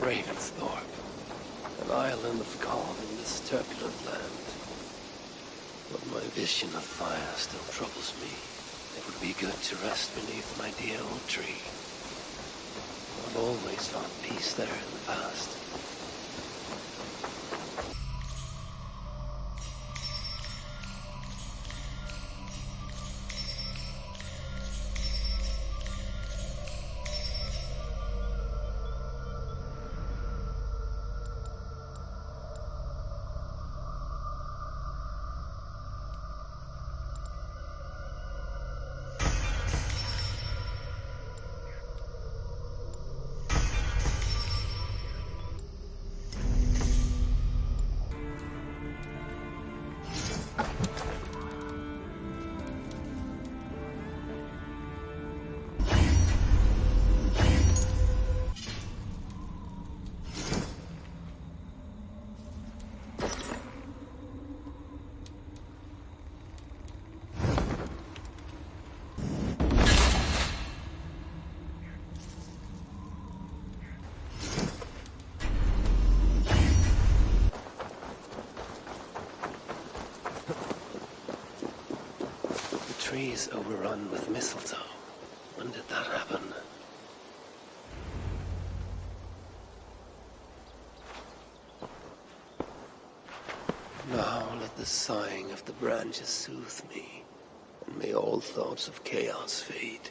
Ravensthorpe, an island of calm in this turbulent land. But my vision of fire still troubles me. It would be good to rest beneath my dear old tree. I've always found peace there in the past. Trees overrun with mistletoe. When did that happen? Now let the sighing of the branches soothe me, and may all thoughts of chaos fade.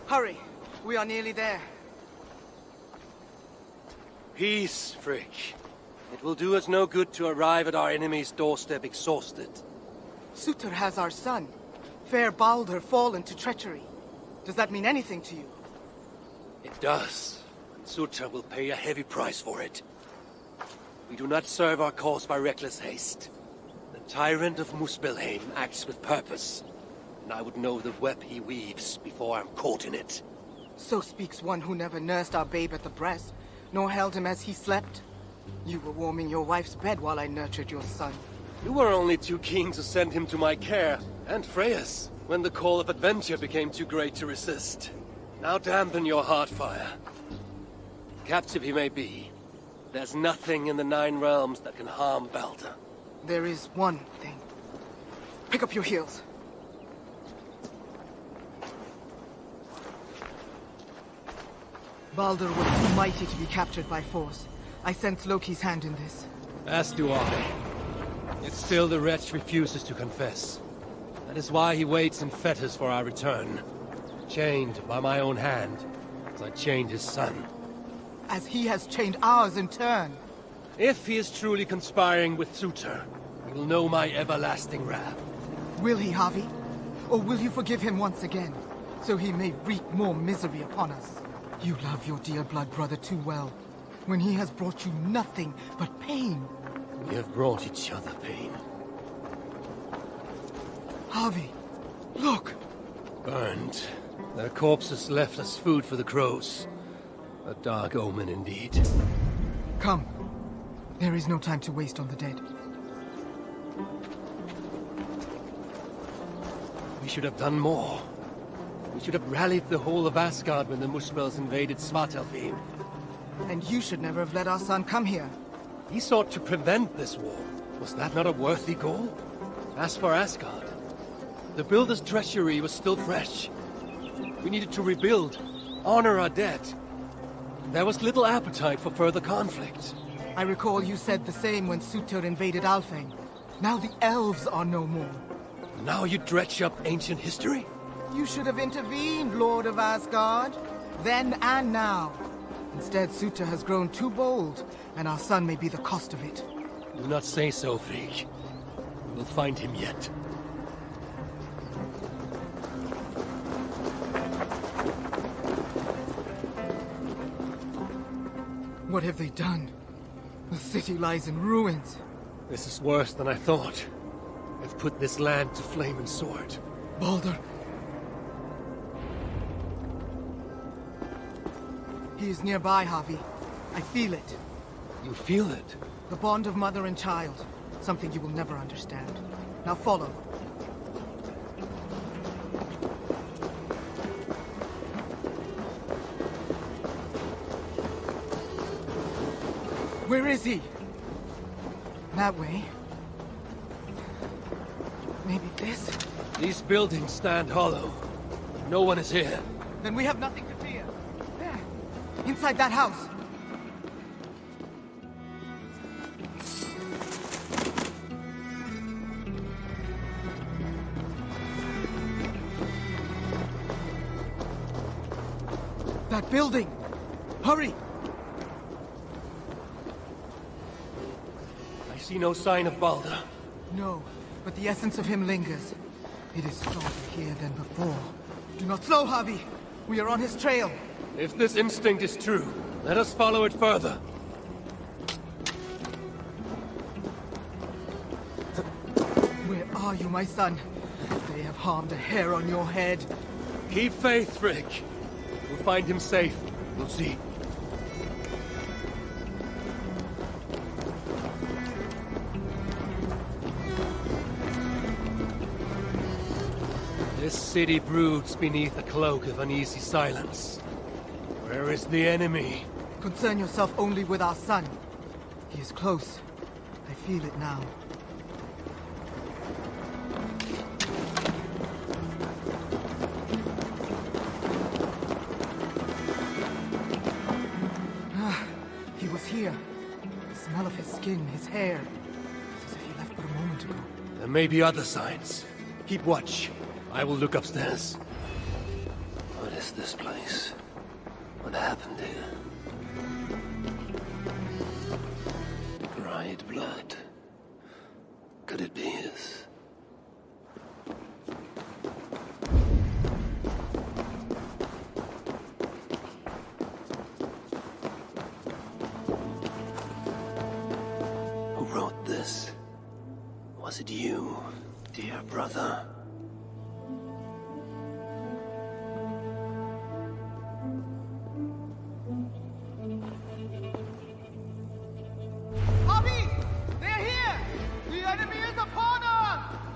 Hurry! We are nearly there. Peace, Frick. It will do us no good to arrive at our enemy's doorstep exhausted. Surtur has our son. Fair Baldur fallen to treachery. Does that mean anything to you? It does. And Surtur will pay a heavy price for it. We do not serve our cause by reckless haste. The tyrant of Muspelheim acts with purpose. And I would know the web he weaves before I'm caught in it. So speaks one who never nursed our babe at the breast, nor held him as he slept. You were warming your wife's bed while I nurtured your son. You were only too keen to send him to my care, and Freya's, when the call of adventure became too great to resist. Now dampen your heart fire. Captive he may be, there's nothing in the Nine Realms that can harm Baldur. There is one thing. Pick up your heels. Baldur was too mighty to be captured by force. I sense Loki's hand in this. As do I. Yet still the wretch refuses to confess. That is why he waits in fetters for our return. Chained by my own hand, as I chained his son. As he has chained ours in turn. If he is truly conspiring with Surtur, he will know my everlasting wrath. Will he, Harvey? Or will you forgive him once again, so he may wreak more misery upon us? You love your dear blood brother too well, when he has brought you nothing but pain. We have brought each other pain. Harvey, look! Burned. Their corpses left as food for the crows. A dark omen indeed. Come. There is no time to waste on the dead. We should have done more. We should have rallied the whole of Asgard when the Muspels invaded Svartalfheim. And you should never have let our son come here. He sought to prevent this war. Was that not a worthy goal? As for Asgard, the Builder's treachery was still fresh. We needed to rebuild, honor our dead. There was little appetite for further conflict. I recall you said the same when Surtur invaded Alfheim. Now the elves are no more. Now you dredge up ancient history? You should have intervened, Lord of Asgard. then and now. Instead, Suta has grown too bold, and our son may be the cost of it. Do not say so, Frigg. We'll find him yet. What have they done? The city lies in ruins. This is worse than I thought. They've put this land to flame and sword. Baldur. He is nearby, Havi. I feel it. You feel it? The bond of mother and child. Something you will never understand. Now follow. Where is he? That way. Maybe this? These buildings stand hollow. No one is here. Then we have nothing to fear. There. Inside that house. That building! Hurry! I see no sign of Baldur. No, but the essence of him lingers. It is stronger here than before. Do not slow, Havi! We are on his trail! If this instinct is true, let us follow it further. Where are you, my son? They have harmed a hair on your head. Keep faith, Frigg. We'll find him safe. We'll see. This city broods beneath a cloak of uneasy silence. Where is the enemy? Concern yourself only with our son. He is close. I feel it now. He was here. The smell of his skin, his hair. It's as if he left but a moment ago. There may be other signs. Keep watch. I will look upstairs. What is this place? What happened here? Dried blood. Could it be his? Who wrote this? Was it you, dear brother?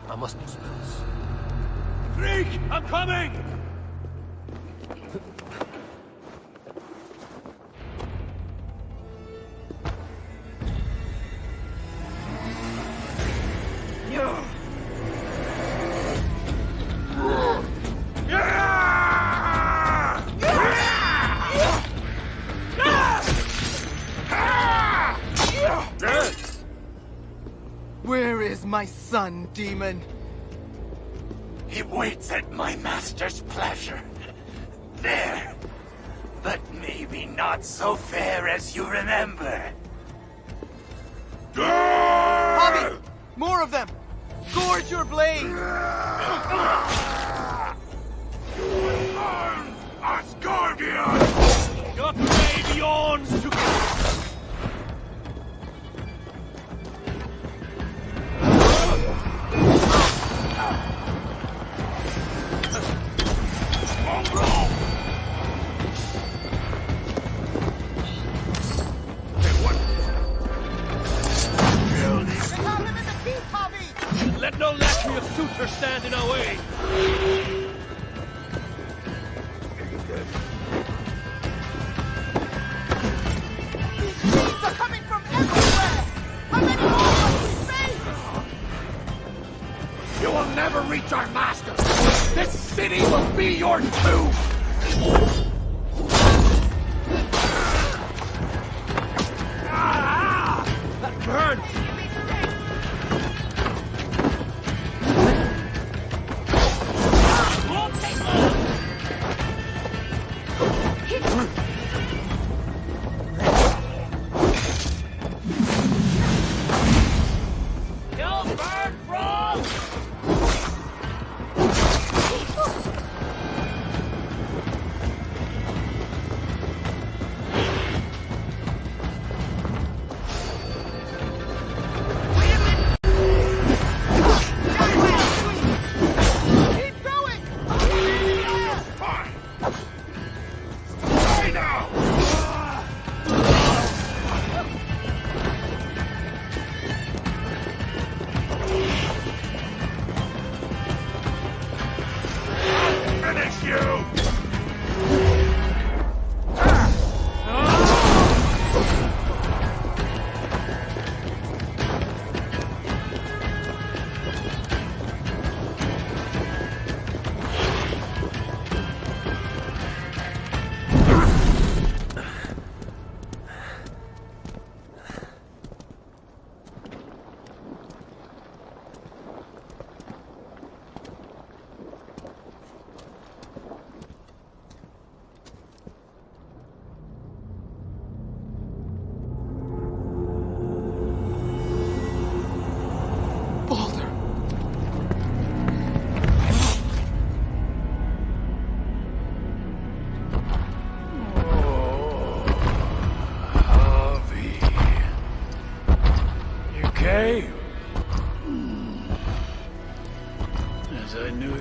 I must be close. Freak! I'm coming! Where is my son, demon? He waits at my master's pleasure. There. But maybe not so fair as you remember. Bobby! More of them! Gorge your blade! Asgardian! Your blade yawns to... Let no lackey of suitors stand in our way! They're coming from everywhere! How many more must we face? You will never reach our master! This city will be your tomb! That burns! He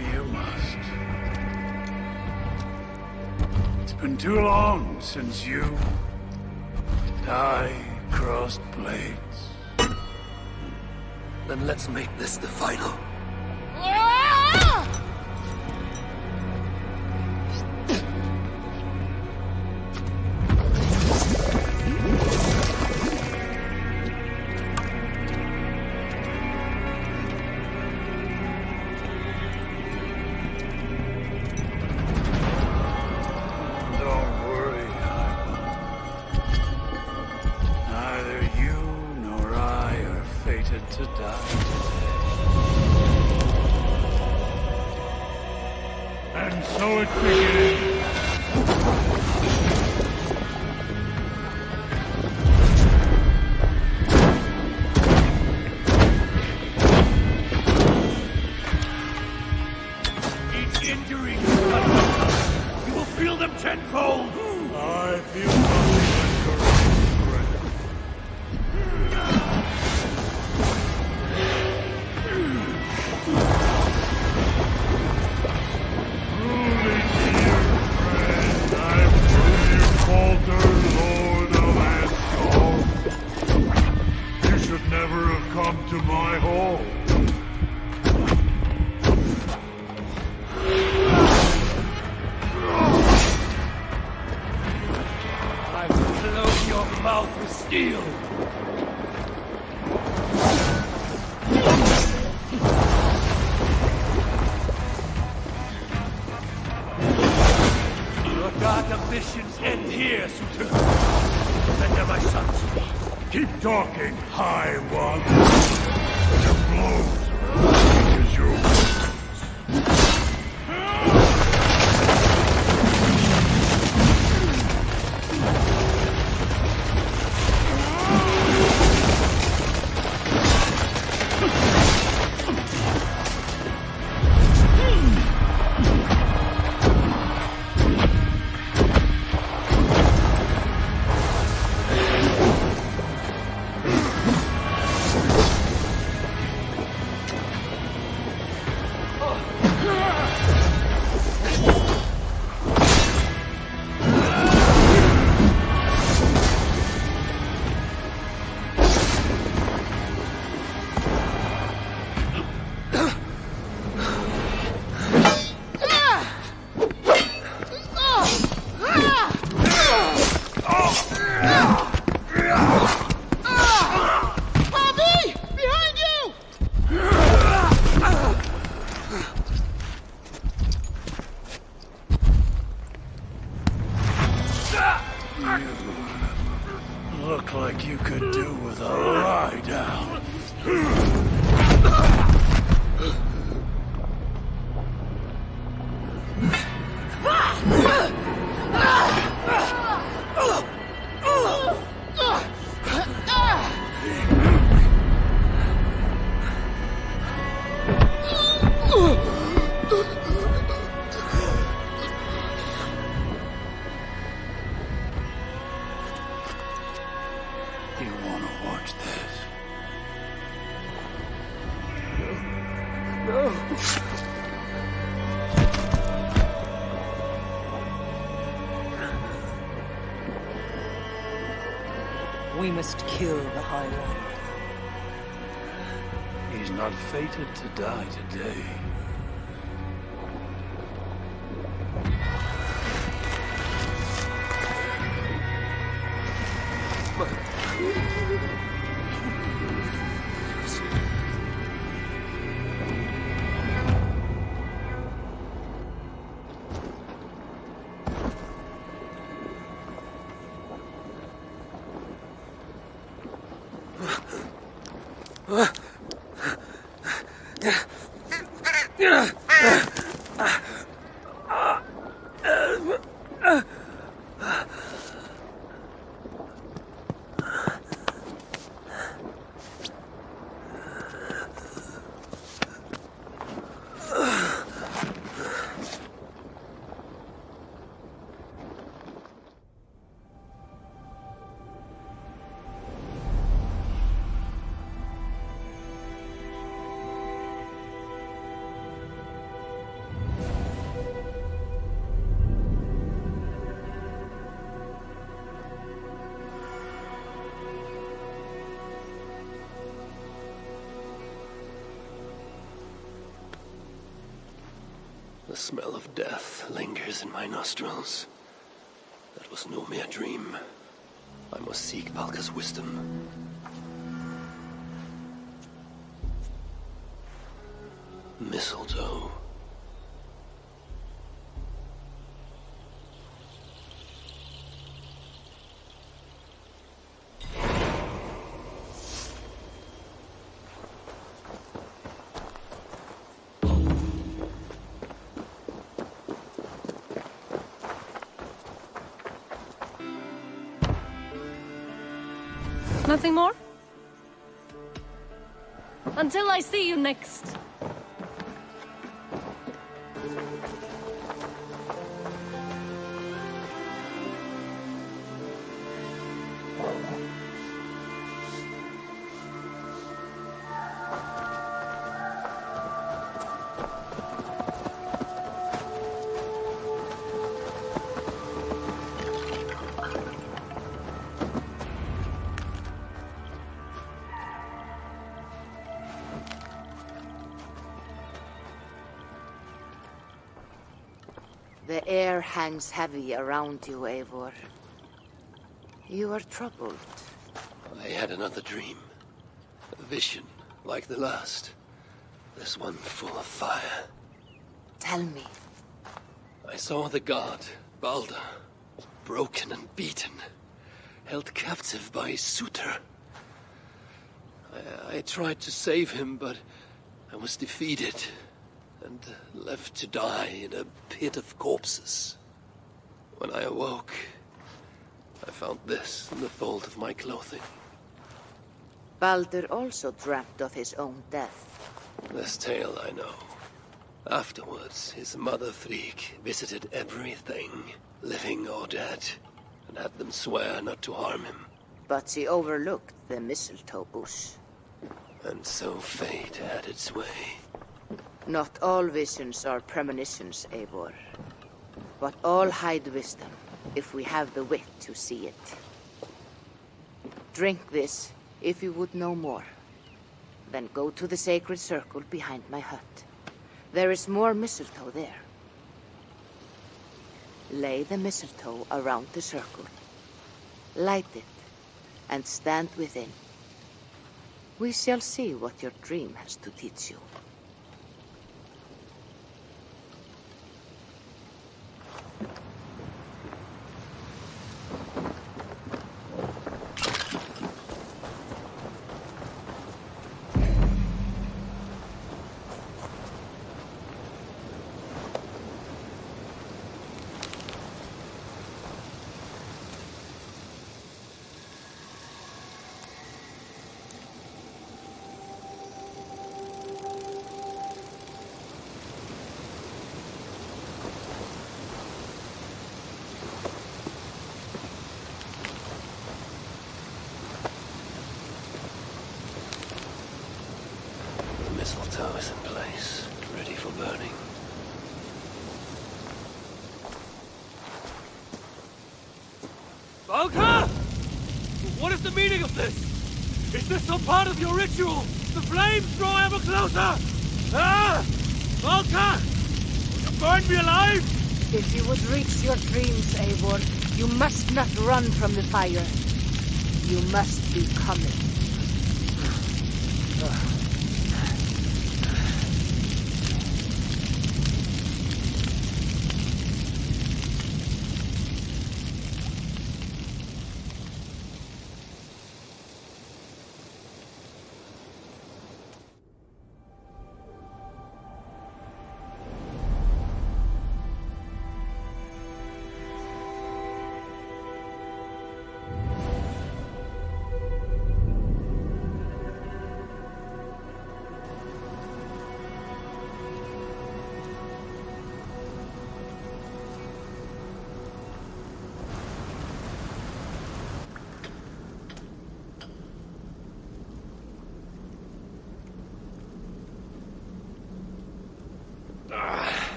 you must. It's been too long since you and I crossed blades. Then let's make this the final. To die today. And so it begins. Each injury you will feel them tenfold. I feel nothing but courage. Never have come to my hall. I will blow your mouth with steel. Your dark ambitions end here, Suitor. Surrender my sons. Keep talking, High One. Your blows are as weak as your words. Look like you could do with a lie down. You want to watch this? No. We must kill the High One. He's not fated to die today. The smell of death lingers in my nostrils. That was no mere dream. I must seek Valka's wisdom. Mistletoe. Nothing more? Until I see you next. The air hangs heavy around you, Eivor. You are troubled. I had another dream. A vision, like the last. This one full of fire. Tell me. I saw the god, Balder, broken and beaten, held captive by his suitor. I tried to save him, but I was defeated and left to die in a pit of corpses. When I awoke, I found this in the fold of my clothing. Balder also dreamt of his own death. This tale I know. Afterwards, his mother Frigg visited everything, living or dead, and had them swear not to harm him. But she overlooked the mistletoe bush. And so fate had its way. Not all visions are premonitions, Eivor. But all hide wisdom, if we have the wit to see it. Drink this, if you would know more. Then go to the sacred circle behind my hut. There is more mistletoe there. Lay the mistletoe around the circle. Light it, and stand within. We shall see what your dream has to teach you. Mistletoe is in place, ready for burning. Valka! What is the meaning of this? Is this some part of your ritual? The flames draw ever closer! Ah! Valka! Will you burn me alive? If you would reach your dreams, Eivor, you must not run from the fire. You must become it.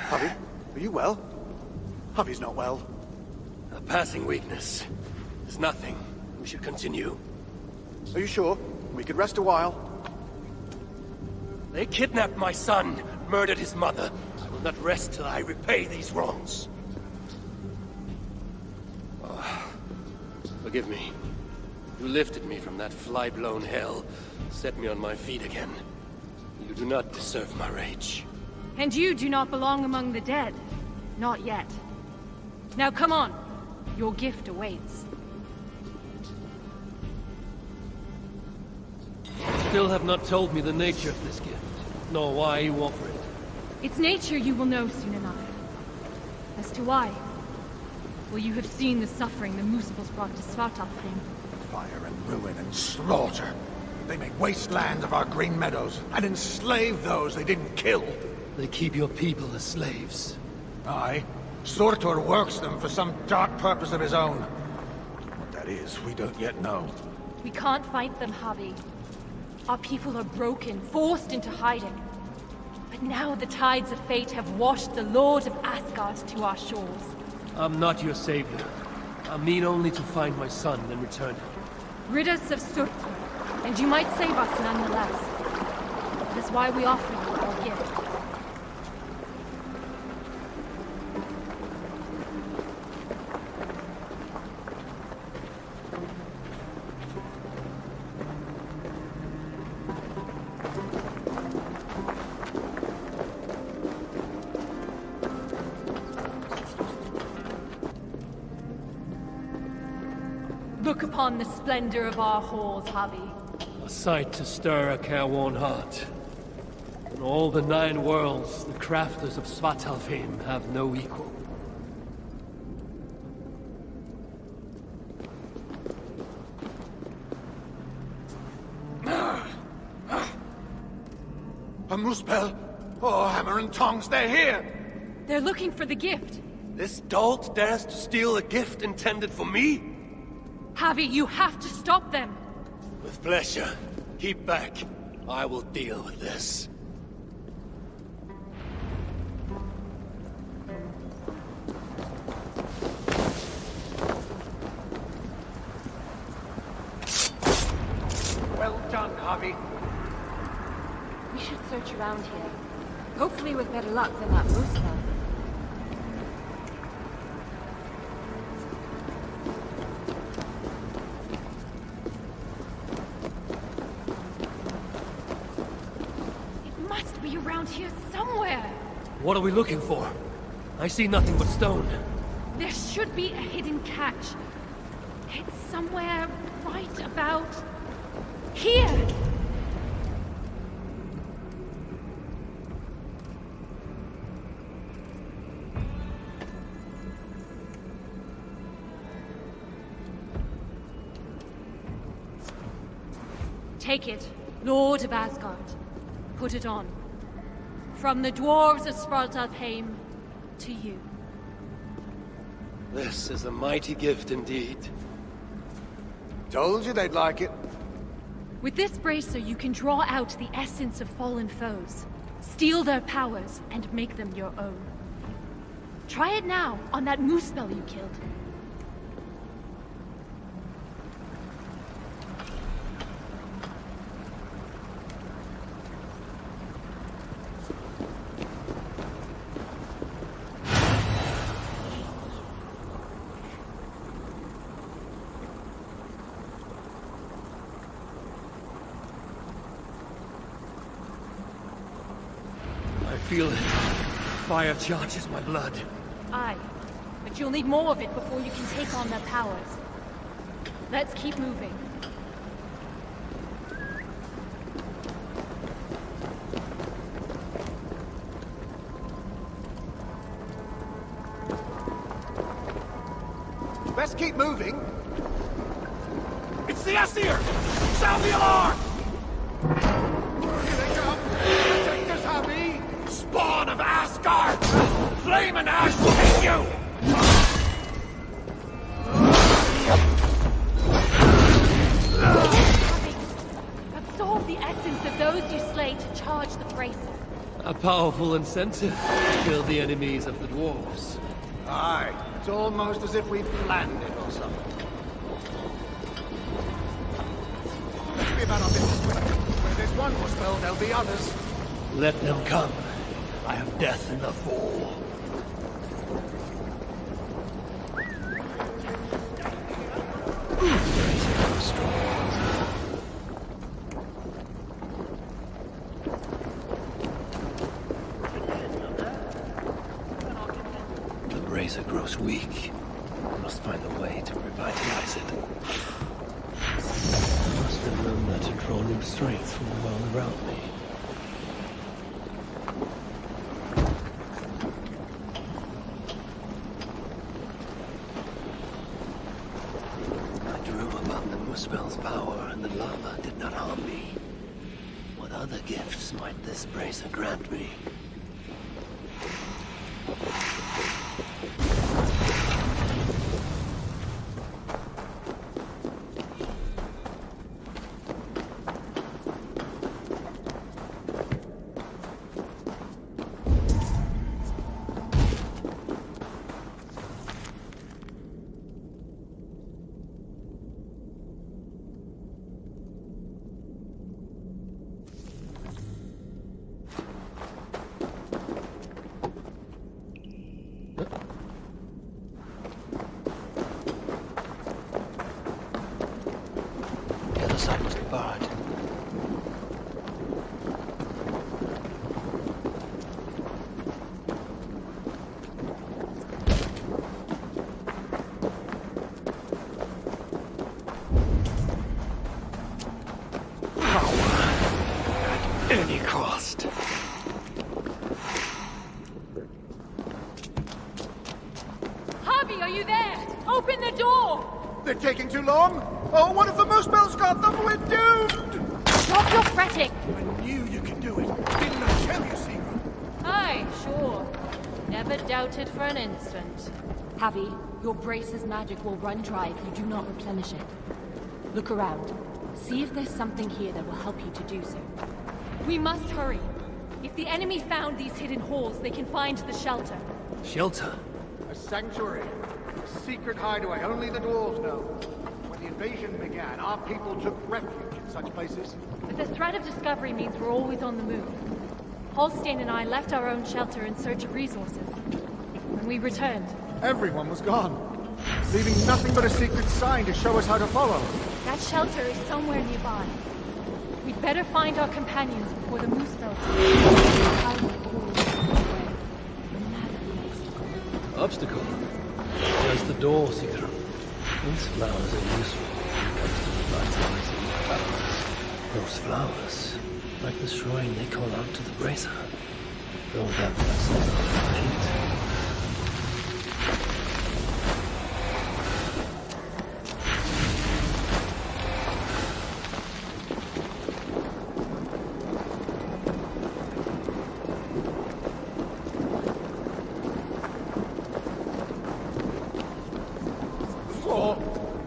Harvey, are you well? Harvey's not well. A passing weakness. It's nothing. We should continue. Are you sure? We could rest a while. They kidnapped my son, murdered his mother. I will not rest till I repay these wrongs. Oh, forgive me. You lifted me from that fly-blown hell, set me on my feet again. You do not deserve my rage. And you do not belong among the dead. Not yet. Now come on. Your gift awaits. Still have not told me the nature of this gift, nor why you offer it. Its nature you will know soon enough. As to why, well, you have seen the suffering the Muspels brought to Svartalfheim. Fire and ruin and slaughter. They make wasteland of our green meadows, and enslave those they didn't kill. They keep your people as slaves. Aye. Surtur works them for some dark purpose of his own. What that is, we don't yet know. We can't fight them, Havi. Our people are broken, forced into hiding. But now the tides of fate have washed the Lord of Asgard to our shores. I'm not your savior. I mean only to find my son and return him. Rid us of Surtur, and you might save us nonetheless. That is why we offer you our gift. Look upon the splendor of our halls, Havi. A sight to stir a careworn heart. In all the 9 worlds, the crafters of Svartalfheim have no equal. A Muspel! Oh, hammer and tongs, they're here! They're looking for the gift. This dolt dares to steal a gift intended for me? Havi, you have to stop them. With pleasure. Keep back. I will deal with this. Well done, Harvey. We should search around here. Hopefully with better luck than that Muspel. It must be around here somewhere. What are we looking for? I see nothing but stone. There should be a hidden catch. It's somewhere right about here. Take it, Lord of Asgard. Put it on. From the dwarves of Svartalfheim to you. This is a mighty gift indeed. Told you they'd like it. With this bracer, you can draw out the essence of fallen foes, steal their powers, and make them your own. Try it now on that Muspel you killed. I feel it. Fire charges my blood. Aye, but you'll need more of it before you can take on their powers. Let's keep moving. Best keep moving. It's the Aesir! Sound the alarm! Here they come! Protect us, Harvey! Spawn of Asgard! Flame and ash will hit you! Absorb the essence of those you slay to charge the bracer. A powerful incentive to kill the enemies of the dwarves. Aye, it's almost as if we planned it or something. Let's be about our business quick. Where there's one Muspel, there'll be others. Let them come. I have death enough for all. The brazier grows weak. I must find a way to revitalize it. I must have remembered to draw new strength from the world around me. Spell's power and the lava did not harm me. What other gifts might this brazier grant me? Any cost. Harvey, are you there? Open the door! They're taking too long? Oh, what if the moose bells got them? We're doomed! Stop your fretting! I knew you could do it. Didn't I tell you, Seagull? Aye, sure. Never doubted for an instant. Harvey, your brace's magic will run dry if you do not replenish it. Look around. See if there's something here that will help you to do so. We must hurry. If the enemy found these hidden halls, they can find the shelter. Shelter? A sanctuary. A secret hideaway only the dwarves know. When the invasion began, our people took refuge in such places. But the threat of discovery means we're always on the move. Holstein and I left our own shelter in search of resources. When we returned, Everyone was gone, leaving nothing but a secret sign to show us how to follow. that shelter is somewhere nearby. We'd better find our companions before the moose bells. Obstacle? There's the door, Seeker. These flowers are useful when it comes to revitalizing the powers. Those flowers, like the shrine they call out to the brazier, don't have blessings on their feet.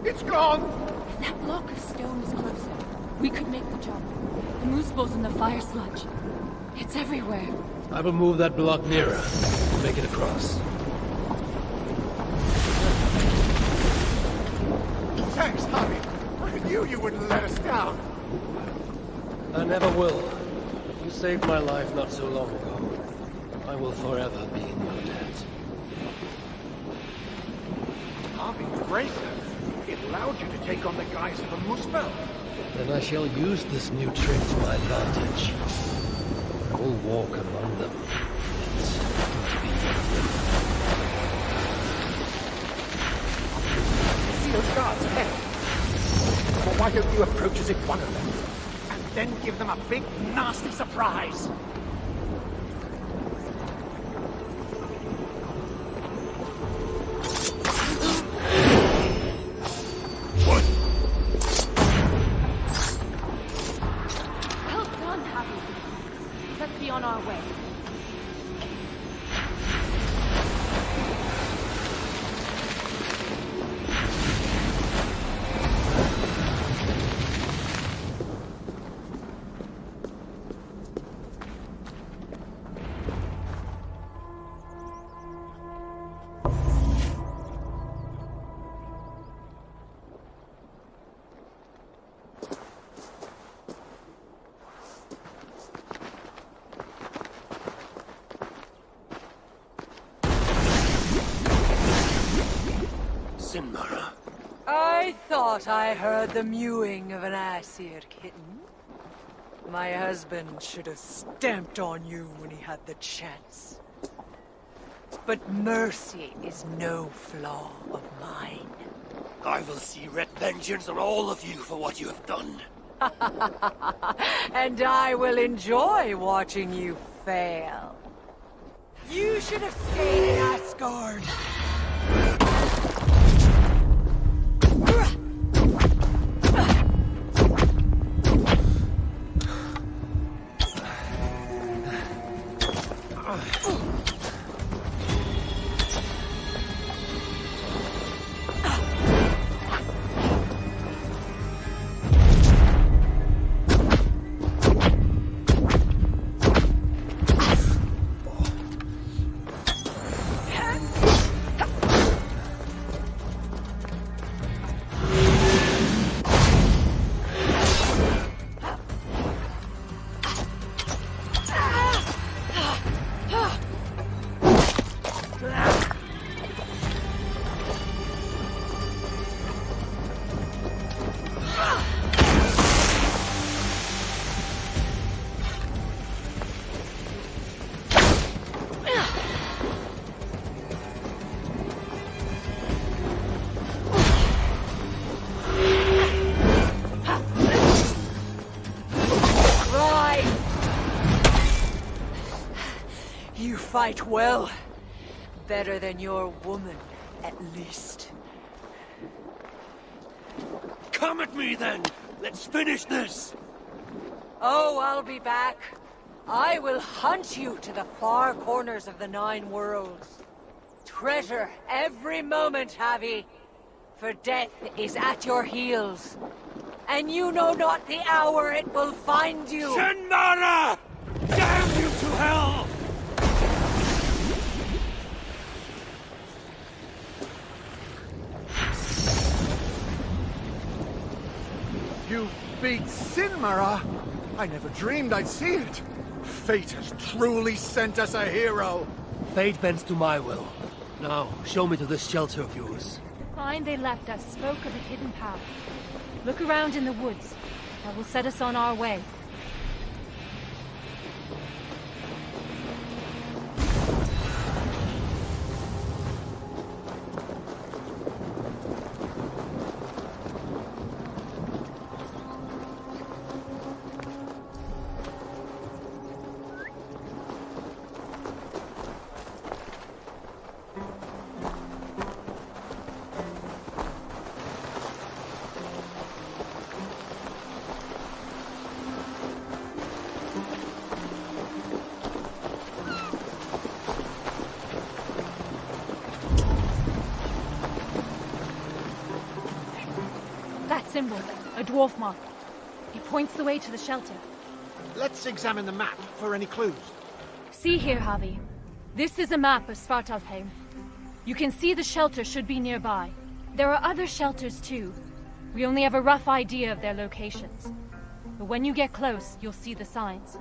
It's gone! If that block of stone is closer, we could make the jump. The moose balls in the fire sludge. It's everywhere. I will move that block nearer and make it across. Thanks, Harvey. I knew you wouldn't let us down. I never will. You saved my life not so long ago. I will forever be in your debt. Harvey, the brazier. It allowed you to take on the guise of a moosebell. Then I shall use this new trick to my advantage. I will walk among them. See those guards ahead? Well, why don't you approach as if one of them, and then give them a big, nasty surprise? Well done, Harvey. Let's be on our way. thought I heard the mewing of an ass-eared kitten. My husband should have stamped on you when he had the chance. But mercy is no flaw of mine. I will see red vengeance on all of you for what you have done. And I will enjoy watching you fail. You should have stayed in Asgard. You fight well. Better than your woman, at least. Come at me then! Let's finish this! Oh, I'll be back. I will hunt you to the far corners of the 9 worlds. Treasure every moment, Javi. For death is at your heels. And you know not the hour it will find you. Shenmara! Damn you to hell! You beat Sinmara? I never dreamed I'd see it. Fate has truly sent us a hero. Fate bends to my will. Now, show me to this shelter of yours. The sign they left us spoke of a hidden path. Look around in the woods. That will set us on our way. That symbol, a dwarf mark. It points the way to the shelter. Let's examine the map for any clues. See here, Javi. This is a map of Svartalfheim. You can see the shelter should be nearby. There are other shelters too. We only have a rough idea of their locations. But when you get close, you'll see the signs.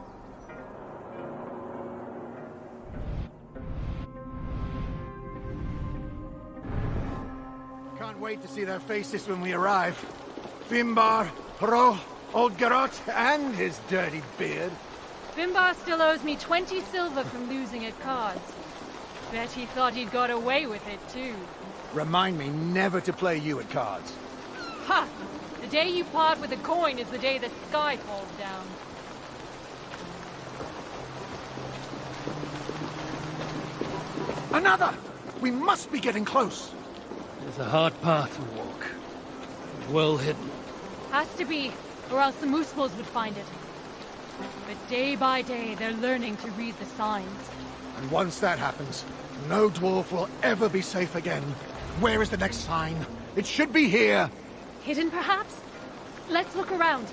Can't wait to see their faces when we arrive. Fimbar, Hro, Oldgarot, and his dirty beard. Fimbar still owes me 20 silver from losing at cards. Bet he thought he'd got away with it too. Remind me never to play you at cards. Ha! The day you part with a coin is the day the sky falls down. Another! We must be getting close. It's a hard path to walk. Well hidden. Has to be, or else the Moosefulls would find it. But day by day, they're learning to read the signs. And once that happens, no dwarf will ever be safe again. Where is the next sign? It should be here. Hidden, perhaps? Let's look around.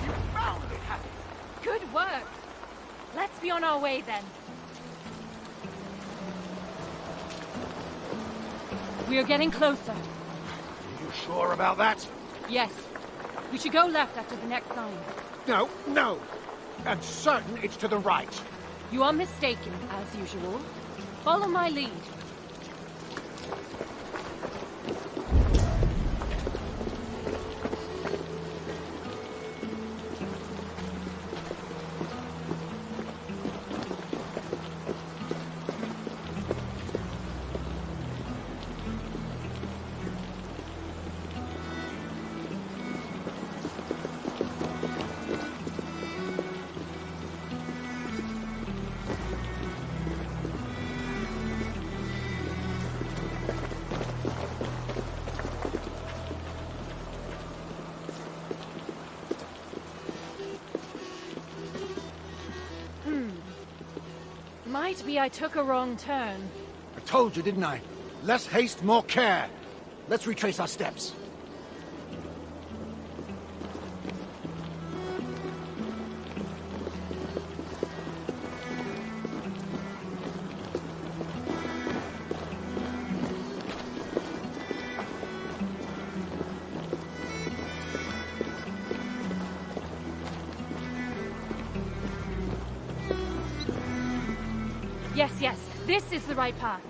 You found it, Happy. Good work. Let's be on our way then. We are getting closer. Sure about that? Yes. We should go left after the next sign. No, no. I'm certain it's to the right. You are mistaken, as usual. Follow my lead. Might be I took a wrong turn. I told you, didn't I? Less haste, more care. Let's retrace our steps. Yes, this is the right path.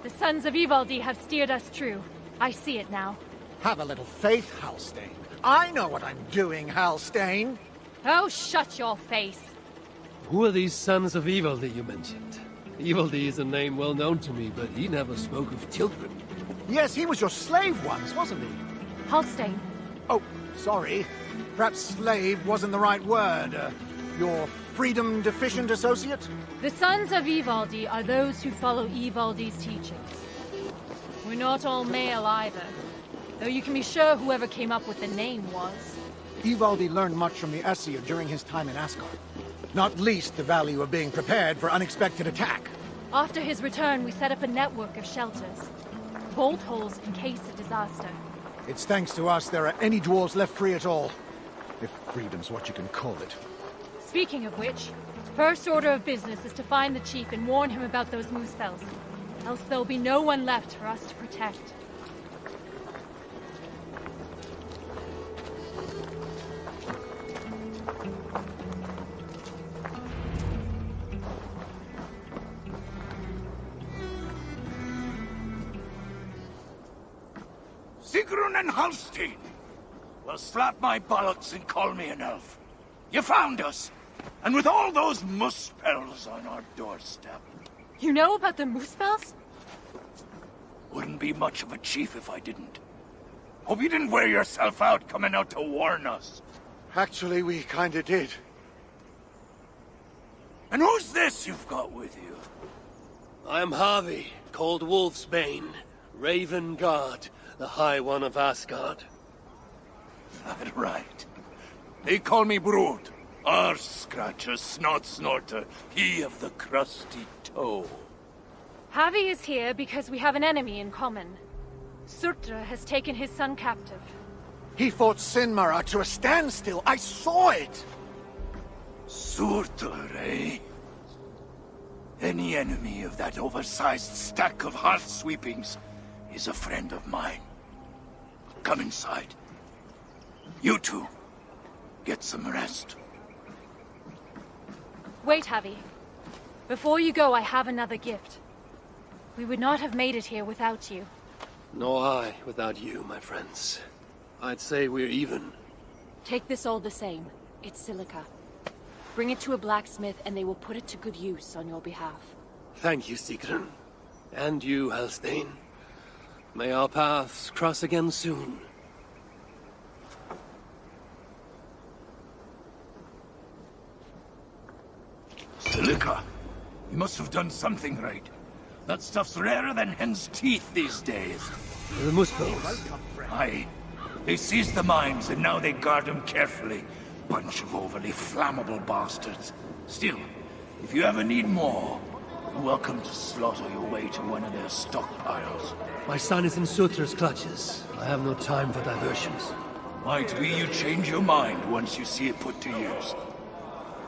The sons of Ivaldi have steered us true. I see it now. Have a little faith, Halstein. I know what I'm doing, Halstein. Oh, shut your face. Who are these sons of Ivaldi you mentioned? Ivaldi is a name well known to me, but he never spoke of children. Yes, he was your slave once, wasn't he? Halstein. Oh, sorry. Perhaps slave wasn't the right word. Your freedom-deficient associate? The sons of Ivaldi are those who follow Ivaldi's teachings. We're not all male either, though you can be sure whoever came up with the name was. Ivaldi learned much from the Aesir during his time in Asgard. Not least the value of being prepared for unexpected attack. After his return, we set up a network of shelters. Bolt holes in case of disaster. It's thanks to us there are any dwarves left free at all. If freedom's what you can call it. Speaking of which, first order of business is to find the chief and warn him about those moose fells. Else there'll be no one left for us to protect. Sigrun and Halstein! Well, slap my bollocks and call me an elf. You found us! And with all those muspels on our doorstep. You know about the moose fells? Wouldn't be much of a chief if I didn't. Hope you didn't wear yourself out coming out to warn us. Actually, we kinda did. And who's this you've got with you? I am Harvey, called Wolfsbane, Raven Guard, the High One of Asgard. That right. They call me Brood. Arse Scratcher, Snot Snorter, he of the crusty toe. Harvey is here because we have an enemy in common. Surtra has taken his son captive. He fought Sinmara to a standstill. I saw it! Surtur, eh? Any enemy of that oversized stack of hearth sweepings is a friend of mine. Come inside. You two, get some rest. Wait, Harvey. Before you go, I have another gift. We would not have made it here without you. Nor I without you, my friends. I'd say we're even. Take this all the same. It's silica. Bring it to a blacksmith and they will put it to good use on your behalf. Thank you, Sigrun. And you, Halstein. May our paths cross again soon. Silica? You must have done something right. That stuff's rarer than hen's teeth these days. The muspels. Aye. They seized the mines and now they guard them carefully. Bunch of overly flammable bastards. Still, if you ever need more, you're welcome to slaughter your way to one of their stockpiles. My son is in Surtra's clutches. I have no time for diversions. Might be you change your mind once you see it put to use.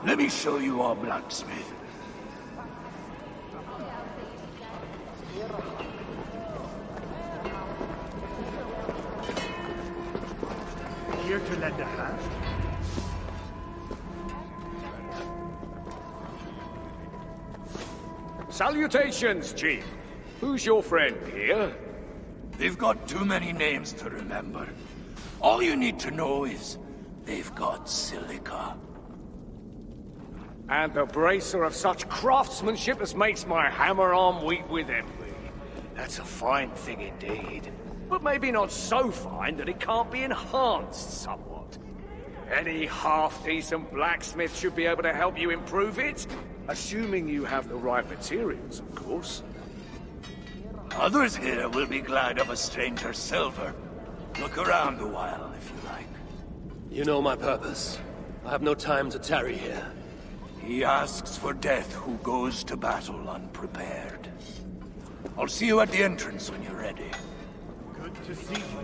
Let me show you our blacksmith. here to lend a hand? Salutations, Chief. Who's your friend here? They've got too many names to remember. All you need to know is they've got silica. And the bracer of such craftsmanship as makes my hammer arm weep with envy. That's a fine thing indeed. But maybe not so fine that it can't be enhanced somewhat. Any half-decent blacksmith should be able to help you improve it. Assuming you have the right materials, of course. Others here will be glad of a stranger's silver. Look around a while, if you like. You know my purpose. I have no time to tarry here. He asks for death who goes to battle unprepared. I'll see you at the entrance when you're ready. Good to see you.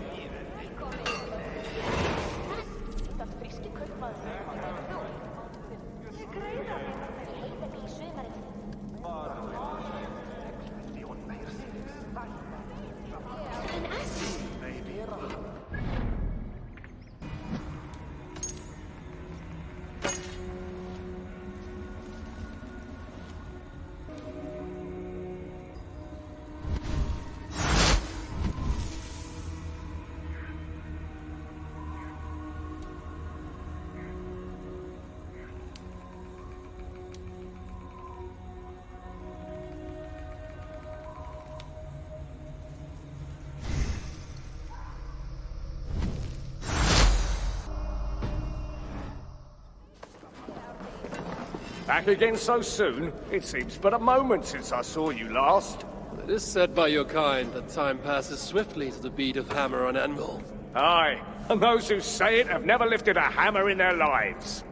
Back again so soon? It seems but a moment since I saw you last. It is said by your kind that time passes swiftly to the beat of hammer on anvil. Aye, and those who say it have never lifted a hammer in their lives.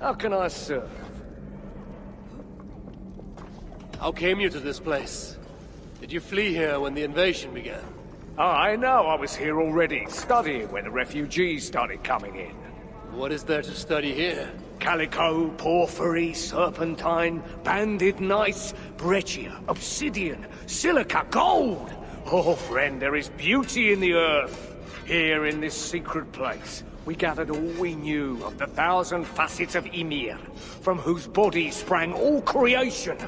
How can I serve? How came you to this place? Did you flee here when the invasion began? I know I was here already, studying when the refugees started coming in. What is there to study here? Calico, porphyry, serpentine, banded gneiss, breccia, obsidian, silica, gold! Oh, friend, there is beauty in the earth. Here in this secret place, we gathered all we knew of the 1,000 facets of Ymir, from whose body sprang all creation.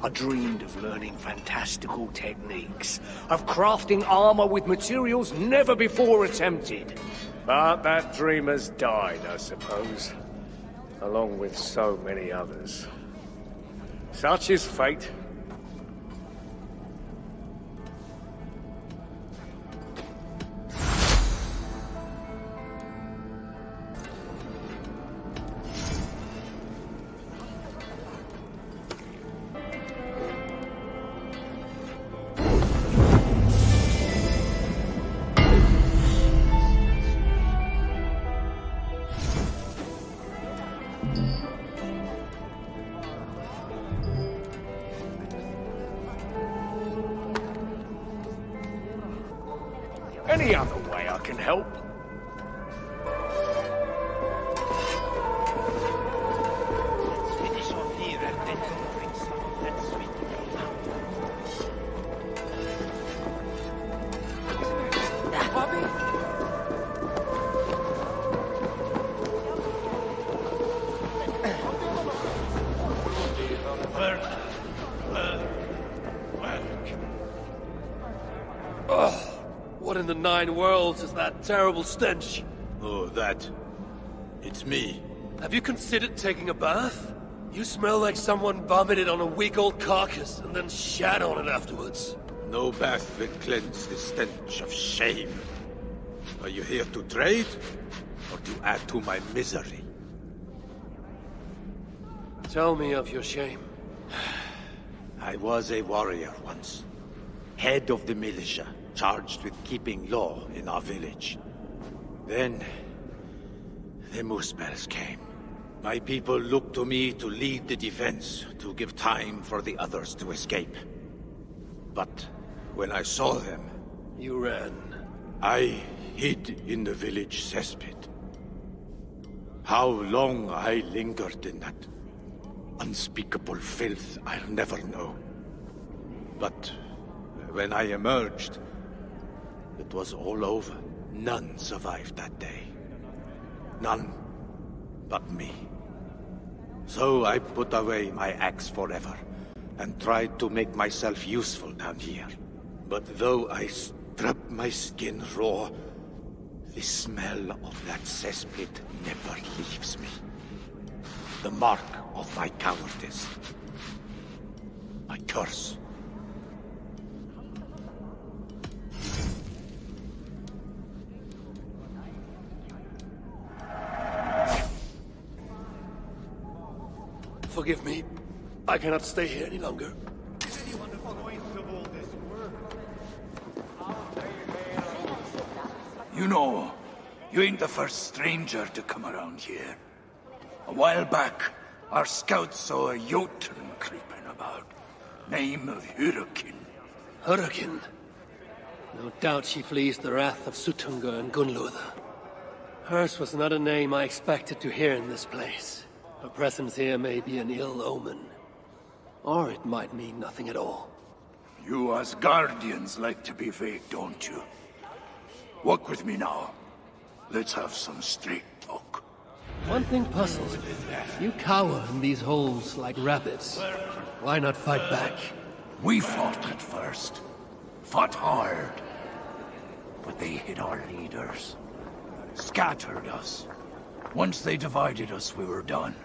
I dreamed of learning fantastical techniques, of crafting armor with materials never before attempted. But that dream has died, I suppose. Along with so many others. Such is fate. Any other way I can help? What in the 9 worlds is that terrible stench? Oh, that. It's me. Have you considered taking a bath? You smell like someone vomited on a week-old carcass and then shat on it afterwards. No bath will cleanse the stench of shame. Are you here to trade, or to add to my misery? Tell me of your shame. I was a warrior once. Head of the militia, charged with keeping law in our village. Then, the Muspels came. My people looked to me to lead the defense, to give time for the others to escape. But when I saw them... You ran. I hid in the village cesspit. How long I lingered in that unspeakable filth, I'll never know. But when I emerged, it was all over. None survived that day. None but me. So I put away my axe forever, and tried to make myself useful down here. But though I strip my skin raw, the smell of that cesspit never leaves me. The mark of my cowardice. My curse. Forgive me. I cannot stay here any longer. You know, you ain't the first stranger to come around here. A while back, our scouts saw a Jotun creeping about. Name of Hurricane. Hurricane. No doubt she flees the wrath of Suttungr and Gunnlóðr. Hers was not a name I expected to hear in this place. Her presence here may be an ill omen. Or it might mean nothing at all. You Asgardians like to be vague, don't you? Walk with me now. Let's have some straight talk. One thing puzzles me. You cower in these holes like rabbits. Why not fight back? We fought at first. Fought hard. But they hit our leaders. Scattered us. Once they divided us, we were done.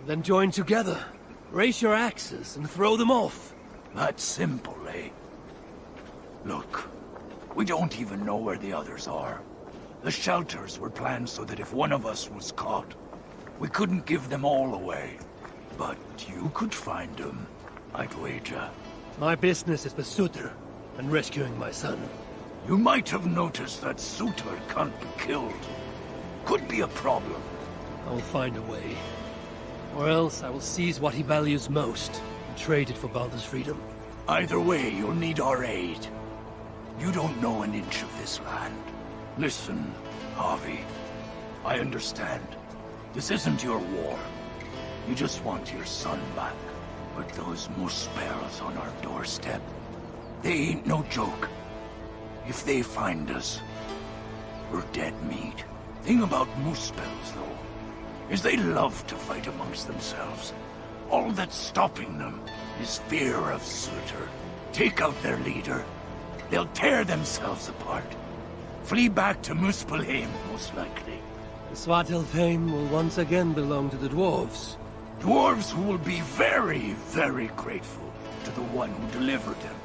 Then join together. Raise your axes and throw them off. That's simple, eh? Look, we don't even know where the others are. The shelters were planned so that if one of us was caught, we couldn't give them all away. But you could find them, I'd wager. My business is with Surtr and rescuing my son. You might have noticed that Surtr can't be killed. Could be a problem. I will find a way. Or else I will seize what he values most and trade it for Baldur's freedom. Either way, you'll need our aid. You don't know an inch of this land. Listen, Harvey. I understand. This isn't your war. You just want your son back. But those Muspells on our doorstep, they ain't no joke. If they find us, we're dead meat. Thing about Muspells, though, is they love to fight amongst themselves. All that's stopping them is fear of Surtr. Take out their leader, they'll tear themselves apart. Flee back to Muspelheim, most likely. And Svartalfheim will once again belong to the dwarves. Dwarves who will be very, very grateful to the one who delivered them.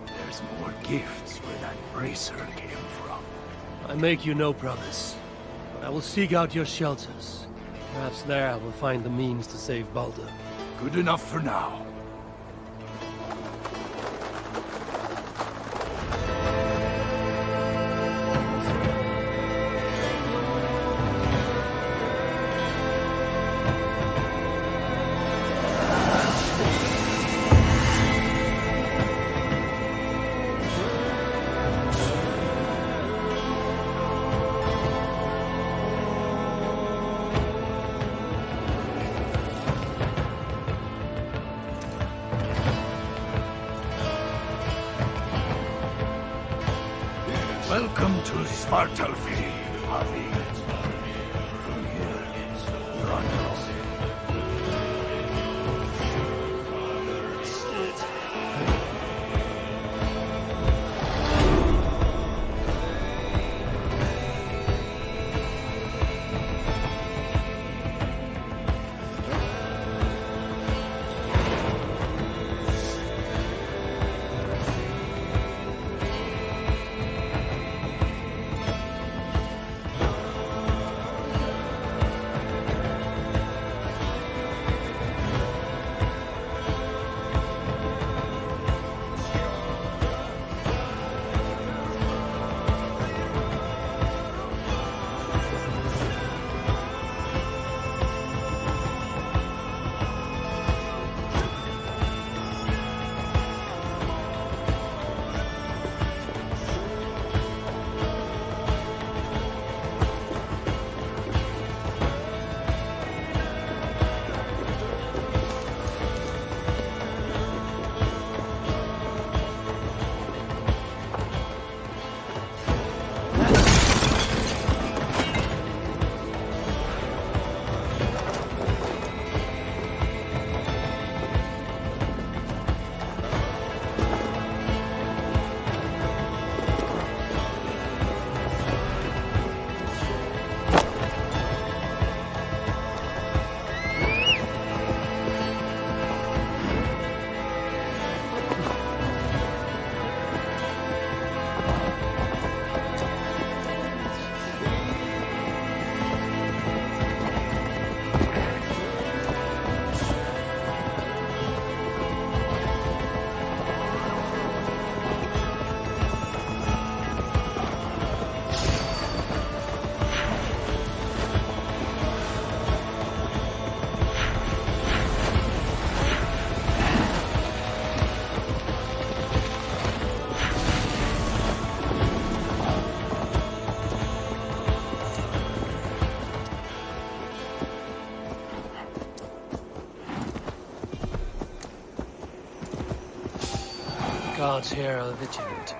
There's more gifts where that bracer came from. I make you no promise, but I will seek out your shelters. Perhaps there I will find the means to save Baldur. Good enough for now. Welcome to Svartalfheim, Harvey. From here, you're on your own. Guards here are vigilant.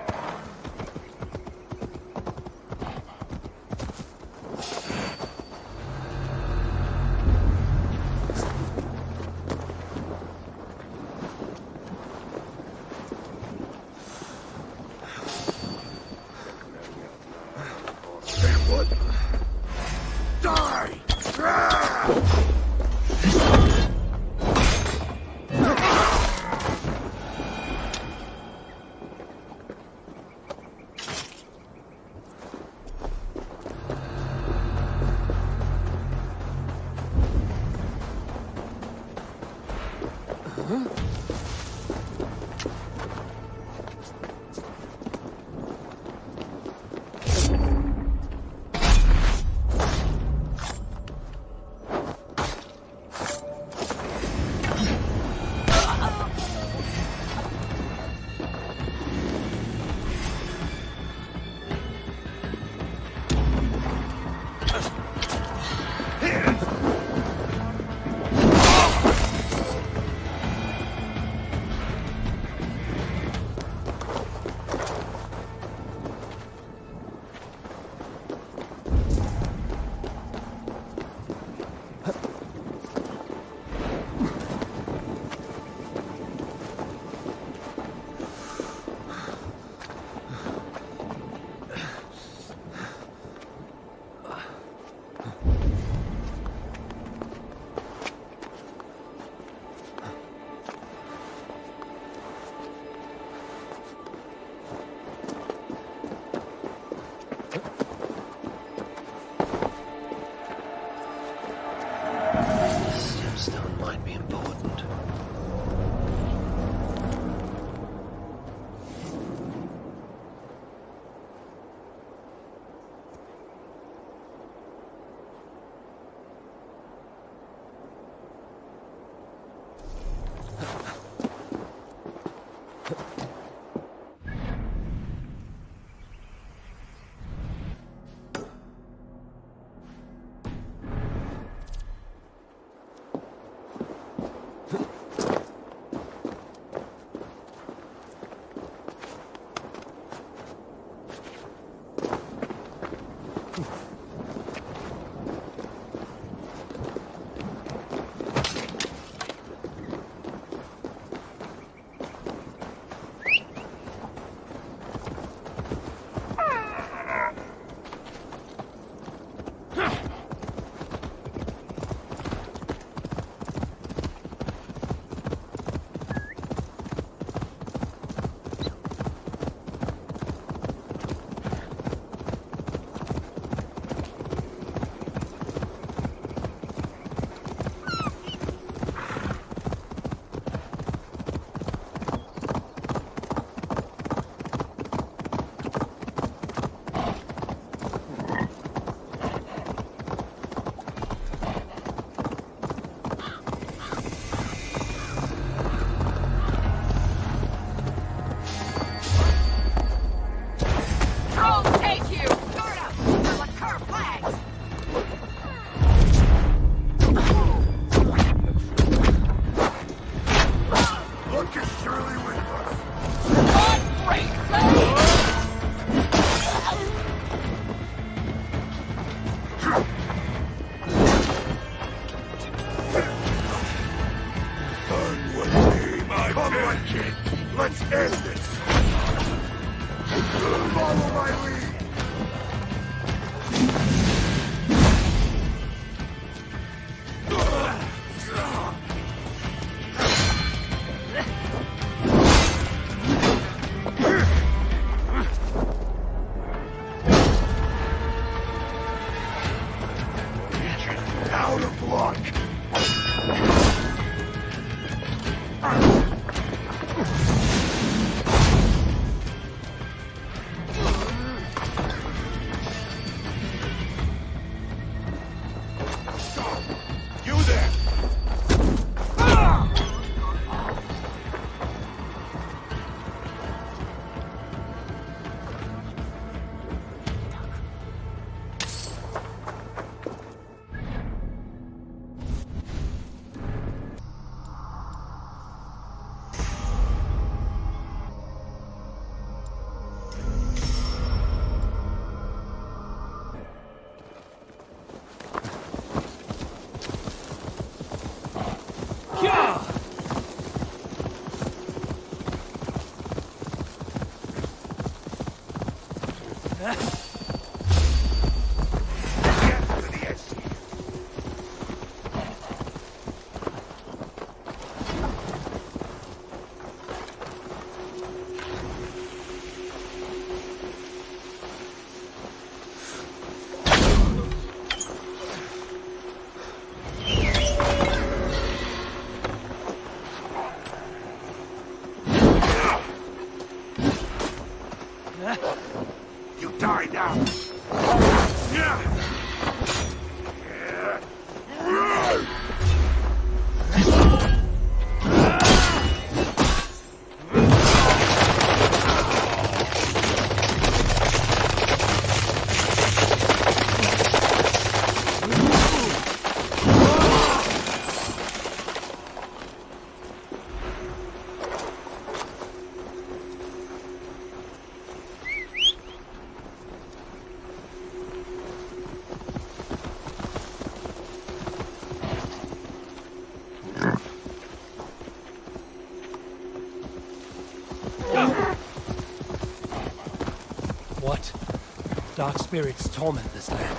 spirits torment this land.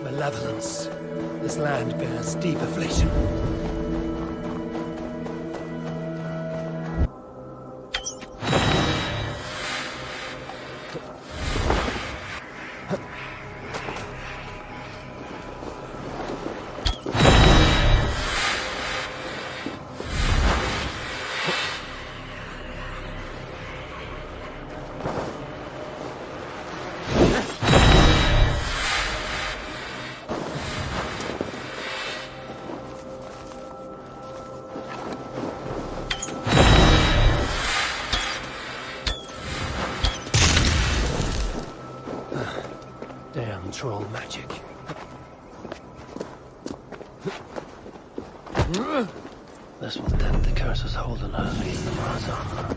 Malevolence. This land bears deep affliction. Damn troll magic. This will dent the curses holding her beneath the Mars armor.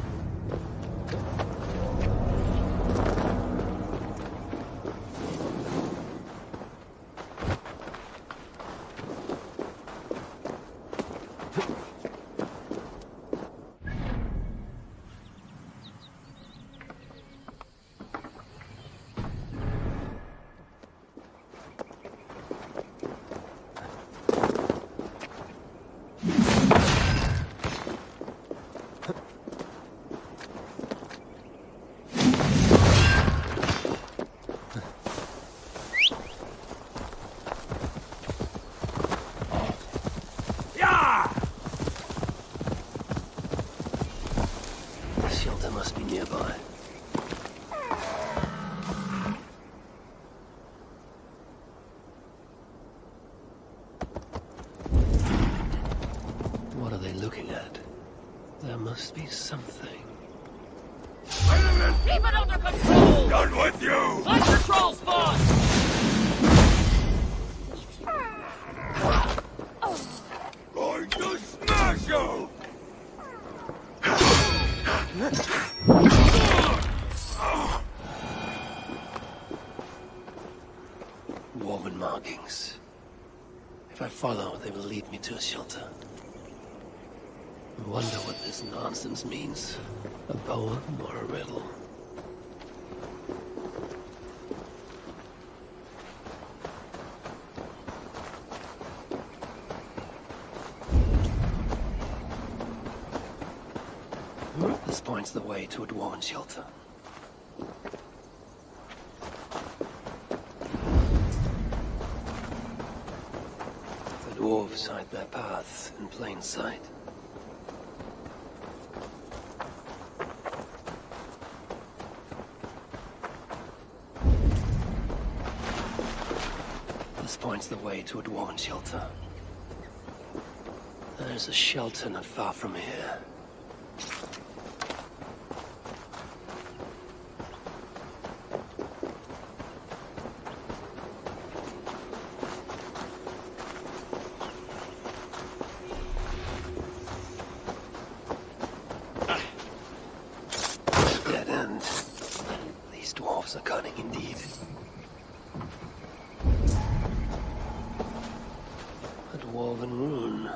Must be nearby. What are they looking at? There must be something. Keep it under control! Done with you! Like the troll spawn! Going to smash you! Woven markings. If I follow, they will lead me to a shelter. I wonder what this nonsense means. A poem or a riddle? This points the way to a dwarven shelter. The dwarves hide their paths in plain sight. This points the way to a dwarven shelter. There's a shelter not far from here. Dead end. These dwarves are cunning indeed. A dwarven rune.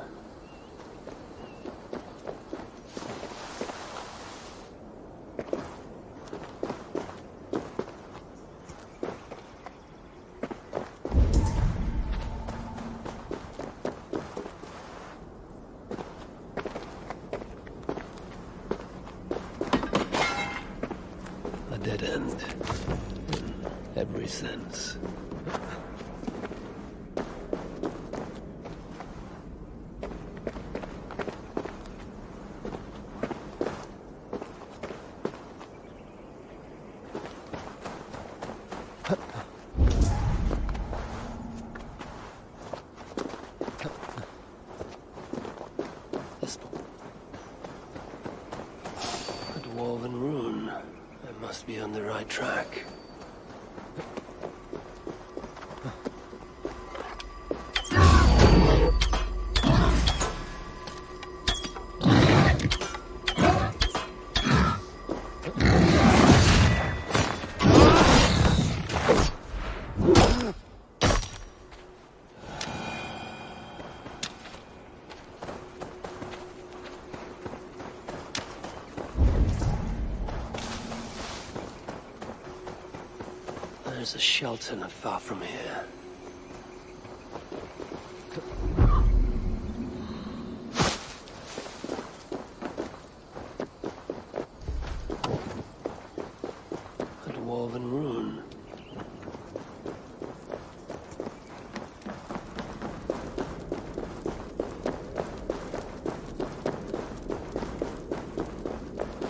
A dead end. In every sense. A dwarven rune. I must be on the right track. There's a shelter not far from here. A dwarven rune.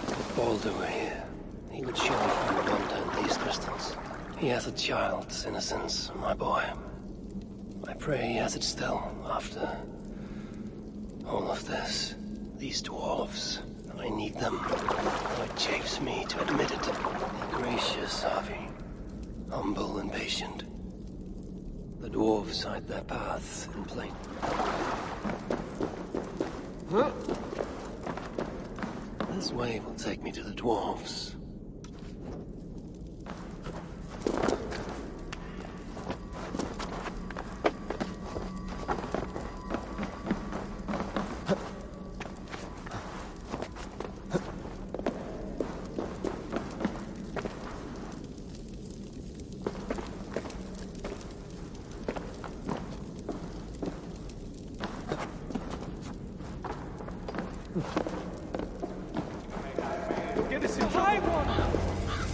If Baldur were here, he would surely find wonder in these crystals. He has a child's innocence, my boy. I pray he has it still, after all of this. These dwarves, I need them. It chafes me to admit it. Be gracious, Harvey. Humble and patient. The dwarves hide their paths in plain. Huh? This way will take me to the dwarves.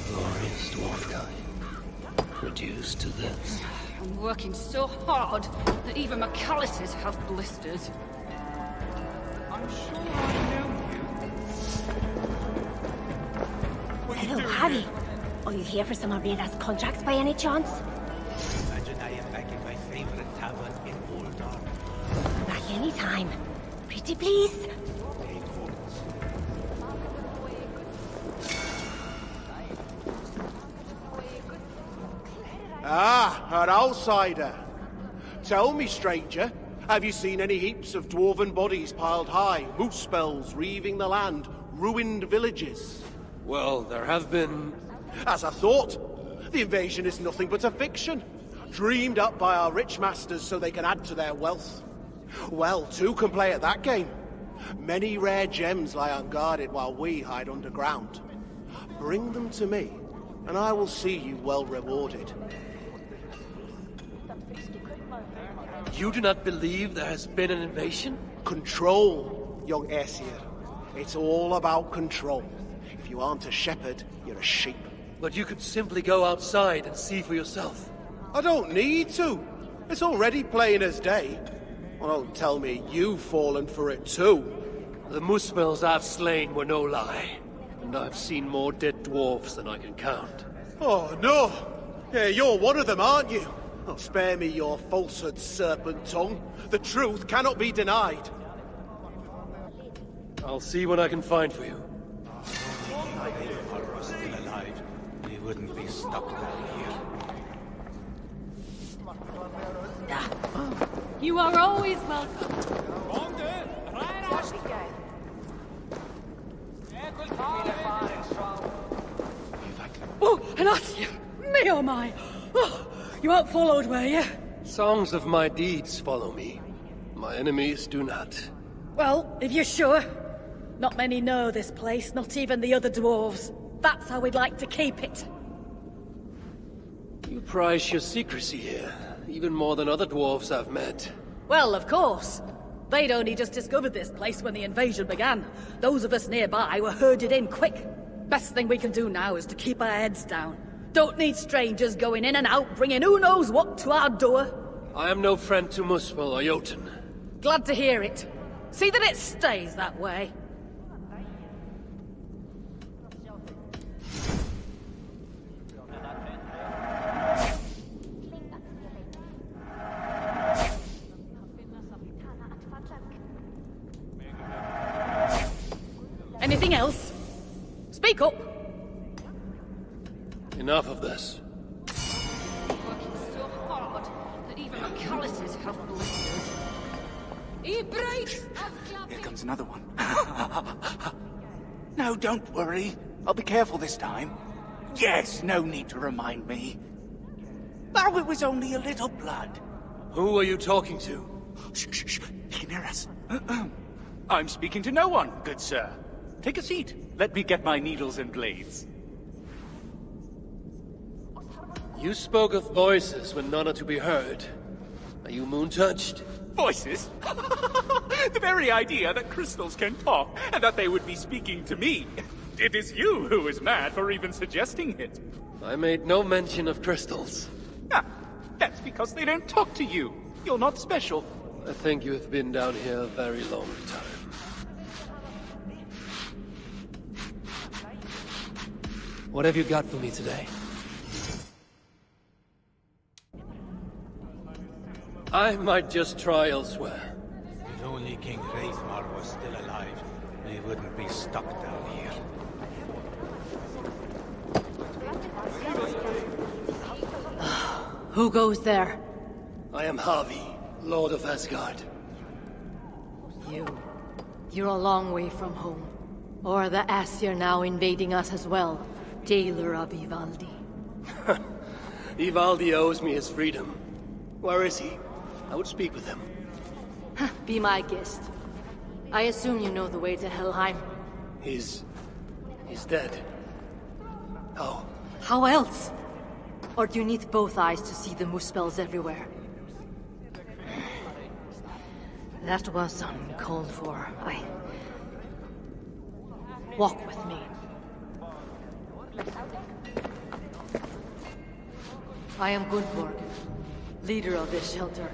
Glorious dwarf guy. Reduced to this. I'm working so hard that even McAllister's have blisters. I'm sure I know you. Hello, Harry. Are you here for some of Reda's contracts by any chance? Imagine I am back in my favorite tavern in Oldar. Back any time. Pretty please. Ah, an outsider. Tell me, stranger, have you seen any heaps of dwarven bodies piled high, moose spells reaving the land, ruined villages? Well, there have been... As I thought, the invasion is nothing but a fiction, dreamed up by our rich masters so they can add to their wealth. Well, two can play at that game. Many rare gems lie unguarded while we hide underground. Bring them to me, and I will see you well rewarded. You do not believe there has been an invasion? Control, young Aesir. It's all about control. If you aren't a shepherd, you're a sheep. But you could simply go outside and see for yourself. I don't need to. It's already plain as day. Well, don't tell me you've fallen for it too. The Muspels I've slain were no lie. And I've seen more dead dwarves than I can count. Oh, no! Yeah, you're one of them, aren't you? Oh, spare me your falsehood, serpent tongue. The truth cannot be denied. I'll see what I can find for you. If Eivor was still alive, he wouldn't be stuck down here. You are always welcome. Oh, Horatio! Me oh my! Oh, you out followed, were you? Songs of my deeds follow me. My enemies do not. Well, if you're sure. Not many know this place, not even the other dwarves. That's how we'd like to keep it. You prize your secrecy here, even more than other dwarves I've met. Well, of course. They'd only just discovered this place when the invasion began. Those of us nearby were herded in quick. Best thing we can do now is to keep our heads down. Don't need strangers going in and out, bringing who knows what to our door. I am no friend to Muspel or Jotun. Glad to hear it. See that it stays that way. Anything else? Speak up! Enough of this. Working so hard that even the calluses have blisters. Here comes another one. No, don't worry. I'll be careful this time. Yes, no need to remind me. Oh, it was only a little blood. Who are you talking to? Shh, shh, shh. He can hear us. I'm speaking to no one, good sir. Take a seat. Let me get my needles and blades. You spoke of voices when none are to be heard. Are you moon-touched? Voices? The very idea that crystals can talk, and that they would be speaking to me. It is you who is mad for even suggesting it. I made no mention of crystals. Ah, that's because they don't talk to you. You're not special. I think you have been down here a very long time. What have you got for me today? I might just try elsewhere. If only King Eivor was still alive, he wouldn't be stuck down here. Who goes there? I am Havi, Lord of Asgard. You're a long way from home. Or the Aesir now invading us as well. Jailer of Ivaldi. Ivaldi owes me his freedom. Where is he? I would speak with him. Be my guest. I assume you know the way to Helheim. He's dead. How? How else? Or do you need both eyes to see the Muspels everywhere? That was uncalled for. Walk with me. I am Gudborg, leader of this shelter.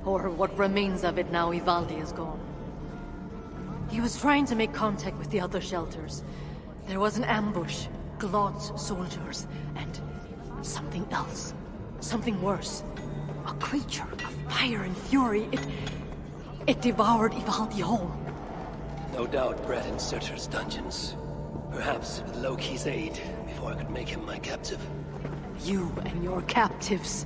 Or what remains of it now Ivaldi is gone. He was trying to make contact with the other shelters. There was an ambush, Glod's soldiers, and something else. Something worse. A creature of fire and fury. It devoured Ivaldi whole. No doubt bred in Surtur's dungeons. Perhaps with Loki's aid, before I could make him my captive. You and your captives.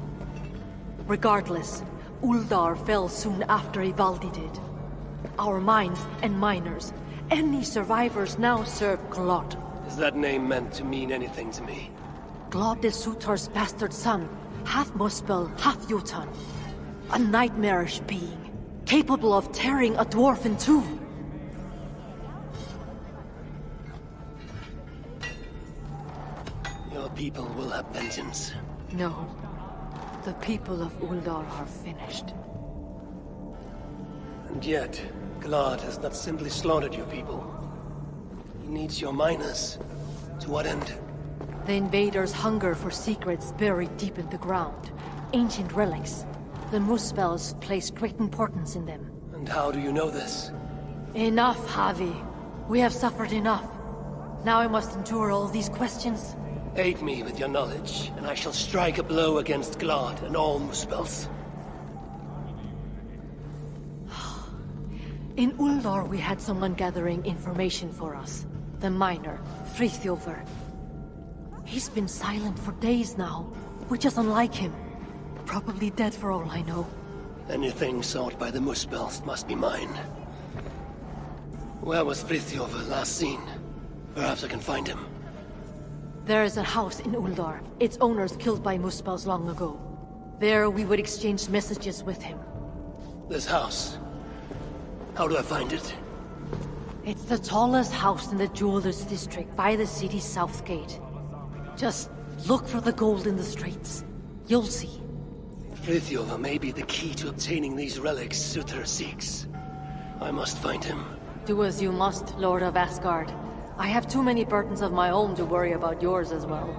Regardless, Uldar fell soon after Ivaldi did. Our mines and miners, any survivors now serve Glod. Is that name meant to mean anything to me? Glod is Surtur's bastard son, half Muspel, half Jotun. A nightmarish being, capable of tearing a dwarf in two. Your people will have vengeance. No. The people of Uldar are finished. And yet, Glod has not simply slaughtered your people. needs your miners? To what end? The invaders hunger for secrets buried deep in the ground. Ancient relics. The Muspels place great importance in them. And how do you know this? Enough, Javi. We have suffered enough. Now I must endure all these questions. Aid me with your knowledge, and I shall strike a blow against Glad and all Muspels. In Uldar, we had someone gathering information for us. The miner, Frithjofr. He's been silent for days now, which is unlike him. Probably dead for all I know. Anything sought by the Muspels must be mine. Where was Frithjofr last seen? Perhaps I can find him. There is a house in Uldar. Its owners killed by Muspels long ago. There we would exchange messages with him. This house? How do I find it? It's the tallest house in the Jewelers District, by the city's south gate. Just look for the gold in the streets. You'll see. Frithjofr may be the key to obtaining these relics Surtr seeks. I must find him. Do as you must, Lord of Asgard. I have too many burdens of my own to worry about yours as well.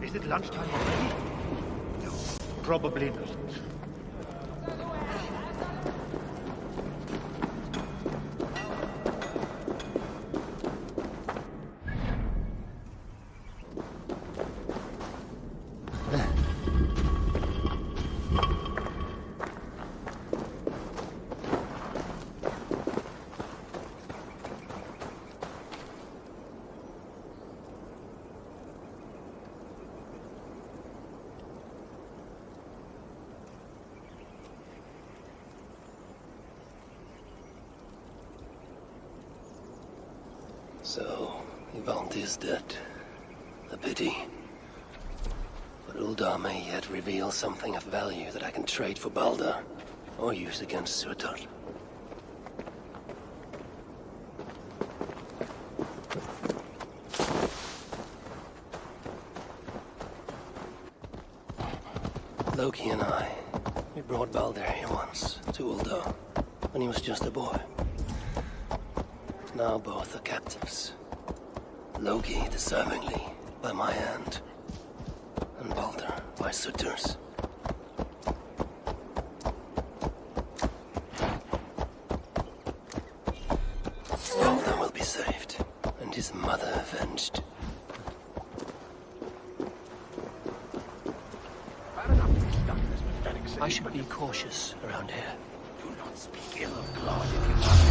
Is it lunchtime already? No, probably not. So, Ivaldi is dead. A pity. But Uldar may yet reveal something of value that I can trade for Balder, or use against Surtr. Loki and I, we brought Balder here once, to Uldar, when he was just a boy. Now both are captives. Loki deservingly by my hand, and Balder by Surtr's. Balder will be saved, and his mother avenged. I should be cautious around here. Do not speak ill of God if you want.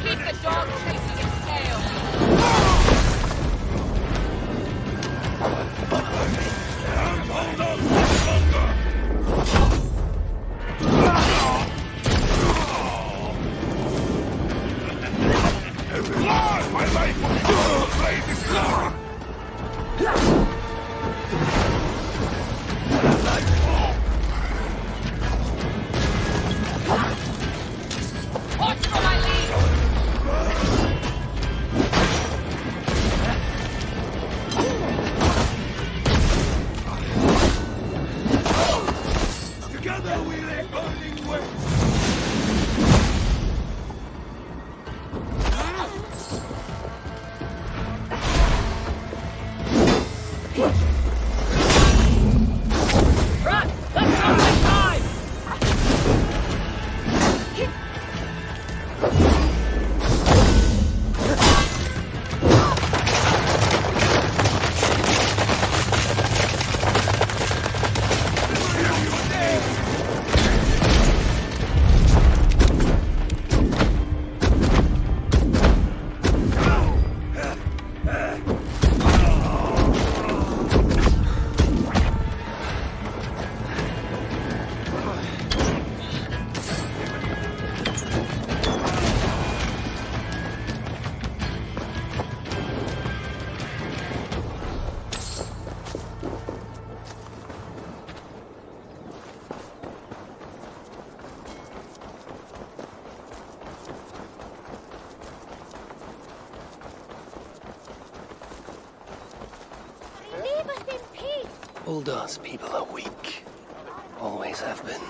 Keep the dog chasing its tail! Uldar's people are weak. Always have been.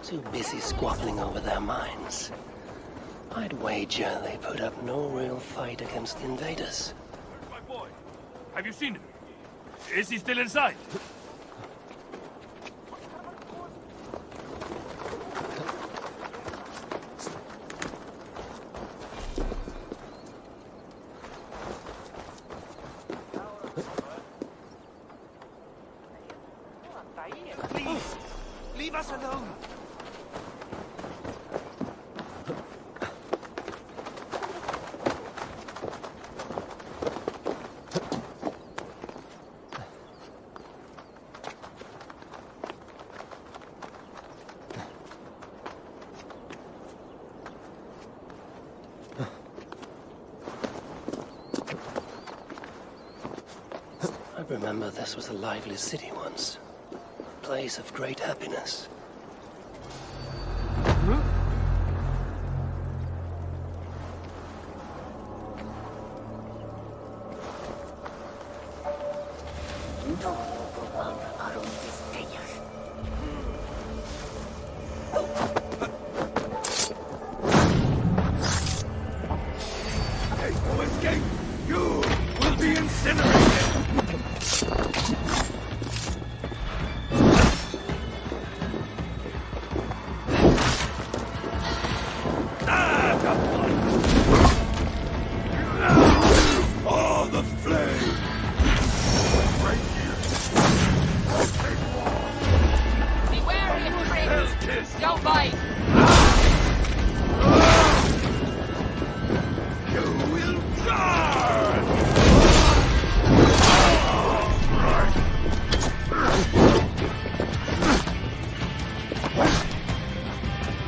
Too busy squabbling over their minds. I'd wager they put up no real fight against the invaders. My boy, have you seen him? Is he still inside? Please, leave us alone. I remember this was a lively city once. A place of great happiness. There's no escape! You will be incinerated! Oh, the flame! Right here! Take one! Be wary of tricks! Kiss! Don't bite! You will die!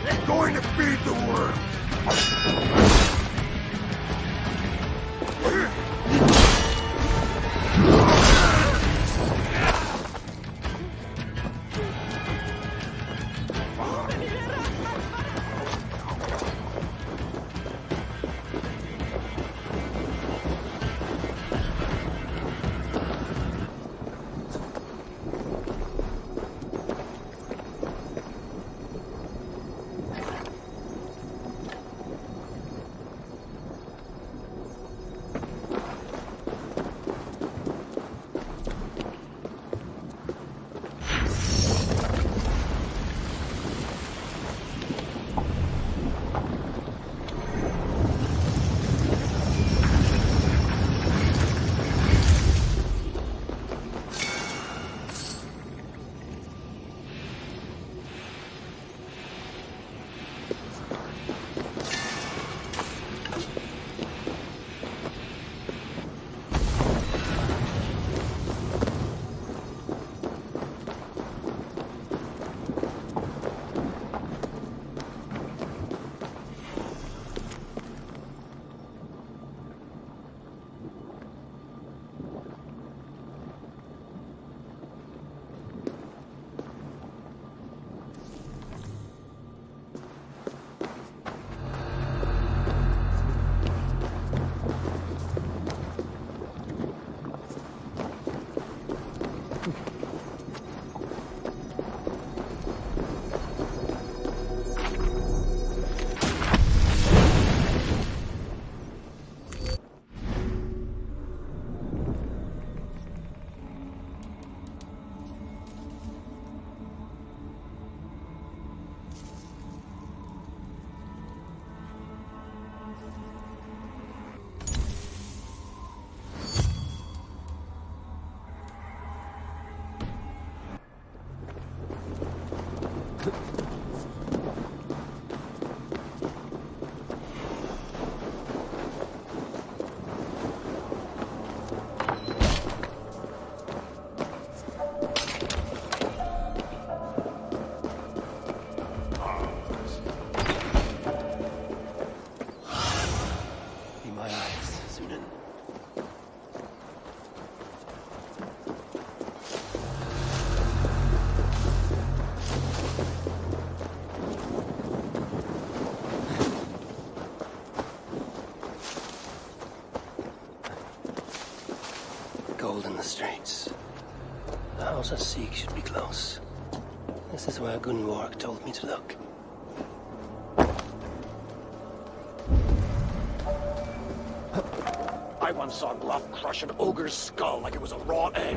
They're going to feed the world! closest seek should be close. This is where Gunborg told me to look. I once saw Gluff crush an ogre's skull like it was a raw egg.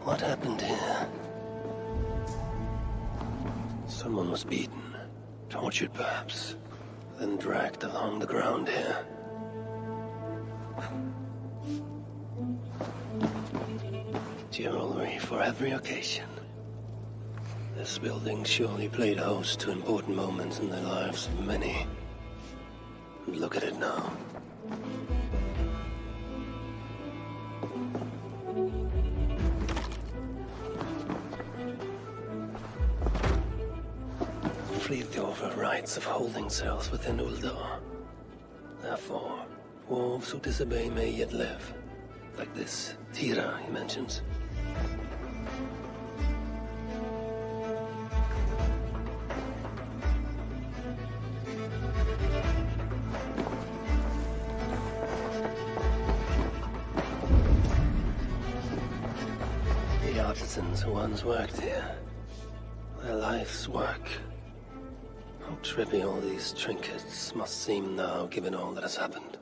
What happened here? Someone was beaten, tortured perhaps, then dragged along the ground here. Jewelry for every occasion. This building surely played host to important moments in the lives of many. And look at it now. Frithjof rights of holding cells within Uldar. Therefore, wolves who disobey may yet live. Like this Tira he mentions. The artisans who once worked here. Their life's work. How trivial these trinkets must seem now, given all that has happened.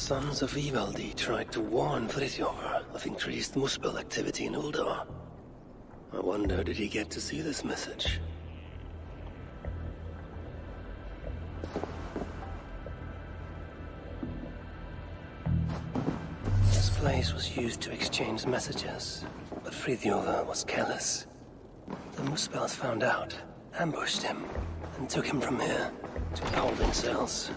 sons of Ivaldi tried to warn Friðjolfr of increased Muspel activity in Uldar. I wonder, did he get to see this message? This place was used to exchange messages, but Friðjolfr was careless. The Muspels found out, ambushed him, and took him from here to the holding cells.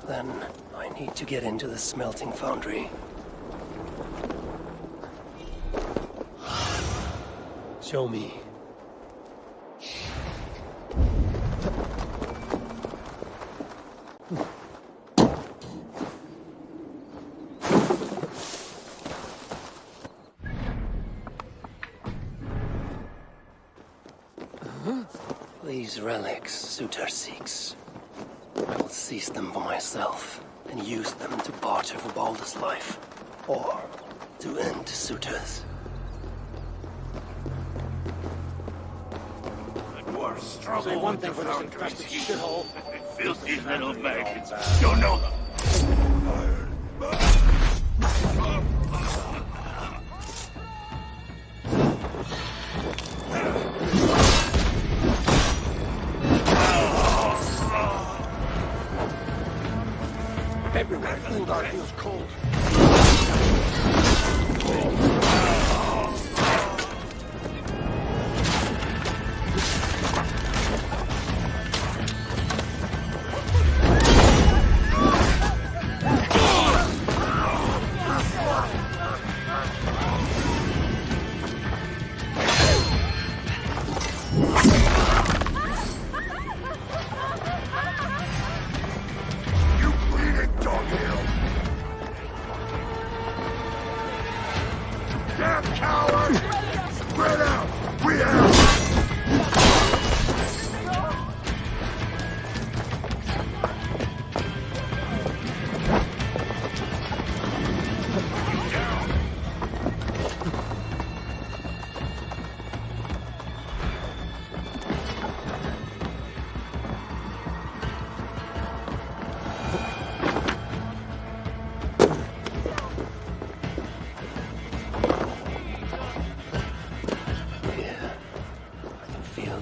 Then I need to get into the smelting foundry. Show me. These relics Suter seeks. I will seize them for myself and use them to barter for Baldur's life, or to end Suter's. The dwarves struggle. Say one thing for this infested shithole. Filthy little maggots. Don't know them. Everywhere Uldar feels cold.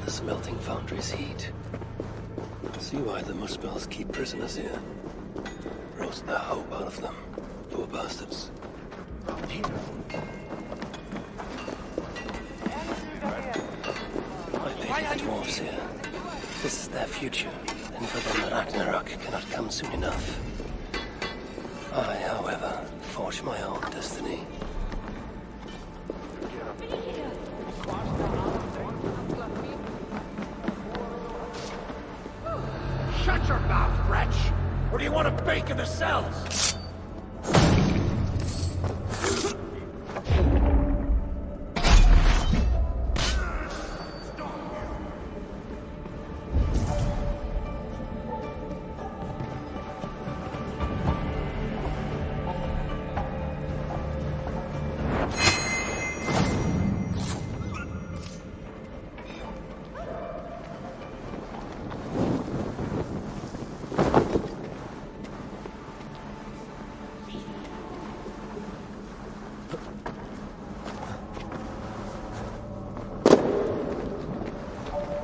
Smelting foundry's heat. See why the Muspels keep prisoners here. Roast the hope out of them. Poor bastards. I baited the dwarves here. This is their future, and for them the Ragnarök cannot come soon enough. I, however, forge my own destiny. Shut your mouth, wretch! Or do you want to bake in the cells?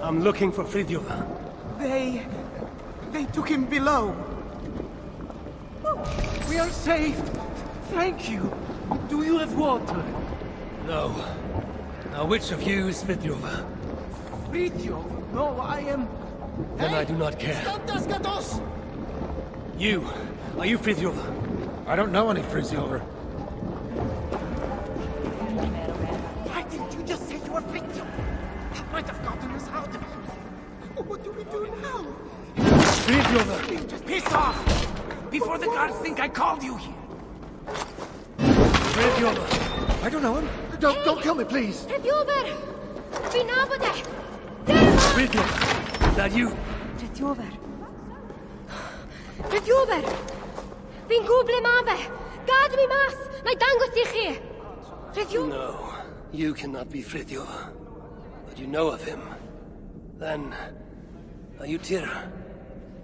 I'm looking for Friðjolfr. They took him below. We are saved! Thank you! Do you have water? No. Now which of you is Friðjolfr? Friðjolfr? No, I am... Then I do not care. You! Are you Friðjolfr? I don't know any Friðjolfr. Why didn't you just say you were Friðjolfr? That might have gotten us out. What do we do now? Friðjolfr! Just piss off! Before the guards think I called you here. Friðjolfr! I don't know him. Don't kill me, please. Friðjolfr! Vi nabode! Friðjolfr! Is that you? Friðjolfr! Friðjolfr! Vin guble mabe! Gad mi mas! Nai dango tichie! Friðjolfr! No, you cannot be Friðjolfr. But you know of him. Then, are you Tira?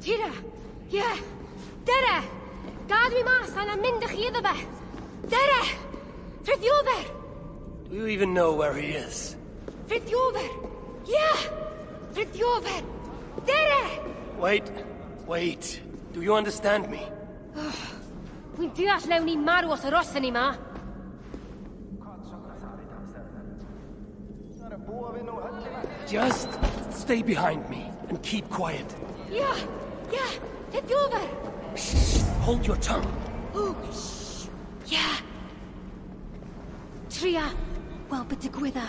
Tira! Yeah! Dere! Gad mi mas and mynd ych iddo fe. Dere! Frithiover! Do you even know where he is? Frithiover! Yeah! Frithiover! Dere! Wait. Do you understand me? Wy'n deall lewn ni marw os yr osen ni ma. Just stay behind me and keep quiet. Yeah! Frithiover! Shh! Hold your tongue. Oh, shh! Yeah! Tria, wel bydd digwydda.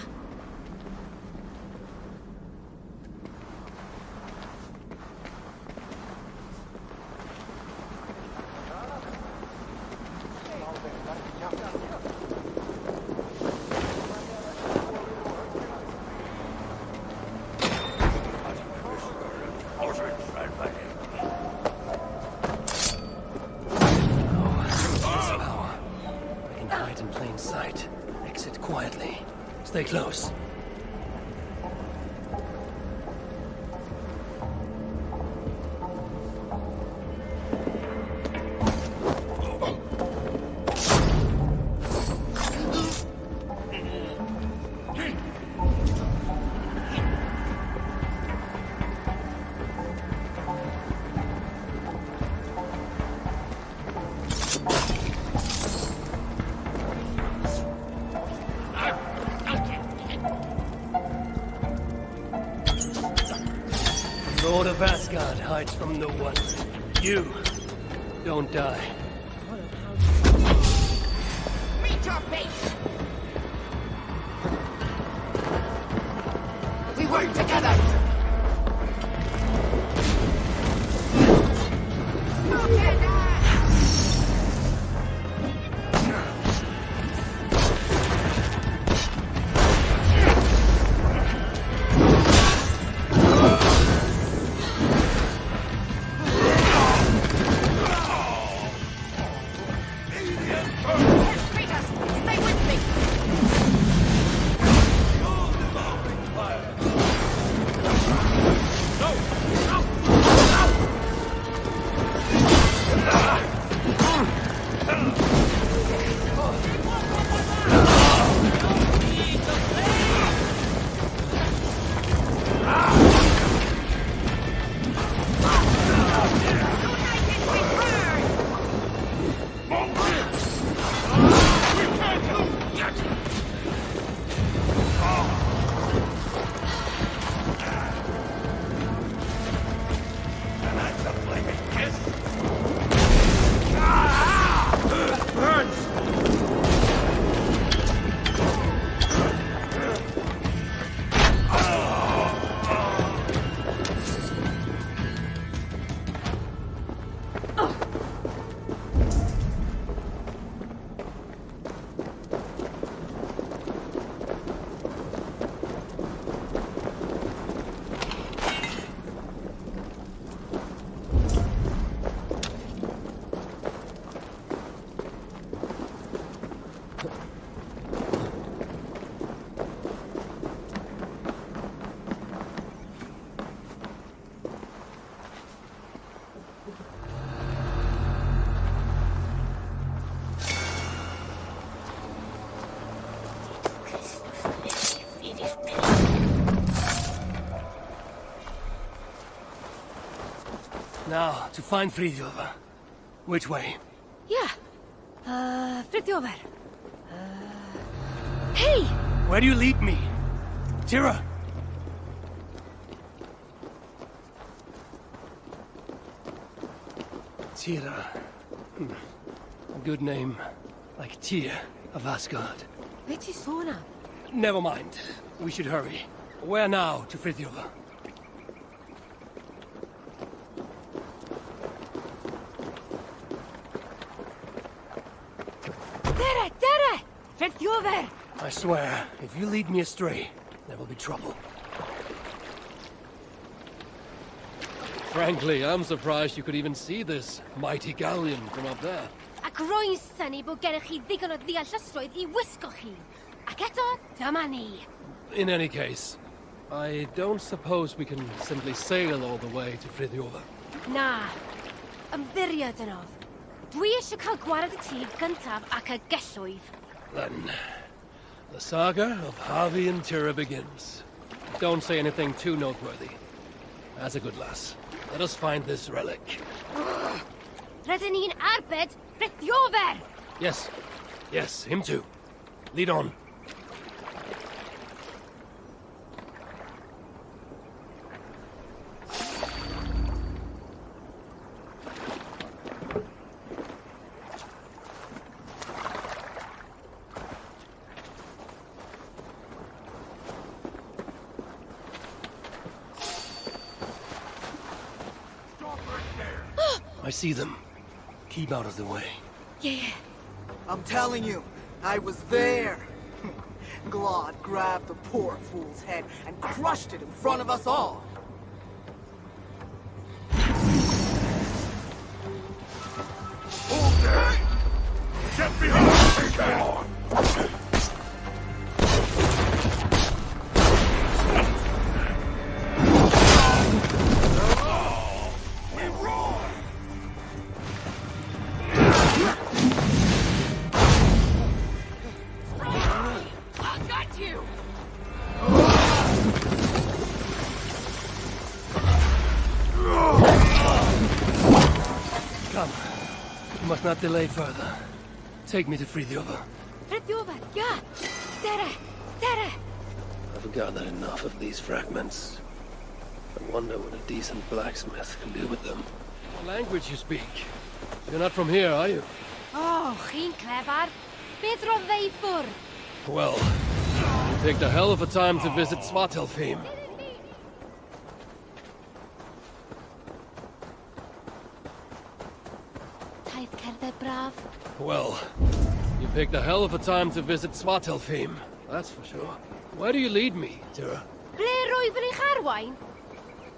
Stay close. Lord of Asgard hides from no one. You don't die. Meet your face! We work together! Now, to find Frithiover. Which way? Yeah. Frithiover. Hey! Where do you lead me? Tira! Tira. A good name. Like Tyr of Asgard. Be ti sôn am? Never mind. We should hurry. Where now to Frithiover? Dere! Frithiover! I swear, if you lead me astray, there will be trouble. Frankly, I'm surprised you could even see this mighty galleon from up there. Ac rwy'n syni bod gennych chi ddigon o ddeallusrwydd I wisgo chi. Ac eto, dyma ni. In any case, I don't suppose we can simply sail all the way to Frithiover. Na. Ymddiried yn oedd. Dwi eisiau cael gwared y tŷ gyntaf ac y gelwydd. Then, the saga of Harvey and Tira begins. Don't say anything too noteworthy. That's a good lass. Let us find this relic. Rydyn ni'n arbed Frithiofer! Yes. Yes, him too. Lead on. I see them. Keep out of the way. Yeah. I'm telling you, I was there. Glod grabbed the poor fool's head and crushed it in front of us all. Hold there! Get behind me! You must not delay further. Take me to Frithiofer. Frithiofer, yeah! Tere! Tere! I've gathered enough of these fragments. I wonder what a decent blacksmith can do with them. What language you speak? You're not from here, are you? Oh, chi'n clever. Beth roedd ei ffwr? Well, you picked a hell of a time to visit Svartalfheim. Taith cerdded braf. Well, you picked a hell of a time to visit Svartalfheim. That's for sure. Where do you lead me, Tira? Ble rwyf yn eich arwain?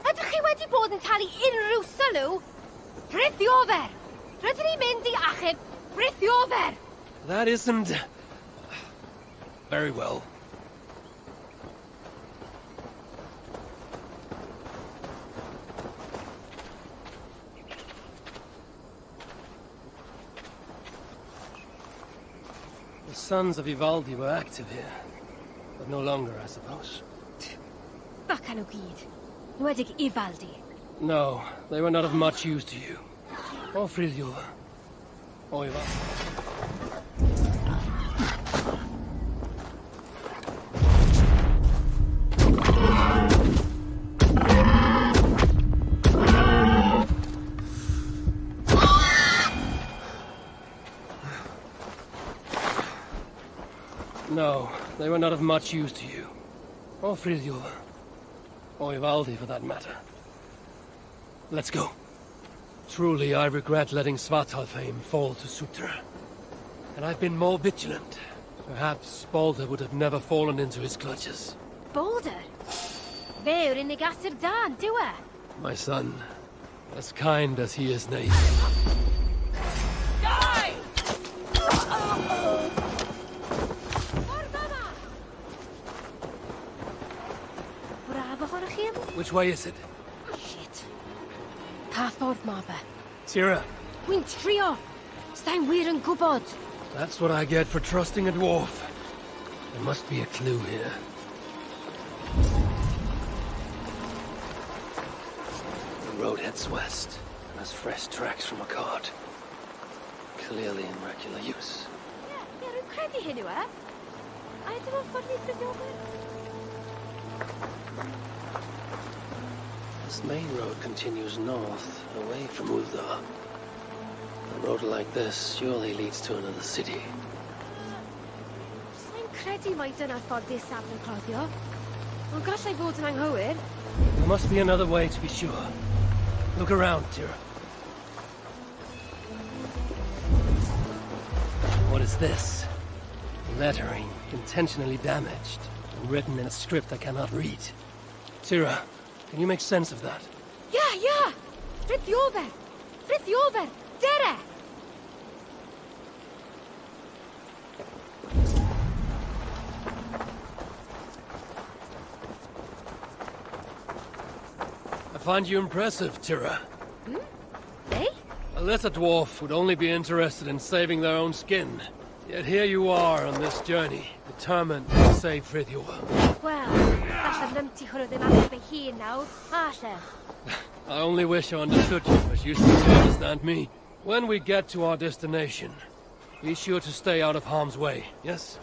Ydych chi wedi bod yn talu unrhyw sylw? Frithiofer! Rydyn ni'n mynd i achub Frithiofer! That isn't... very well. The sons of Ivaldi were active here, but no longer, I suppose. Baca nhw gyd. Nwedig Ivaldi. No, they were not of much use to you. Or Frithiofer. Or Ivaldi. No, they were not of much use to you. Or Frithiofer. Or Ivaldi, for that matter. Let's go. Truly, I regret letting Svartalfheim fall to Sutra. And I've been more vigilant. Perhaps Balder would have never fallen into his clutches. Balder? Fe yw'r unig asur da, dyw e? My son, as kind as he is naive. Die! Which way is it? Shit. Ca ffordd ma fe. Tira. Wy'n trio. Sa'n wir yn gwybod. That's what I get for trusting a dwarf. There must be a clue here. The road heads west, and has fresh tracks from a cart. Clearly in regular use. Ie, rwy'n credu hyn yw e. A ydym o'n ffordd i Frithiofer? This main road continues north, away from Uldar. A road like this surely leads to another city. Sa'n credu mai dyna'r ffordd isaf yn cloddio. Ond gallai fod yn anghywir. There must be another way to be sure. Look around, Tira. What is this? Lettering, intentionally damaged, and written in a script I cannot read. Tira, can you make sense of that? Yeah! Frithiofer! Frithiofer! Dere! I find you impressive, Tira. Eh? A lesser dwarf would only be interested in saving their own skin. Yet here you are on this journey, determined to save Frithjof. Well, that's a numpty hwnnw ddim am be here now, Asher. I only wish I understood you as you seem to understand me. When we get to our destination, be sure to stay out of harm's way, yes?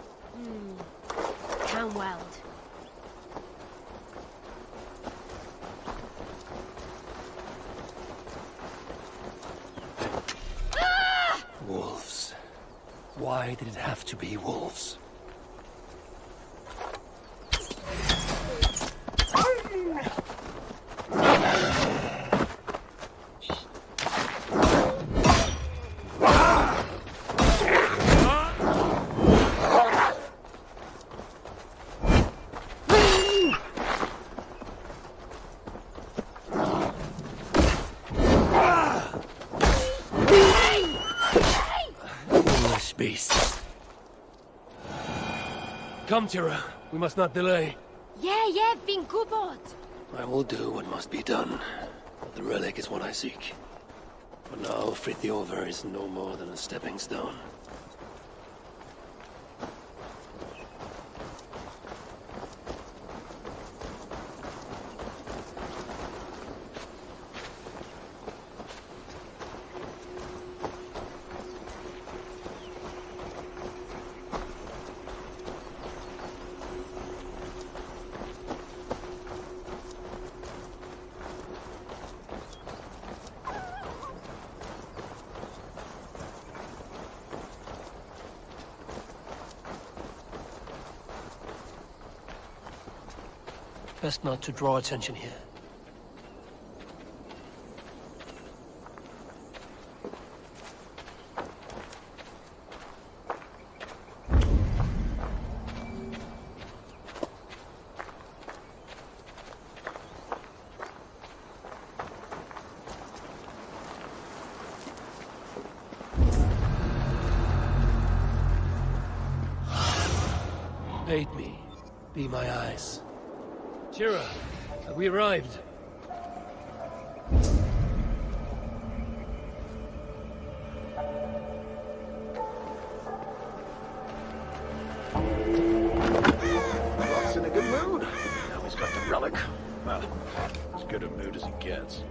Can weld. Wolves. Why did it have to be wolves? Beasts. Come, Tira. We must not delay. Yeah, fi'n gwybod. I will do what must be done. The relic is what I seek. For now, Frithjof is no more than a stepping stone. Best not to draw attention here. Aid me. Be my eyes. Tira, have we arrived? Rock's in a good mood. Now he's got the relic. Well, as good a mood as he gets.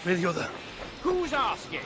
Frithioda. Who's asking?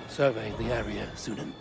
Survey the area, Sunan.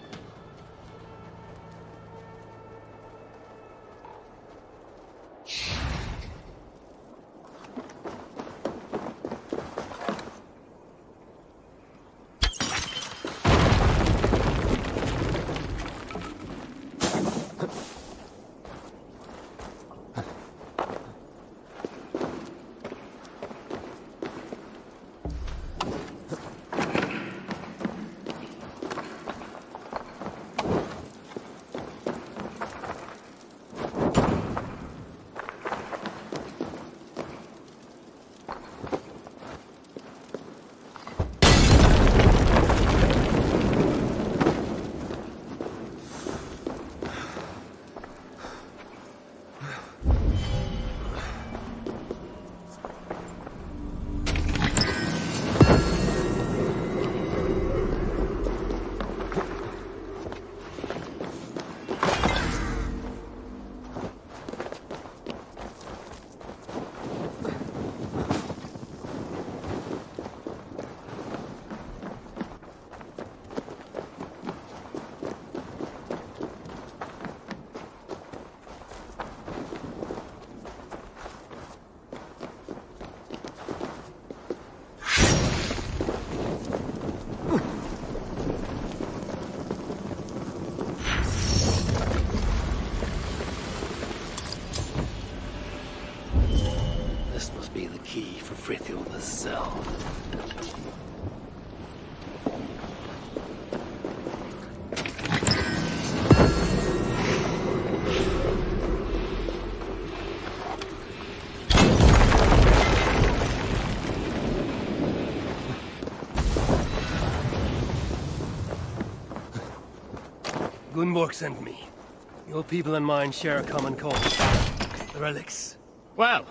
Frithioda's cell. Gunborg sent me. Your people and mine share a common cause. The relics. Well,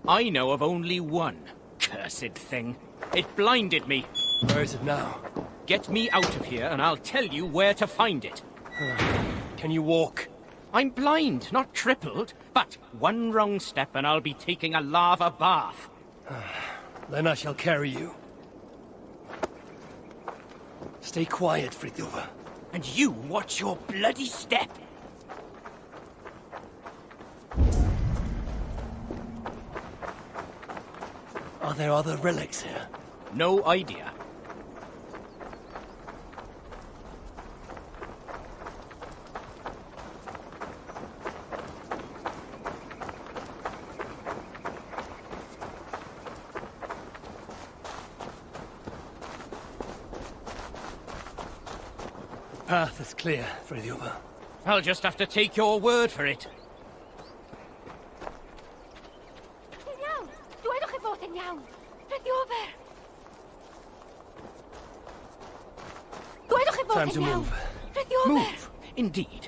I know of only one. Cursed thing. It blinded me. Where is it now? Get me out of here and I'll tell you where to find it. Can you walk? I'm blind, not crippled. But one wrong step and I'll be taking a lava bath. Then I shall carry you. Stay quiet, Frithioda. And you watch your bloody step. Are there other relics here? No idea. Path is clear, Frithioda. I'll just have to take your word for it. Time to move. Move, indeed.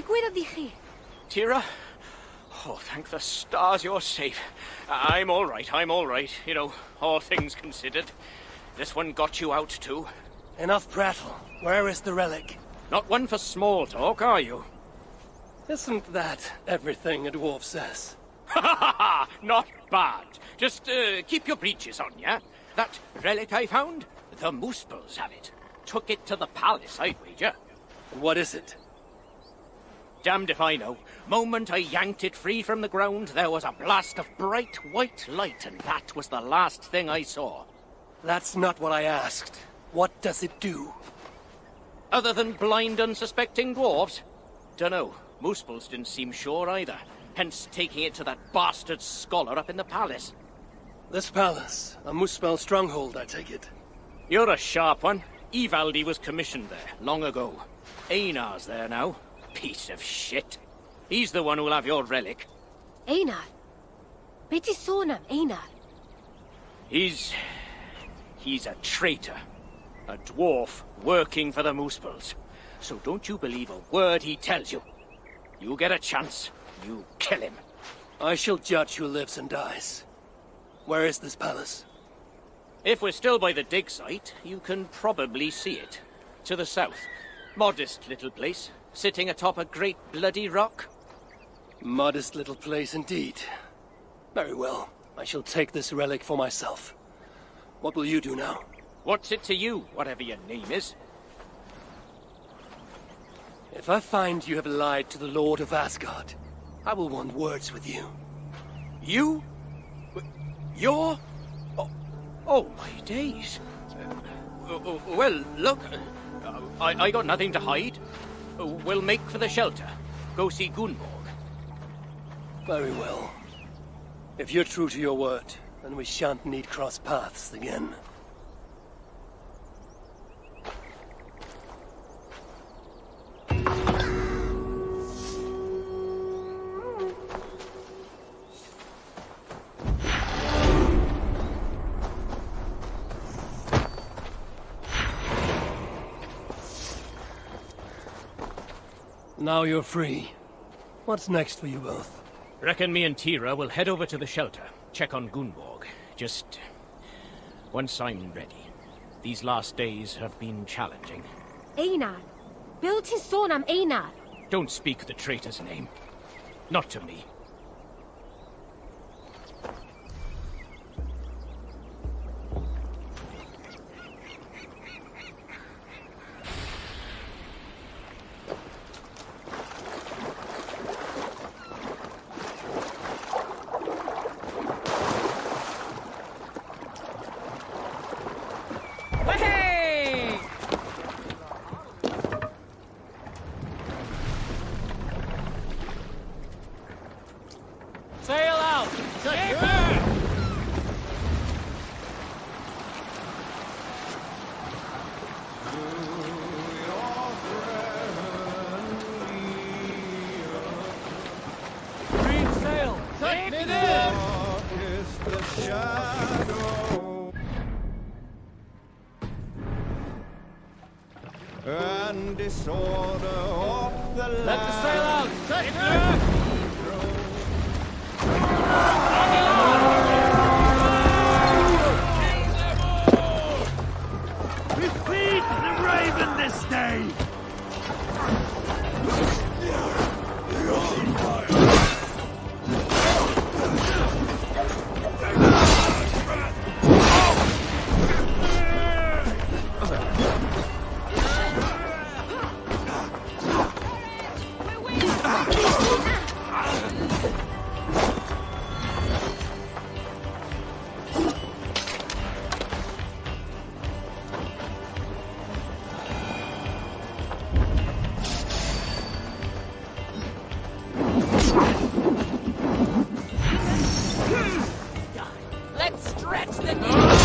digwyddodd i chi? Tira? Oh, thank the stars you're safe. I'm all right, I'm all right. You know, all things considered. This one got you out too. Enough prattle. Where is the relic? Not one for small talk, are you? Isn't that everything a dwarf says? Ha ha ha! Not bad. Just keep your breeches on, yeah? That relic I found? The Moospels have it. Took it to the palace, I'd wager. What is it? Damned if I know. Moment I yanked it free from the ground, there was a blast of bright white light, and that was the last thing I saw. That's not what I asked. What does it do? Other than blind, unsuspecting dwarves? Dunno. Moospels didn't seem sure either. Hence taking it to that bastard scholar up in the palace. This palace, a Moospel stronghold, I take it. You're a sharp one. Ivaldi was commissioned there, long ago. Einar's there now. Piece of shit. He's the one who'll have your relic. Einar? Be ti sôn am Einar? He's a traitor. A dwarf working for the Moospels. So don't you believe a word he tells you. You get a chance, you kill him. I shall judge who lives and dies. Where is this palace? If we're still by the dig site, you can probably see it. To the south. Modest little place, sitting atop a great bloody rock. Modest little place indeed. Very well. I shall take this relic for myself. What will you do now? What's it to you, whatever your name is? If I find you have lied to the Lord of Asgard, I will want words with you. You? You're? Oh my days. Well, look, I got nothing to hide. We'll make for the shelter. Go see Gunborg. Very well. If you're true to your word, then we shan't need cross paths again. Now you're free. What's next for you both? Reckon me and Tira will head over to the shelter, check on Gunborg. Just once I'm ready. These last days have been challenging. Einar? Bil ti sôn am Einar? Don't speak the traitor's name. Not to me. Sail out! Green sail! Take it in! Is the shadow and disorder of the land. Let the sail out! Take it! We feed the raven this day! Let's stretch the needle!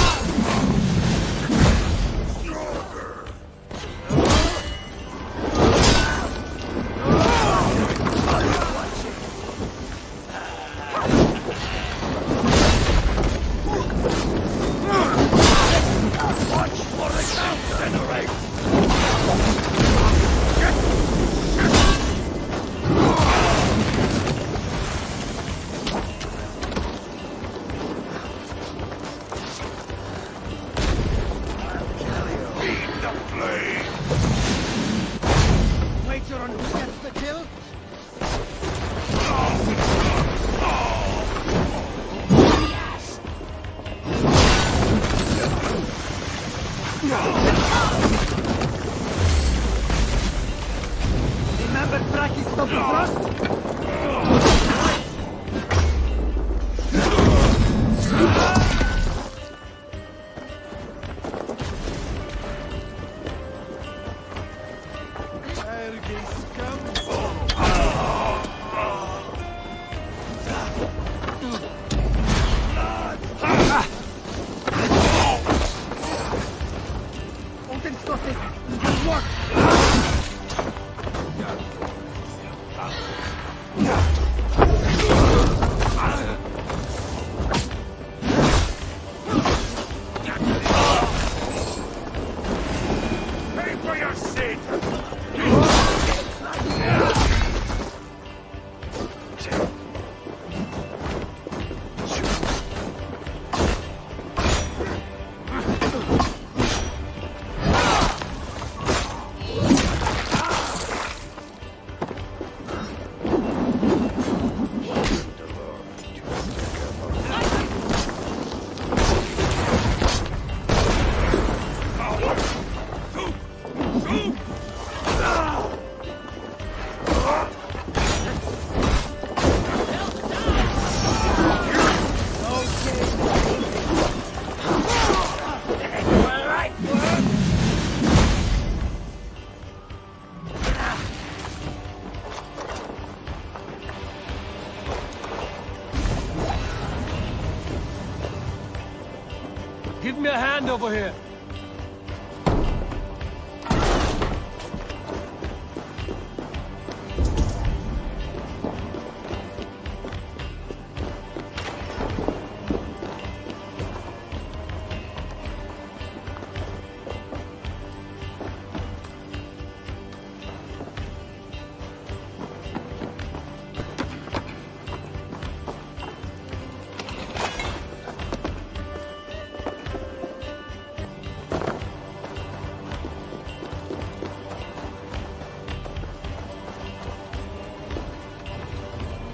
Give me a hand over here.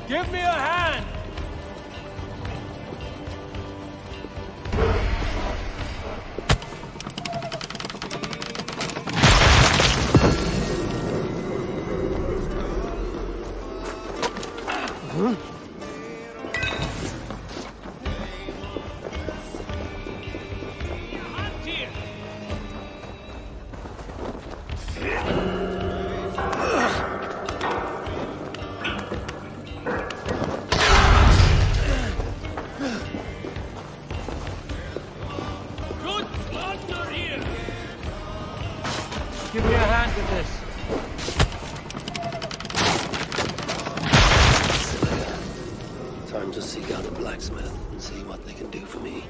Give me a hand! Give me a hand with this. Time to seek out a blacksmith and see what they can do for me.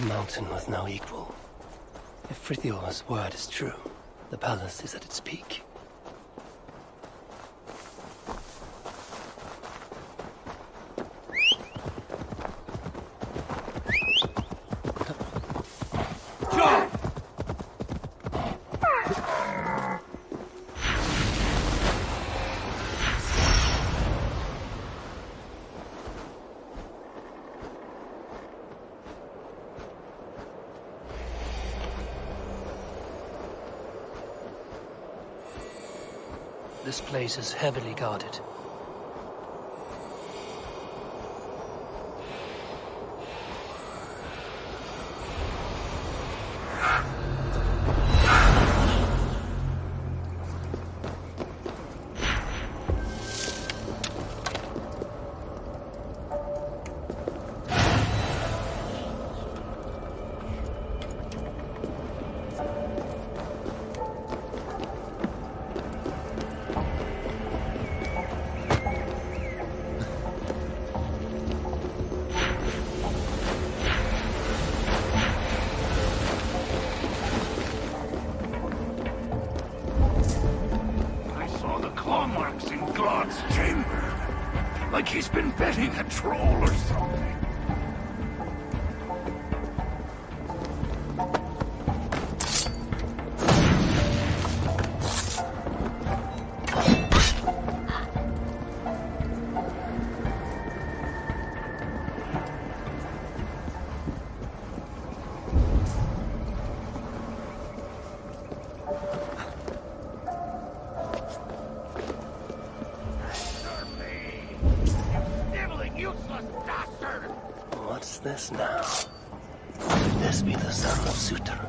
A mountain with no equal. If Frithjof's word is true, the palace is at its peak. This place is heavily guarded. Like he's been betting a troll or something. What's this now? Could this be the son of Suter?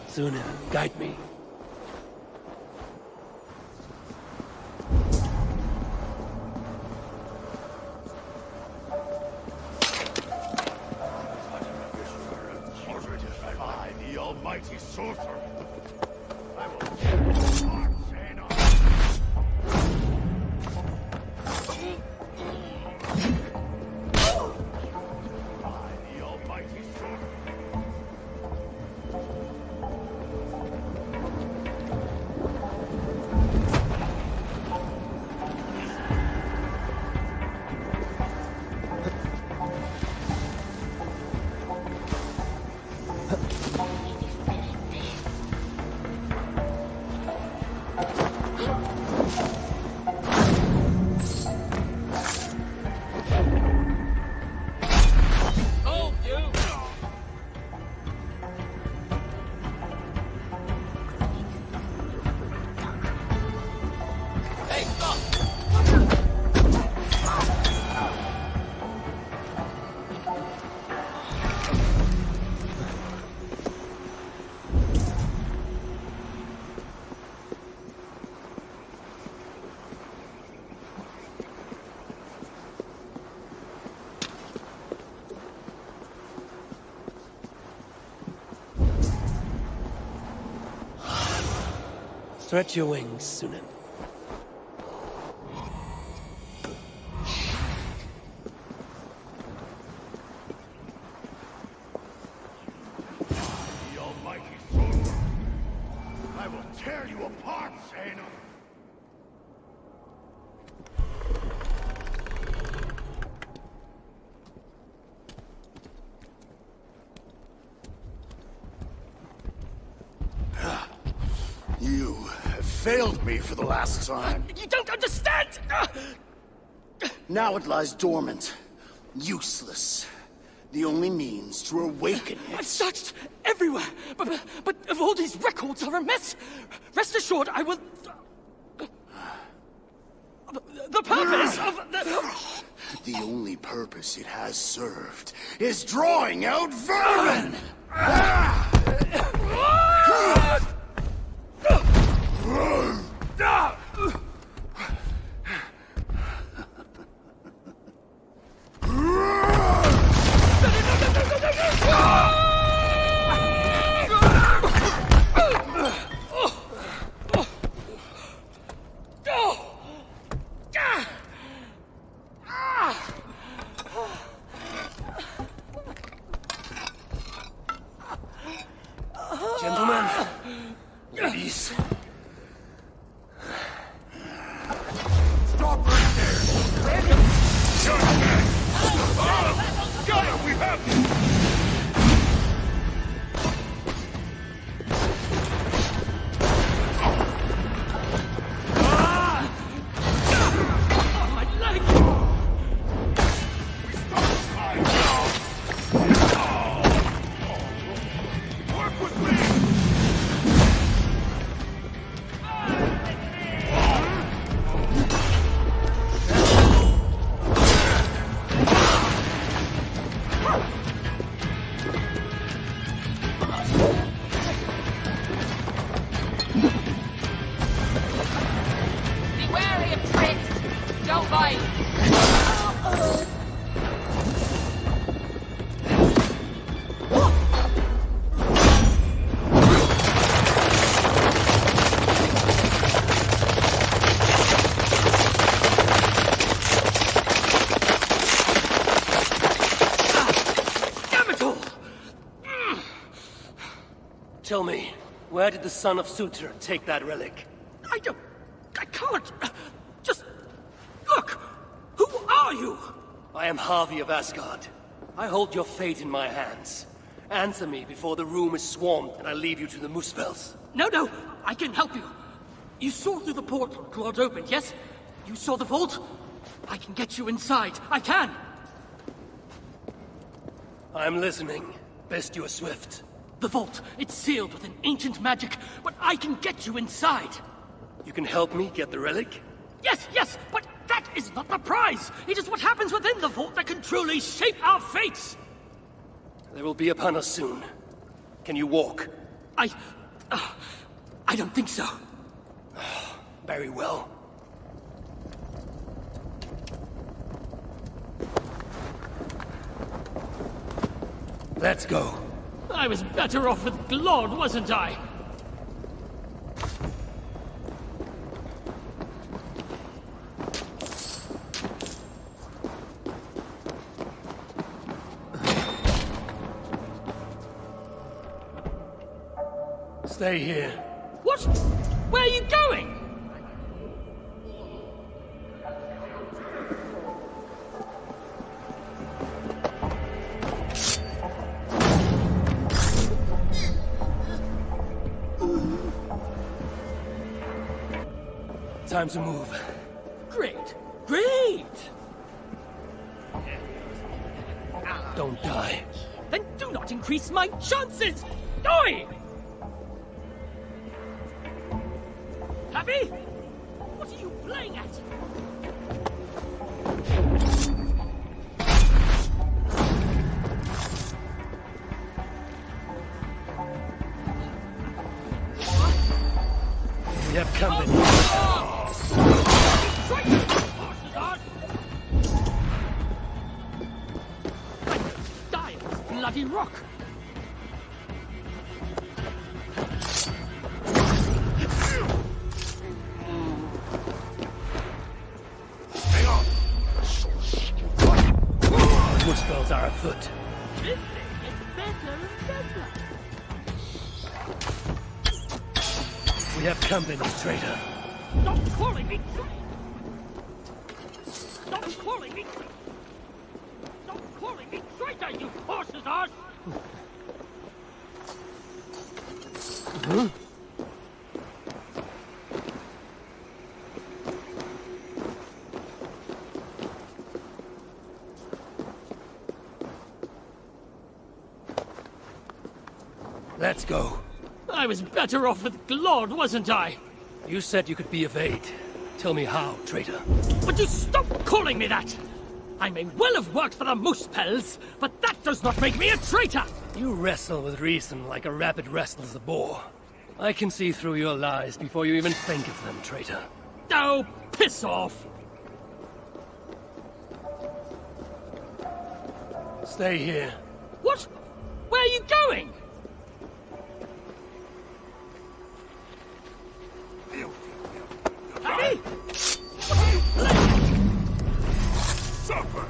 Sunan, guide me. Mighty sorcerer. I will the almighty sorcerer. Stretch your wings, Sunan. The almighty sorcerer. I will tear you apart, Zaina. You have failed me for the last time. You don't understand! Now it lies dormant, useless. The only means to awaken it. I've searched everywhere, but all these records are a mess. Rest assured, I will... The purpose of the... The only purpose it has served is drawing out vermin! Tell me, where did the son of Sutra take that relic? I can't. Just look. Who are you? I am Harvey of Asgard. I hold your fate in my hands. Answer me before the room is swarmed and I leave you to the Muspels. No, I can help you. You saw through the portal Claude opened, yes? You saw the vault? I can get you inside. I can! I'm listening. Best you are swift. The vault, it's sealed with an ancient magic, but I can get you inside. You can help me get the relic? Yes, but that is not the prize! It is what happens within the vault that can truly shape our fates! They will be upon us soon. Can you walk? I don't think so. Very well. Let's go. I was better off with Claude, wasn't I? Stay here. What? Where are you going? Time to move. Great! Don't die. Then do not increase my chances! Die! Happy? What are you playing at? We have company. Die on this bloody rock! Muspels are afoot. This thing is better and better. We have company, traitor. Stop calling me traitor! Stop calling me traitor! Stop calling me traitor, you horse's ass! Huh? Let's go. I was better off with Claude, wasn't I? You said you could be of aid. Tell me how, traitor. Would you stop calling me that? I may well have worked for the Muspels, but that does not make me a traitor! You wrestle with reason like a rabbit wrestles a boar. I can see through your lies before you even think of them, traitor. Oh, piss off! Stay here. What? Where are you going? Harry? What are you playing? Supper!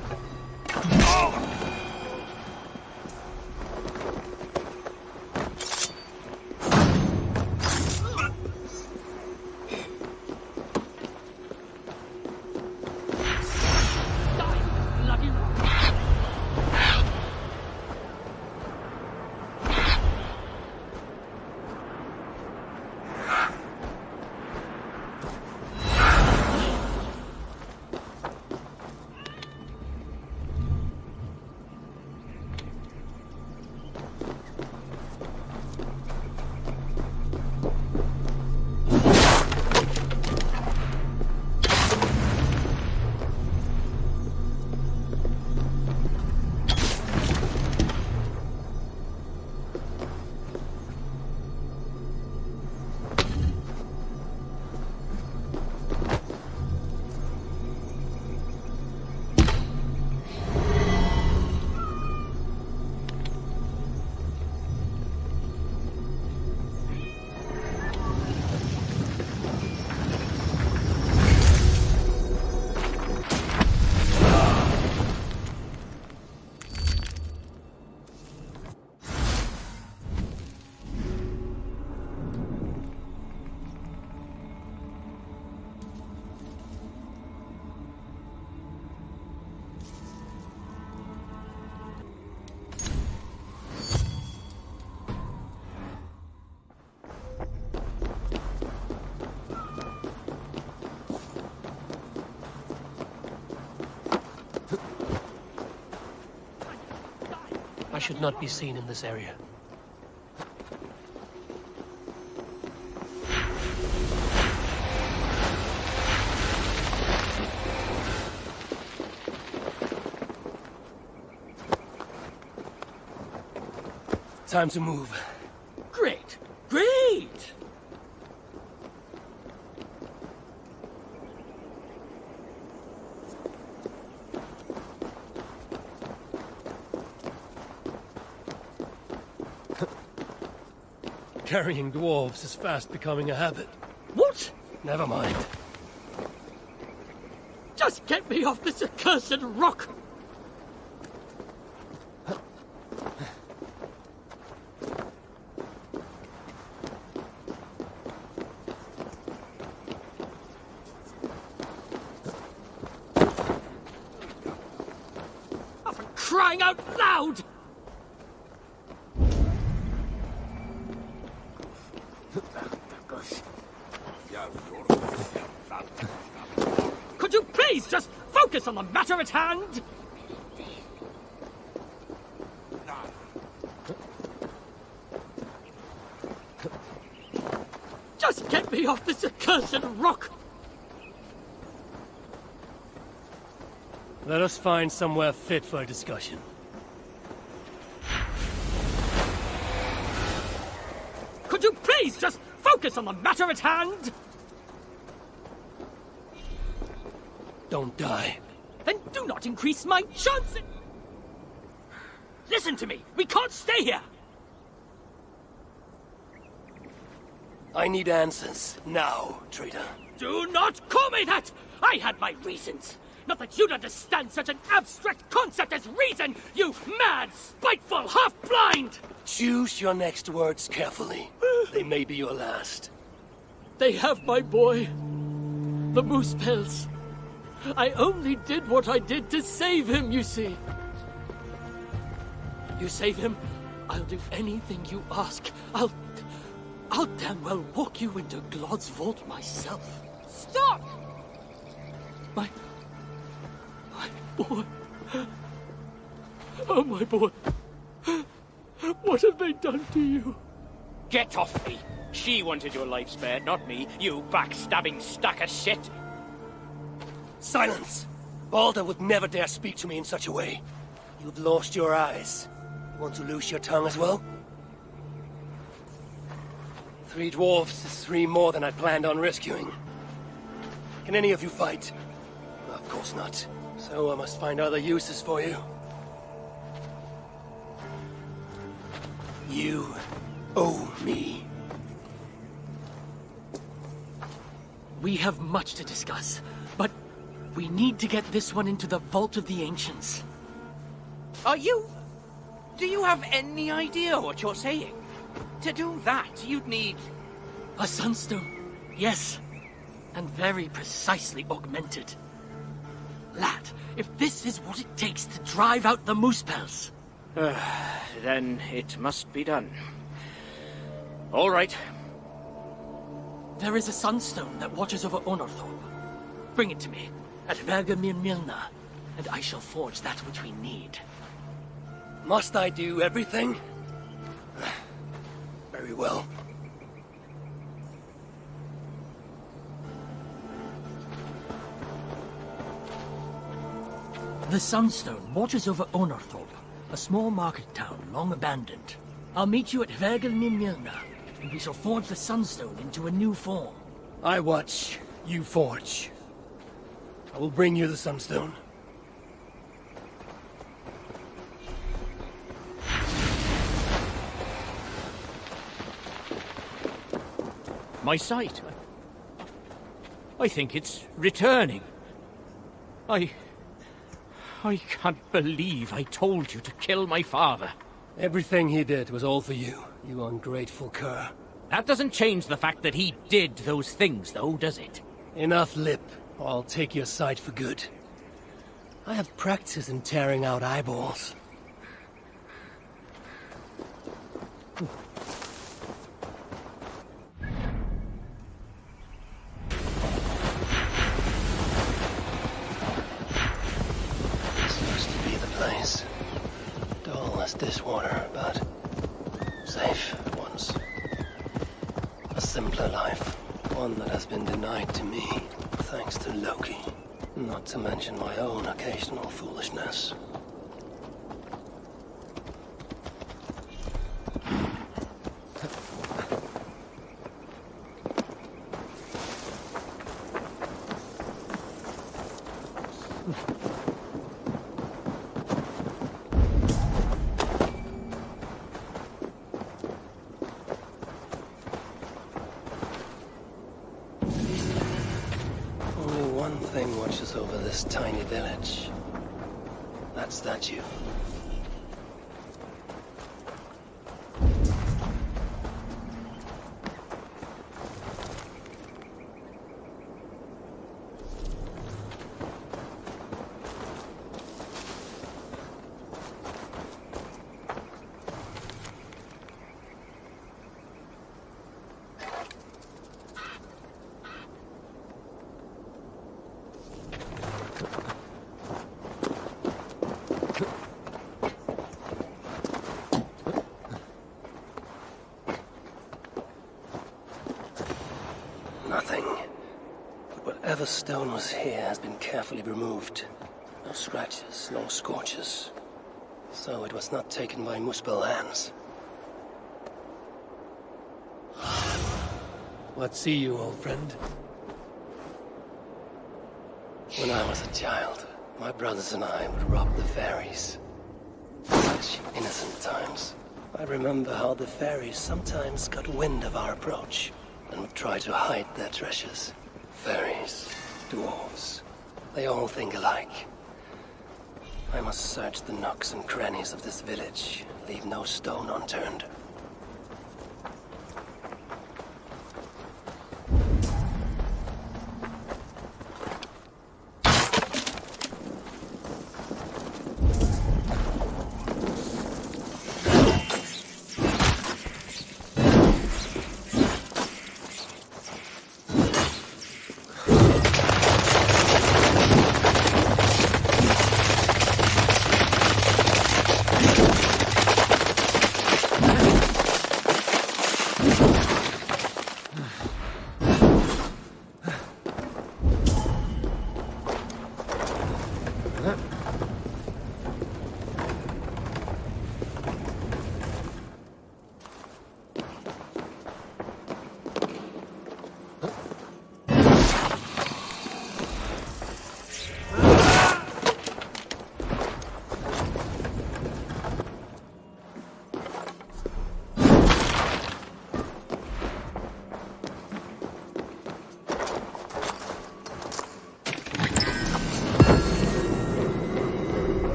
should not be seen in this area. Time to move. Great! Great! Carrying dwarves is fast becoming a habit. What? Never mind. Just get me off this accursed rock! Oh, for crying out loud! Could you please just focus on the matter at hand? Just get me off this accursed rock! Let us find somewhere fit for a discussion. Could you please just focus on the matter at hand? Don't die. Then do not increase my chances! Listen to me! We can't stay here! I need answers. Now, traitor. Do not call me that! I had my reasons! Not that you'd understand such an abstract concept as reason, you mad, spiteful, half-blind! Choose your next words carefully. They may be your last. They have my boy. The moose pelts. I only did what I did to save him, you see. You save him, I'll do anything you ask. I'll damn well walk you into Glod's vault myself. Stop! My boy. Oh, my boy. What have they done to you? Get off me! She wanted your life spared, not me, you backstabbing stack of shit! Silence! Balder would never dare speak to me in such a way. You've lost your eyes. You want to lose your tongue as well? 3 dwarves is 3 more than I planned on rescuing. Can any of you fight? Of course not. So I must find other uses for you. You owe me. We have much to discuss, but we need to get this one into the Vault of the Ancients. Do you have any idea what you're saying? To do that, you'd need... A sunstone, yes. And very precisely augmented. Lad, if this is what it takes to drive out the moose pelts... then it must be done. All right. There is a sunstone that watches over Onorthorpe. Bring it to me, at Vergamir Milna, and I shall forge that which we need. Must I do everything? Very well. The sunstone watches over Onorthorpe, a small market town long abandoned. I'll meet you at Vergamir Milna, and we shall forge the sunstone into a new form. I watch, you forge. I will bring you the sunstone. My sight. I think it's returning. I can't believe I told you to kill my father. Everything he did was all for you, you ungrateful cur. That doesn't change the fact that he did those things, though, does it? Enough lip, or I'll take your side for good. I have practice in tearing out eyeballs. This looks to be the place. Dull as as dishwater, but safe once. A simpler life, one that has been denied to me, thanks to Loki. Not to mention my own occasional foolishness. Over this tiny village. That statue. Nothing. But whatever stone was here has been carefully removed. No scratches, no scorches. So it was not taken by Muspel hands. What see you, old friend? When I was a child, my brothers and I would rob the fairies. Such innocent times. I remember how the fairies sometimes got wind of our approach and would try to hide their treasures. Fairies, dwarves, they all think alike. I must search the nooks and crannies of this village, leave no stone unturned.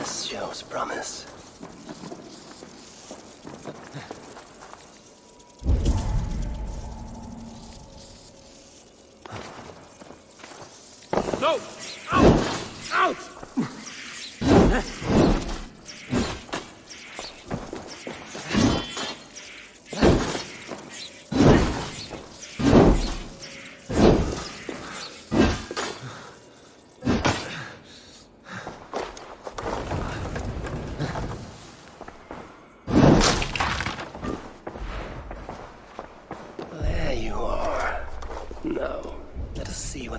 Shows promise. No! Out! Out!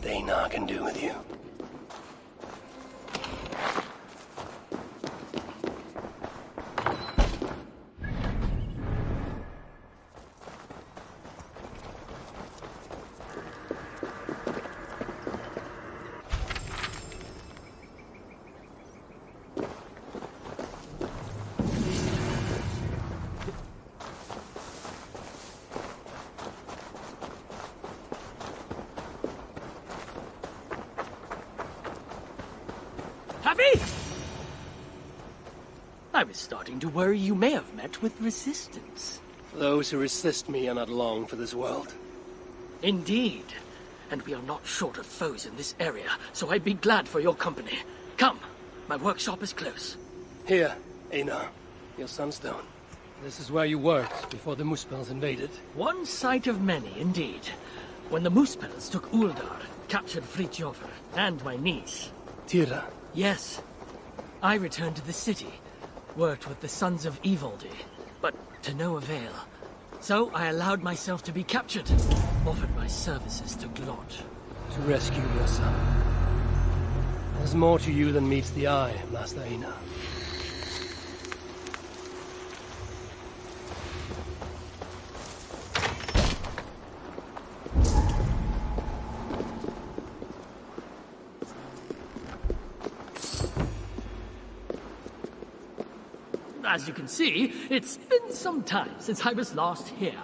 Einar can do with you. I was starting to worry you may have met with resistance. Those who resist me are not long for this world. Indeed. And we are not short of foes in this area, so I'd be glad for your company. Come, my workshop is close. Here, Einar, your sunstone. This is where you worked before the Muspels invaded. One sight of many, indeed. When the Muspels took Uldar, captured Fritjofr and my niece. Tira? Yes. I returned to the city, worked with the Sons of Ivaldi, but to no avail. So I allowed myself to be captured, offered my services to Glod. To rescue your son. There's more to you than meets the eye, Master Einar. As you can see, it's been some time since I was last here.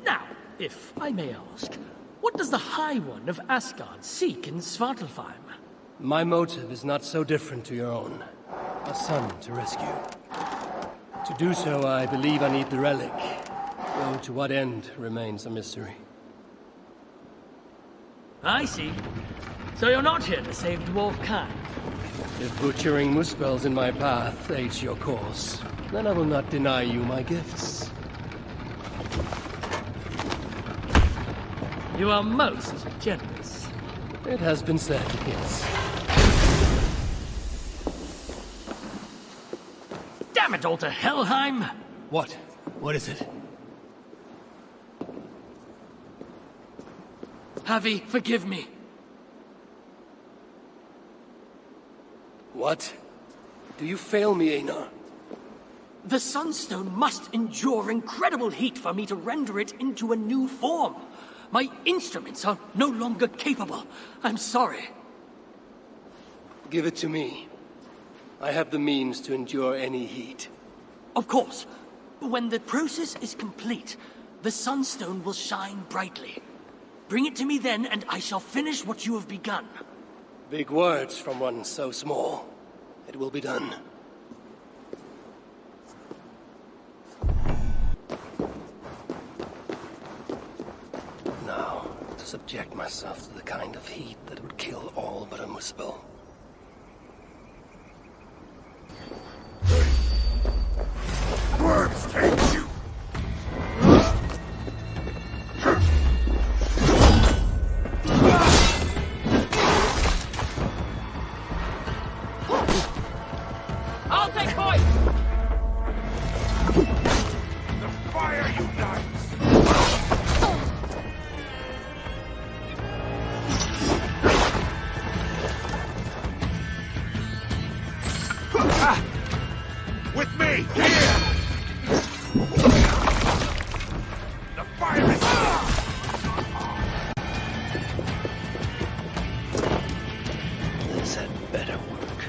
Now, if I may ask, what does the High One of Asgard seek in Svartalfheim? My motive is not so different to your own. A son to rescue. To do so, I believe I need the relic, though to what end remains a mystery. I see. So you're not here to save dwarf kind. If butchering Muspels in my path aids your cause, then I will not deny you my gifts. You are most generous. It has been said, yes. Damn it all to Helheim! What? What is it? Havi, forgive me. What? Do you fail me, Einar? The Sunstone must endure incredible heat for me to render it into a new form. My instruments are no longer capable. I'm sorry. Give it to me. I have the means to endure any heat. Of course. When the process is complete, the Sunstone will shine brightly. Bring it to me then, and I shall finish what you have begun. Big words from one so small. It will be done. Now, to subject myself to the kind of heat that would kill all but a Muspel. Worms take you! I'll take point! The fire unites! With me! Here! The fire is... This had better work.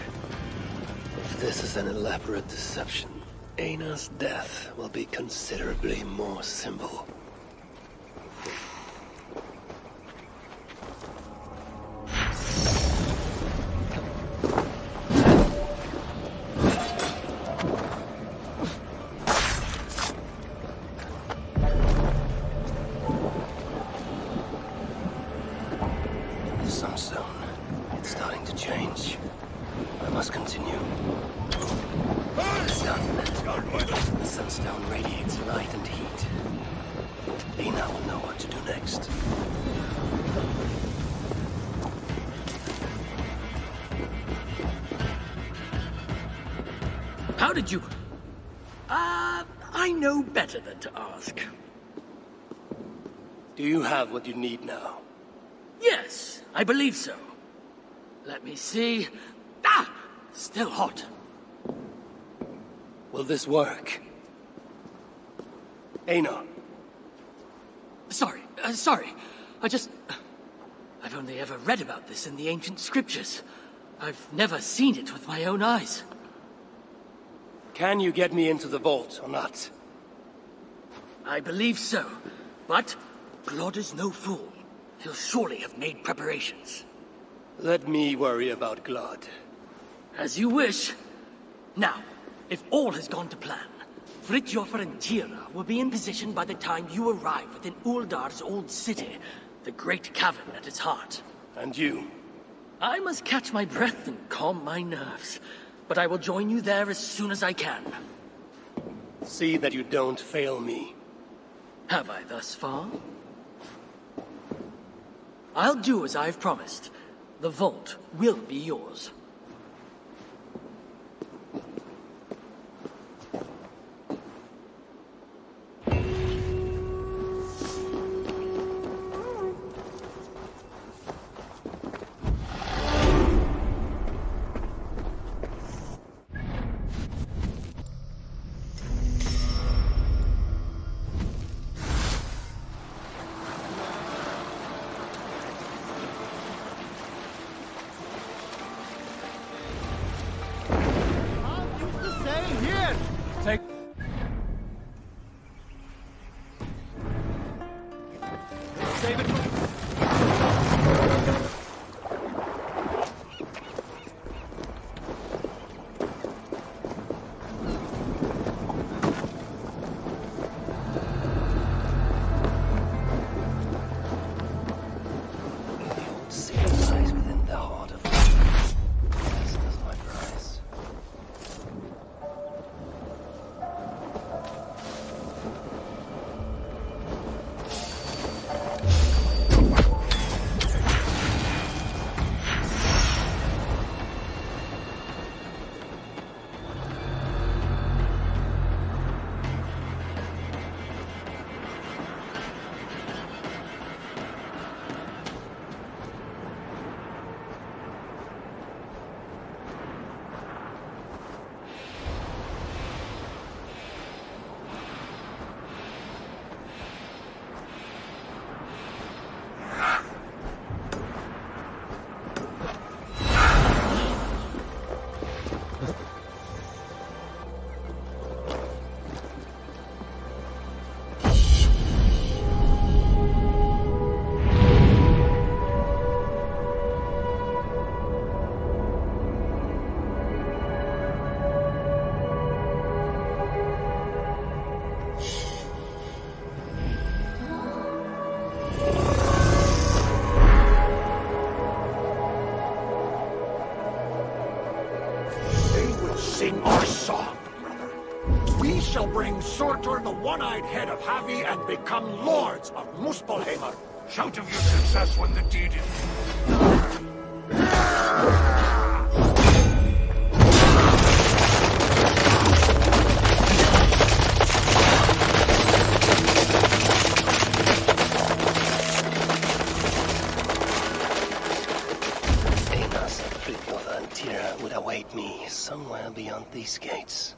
If this is an elaborate deception, Einar's death will be considerably more simple. The sunstone. It's starting to change. I must continue. It's done. The sunstone radiates light and heat. Einar will know what to do next. How did you... I know better than to ask. Do you have what you need now? Yes, I believe so. Let me see. Ah! Still hot. Will this work? Einar. Sorry. I've only ever read about this in the ancient scriptures. I've never seen it with my own eyes. Can you get me into the vault or not? I believe so, but Glod is no fool. He'll surely have made preparations. Let me worry about Glod. As you wish. Now, if all has gone to plan, Fridtjof and Tira will be in position by the time you arrive within Uldar's old city, the great cavern at its heart. And you? I must catch my breath and calm my nerves, but I will join you there as soon as I can. See that you don't fail me. Have I thus far? I'll do as I've promised. The vault will be yours. Surtur the one-eyed head of Havi and become lords of Muspelheimr. Shout of your success when the deed is... Eivor said Fridtjof and Tira would await me somewhere beyond these gates.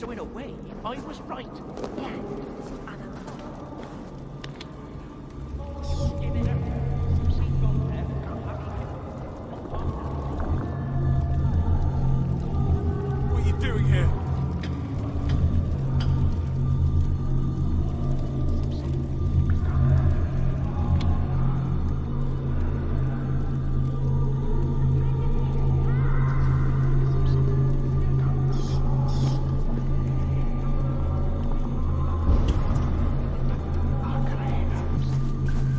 So in a way, I was right. What are you doing here?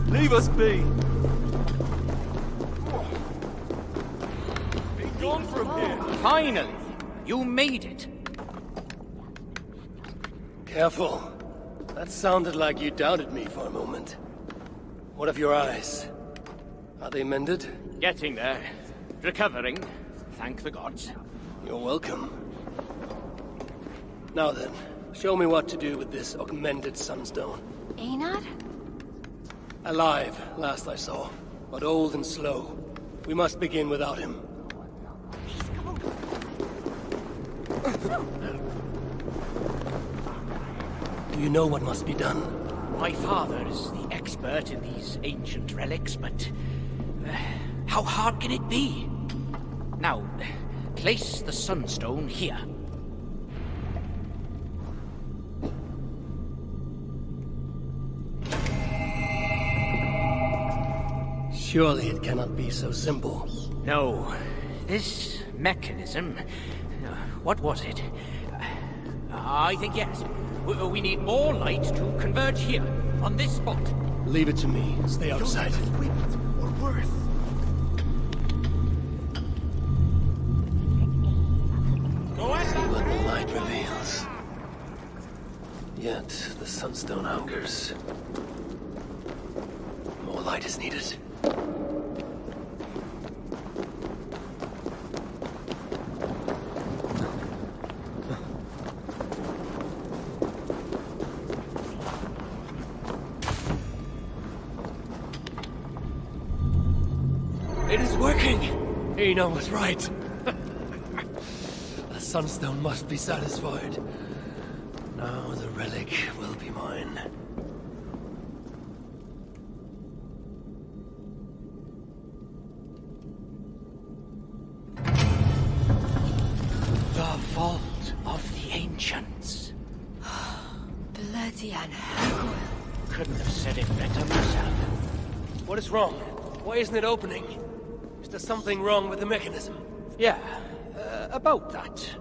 Leave us be! Be gone from here! Finally! You made it! Careful. That sounded like you doubted me for a moment. What of your eyes? Are they mended? Getting there. Recovering. Thank the gods. You're welcome. Now then, show me what to do with this augmented sunstone. Einar? Alive, last I saw, but old and slow. We must begin without him. Do you know what must be done? My father is the expert in these ancient relics, but... how hard can it be? Now, place the sunstone here. Surely it cannot be so simple. No. This mechanism... what was it? I think yes. We need more light to converge here, on this spot. Leave it to me. Stay outside. Or worse. See what the light reveals. Yet the sunstone hungers. More light is needed. It is working! Einar was right. The sunstone must be satisfied. Now the relic will be mine. The vault of the ancients. Bloody Anhagel. Couldn't have said it better myself. What is wrong? Why isn't it opening? Is there something wrong with the mechanism? Yeah, about that.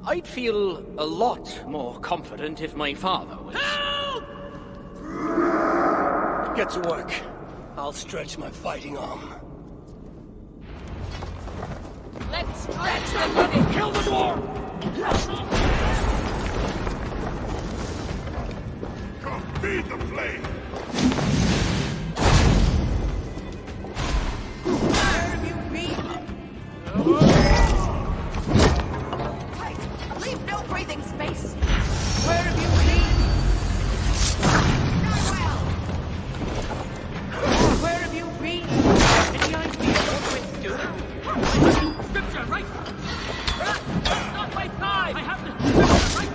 I'd feel a lot more confident if my father was... Help! Get to work. I'll stretch my fighting arm. Let's stretch the money! Kill the dwarf! Come feed the flame! Where have you been? Tight! Leave no breathing space! Where have you been? Not well! Where have you been? Any idea what we're doing? Scripture, right? Not my side! I have the scripture, right?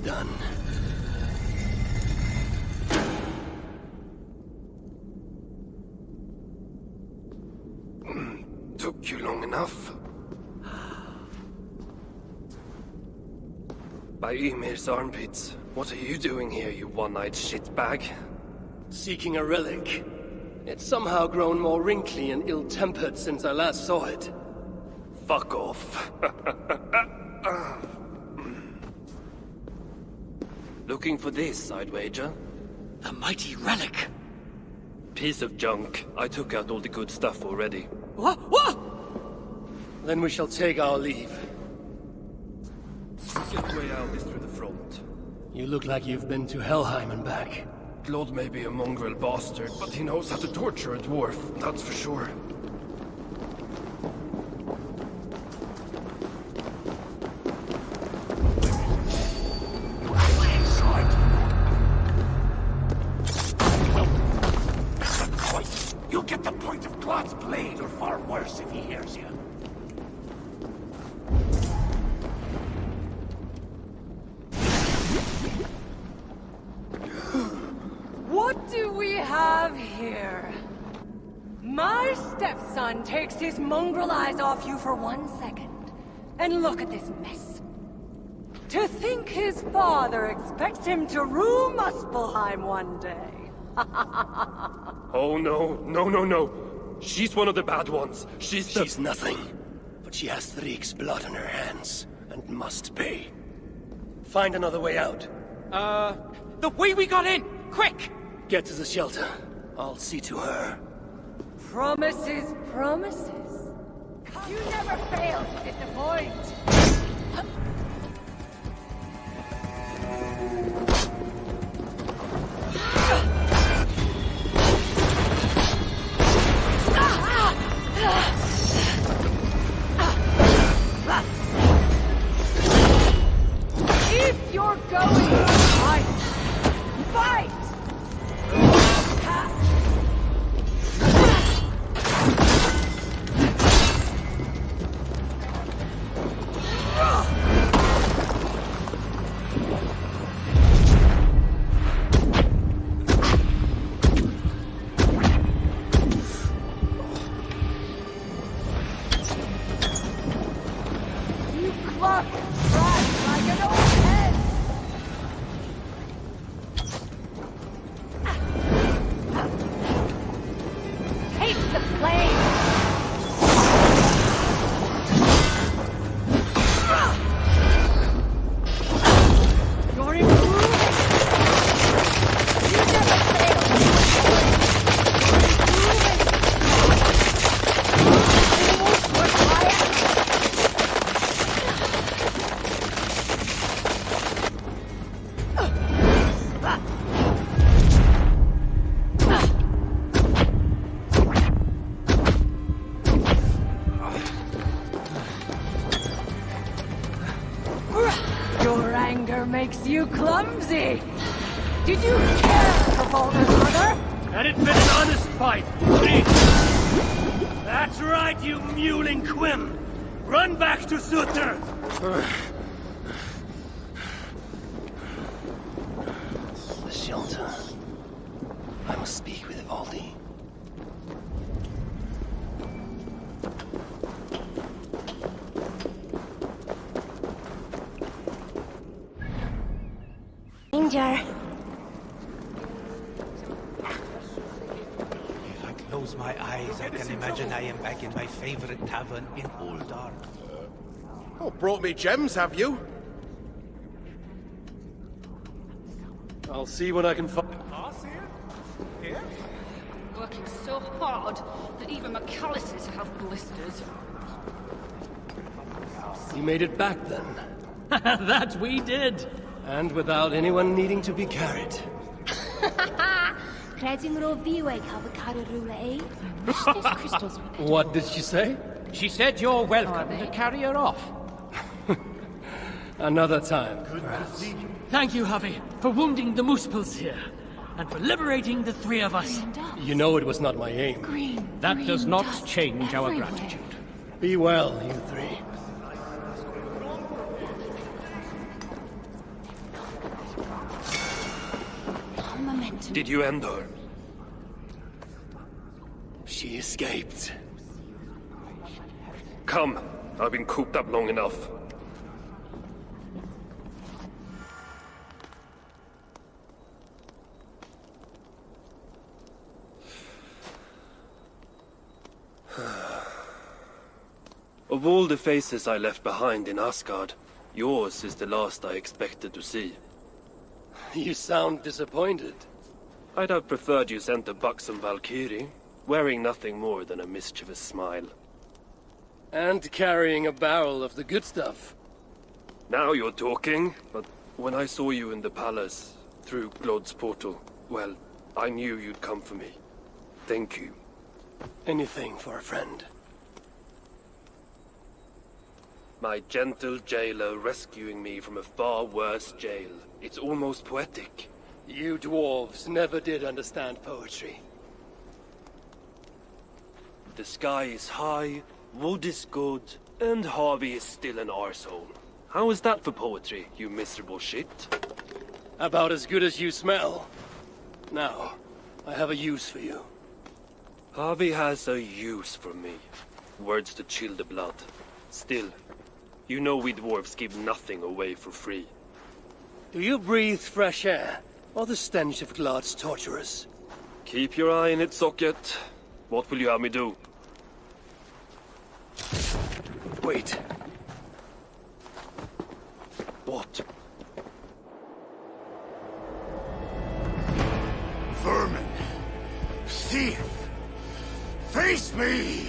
it's done. Took you long enough. By Ymir's armpits, what are you doing here, you one-eyed shitbag? Seeking a relic. It's somehow grown more wrinkly and ill-tempered since I last saw it. Fuck off. Looking for this, I'd wager. The mighty relic! Piece of junk. I took out all the good stuff already. What? Then we shall take our leave. Easiest way out is through the front. You look like you've been to Helheim and back. Claude may be a mongrel bastard, but he knows how to torture a dwarf, that's for sure. You'll get the point of Claude's blade, or far worse if he hears you. What do we have here? My stepson takes his mongrel eyes off you for 1 second. And look at this mess. To think his father expects him to rule Muspelheim one day. Oh no. She's one of the bad ones. She's nothing. But she has Thrieg's blood on her hands, and must pay. Find another way out. The way we got in! Quick! Get to the shelter. I'll see to her. Promises. You never fail to disappoint. If you're going to fight! You cluck and crack like an old hen! Taste the flame! You're improving! You never fail! Your anger makes you clumsy! Did you care for Balder's mother? Had it been an honest fight, That's right, you mewling quim! Run back to Sutter! The shelter. I must speak with Ivaldi. Danger. If I close my eyes, I can imagine I am back in my favorite tavern in Oldar. Oh, brought me gems, have you? I'll see what I can find. Working so hard that even McAllister's have blisters. You made it back then. That we did. And without anyone needing to be carried. Credim ro fiweg have a cararula, eh? Wish those crystals were better. What did she say? She said you're welcome to carry her off. Another time, perhaps. Thank you, Javi, for wounding the Muspels here, and for liberating the three of us. You know it was not my aim. That does not change our gratitude. Be well, you three. to... Did you end her? She escaped. Come, I've been cooped up long enough. Of all the faces I left behind in Asgard, yours is the last I expected to see. You sound disappointed. I'd have preferred you sent a buxom Valkyrie, wearing nothing more than a mischievous smile. And carrying a barrel of the good stuff. Now you're talking, but when I saw you in the palace, through Glod's portal, well, I knew you'd come for me. Thank you. Anything for a friend. My gentle jailer rescuing me from a far worse jail. It's almost poetic. You dwarves never did understand poetry. The sky is high, wood is good, and Harvey is still an arsehole. How is that for poetry, you miserable shit? About as good as you smell. Now, I have a use for you. Harvey has a use for me. Words to chill the blood. Still, you know we dwarves give nothing away for free. Do you breathe fresh air, or the stench of Glad's torturers? Keep your eye in its socket. What will you have me do? Wait. What? Vermin! Thief! Face me!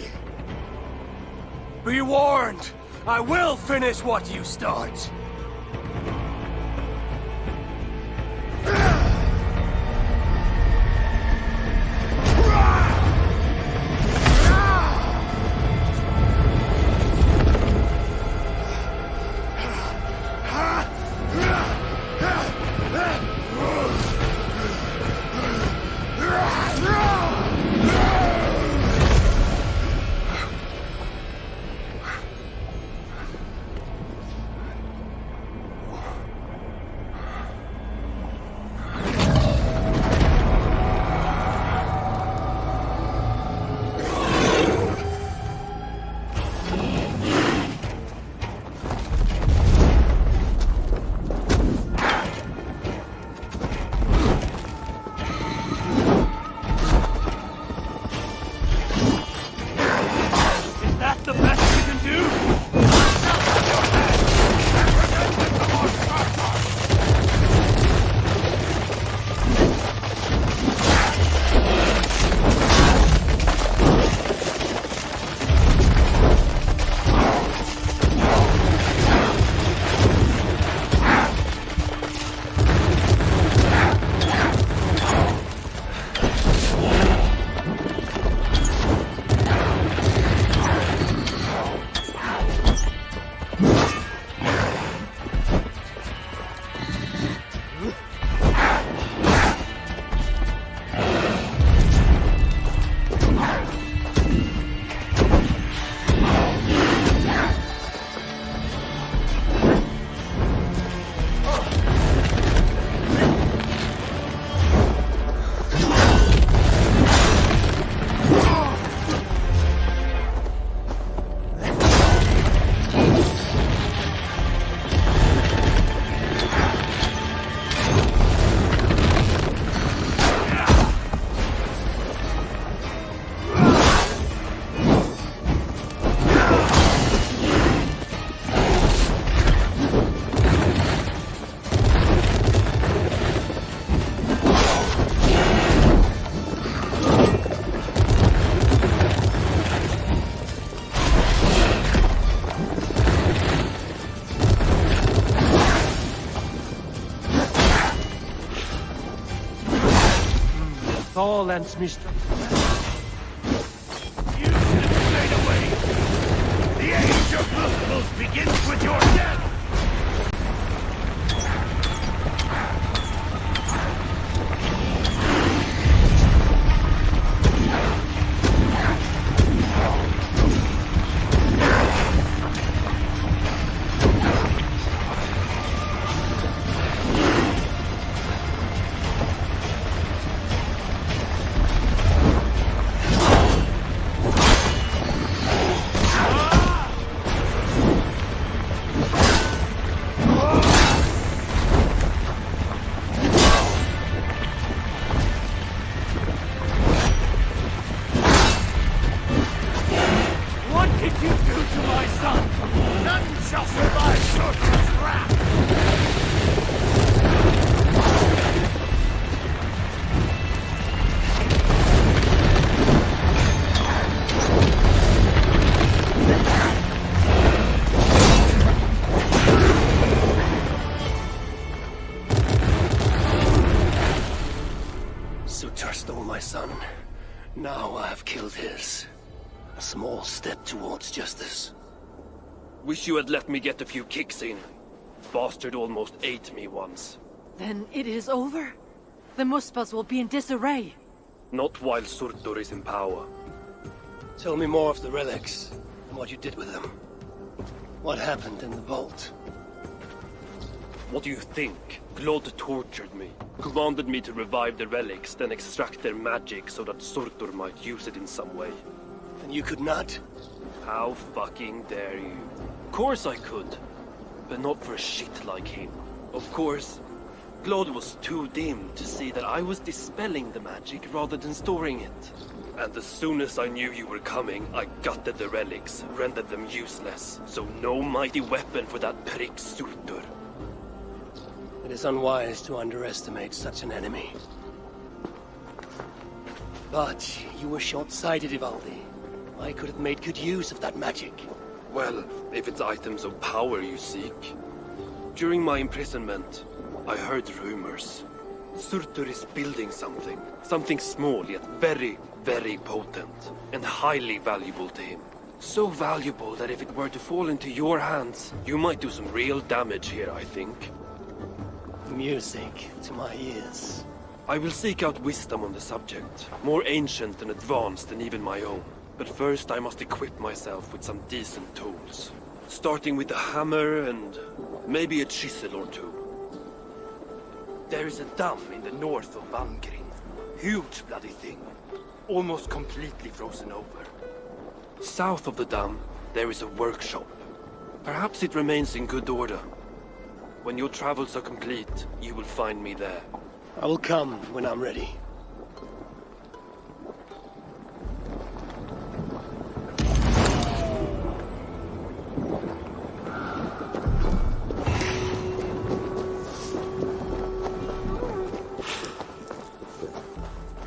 Be warned! I will finish what you start! Thorland's mistress. You should have stayed away! The age of miracles begins with your death! son. Now I have killed his. A small step towards justice. Wish you had let me get a few kicks in. Bastard almost ate me once. Then it is over? The Muspels will be in disarray. Not while Surtur is in power. Tell me more of the relics, and what you did with them. What happened in the vault? What do you think? Glod tortured me. Commanded me to revive the relics, then extract their magic so that Surtur might use it in some way. And you could not? How fucking dare you? Of course I could. But not for a shit like him. Of course, Glod was too dim to see that I was dispelling the magic rather than storing it. And as soon as I knew you were coming, I gutted the relics, rendered them useless. So no mighty weapon for that prick Surtur. It is unwise to underestimate such an enemy. But you were short-sighted, Ivaldi. I could have made good use of that magic. Well, if it's items of power you seek. During my imprisonment, I heard rumors. Surtur is building something. Something small, yet very, very potent. And highly valuable to him. So valuable that if it were to fall into your hands, you might do some real damage here, I think. Music to my ears. I will seek out wisdom on the subject. More ancient and advanced than even my own. But first I must equip myself with some decent tools. Starting with a hammer and maybe a chisel or two. There is a dam in the north of Valhalla. Huge bloody thing. Almost completely frozen over. South of the dam, there is a workshop. Perhaps it remains in good order. When your travels are complete, you will find me there. I will come when I'm ready.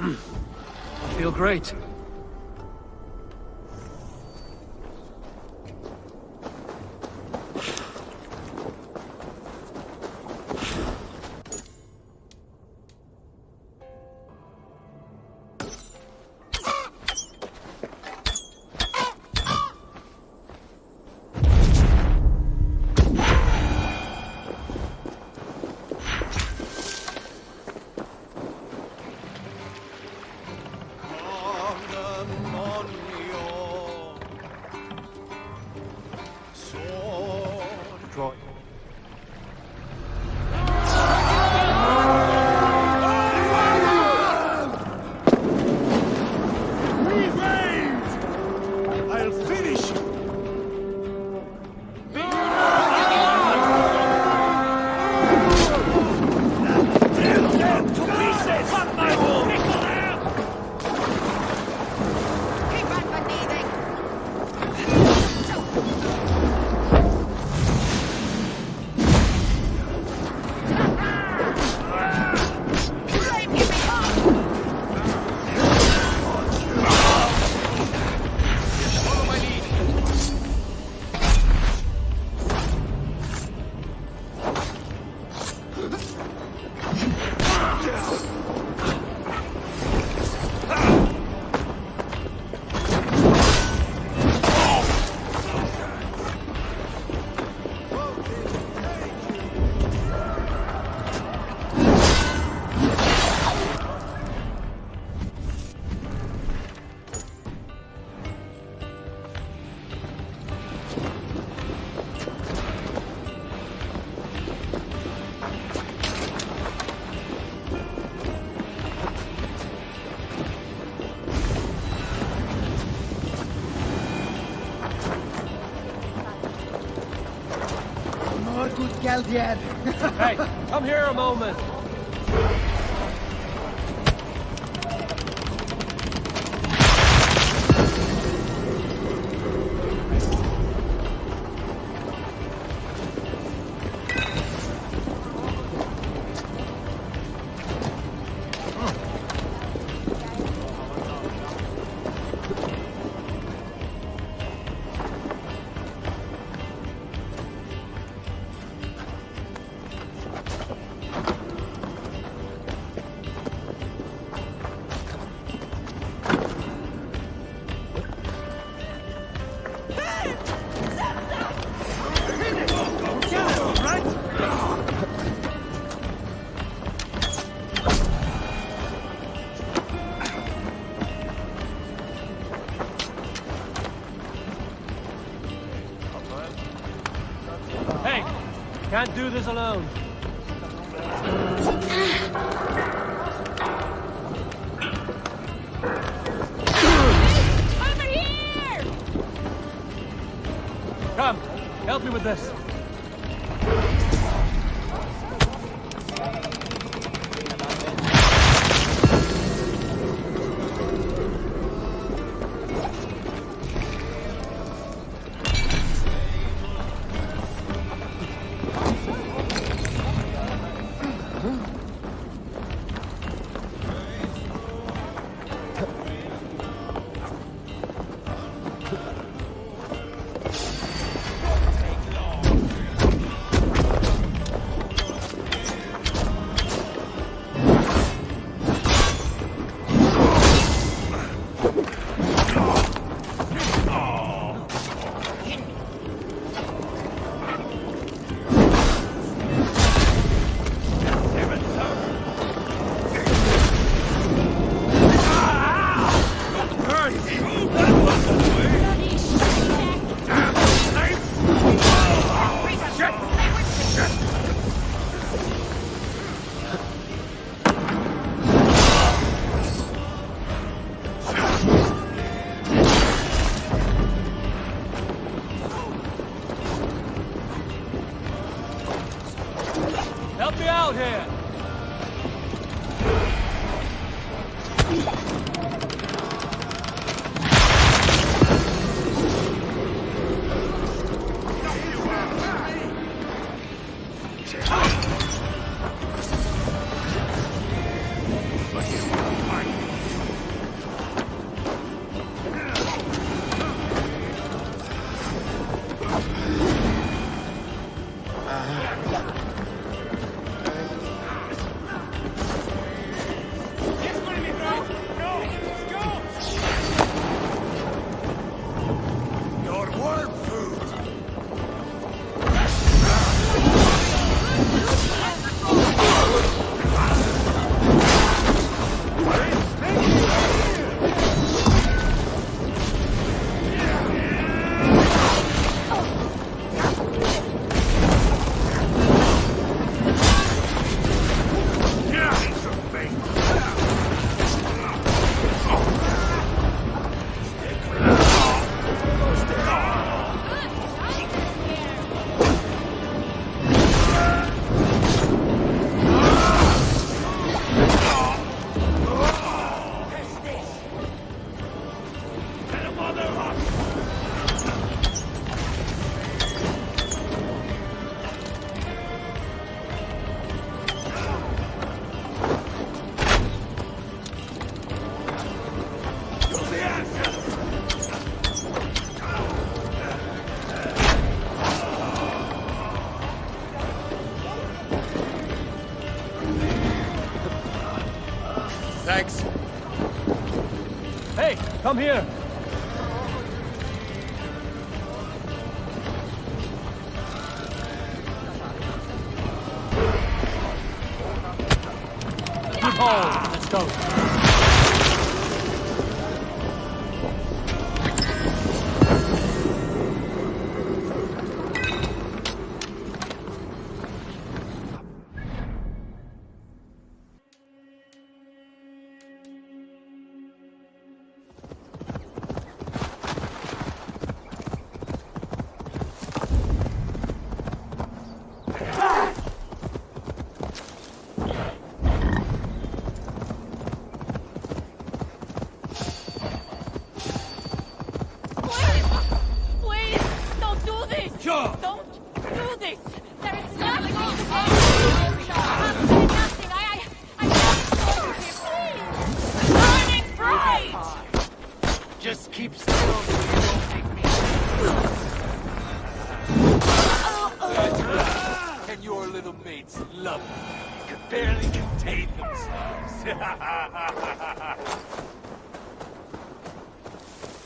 I feel great. Hey, come here a moment. Can't do this alone. Over here! Come, help me with this. Help me out here! Thanks. Hey, come here! Keep hold, let's go. Just keep still so you won't make me. And your little mates love you. Could barely contain themselves.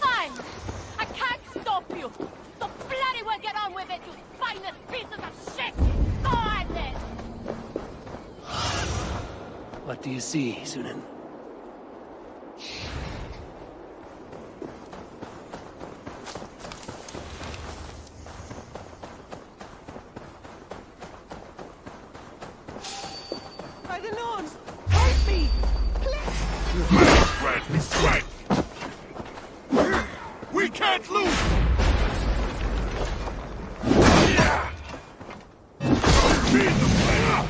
Fine! I can't stop you! So bloody well get on with it, you spineless pieces of shit! Go on then! What do you see, Sunan? alone! Help me! Strike! We can't lose! Be the player!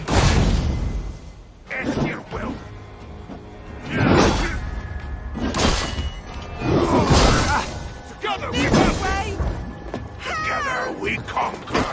As your will! Together we Together we conquer!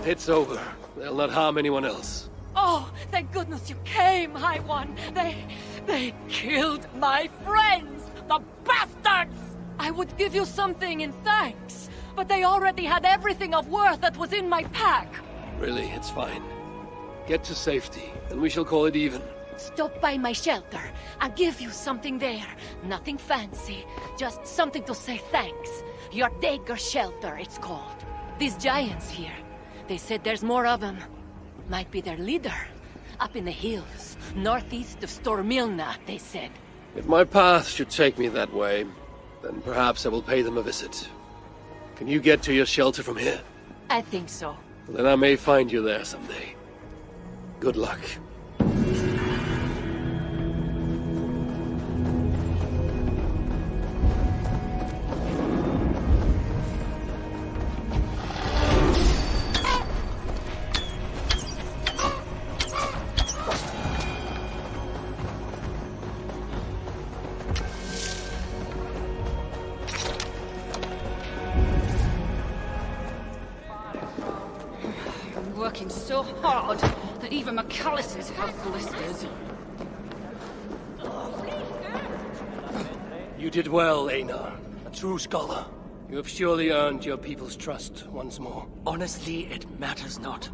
It's over. They'll not harm anyone else. Oh, thank goodness you came, High One. They killed my friends! The bastards! I would give you something in thanks, but they already had everything of worth that was in my pack. Really, it's fine. Get to safety, and we shall call it even. Stop by my shelter. I'll give you something there. Nothing fancy, just something to say thanks. Your dagger shelter, it's called. These giants here, they said there's more of them. Might be their leader. Up in the hills, northeast of Stormilna, they said. If my path should take me that way, then perhaps I will pay them a visit. Can you get to your shelter from here? I think so. Then I may find you there someday. Good luck. Working so hard that even McAllister's have blisters. You did well, Einar. A true scholar. You have surely earned your people's trust once more. Honestly, it matters not.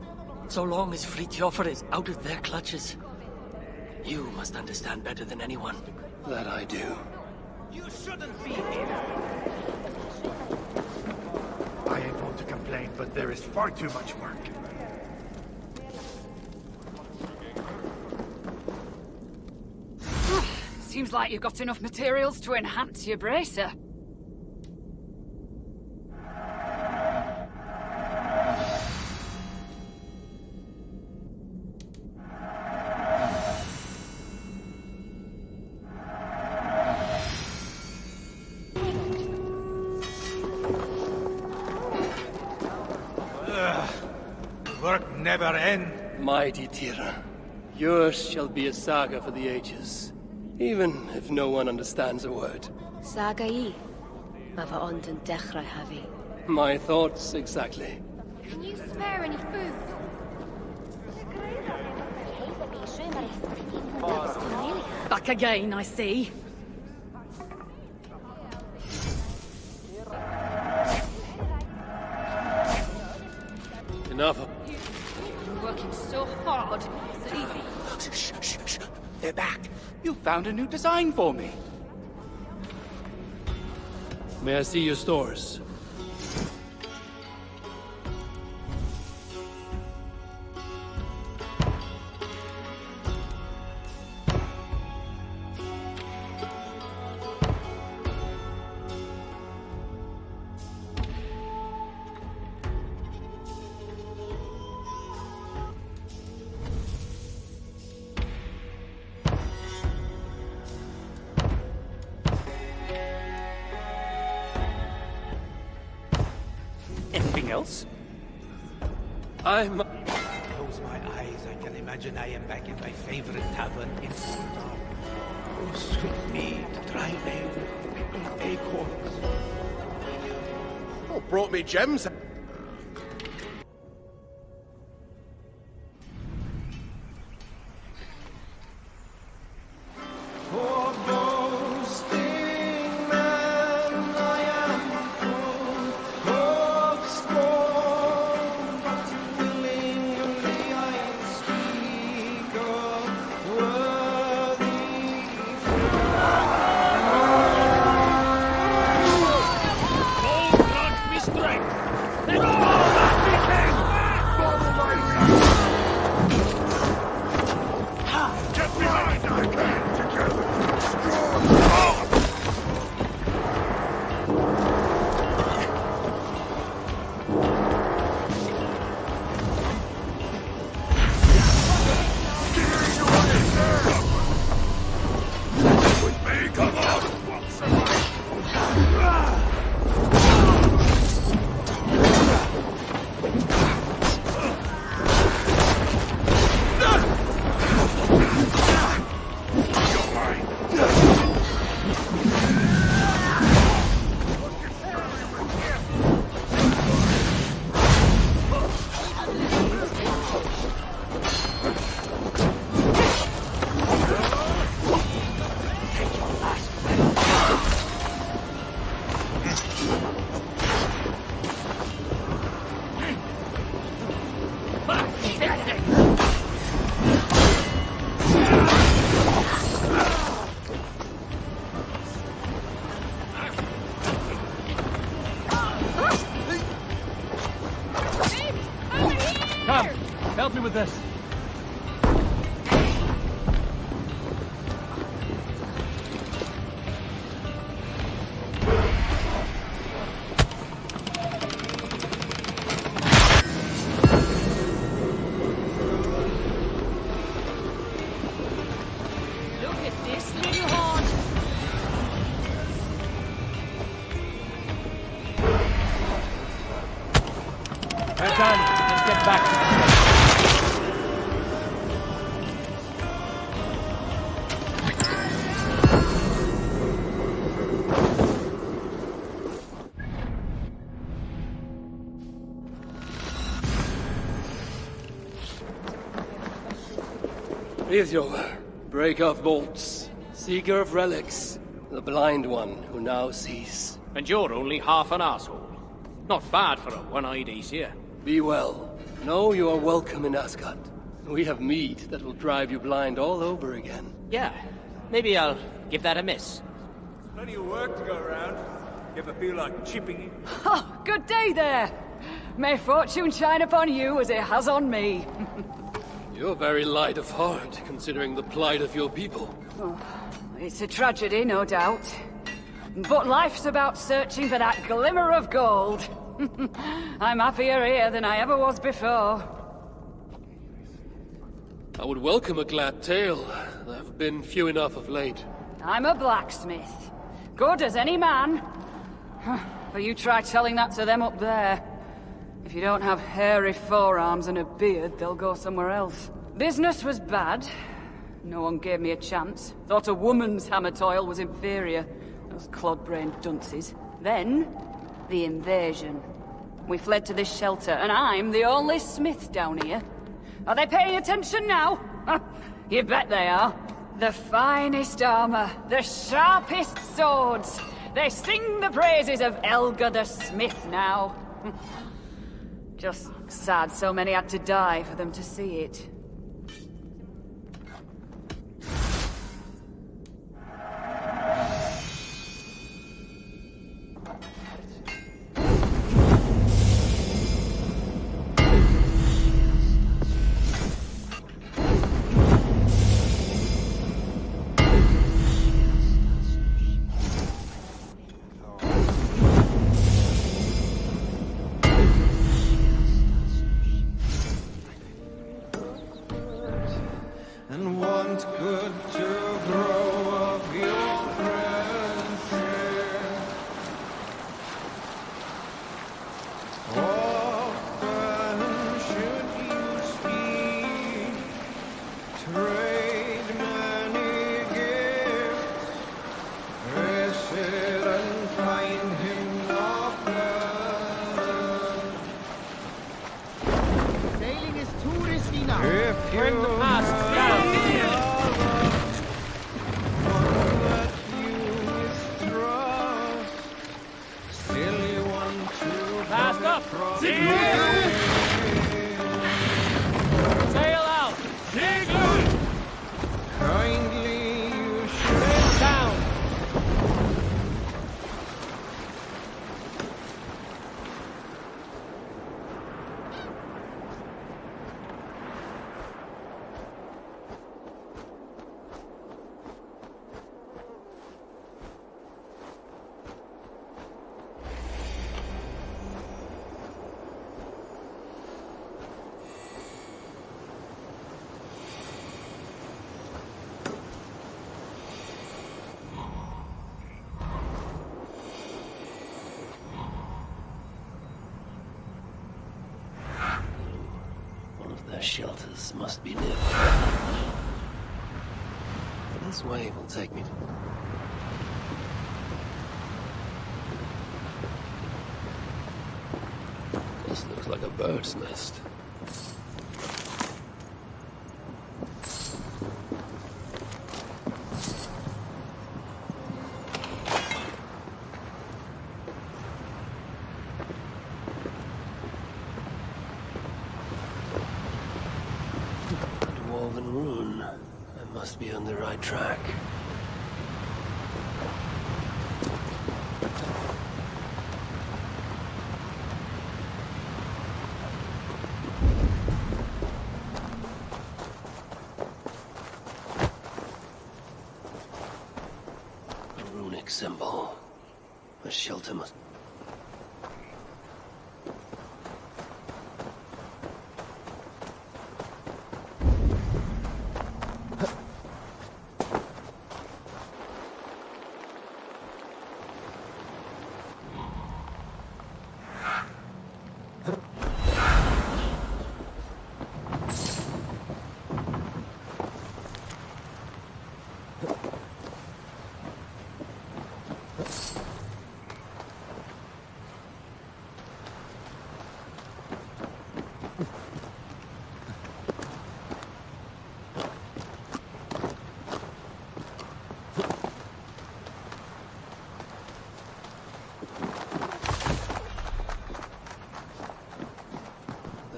So long as Fritjofr is out of their clutches. You must understand better than anyone. That I do. You shouldn't be here. I ain't one to complain, but there is far too much work. Seems like you've got enough materials to enhance your bracer. Work never ends. Mighty Tira, yours shall be a saga for the ages. Even if no one understands a word. Saga I. Mava Ondon Dechra Havi. My thoughts exactly. Can you spare any food? Back again, I see. Enough. You're working so hard. It's easy. Shh, shh, shh. They're back. You found a new design for me. May I see your stores? Anything else? I'm... Close my eyes, I can imagine I am back in my favorite tavern in Uldar. Oh, sweet mead, dry ale, pickled acorns. Oh, brought me gems. with this. Look at this little horn. We're done. Let's get back to the Eivor, break of bolts, seeker of relics, the blind one who now sees. And you're only half an asshole. Not bad for a one-eyed Aesir. Be well. Know you are welcome in Asgard. We have meat that will drive you blind all over again. Yeah, maybe I'll give that a miss. Plenty of work to go around. You ever feel like chipping in? Oh, good day there. May fortune shine upon you as it has on me. You're very light of heart, considering the plight of your people. Oh, it's a tragedy, no doubt. But life's about searching for that glimmer of gold. I'm happier here than I ever was before. I would welcome a glad tale. There have been few enough of late. I'm a blacksmith. Good as any man. But you try telling that to them up there. If you don't have hairy forearms and a beard, they'll go somewhere else. Business was bad. No one gave me a chance. Thought a woman's hammer toil was inferior. Those clod-brained dunces. Then, the invasion. We fled to this shelter, and I'm the only smith down here. Are they paying attention now? You bet they are. The finest armor, the sharpest swords. They sing the praises of Elga the Smith now. Just sad so many had to die for them to see it. And want good to grow of your friendship. Often should you speak, trade many gifts, visit and find him not there. Sailing is too risky now. If We're in the past. Fast up! Sail out! Dig loose! Kindly you should Stand down! Their shelters must be near. This way will take me to... This looks like a bird's nest. Dwarven rune. I must be on the right track. symbol. A shelter must...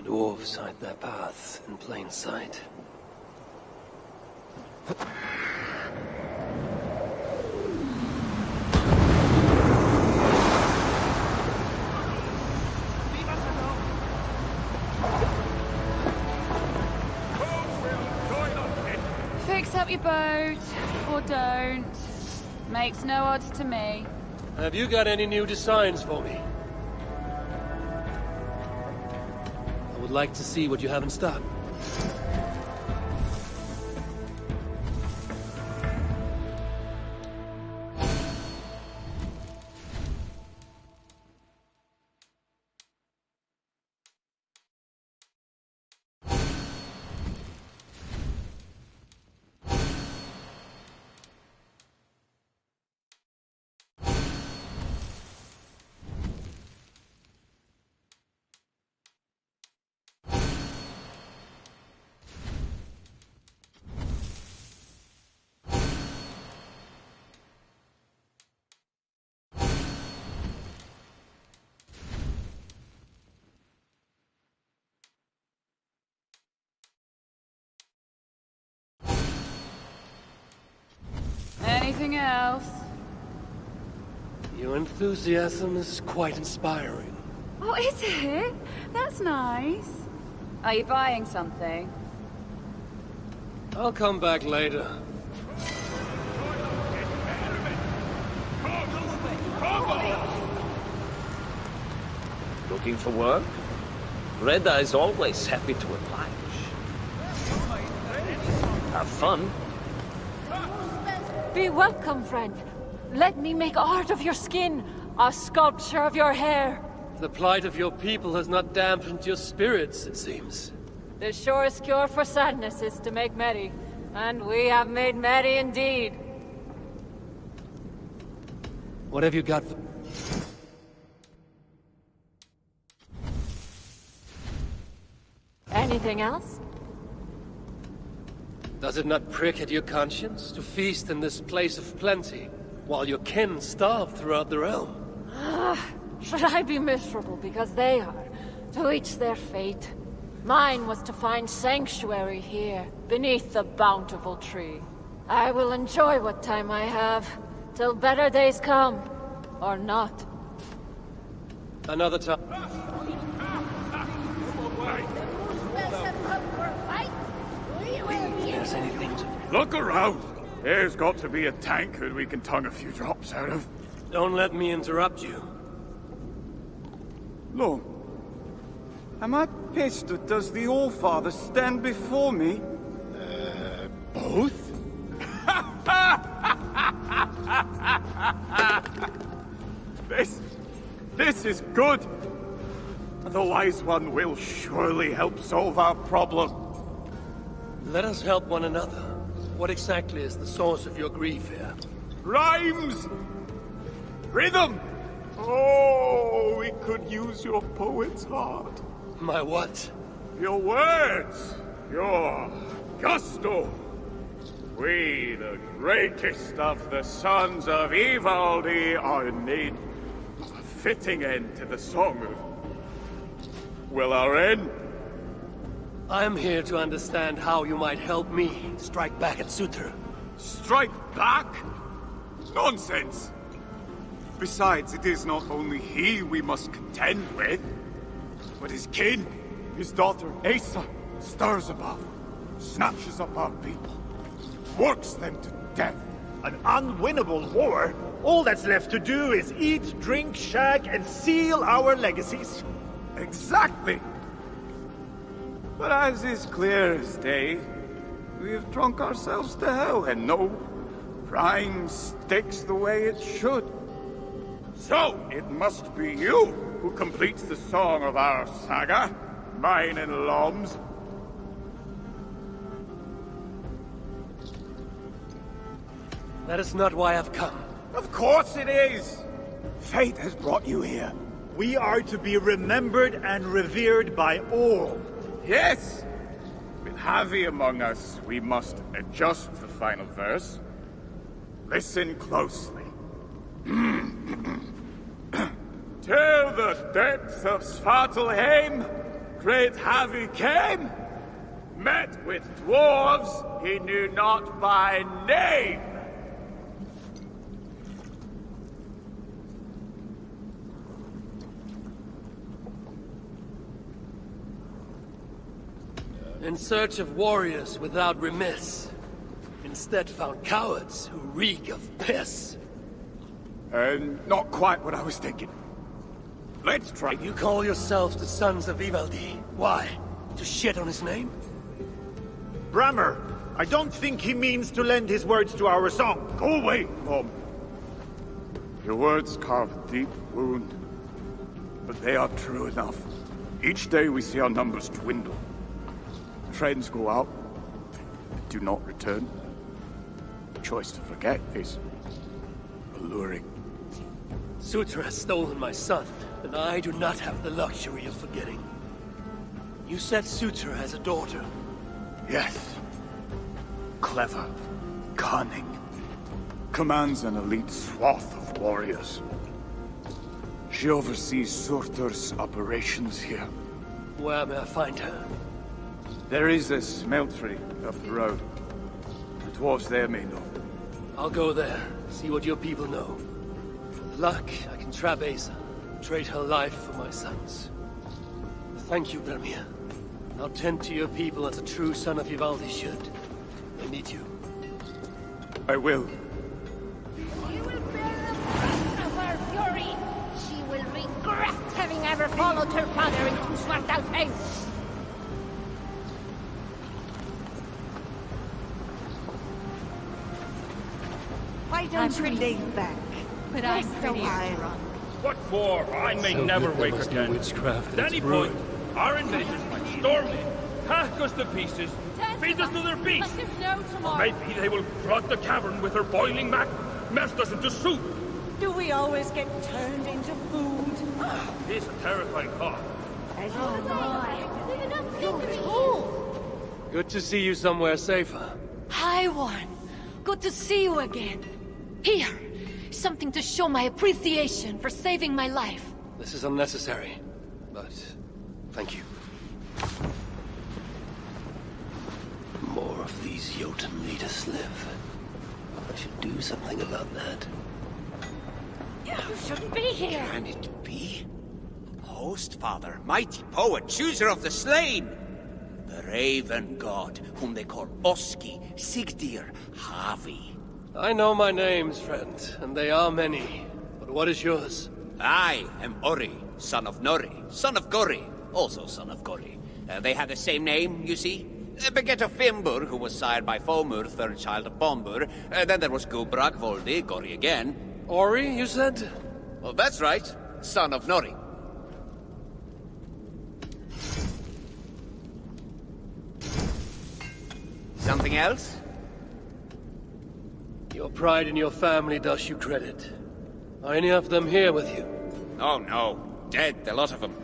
Dwarves hide their paths in plain sight. Fix up your boat, or don't. Makes no odds to me. Have you got any new designs for me? I would like to see what you have in stock. Anything else? Your enthusiasm is quite inspiring. Oh, is it? That's nice. Are you buying something? I'll come back later. Looking for work? Red Eye's always happy to oblige. Have fun. Be welcome, friend. Let me make art of your skin, a sculpture of your hair. The plight of your people has not dampened your spirits, it seems. The surest cure for sadness is to make merry, and we have made merry indeed. What have you got for... Anything else? Does it not prick at your conscience to feast in this place of plenty, while your kin starve throughout the realm? Should I be miserable because they are? To each their fate. Mine was to find sanctuary here, beneath the bountiful tree. I will enjoy what time I have, till better days come, or not. Another time. There's anything to... Look around! There's got to be a tankard we can tongue a few drops out of. Don't let me interrupt you. Lord, am I pissed or does the All-Father stand before me? Both? This is good. The Wise One will surely help solve our problem. Let us help one another. What exactly is the source of your grief here? Rhymes! Rhythm! Oh, we could use your poet's heart. My what? Your words! Your gusto! We, the greatest of the sons of Ivaldi, are in need of a fitting end to the song of... well, our end. I am here to understand how you might help me strike back at Sutra. Strike back? Nonsense! Besides, it is not only he we must contend with, but his kin. His daughter, Asa, stirs above, snatches up our people, works them to death, An unwinnable war? All that's left to do is eat, drink, shag, and seal our legacies. Exactly. But as is clear as day, we have drunk ourselves to hell, and no prime sticks the way it should. So, it must be you who completes the song of our saga, mine and Lom's. That is not why I've come. Of course it is! Fate has brought you here. We are to be remembered and revered by all. Yes! With Javi among us, we must adjust the final verse. Listen closely. Till the depths of Svartalheim, great Javi came, met with dwarves he knew not by name. In search of warriors without remiss. Instead found cowards who reek of piss. Not quite what I was thinking. Let's try. You call yourselves the Sons of Ivaldi. Why? To shit on his name? Brammer, I don't think he means to lend his words to our song. Go away, Mom. Your words carve a deep wound. But they are true enough. Each day we see our numbers dwindle. Friends go out, and do not return. The choice to forget is alluring. Sutra has stolen my son, and I do not have the luxury of forgetting. You said Sutra has a daughter. Yes. Clever, cunning. Commands an elite swath of warriors. She oversees Surtur's operations here. Where may I find her? There is a smeltery up the road. The dwarves there may know. I'll go there, see what your people know. With luck, I can trap Asa, trade her life for my son's. Thank you, Vermeer. I'll tend to your people as a true son of Ivaldi should. I need you. I will. She will bear the brunt of her fury. She will regret having ever followed her father into Svartalfheim. Why don't you lay back? But Rest I'm a pretty while. drunk. What for? I may So never good there wake must be again. witchcraft At in any its point, brewing. our invaders might storm in, hack us to pieces, feed us to their beasts. But there's no tomorrow. Maybe they will flood the cavern with their boiling mac, melt us into soup. Do we always get turned into food? It's a terrifying thought. As you Good to see you somewhere safer. Hi, Warren. Good to see you again. Here, something to show my appreciation for saving my life. This is unnecessary, but thank you. More of these Jotun leaders live. I should do something about that. You shouldn't be here. Can it be? Host Father, mighty poet, chooser of the slain. The Raven God, whom they call Oski, Sigdir, Havi. I know my names, friend, and they are many. But what is yours? I am Ori, son of Nori, son of Gori, also son of Gori. They have the same name, you see. Beget of Fimbur, who was sired by Fomur, third child of Bombur. Then there was Gubrak, Voldi, Gori again. Ori, you said? Well, that's right. Son of Nori. Something else? Your pride in your family does you credit. Are any of them here with you? Oh, no. Dead, the lot of them.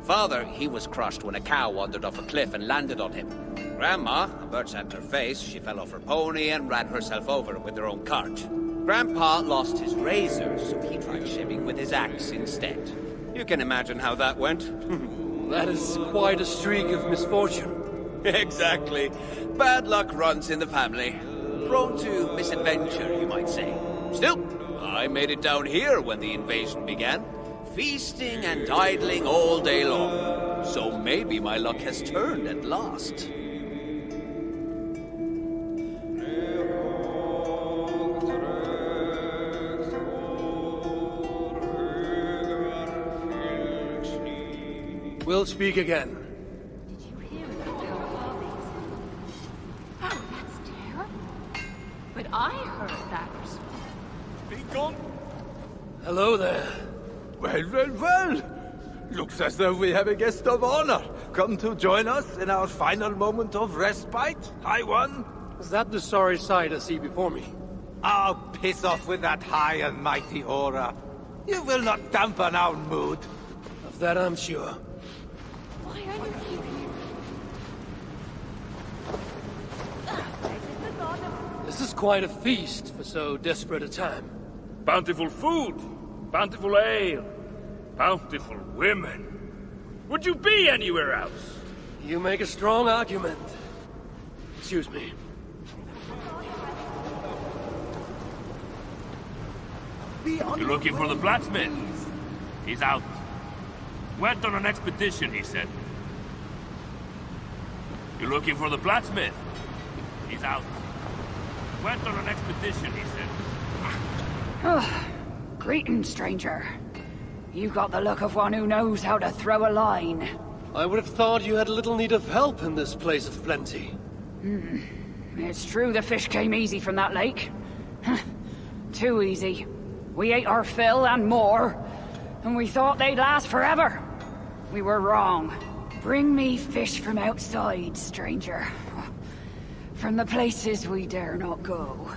Father, he was crushed when a cow wandered off a cliff and landed on him. Grandma, a bird at her face, she fell off her pony and ran herself over with her own cart. Grandpa lost his razor, so he tried shaving with his axe instead. You can imagine how that went. That is quite a streak of misfortune. Exactly. Bad luck runs in the family. Prone to misadventure, you might say. Still, I made it down here when the invasion began. Feasting and idling all day long. So maybe my luck has turned at last. We'll speak again. Did you hear about how Harvey's? Oh, that's terrible. But I heard that. Be gone. Hello there. Well. Looks as though we have a guest of honor come to join us in our final moment of respite. High one. Is that the sorry sight I see before me? Oh, piss off with that high and mighty aura. You will not dampen our mood. Of that I'm sure. Why are you here? This is quite a feast for so desperate a time. Bountiful food, bountiful ale, bountiful women. Would you be anywhere else? You make a strong argument. Excuse me. You're looking for the blacksmith? He's out. Went on an expedition, he said. You're looking for the blacksmith? He's out. Went on an expedition, he said. Greetings, stranger. You've got the look of one who knows how to throw a line. I would have thought you had a little need of help in this place of plenty. It's true the fish came easy from that lake. Too easy. We ate our fill and more, and we thought they'd last forever. We were wrong. Bring me fish from outside, stranger. From the places we dare not go.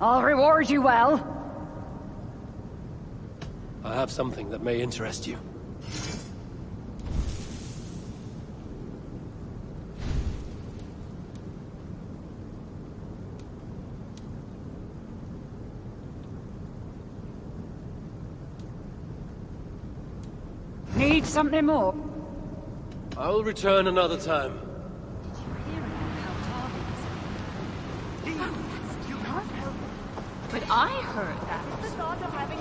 I'll reward you well. I have something that may interest you. Need something more? I'll return another time. But I heard that. The thought of having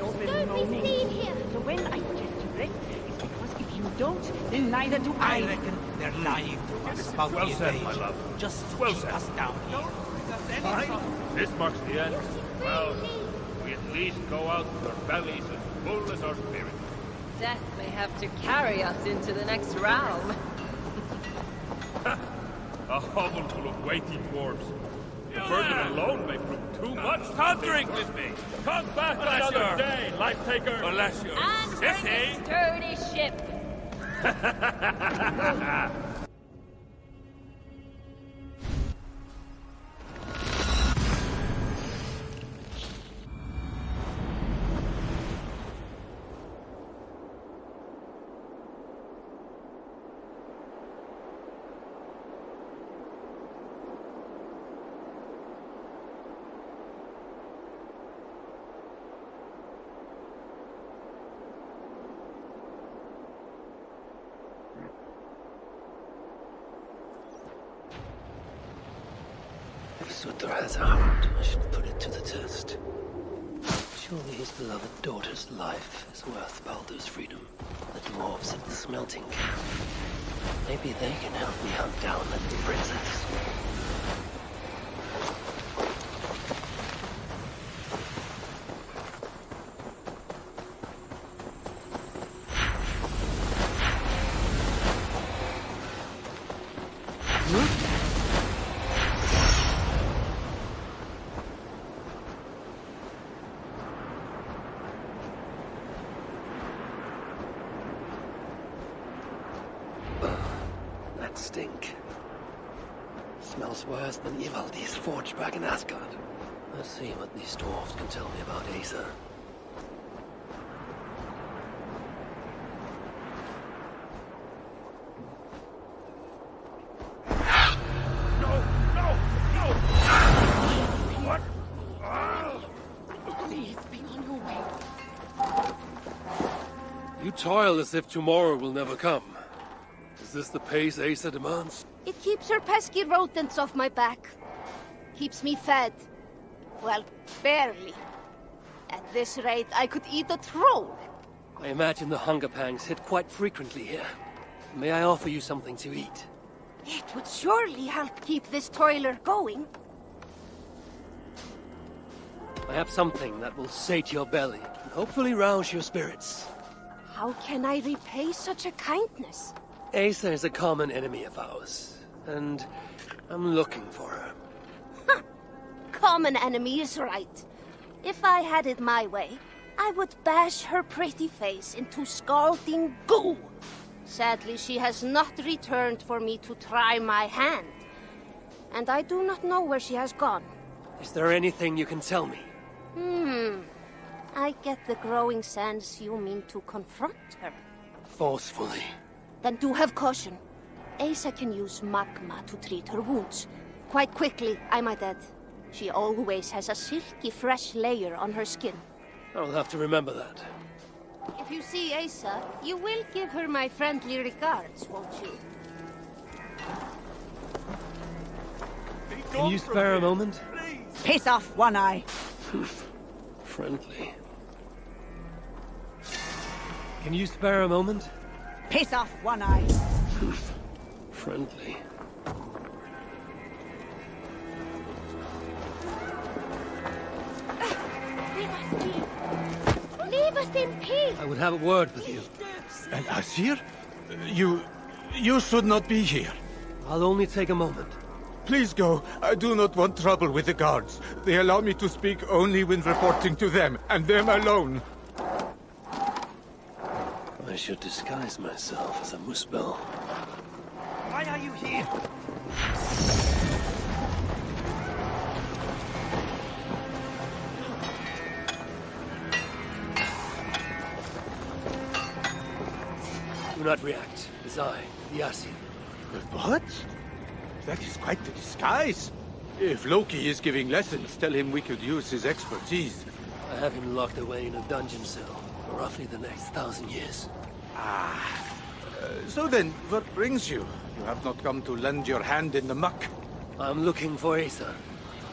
Don't be seen here. So when I gesture it, it's because if you don't, then neither do I. I reckon they're lying to us about Well the said, invasion. my love. Just Well keep said. us down here. Fine. This marks the end. Well, we at least go out with our bellies as full as our spirits. Death may have to carry us into the next realm. A hovel full of weighty dwarves. The burden alone may prove too much. Come drink with me. Come back another day, life taker. Unless you're And bring a sturdy ship. If Sutter has a heart, I should put it to the test. Surely his beloved daughter's life is worth Baldur's freedom. The dwarves at the smelting camp. Maybe they can help me hunt down that princess. That stink. Smells worse than Ivaldi's forge back in Asgard. Let's see what these dwarves can tell me about Asa. Please be on your way. You toil as if tomorrow will never come. Is this the pace Asa demands? It keeps her pesky rodents off my back. Keeps me fed. Well, barely. At this rate, I could eat a troll. I imagine the hunger pangs hit quite frequently here. May I offer you something to eat? It would surely help keep this toiler going. I have something that will sate your belly and hopefully rouse your spirits. How can I repay such a kindness? Asa is a common enemy of ours, and I'm looking for her. Common enemy is right. If I had it my way, I would bash her pretty face into scalding goo. Sadly, she has not returned for me to try my hand. And I do not know where she has gone. Is there anything you can tell me? I get the growing sense you mean to confront her. Forcefully. Then do have caution. Asa can use magma to treat her wounds. Quite quickly, I might add. She always has a silky fresh layer on her skin. I'll have to remember that. If you see Asa, you will give her my friendly regards, won't you? Can you spare a moment? Piss off, One Eye. Friendly. Can you spare a moment? Piss off, One Eye. Friendly. Leave us in peace! I would have a word with you. And Asir? You should not be here. I'll only take a moment. Please go. I do not want trouble with the guards. They allow me to speak only when reporting to them, and them alone. I should disguise myself as a Muspel. Why are you here? Do not react. It is I, the Asir. What? That is quite the disguise. If Loki is giving lessons, tell him we could use his expertise. I have him locked away in a dungeon cell for roughly the next 1,000 years. So then, what brings you? You have not come to lend your hand in the muck. I'm looking for Asa.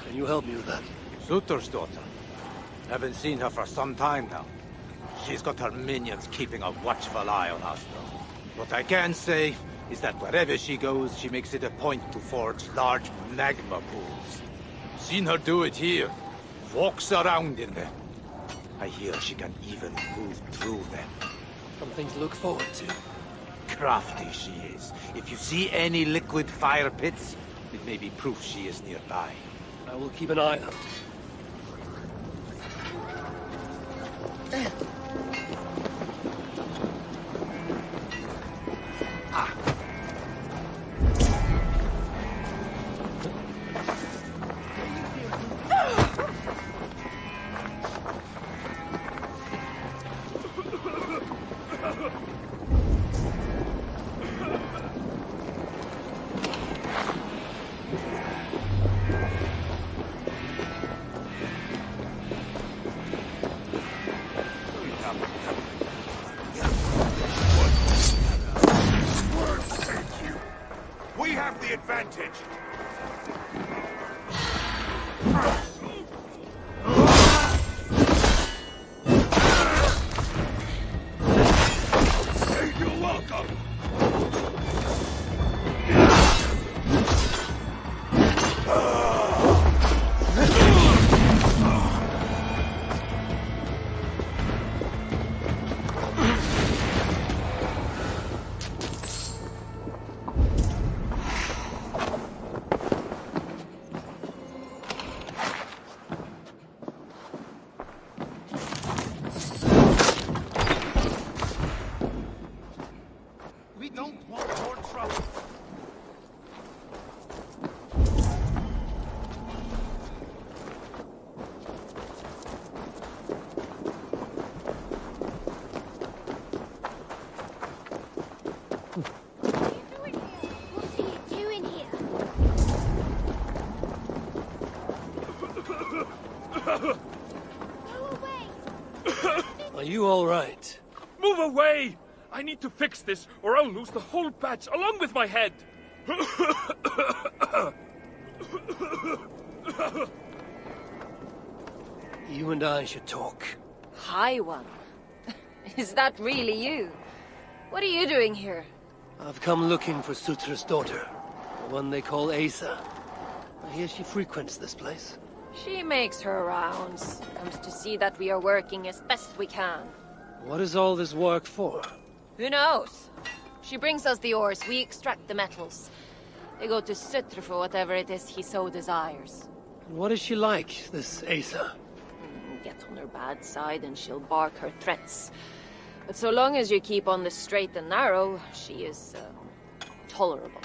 Can you help me with that? Sutur's daughter. Haven't seen her for some time now. She's got her minions keeping a watchful eye on us, though. What I can say is that wherever she goes, she makes it a point to forge large magma pools. Seen her do it here. Walks around in them. I hear she can even move through them. Something to look forward to. Crafty she is. If you see any liquid fire pits, it may be proof she is nearby. I will keep an eye out. We have the advantage. You're welcome. We don't want more trouble. What's he doing here? Go away! Are you all right? Move away! I need to fix this, or I'll lose the whole batch along with my head. You and I should talk. Hi, One. Is that really you? What are you doing here? I've come looking for Sutra's daughter, the one they call Asa. I hear she frequents this place. She makes her rounds. Comes to see that we are working as best we can. What is all this work for? Who knows? She brings us the ores, we extract the metals. They go to Sutra for whatever it is he so desires. What is she like, this Asa? Get on her bad side and she'll bark her threats. But so long as you keep on the straight and narrow, she is, tolerable.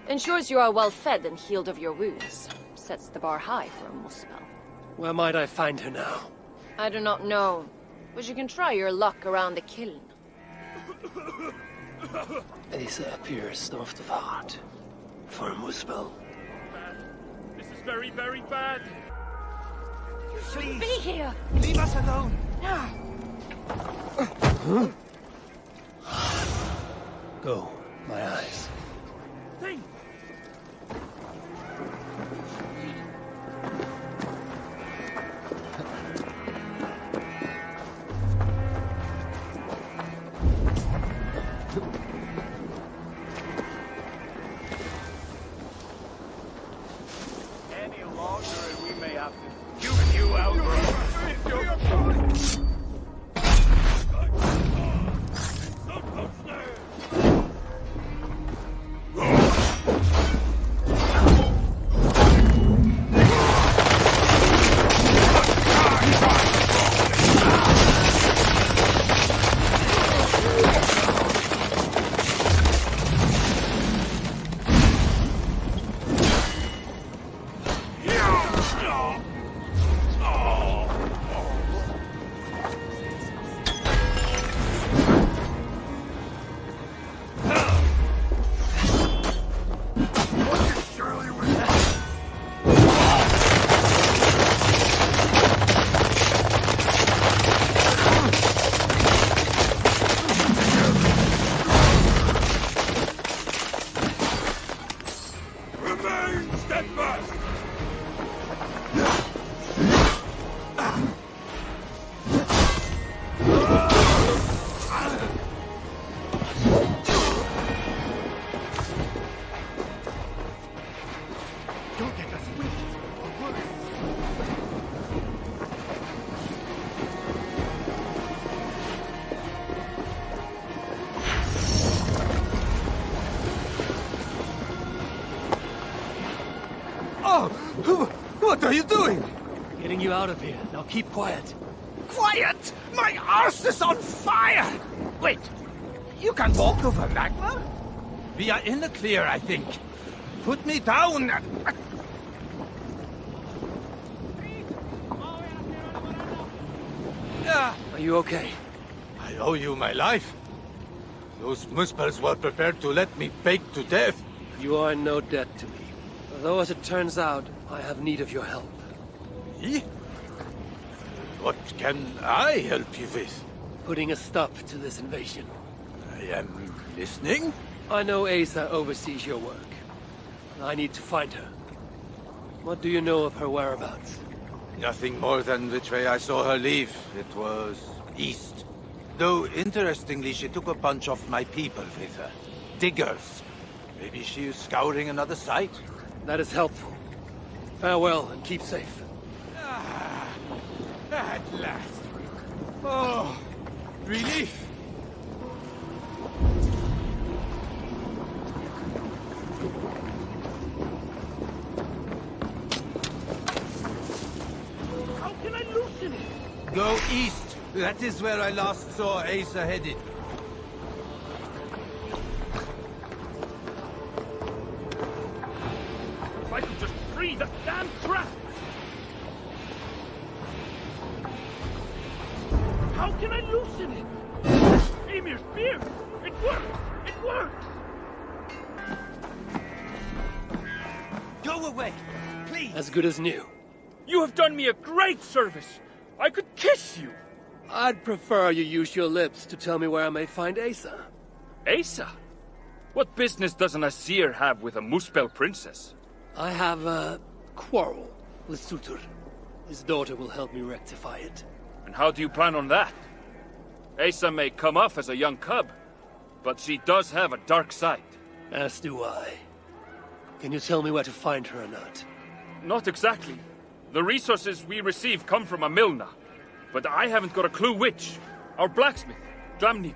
Ensures you are well fed and healed of your wounds. Sets the bar high for a muspel. Where might I find her now? I do not know, but you can try your luck around the kiln. Asa appears soft of heart. For a muspel. This is very, very bad. Please, be here. Leave us alone. Go, my eyes. Thing. Any longer and we may have to duke you out. What are you doing? Getting you out of here. Now keep quiet. Quiet! My arse is on fire! Wait, you can walk over Ragnar? We are in the clear, I think. Put me down! Are you okay? I owe you my life. Those muspels were prepared to let me bake to death. You are in no debt to me. Though, as it turns out, I have need of your help. Me? What can I help you with? Putting a stop to this invasion. I am listening. I know Asa oversees your work. I need to find her. What do you know of her whereabouts? Nothing more than which way I saw her leave. It was east. Though, interestingly, she took a bunch of my people with her. Diggers. Maybe she is scouring another site? That is helpful. Farewell, and keep safe. At last. Oh, relief. How can I loosen it? Go east. That is where I last saw Asa headed. If I could just free that damn trap! How can I loosen it? Emir's spear! It worked! It worked! Go away! Please! As good as new. You have done me a great service! I could kiss you! I'd prefer you use your lips to tell me where I may find Asa. Asa? What business does an Asir have with a Muspel princess? I have a quarrel with Sutur. His daughter will help me rectify it. And how do you plan on that? Asa may come off as a young cub, but she does have a dark side. As do I. Can you tell me where to find her or not? Not exactly. The resources we receive come from a Milna, but I haven't got a clue which. Our blacksmith. Dramnik.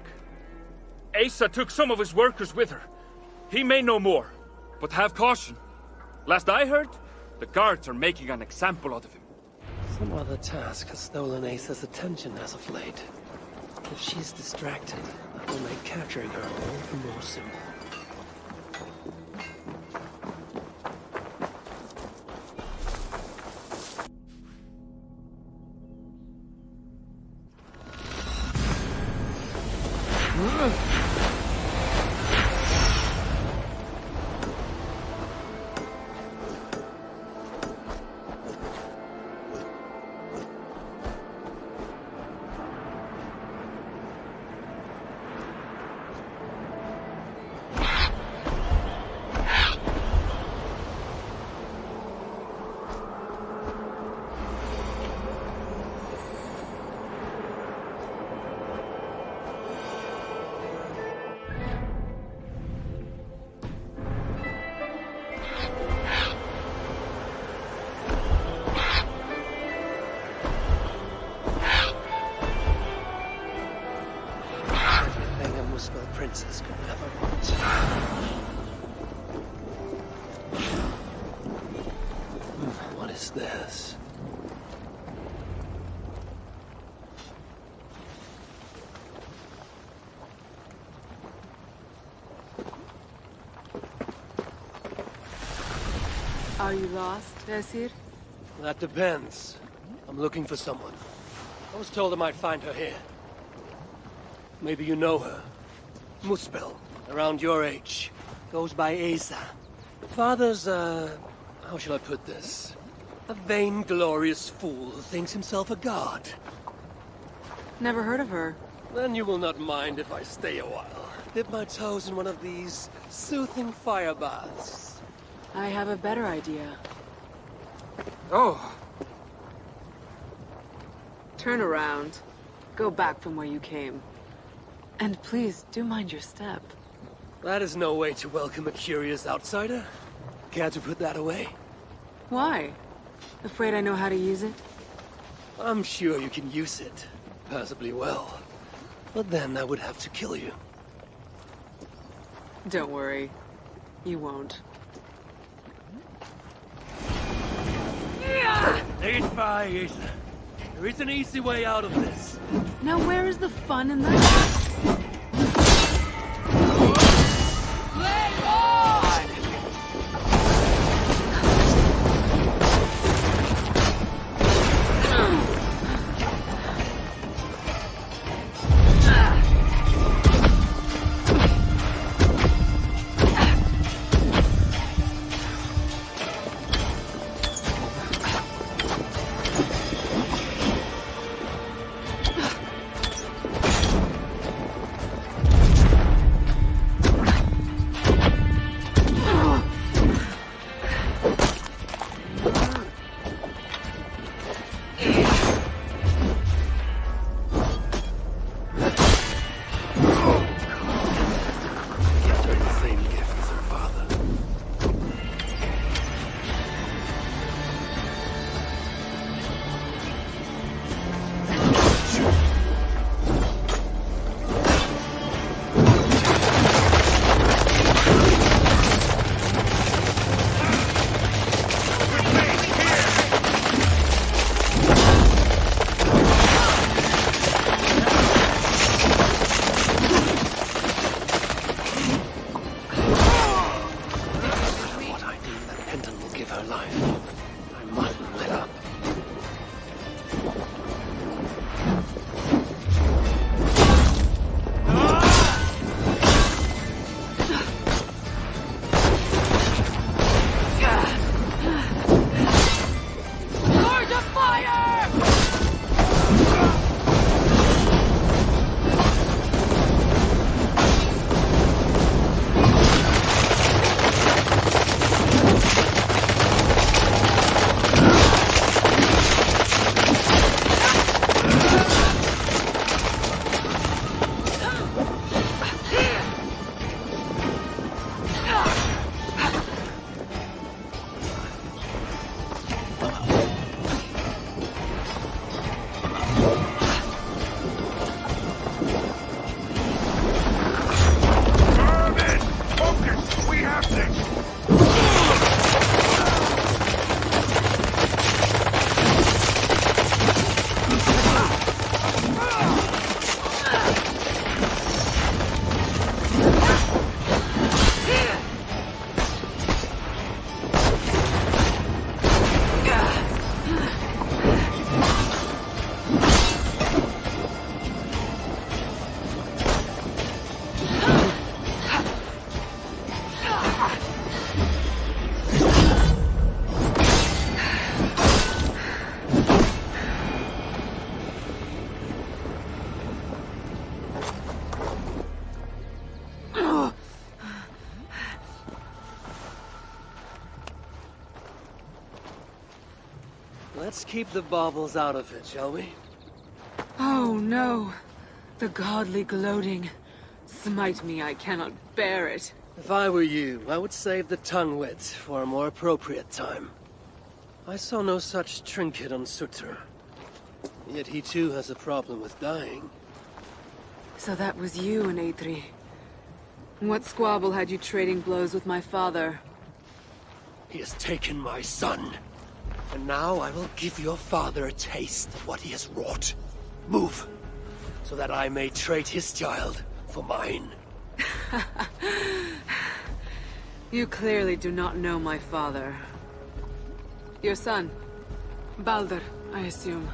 Asa took some of his workers with her. He may know more, but have caution. Last I heard, the guards are making an example out of him. Some other task has stolen Asa's attention as of late. If she's distracted, that will make capturing her all the more simple. Princess could never want. What is this? Are you lost, Esir? That depends. I'm looking for someone. I was told I might find her here. Maybe you know her. Muspel, around your age. Goes by Asa. Father's, how shall I put this? A vainglorious fool who thinks himself a god. Never heard of her. Then you will not mind if I stay a while. Dip my toes in one of these soothing fire baths. I have a better idea. Oh. Turn around. Go back from where you came. And please, do mind your step. That is no way to welcome a curious outsider. Care to put that away? Why? Afraid I know how to use it? I'm sure you can use it. Passably well. But then I would have to kill you. Don't worry. You won't. Ain't by, Asa. There is an easy way out of this. Now where is the fun in that? Let's keep the baubles out of it, shall we? Oh no. The godly gloating. Smite me, I cannot bear it. If I were you, I would save the tongue wit for a more appropriate time. I saw no such trinket on Surtur. Yet he too has a problem with dying. So that was you and Eitri. What squabble had you trading blows with my father? He has taken my son. And now I will give your father a taste of what he has wrought. Move, so that I may trade his child for mine. You clearly do not know my father. Your son, Baldur, I assume.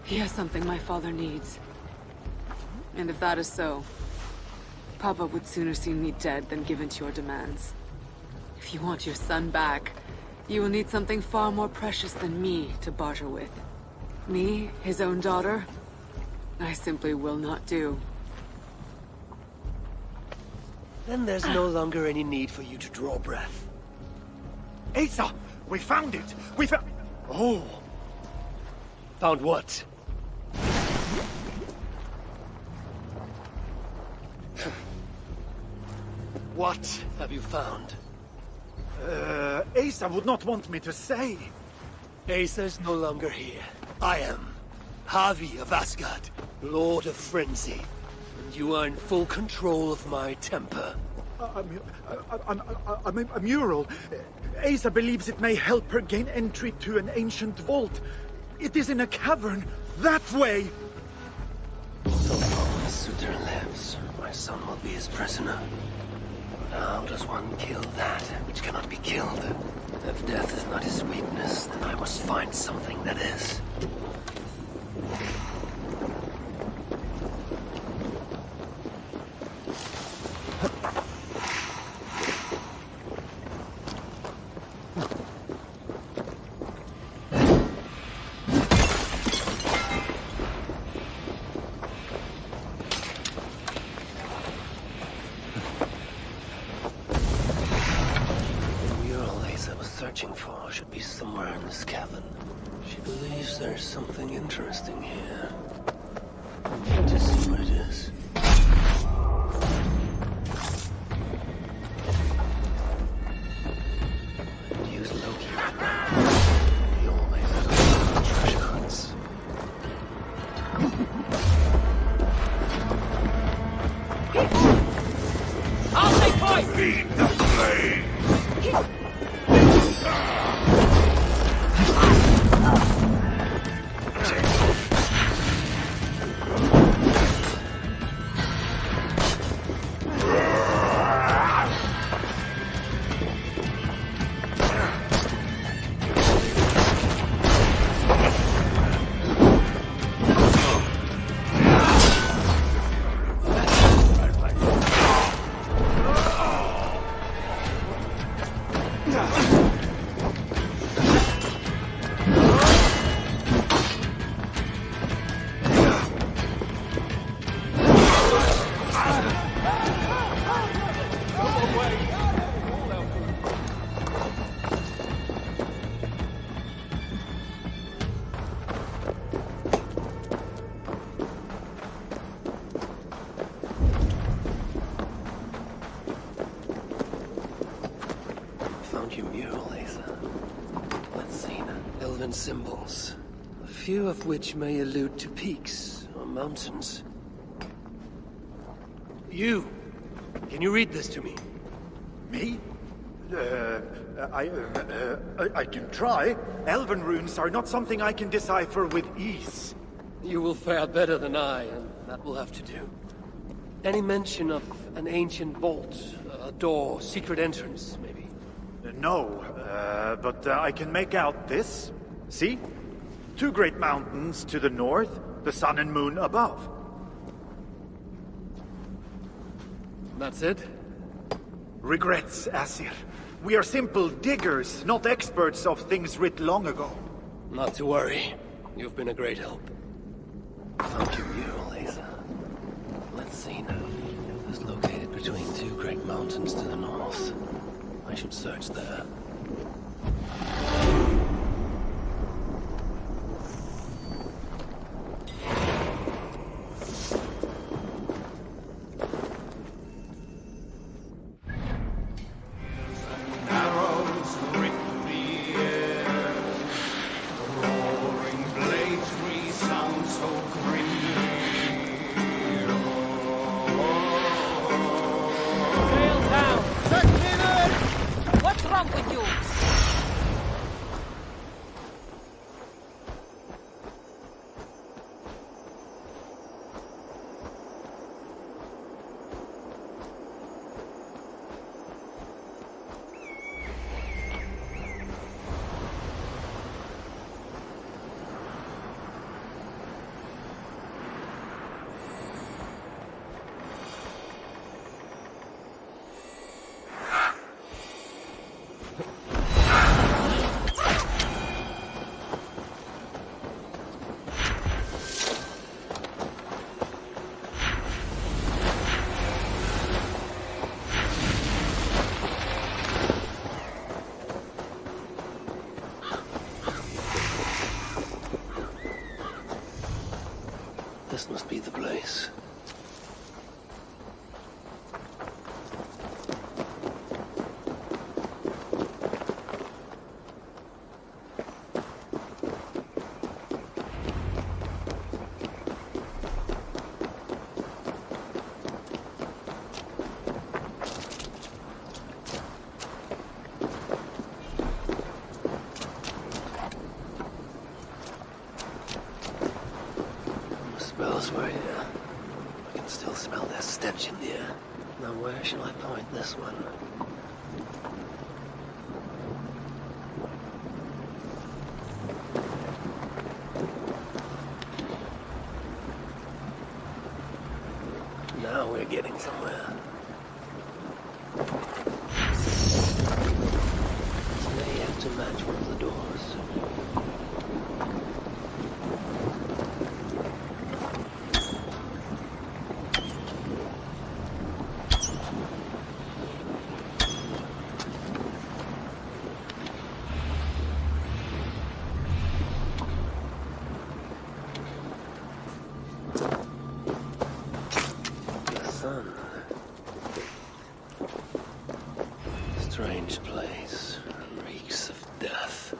He has something my father needs. And if that is so, Papa would sooner see me dead than give in to your demands. If you want your son back, you will need something far more precious than me to barter with. Me, his own daughter? I simply will not do. Then there's no longer any need for you to draw breath. Asa! We found it! We found... Oh! Found what? What have you found? Asa would not want me to say. Asa's no longer here. I am. Havi of Asgard, Lord of Frenzy. And you are in full control of my temper. A mural. Asa believes it may help her gain entry to an ancient vault. It is in a cavern. That way! So long as Surtur lives, my son will be his prisoner. But how does one kill that which cannot be killed? If death is not his weakness, then I must find something that is. Should be somewhere in this cabin. She believes there's something interesting here. I need to see what it is. And use Loki. He always has treasure hunts. I'll take point! Feed the flame! Symbols, a few of which may allude to peaks or mountains. You! Can you read this to me? Me? I can try. Elven runes are not something I can decipher with ease. You will fare better than I, and that will have to do. Any mention of an ancient vault, a door, secret entrance, maybe? No, but I can make out this. See? 2 great mountains to the north, the sun and moon above. That's it? Regrets, Asir. We are simple diggers, not experts of things writ long ago. Not to worry. You've been a great help. Found your mural, Asa. Let's see now. It was located between 2 great mountains to the north. I should search there. stench in the air. Now where shall I point this one? Now we're getting somewhere. They have to match one of the doors. Strange place. Reeks of death.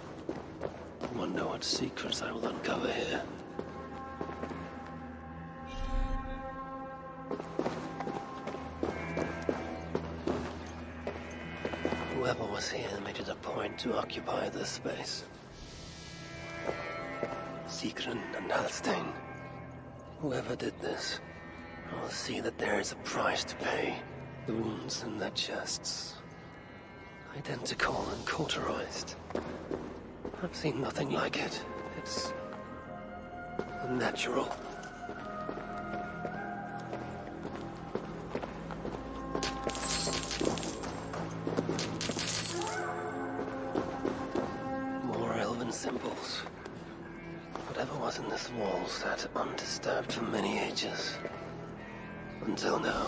Wonder what secrets I will uncover here. Whoever was here made it a point to occupy this space. Sigrun and Halstein. Whoever did this, I will see that there is a price to pay. The wounds in their chests. Identical and cauterized. I've seen nothing like it. It's unnatural. More elven symbols. Whatever was in this wall sat undisturbed for many ages. Until now.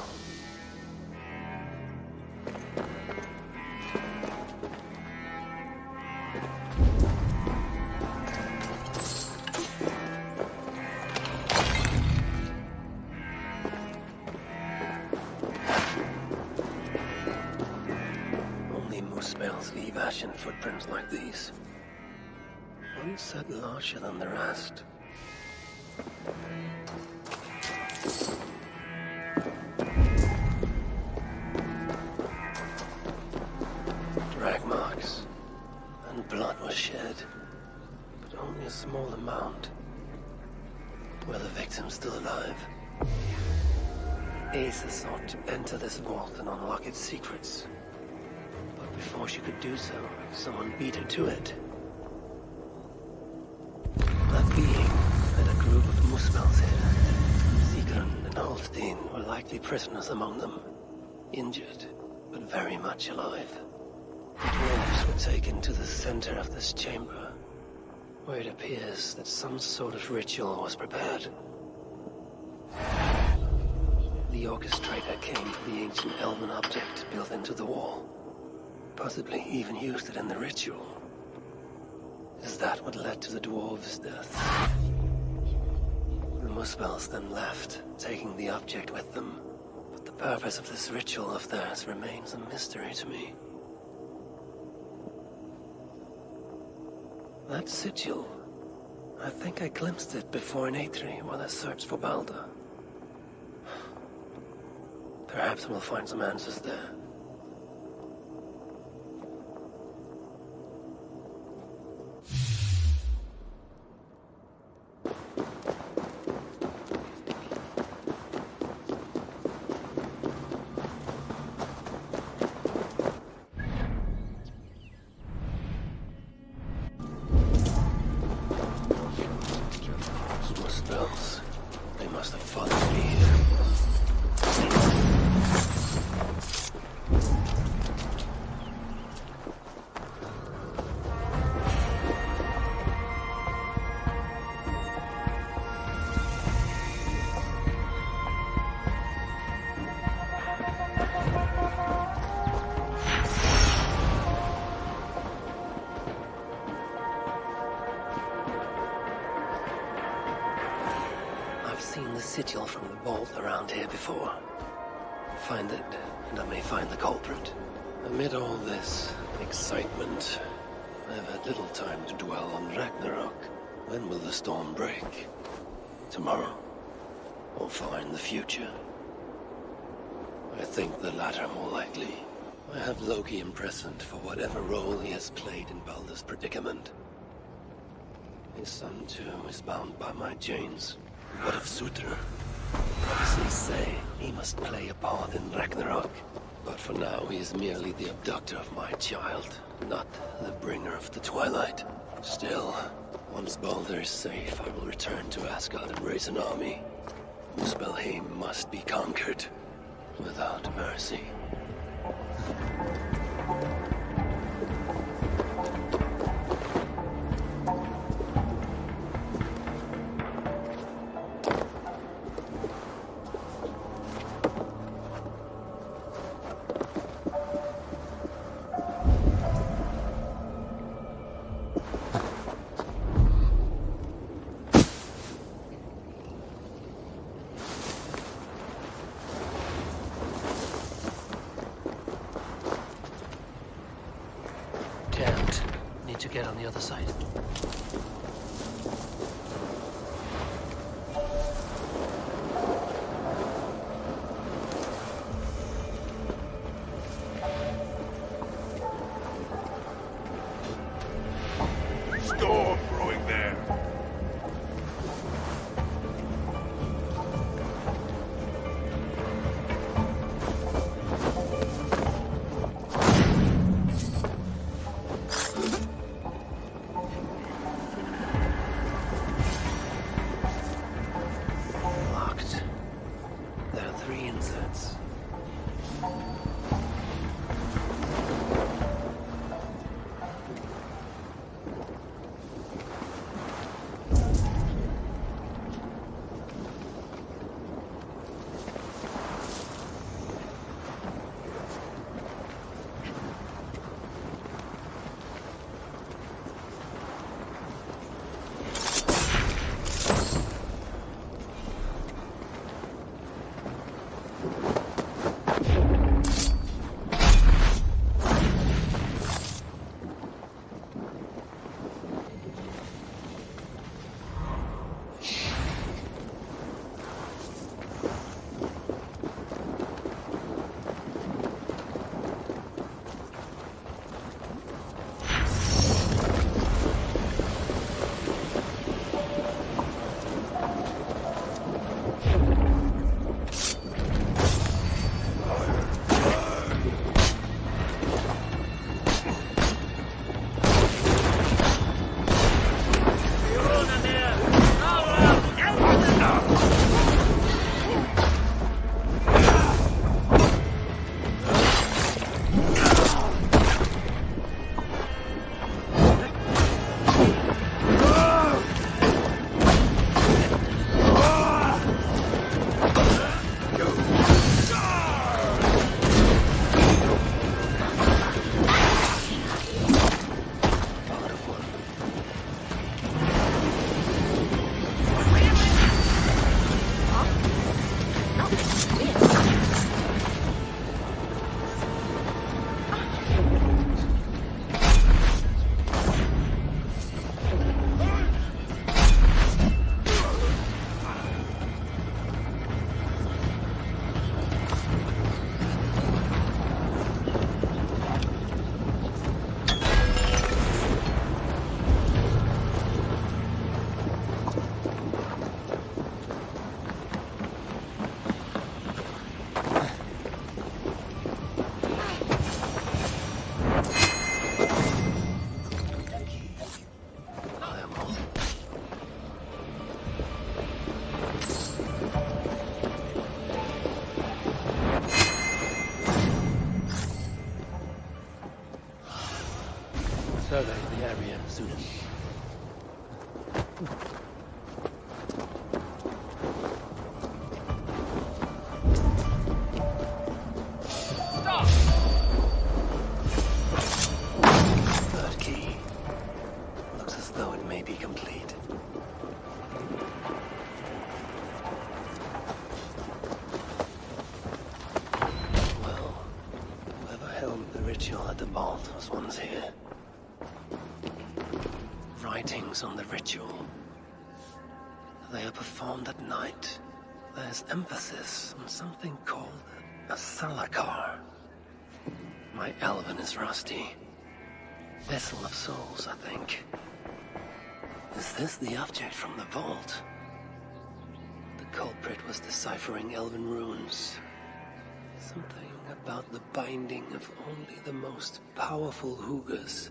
Leave ashen footprints like these. One set larger than the rest. Drag marks. And blood was shed. But only a small amount. Were the victims still alive? Asa sought to enter this vault and unlock its secrets. Before she could do so, someone beat her to it. That being had a group of Muspels here. Sigrun and Holstein were likely prisoners among them. Injured, but very much alive. The dwarves were taken to the center of this chamber, where it appears that some sort of ritual was prepared. The orchestrator came for the ancient elven object built into the wall. Possibly even used it in the ritual. Is that what led to the dwarves' death? The Muspels then left, taking the object with them. But the purpose of this ritual of theirs remains a mystery to me. That sigil. I think I glimpsed it before in Aetri while I searched for Balder. Perhaps we'll find some answers there. They must have followed me here. Sigil from the vault around here before. Find it, and I may find the culprit. Amid all this excitement, I have had little time to dwell on Ragnarök. When will the storm break? Tomorrow? Or far in the future? I think the latter more likely. I have Loki imprisoned for whatever role he has played in Balder's predicament. His son, too, is bound by my chains. What of Sutra? Prophecies say he must play a part in Ragnarök. But for now, he is merely the abducter of my child, not the bringer of the Twilight. Still, once Baldur is safe, I will return to Asgard and raise an army. Muspelheim must be conquered without mercy. To get on the other side. Storm brewing there. Survey the area soon. Third key. Looks as though it may be complete. Well, whoever held the ritual at the vault was once here. Writings on the ritual. They are performed at night. There's emphasis on something called a salakar. My Elven is rusty. Vessel of souls, I think. Is this the object from the vault? The culprit was deciphering elven runes. Something about the binding of only the most powerful Hugas.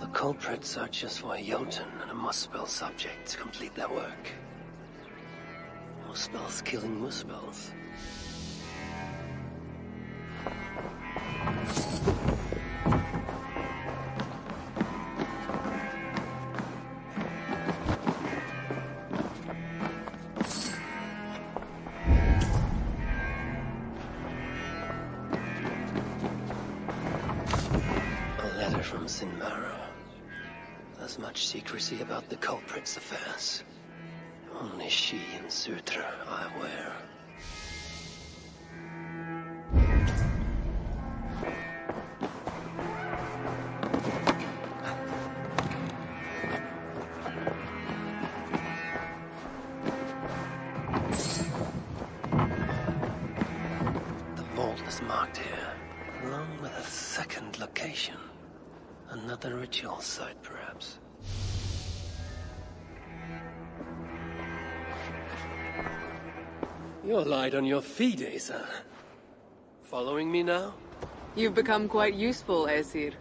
The culprits are just for a Jotun and a Muspel subject to complete their work. Muspels killing Muspels. From Sinmara. There's much secrecy about the culprit's affairs. Only she and Sutra are aware. The vault is marked here, along with a second location. Another ritual site, perhaps. You're light on your feet, Asa. Following me now? You've become quite useful, Aesir.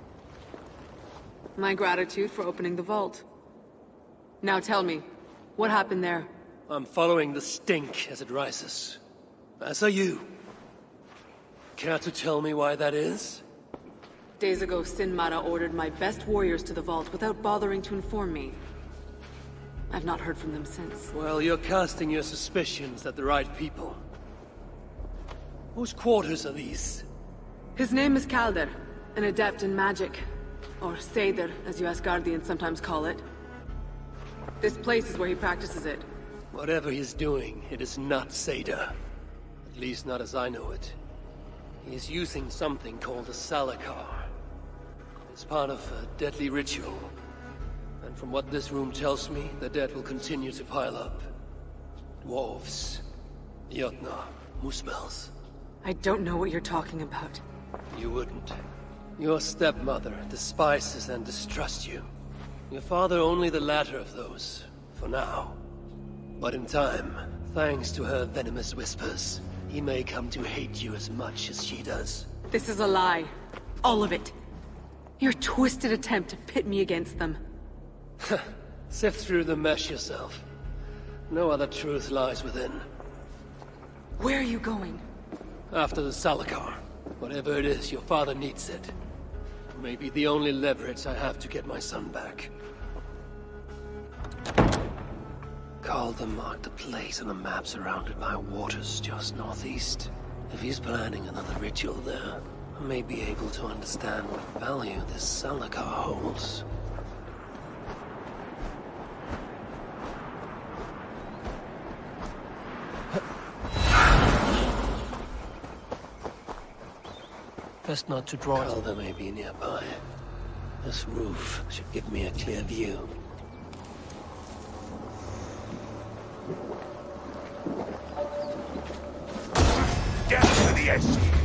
My gratitude for opening the vault. Now tell me, what happened there? I'm following the stink as it rises. As are you. Care to tell me why that is? Days ago, Sinmara ordered my best warriors to the vault without bothering to inform me. I've not heard from them since. Well, you're casting your suspicions at the right people. Whose quarters are these? His name is Kalder, an adept in magic. Or Seder, as you Asgardians sometimes call it. This place is where he practices it. Whatever he's doing, it is not Seder. At least not as I know it. He is using something called a Salakar. It's part of a deadly ritual. And from what this room tells me, the dead will continue to pile up. Dwarves, Jotnar, Muspels. I don't know what you're talking about. You wouldn't. Your stepmother despises and distrusts you. Your father only the latter of those, for now. But in time, thanks to her venomous whispers, he may come to hate you as much as she does. This is a lie. All of it. Your twisted attempt to pit me against them. Sift through the mesh yourself. No other truth lies within. Where are you going? After the Salakar. Whatever it is, your father needs it. Maybe the only leverage I have to get my son back. Calder marked a place on the map surrounded by waters just northeast. If he's planning another ritual there, I may be able to understand what value this Salakar holds. Best not to draw. Calder may be nearby. This roof should give me a clear view. Get to the edge!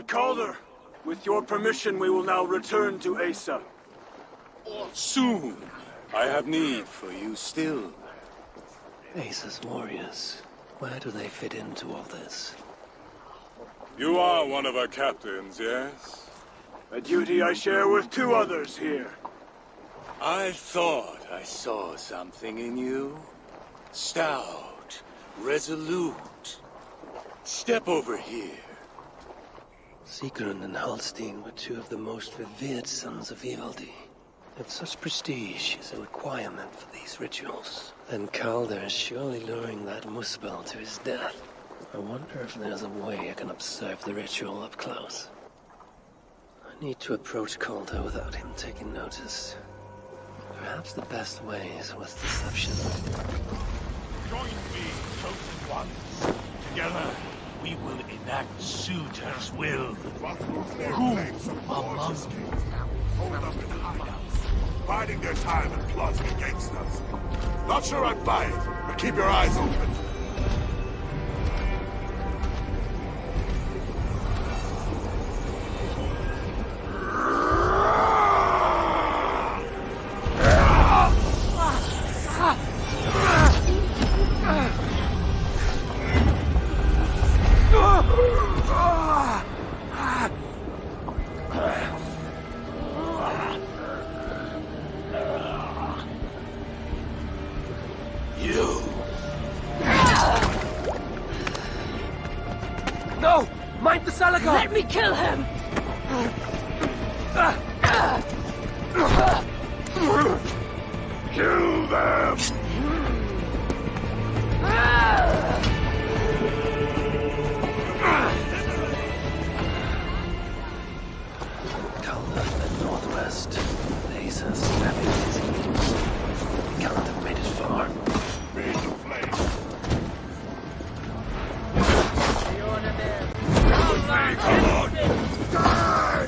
Lord Calder, with your permission, we will now return to Asa. Soon. I have need for you still. Asa's warriors. Where do they fit into all this? You are one of our captains, yes? A duty I share with 2 others here. I thought I saw something in you. Stout, resolute. Step over here. Sigrun and Halstein were 2 of the most revered sons of Ivaldi. If such prestige is a requirement for these rituals, then Calder is surely luring that Muspel to his death. I wonder if there's a way I can observe the ritual up close. I need to approach Calder without him taking notice. Perhaps the best way is with deception. Join me, chosen ones. Together, we will enact Suitor's will. Who among you hold up in hideouts, biding their time and plotting against us? Not sure I buy it, but keep your eyes open. No! Mind the Salagar! Let me kill him! Kill them! Calder fled northwest. Asa snapping his heels. He can't have made it far. Come on! Die!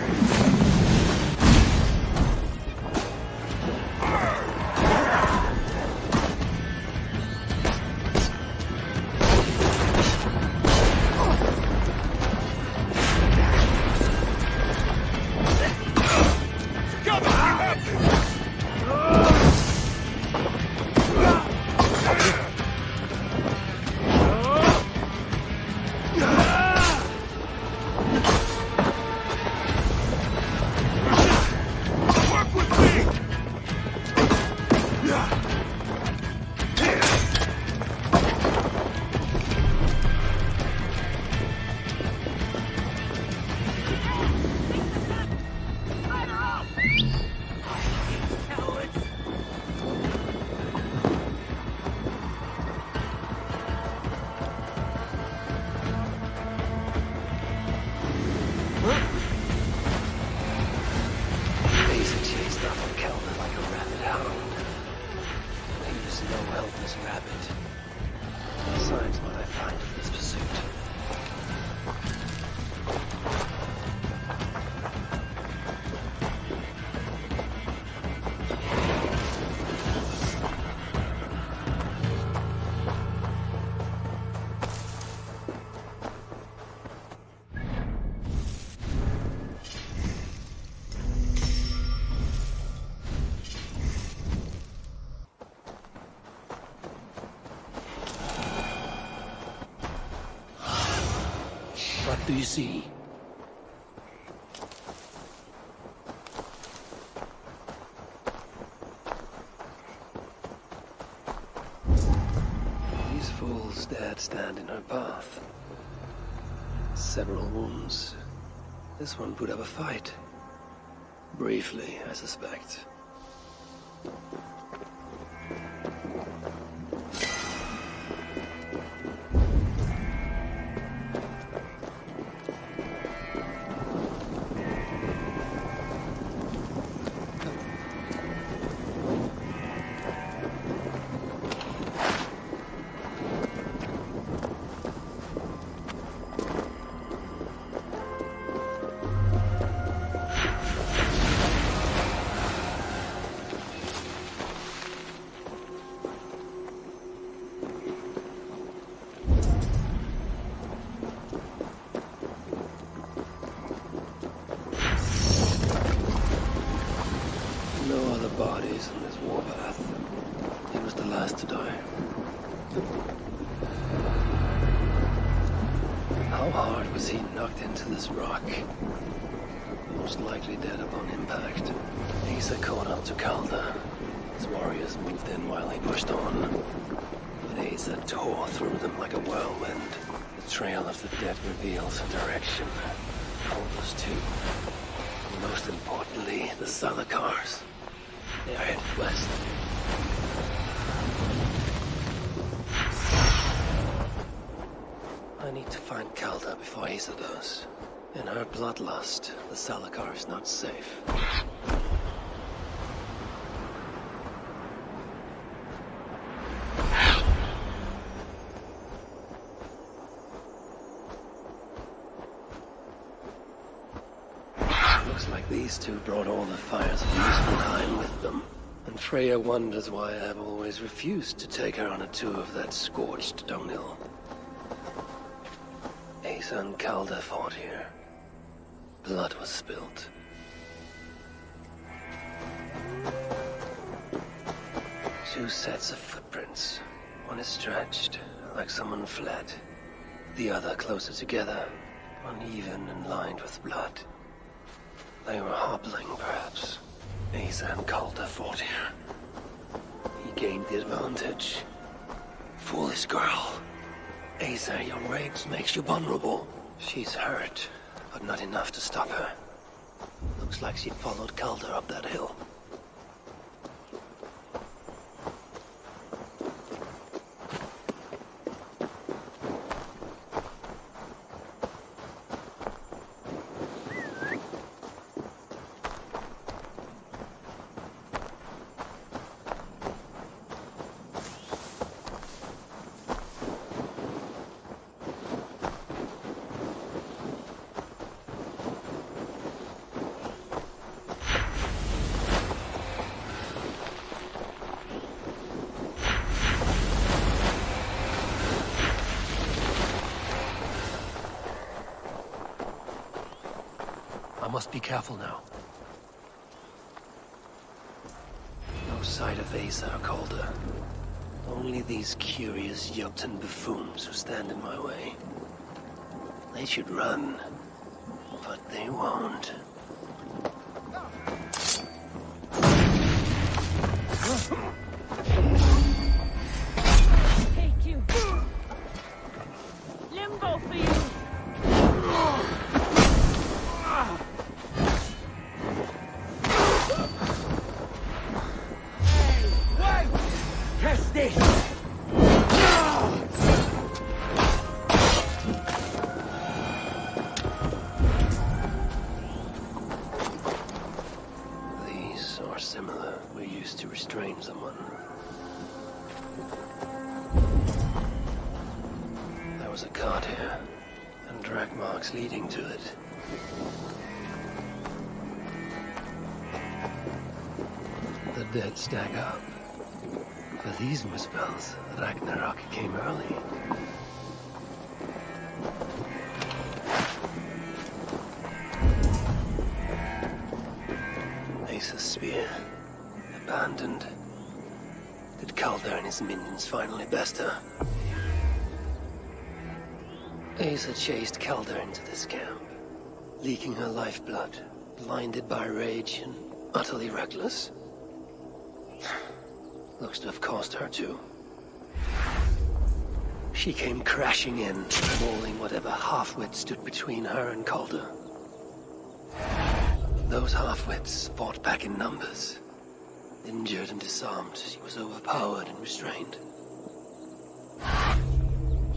Asa chased after Calder like a rabid hound. He was no helpless rabbit. Besides what I find in this pursuit. What do you see? These fools dared stand in her path. Several wounds. This one put up a fight. Briefly, I suspect. was the last to die. How hard was he knocked into this rock? Most likely dead upon impact. Asa caught up to Calder. His warriors moved in while he pushed on. But Asa tore through them like a whirlwind. The trail of the dead reveals a direction. Calder's too. And most importantly, the Salakars. They are headed west. I need to find Calder before Asa does. In her bloodlust, the Salakar is not safe. Looks like these two brought all the fires of Muspelheim with them. And Freya wonders why I have always refused to take her on a tour of that scorched dunghill. Asa and Calder fought here. Blood was spilt. Two sets of footprints. One is stretched, like someone fled. The other closer together, uneven and lined with blood. They were hobbling, perhaps. Asa and Calder fought here. He gained the advantage. Foolish girl. Asa, your rage makes you vulnerable. She's hurt, but not enough to stop her. Looks like she followed Calder up that hill. I must be careful now. No sight of Asa or Calder. Only these curious Jotun buffoons who stand in my way. They should run, but they won't. Take you. Limbo for you. These are similar. We're used to restrain someone. There was a cart here, and drag marks leading to it. The dead stack up. For these Muspels, Ragnarök came early. Asa's spear. Abandoned. Did Calder and his minions finally best her? Asa chased Calder into this camp, leaking her lifeblood, blinded by rage and utterly reckless. Looks to have cost her too. She came crashing in, mauling whatever half-wit stood between her and Calder. Those half-wits fought back in numbers. Injured and disarmed, she was overpowered and restrained.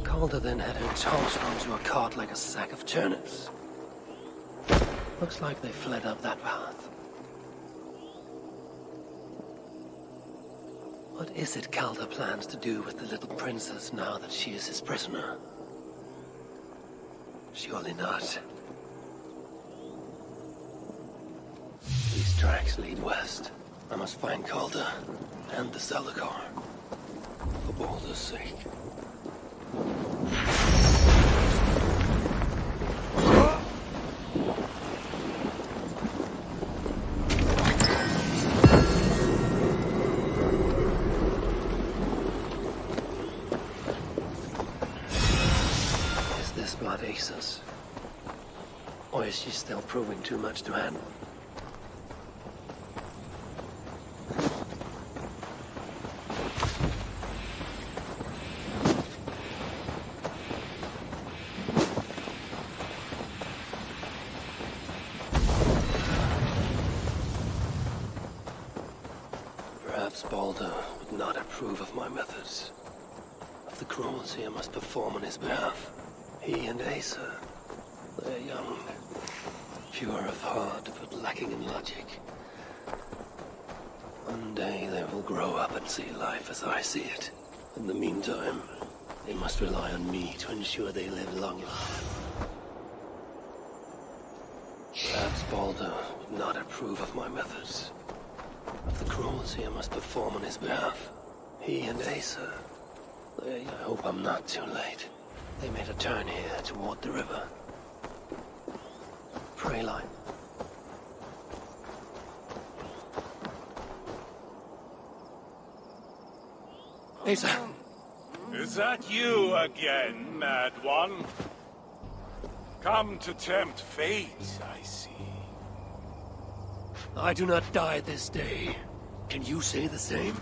Calder then had her tossed onto a cart like a sack of turnips. Looks like they fled up that path. What is it Calder plans to do with the little princess now that she is his prisoner? Surely not. These tracks lead west. I must find Calder and the Salakar. For Baldur's sake. Asa's? Or is she still proving too much to handle? Perhaps Balder would not approve of my methods, of the cruelty I must perform on his behalf. He and Asa, they're young, pure of heart, but lacking in logic. One day they will grow up and see life as I see it. In the meantime, they must rely on me to ensure they live long lives. Perhaps Balder would not approve of my methods, of the cruelty I must perform on his behalf. He and Asa, I hope I'm not too late. They made a turn here toward the river. Prey line. Asa! Is that you again, mad one? Come to tempt fate, I see. I do not die this day. Can you say the same?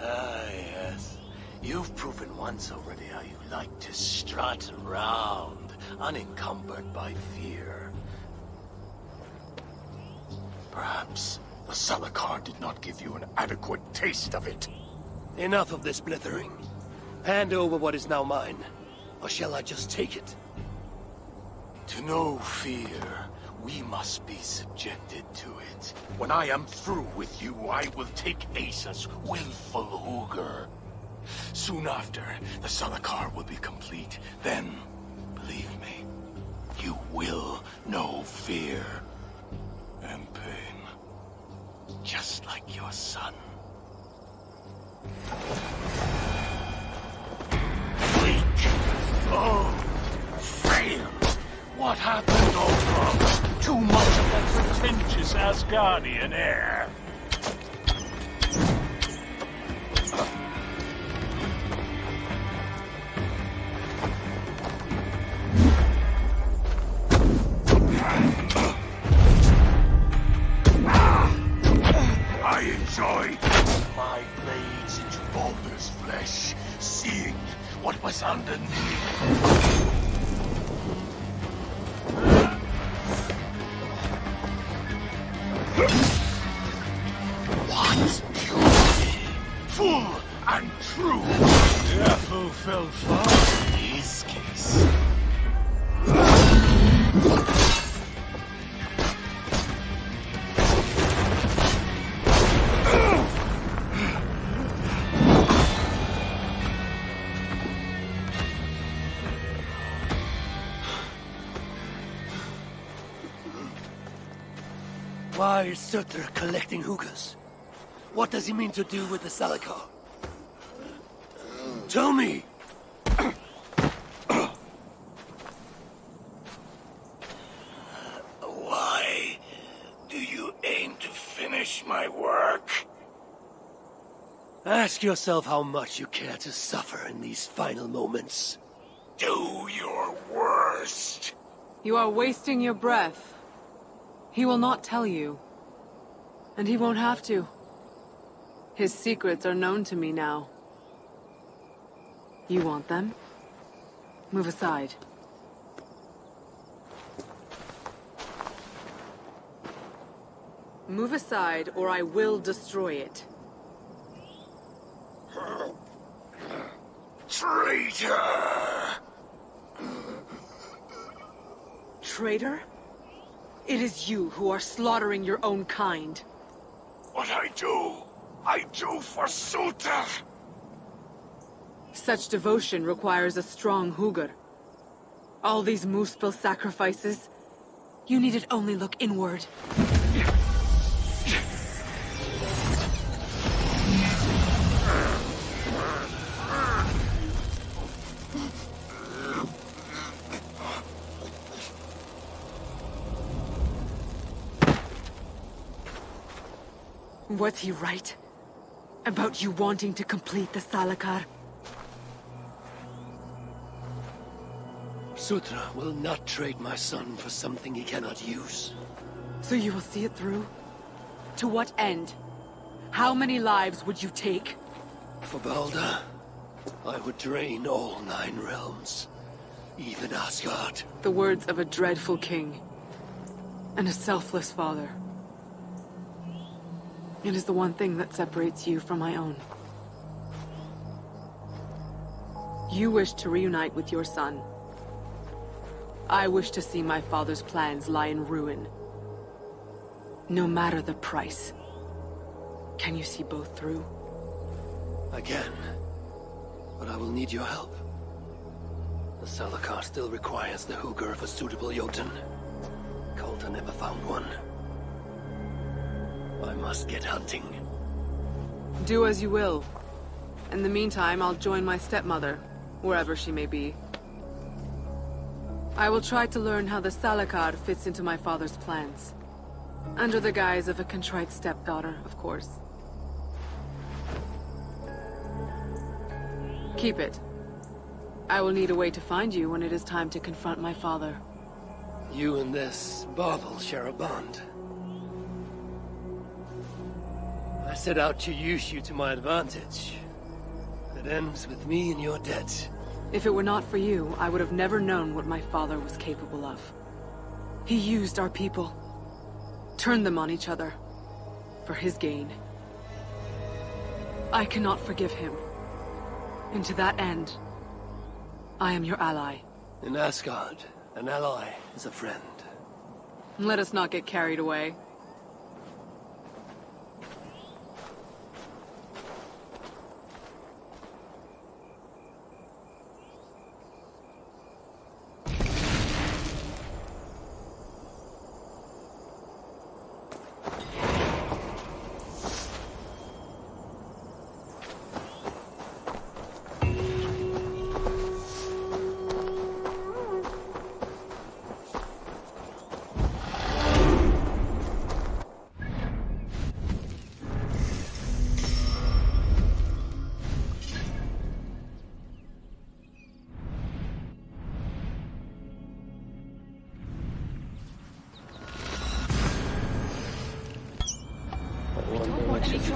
Yes. You've proven once already how you like to strut around, unencumbered by fear. Perhaps the Salakar did not give you an adequate taste of it. Enough of this blithering. Hand over what is now mine, or shall I just take it? To know fear, we must be subjected to it. When I am through with you, I will take Asa's willful Hugr. Soon after, the Salakar will be complete. Then, believe me, you will know fear and pain. Just like your son. Weak. Oh, failed. What happened, Eivor? Too much of that pretentious Asgardian air. I enjoyed my blades into Baldur's flesh, seeing what was underneath. What purity, full and true. Careful, fell far. In his case. Why is Surtur collecting hookahs? What does he mean to do with the Salakar? Tell me! Why do you aim to finish my work? Ask yourself how much you care to suffer in these final moments. Do your worst. You are wasting your breath. He will not tell you. And he won't have to. His secrets are known to me now. You want them? Move aside. Move aside, or I will destroy it. Traitor! Traitor? It is you who are slaughtering your own kind. What I do for Surtur. Such devotion requires a strong Hugr. All these Muspel sacrifices, you needed only look inward. Was he right? About you wanting to complete the Salakar? Sutra will not trade my son for something he cannot use. So you will see it through? To what end? How many lives would you take? For Balder, I would drain all 9 realms. Even Asgard. The words of a dreadful king. And a selfless father. It is the one thing that separates you from my own. You wish to reunite with your son. I wish to see my father's plans lie in ruin. No matter the price. Can you see both through? I can. But I will need your help. The Salakar still requires the hooker of a suitable Jotun. Coulter never found one. I must get hunting. Do as you will. In the meantime, I'll join my stepmother, wherever she may be. I will try to learn how the Salakar fits into my father's plans. Under the guise of a contrite stepdaughter, of course. Keep it. I will need a way to find you when it is time to confront my father. You and this bauble share a bond. I set out to use you to my advantage. It ends with me in your debt. If it were not for you, I would have never known what my father was capable of. He used our people. Turned them on each other. For his gain. I cannot forgive him. And to that end, I am your ally. In Asgard, an ally is a friend. Let us not get carried away.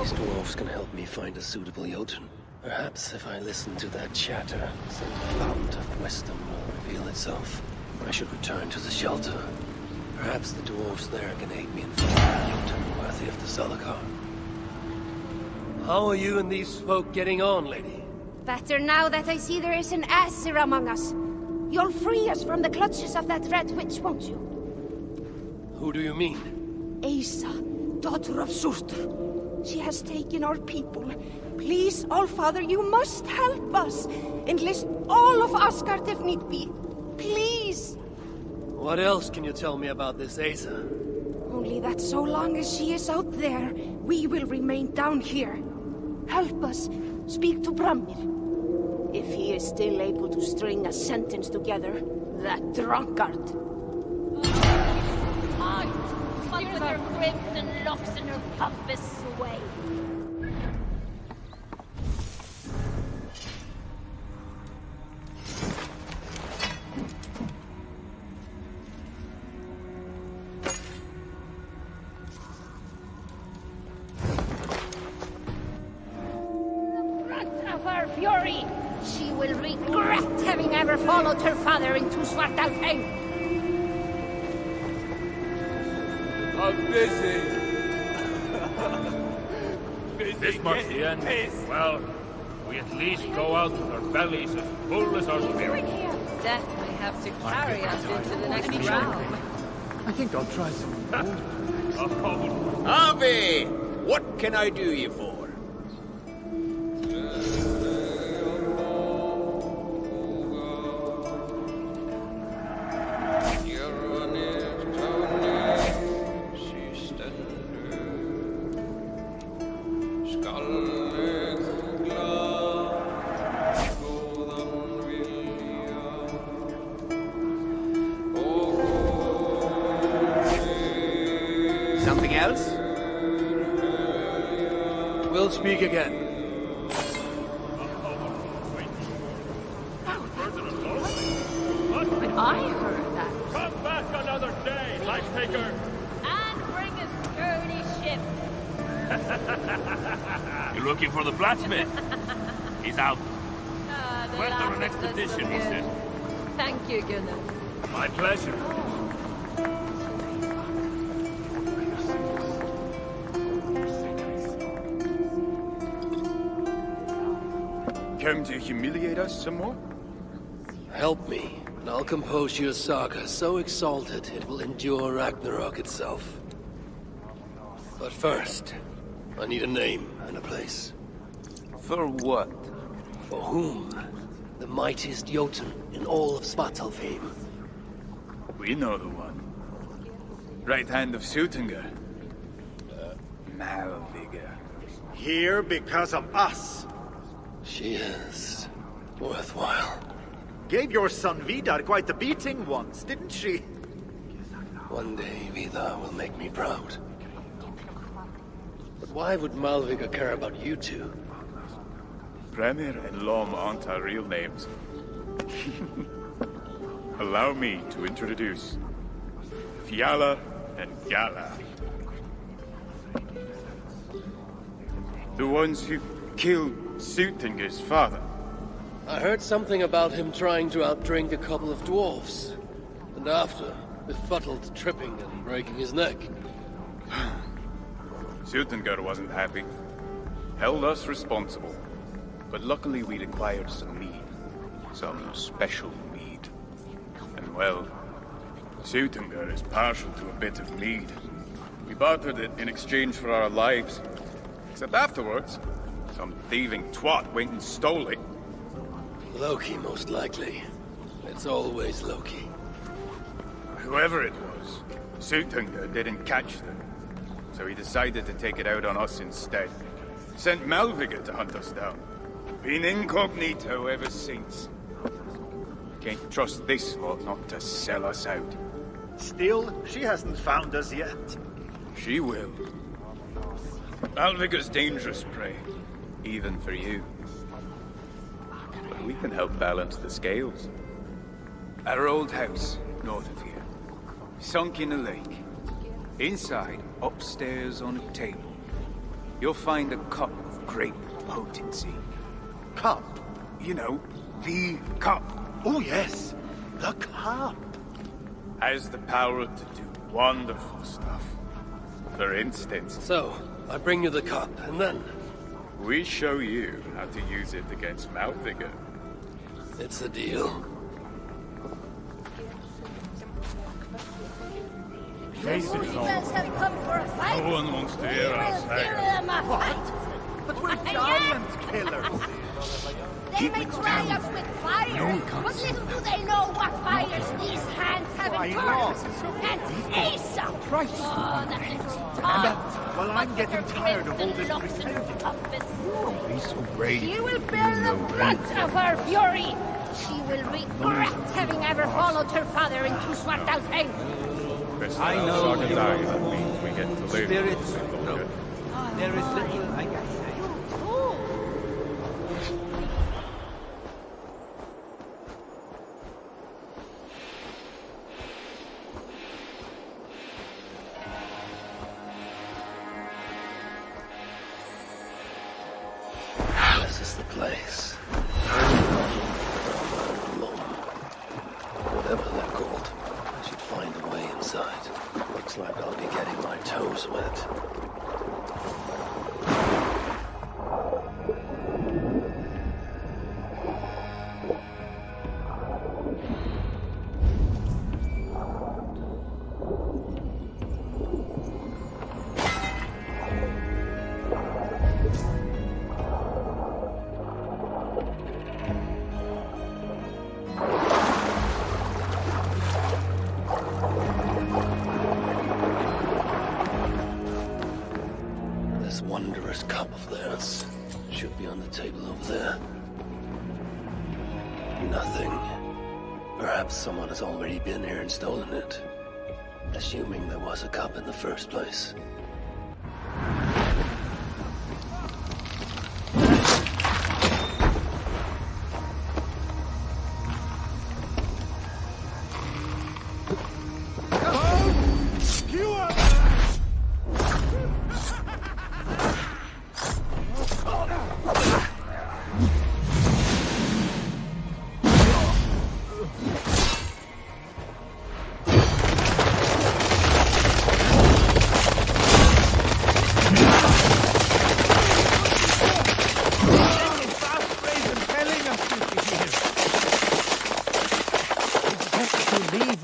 These dwarves can help me find a suitable Jotun. Perhaps if I listen to that chatter, some fount of wisdom will reveal itself. I should return to the shelter. Perhaps the dwarves there can aid me in finding a Jotun worthy of the Salakar. How are you and these folk getting on, lady? Better now that I see there is an Aesir among us. You'll free us from the clutches of that red witch, won't you? Who do you mean? Asa, daughter of Surtur. She has taken our people. Please, Allfather, you must help us. Enlist all of Asgard if need be. Please! What else can you tell me about this Asa? Only that so long as she is out there, we will remain down here. Help us. Speak to Bramir. If he is still able to string a sentence together, that drunkard. Under their ribs and locks in her pompous sway. The brunt of her fury! She will regret having ever followed her father into Svartalfheim! I'm busy. This marks the end. Well, we at least go out with our bellies as full as our spirit. Death may have to carry us into the next round. I think I'll try some. Avi! What can I do you for? Something else? We'll speak again. I heard that. Come back another day, life taker. And bring a sturdy ship. You're looking for the blacksmith? He's out. The Went on an last of us expedition, he is said. good. Thank you, Gunnar. My pleasure. Come to humiliate us some more? Help me, and I'll compose your saga so exalted it will endure Ragnarök itself. But first, I need a name and a place. For what? For whom? The mightiest Jotun in all of Svartalfheim. We know the one. Right hand of Suttungr. Malvigr. Here because of us. She is worthwhile. Gave your son Vidar quite the beating once, didn't she? One day, Vidar will make me proud. But why would Malvigr care about you two? Premier and Lom aren't our real names. Allow me to introduce Fiala and Gala. The ones who killed Suttungr's father. I heard something about him trying to outdrink a couple of dwarves. And after, befuddled tripping and breaking his neck. Suttungr wasn't happy. Held us responsible. But luckily we'd acquired some mead. Some special mead. And well, Suttungr is partial to a bit of mead. We bartered it in exchange for our lives. Except afterwards, some thieving twat went and stole it. Loki, most likely. It's always Loki. Whoever it was, Suttungr didn't catch them. So he decided to take it out on us instead. Sent Malvigr to hunt us down. Been incognito ever since. Can't trust this lot not to sell us out. Still, she hasn't found us yet. She will. Malvigr's dangerous prey, even for you. But we can help balance the scales. At our old house, north of here. Sunk in a lake. Inside, upstairs on a table, you'll find a cup of great potency. Cup? You know, the cup. Oh yes, the cup. Has the power to do wonderful stuff. For instance... So, I bring you the cup, and then... We show you how to use it against Malvigr. It's a deal. Guys have come for a fight. No one wants to hear us, But we're giant killers. They may try us with fire, but little do they know what fires these hands have endured. And Asa! Oh, that little dog! Well, I'm getting tired of all this pretending. Don't be so brave. She will bear the brunt of her fury. She will regret having ever followed her father into Svartalfheim. I know that means we get to live. Spirits, no. There is little I can say. This is the place. Whatever they're called, I should find a way inside. Looks like I'll be getting my toes wet. This wondrous cup of theirs should be on the table over there. Nothing. Perhaps someone has already been here and stolen it. Assuming there was a cup in the first place.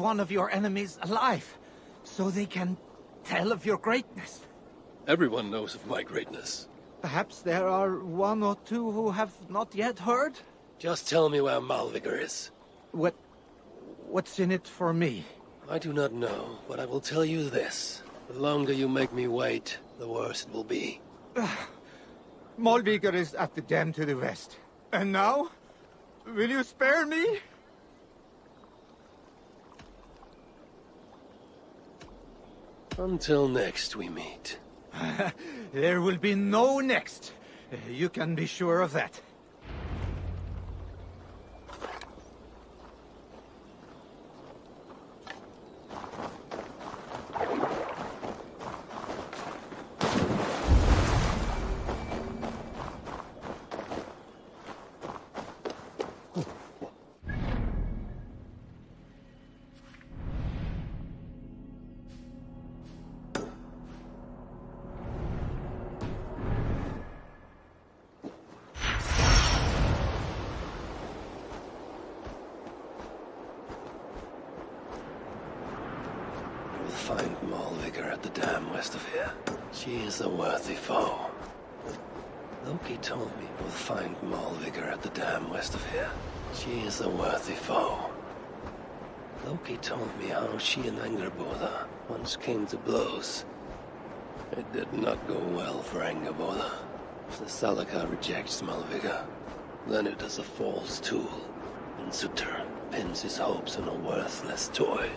one of your enemies alive, so they can tell of your greatness. Everyone knows of my greatness. Perhaps there are one or two who have not yet heard? Just tell me where Malvigr is. What's in it for me? I do not know, but I will tell you this. The longer you make me wait, the worse it will be. Malvigr is at the dam to the west. And now? Will you spare me? Until next we meet. There will be no next. You can be sure of that. Find Malvigr at the dam west of here. She is a worthy foe. Loki told me we'll find Malvigr at the dam west of here. She is a worthy foe. Loki told me how she and Angerboda once came to blows. It did not go well for Angerboda. If the Salaka rejects Malvigr, then it is a false tool, and Sutter pins his hopes on a worthless toy.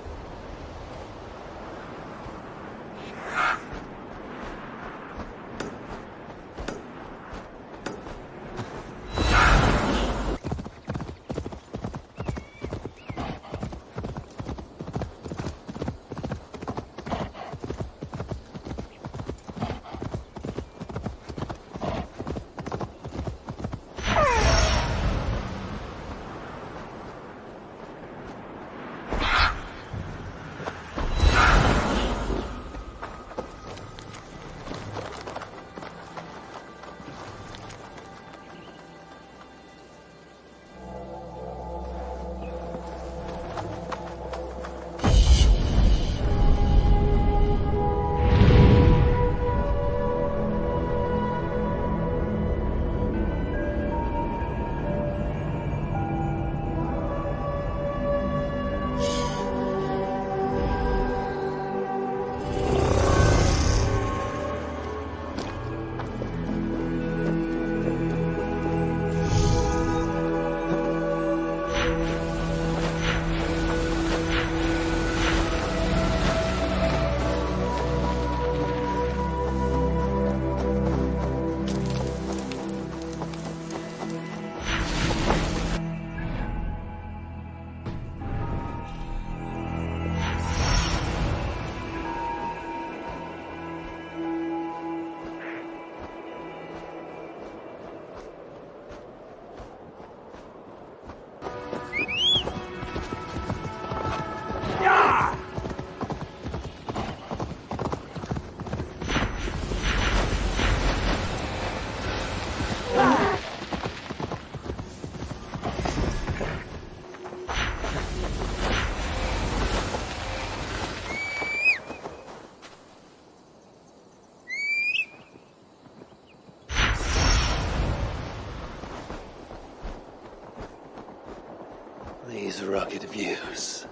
These rugged views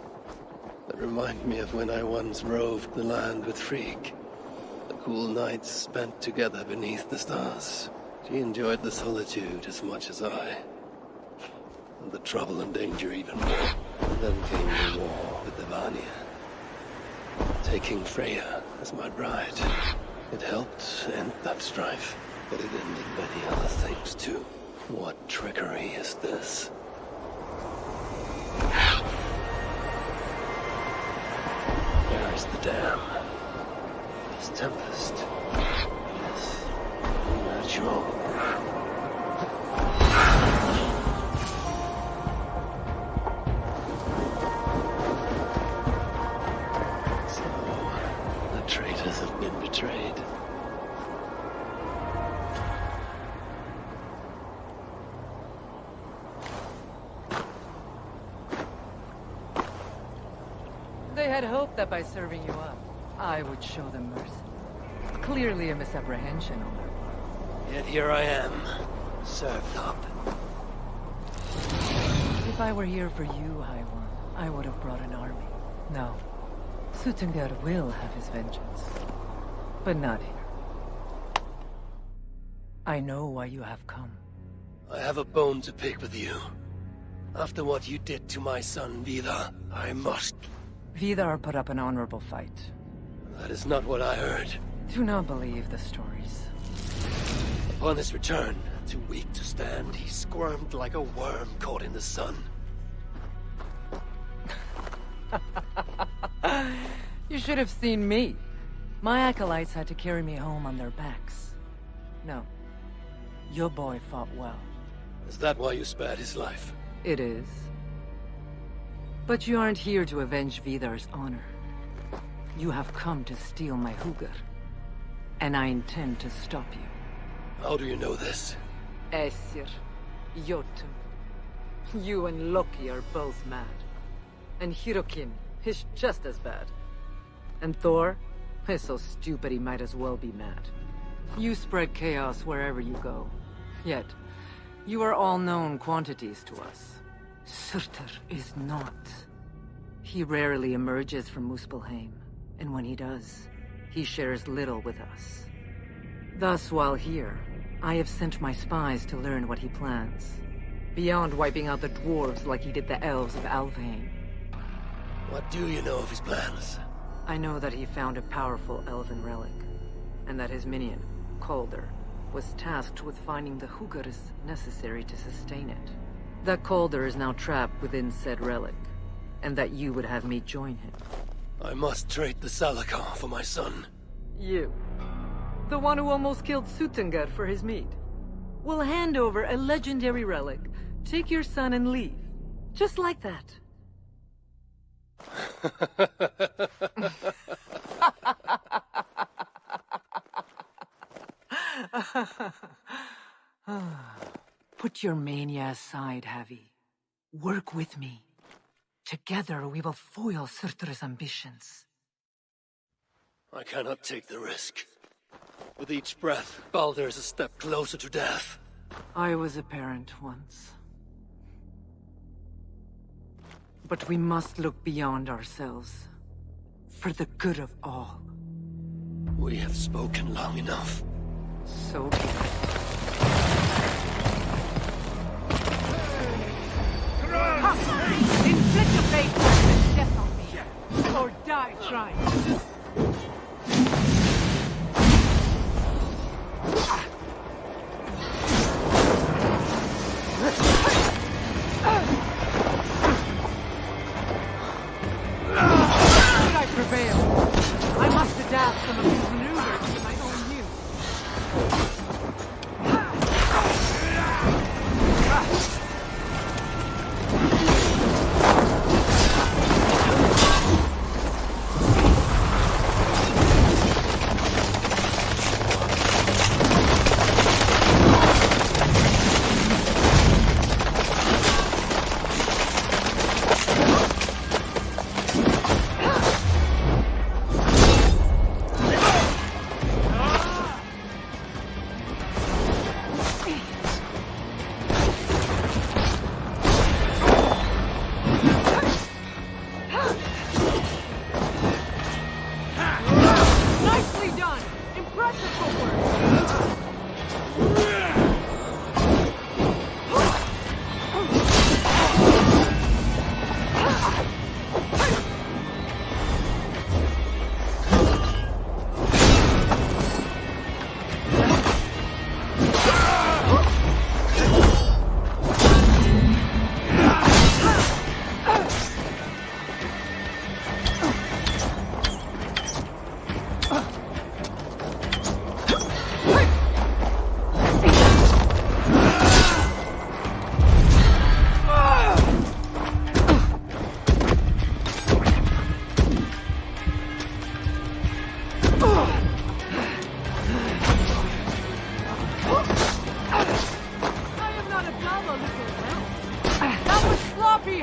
that remind me of when I once roved the land with Frigg. The cool nights spent together beneath the stars. She enjoyed the solitude as much as I. And the trouble and danger even more. And then came the war with the Vanir. Taking Freya as my bride. It helped end that strife, but it ended many other things too. What trickery is this? Where is the dam? This tempest. Yes, unnatural. So, the traitors have been betrayed. They had hoped that by serving you up, I would show them mercy. Clearly a misapprehension on their part. Yet here I am, served up. If I were here for you, Eivor, I would have brought an army. No. Suttungr will have his vengeance. But not here. I know why you have come. I have a bone to pick with you. After what you did to my son, Vidar, I must... Vidar put up an honorable fight. That is not what I heard. Do not believe the stories. Upon his return, too weak to stand, he squirmed like a worm caught in the sun. You should have seen me. My acolytes had to carry me home on their backs. No. Your boy fought well. Is that why you spared his life? It is. But you aren't here to avenge Vidar's honor. You have come to steal my Hugr. And I intend to stop you. How do you know this? Aesir, Jotun. You and Loki are both mad. And Hirokin is just as bad. And Thor is so stupid he might as well be mad. You spread chaos wherever you go. Yet, you are all known quantities to us. Surtur is not. He rarely emerges from Muspelheim, and when he does, he shares little with us. Thus, while here, I have sent my spies to learn what he plans. Beyond wiping out the dwarves like he did the elves of Alfheim. What do you know of his plans? I know that he found a powerful elven relic, and that his minion, Calder, was tasked with finding the Hugrs necessary to sustain it. That Calder is now trapped within said relic, and that you would have me join him. I must trade the Salakar for my son. You. The one who almost killed Suttungr for his meat. Will hand over a legendary relic, take your son and leave. Just like that. Put your mania aside, Havi. Work with me. Together we will foil Surtur's ambitions. I cannot take the risk. With each breath, Baldur is a step closer to death. I was a parent once. But we must look beyond ourselves. For the good of all. We have spoken long enough. So be it. Inflict a fate and death on me. Or die trying. I prevail. I must adapt some of these maneuvers to my own use.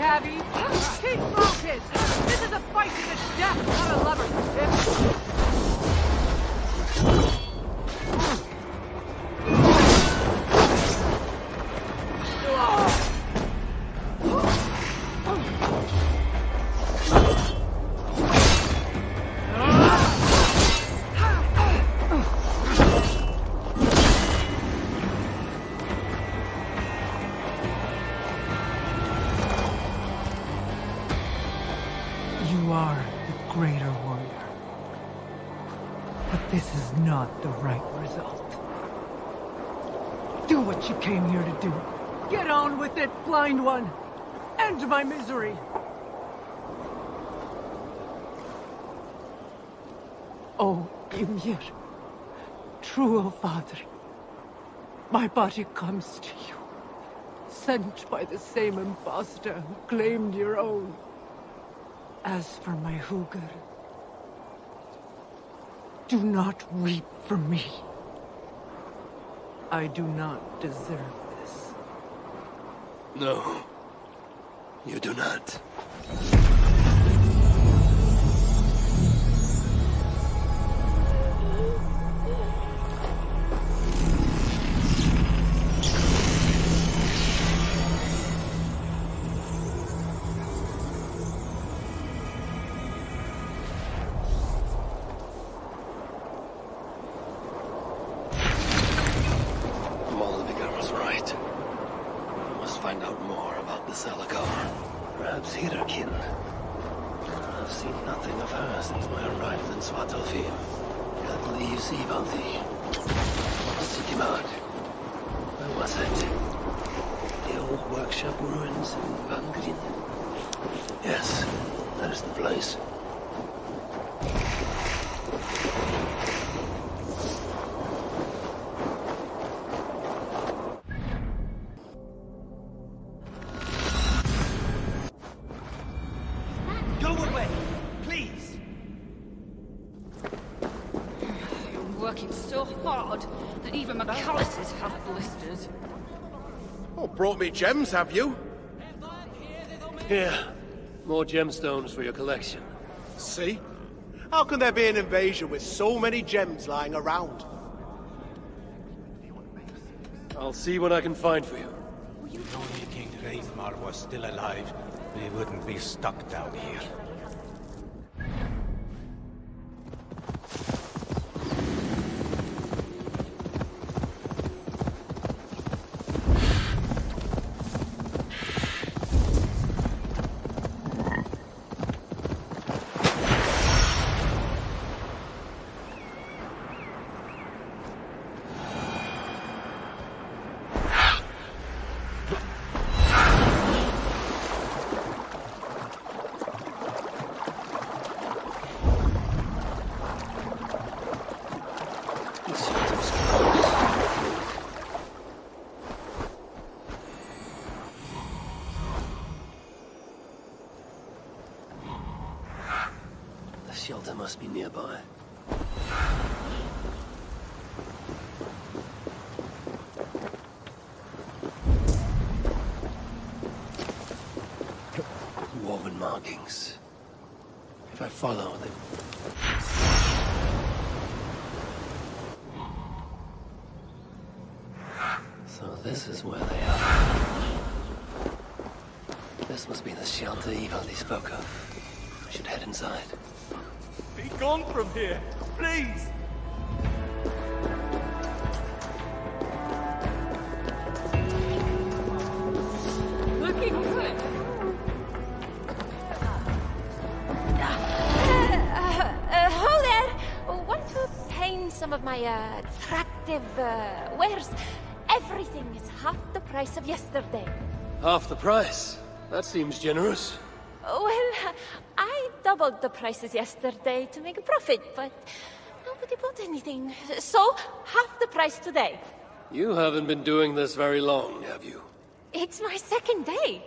Abby! Keep focused! This is a fight to the death, not a lover's tip! You are the greater warrior. But this is not the right result. Do what you came here to do. Get on with it, blind one! End my misery! Oh, Ymir. True, O Father. My body comes to you. Sent by the same impostor who claimed your own. As for my Hugr, do not weep for me. I do not deserve this. No, you do not. Perhaps Hirakin. I've seen nothing of her since my arrival in Svartalfheim. That leaves Ivaldi. Seek him out. Where was it? The old workshop ruins in Vangrin? Yes, that is the place. Brought me gems, have you? Here. More gemstones for your collection. See? How can there be an invasion with so many gems lying around? I'll see what I can find for you. If only King Hreidmar was still alive, we wouldn't be stuck down here. Shelter must be nearby. Woven markings. If I follow them. So this is where they are. This must be the shelter Ivaldi spoke of. I should head inside. Be gone from here, please! Looking good. Hold there! Want to paint some of my attractive wares? Everything is half the price of yesterday. Half the price? That seems generous. Well, I doubled the prices yesterday to make a profit, but nobody bought anything. So, half the price today. You haven't been doing this very long, have you? It's my second day.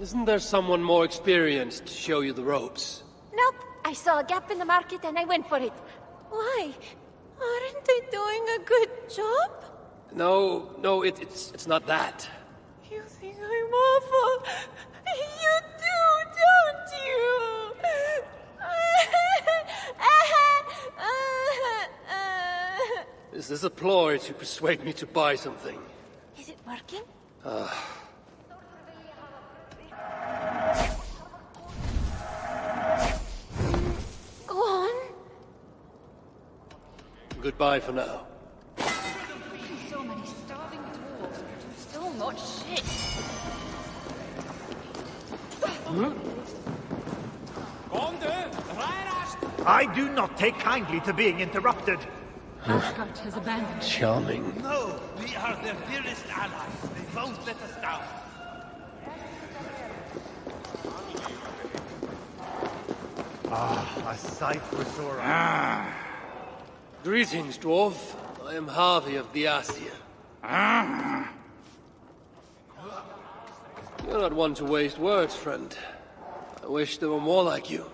Isn't there someone more experienced to show you the ropes? Nope. I saw a gap in the market and I went for it. Why? Aren't they doing a good job? No, it's not that. You think I I'm awful. You do, don't you? Is this a ploy to persuade me to buy something? Is it working? Go on. Goodbye for now. So many starving dwarves produce so much shit. I do not take kindly to being interrupted. Asgard has abandoned. Charming. No, we are their dearest allies. They won't let us down. Ah, a sight for sore eyes. Greetings, dwarf. I am Harvey of the Aesir. You're not one to waste words, friend. I wish there were more like you.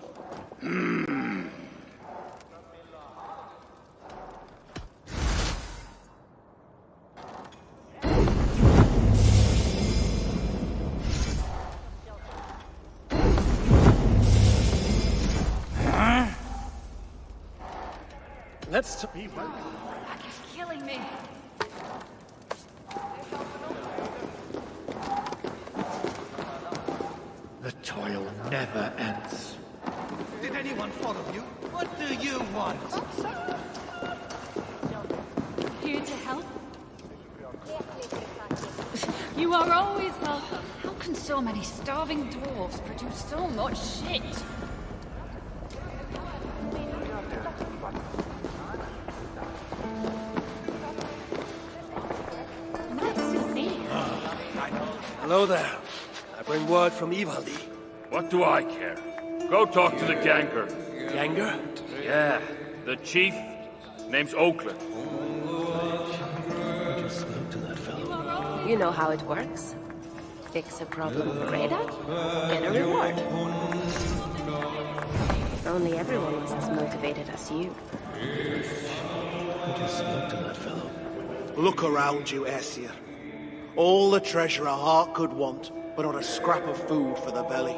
Let's be well. That is killing me. The toil never ends. Did anyone follow you? What do you want? Here to help? You are always welcome. How can so many starving dwarves produce so much shit? Nice to see you. Hello there. I bring word from Ivaldi. What do I care? Go talk to the Ganger. Ganger? Yeah, the chief. Name's Oakland. I just spoke to that fellow. You know how it works. Fix a problem for Greta, get a reward. If only everyone was as motivated as you. I just spoke to that fellow. Look around you, Aesir. All the treasure a heart could want, but not a scrap of food for the belly.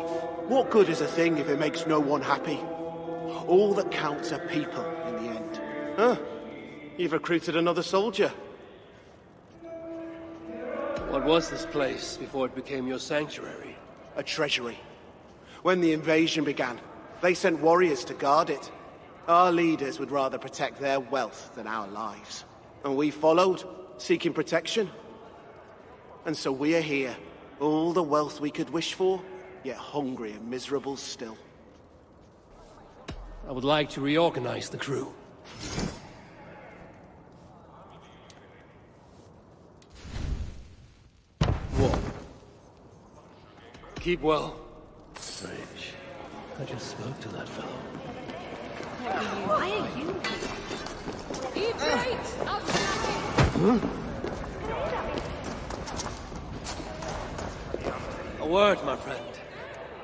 What good is a thing if it makes no one happy? All that counts are people in the end. Huh? You've recruited another soldier. What was this place before it became your sanctuary? A treasury. When the invasion began, they sent warriors to guard it. Our leaders would rather protect their wealth than our lives. And we followed, seeking protection. And so we are here, all the wealth we could wish for, yet hungry and miserable still. I would like to reorganize the crew. Whoa. Keep well. Strange. I just spoke to that fellow. Why are you here? Eat right! I'll A word, my friend.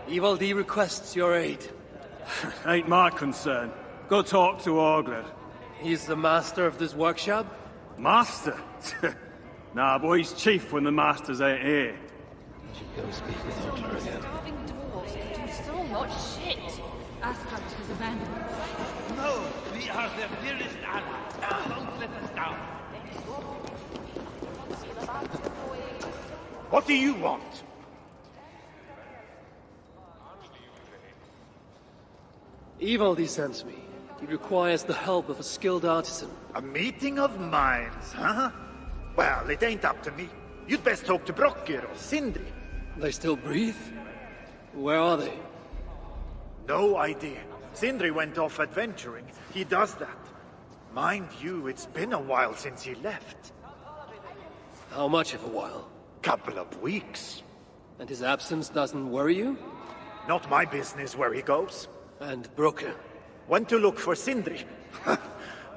Ivaldi requests your aid. Ain't my concern. Go talk to Orgler. He's the master of this workshop? Master? Nah, but he's chief when the masters ain't here. I should go speak with Odin again. starving dwarves produce so much shit. Asgard has abandoned us. No, we are their dearest allies. They won't let us down. What do you want? Ivaldi sends me. He requires the help of a skilled artisan. A meeting of minds, huh? Well, it ain't up to me. You'd best talk to Brokkr or Sindri. They still breathe? Where are they? No idea. Sindri went off adventuring. He does that. Mind you, it's been a while since he left. How much of a while? Couple of weeks. And his absence doesn't worry you? Not my business where he goes. And Brokkr? Went to look for Sindri.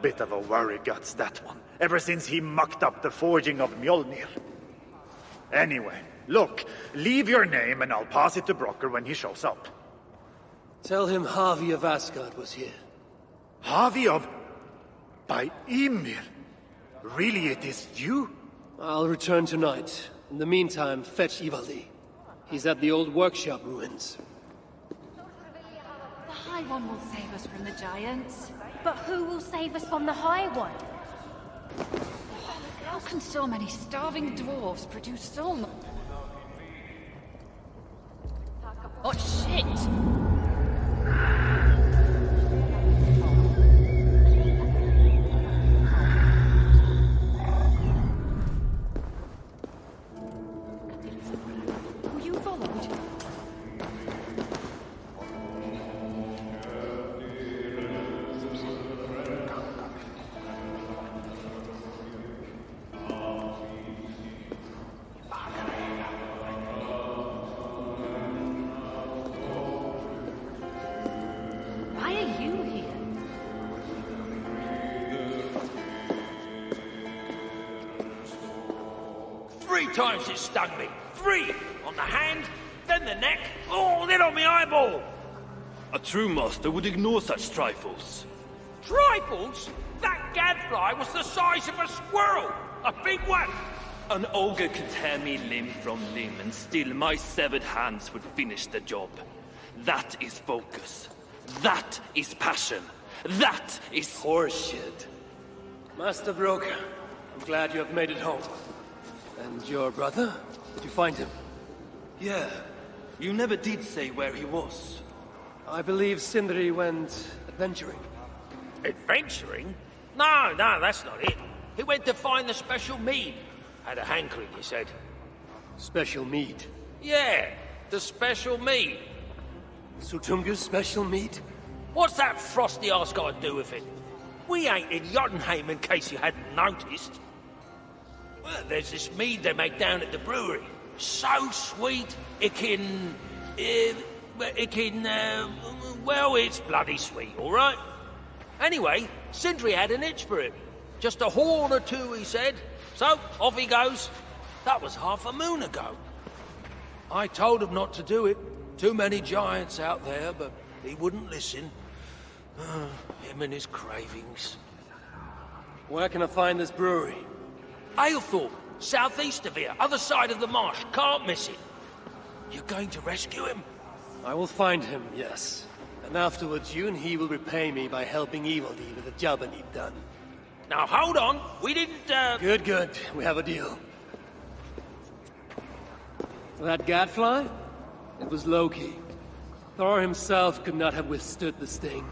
Bit of a worry guts, that one. Ever since he mucked up the forging of Mjolnir. Anyway, look, leave your name and I'll pass it to Brokkr when he shows up. Tell him Harvey of Asgard was here. Harvey of... by Ymir? Really, it is you? I'll return tonight. In the meantime, fetch Ivaldi. He's at the old workshop ruins. The High One will save us from the giants. But who will save us from the High One? How can so many starving dwarves produce so much? Oh, shit! Why are you here? 3 times it stung me. 3! On the hand, then the neck, oh, then on my eyeball! A true master would ignore such trifles. Trifles? That gadfly was the size of a squirrel! A big one! An ogre could tear me limb from limb, and still my severed hands would finish the job. That is focus. That is passion. That is horseshit. Master Broker, I'm glad you have made it home. And your brother? Did you find him? Yeah. You never did say where he was. I believe Sindri went adventuring. Adventuring? No, that's not it. He went to find the special mead. Had a hankering, he said. Special mead? Yeah, the special mead. Sutunga's special mead? What's that frosty arse got to do with it? We ain't in Jotunheim, in case you hadn't noticed. Well, there's this mead they make down at the brewery. So sweet, well, it's bloody sweet, all right? Anyway, Sindri had an itch for it. Just a horn or 2, he said. So, off he goes. That was half a moon ago. I told him not to do it. Too many giants out there, but he wouldn't listen. Him and his cravings. Where can I find this brewery? Aylthorpe, southeast of here, other side of the marsh. Can't miss it. You're going to rescue him? I will find him, yes. And afterwards, you and he will repay me by helping Evildy with the job I need done. Now, hold on. We didn't, Good. We have a deal. That gadfly? It was Loki. Thor himself could not have withstood the sting.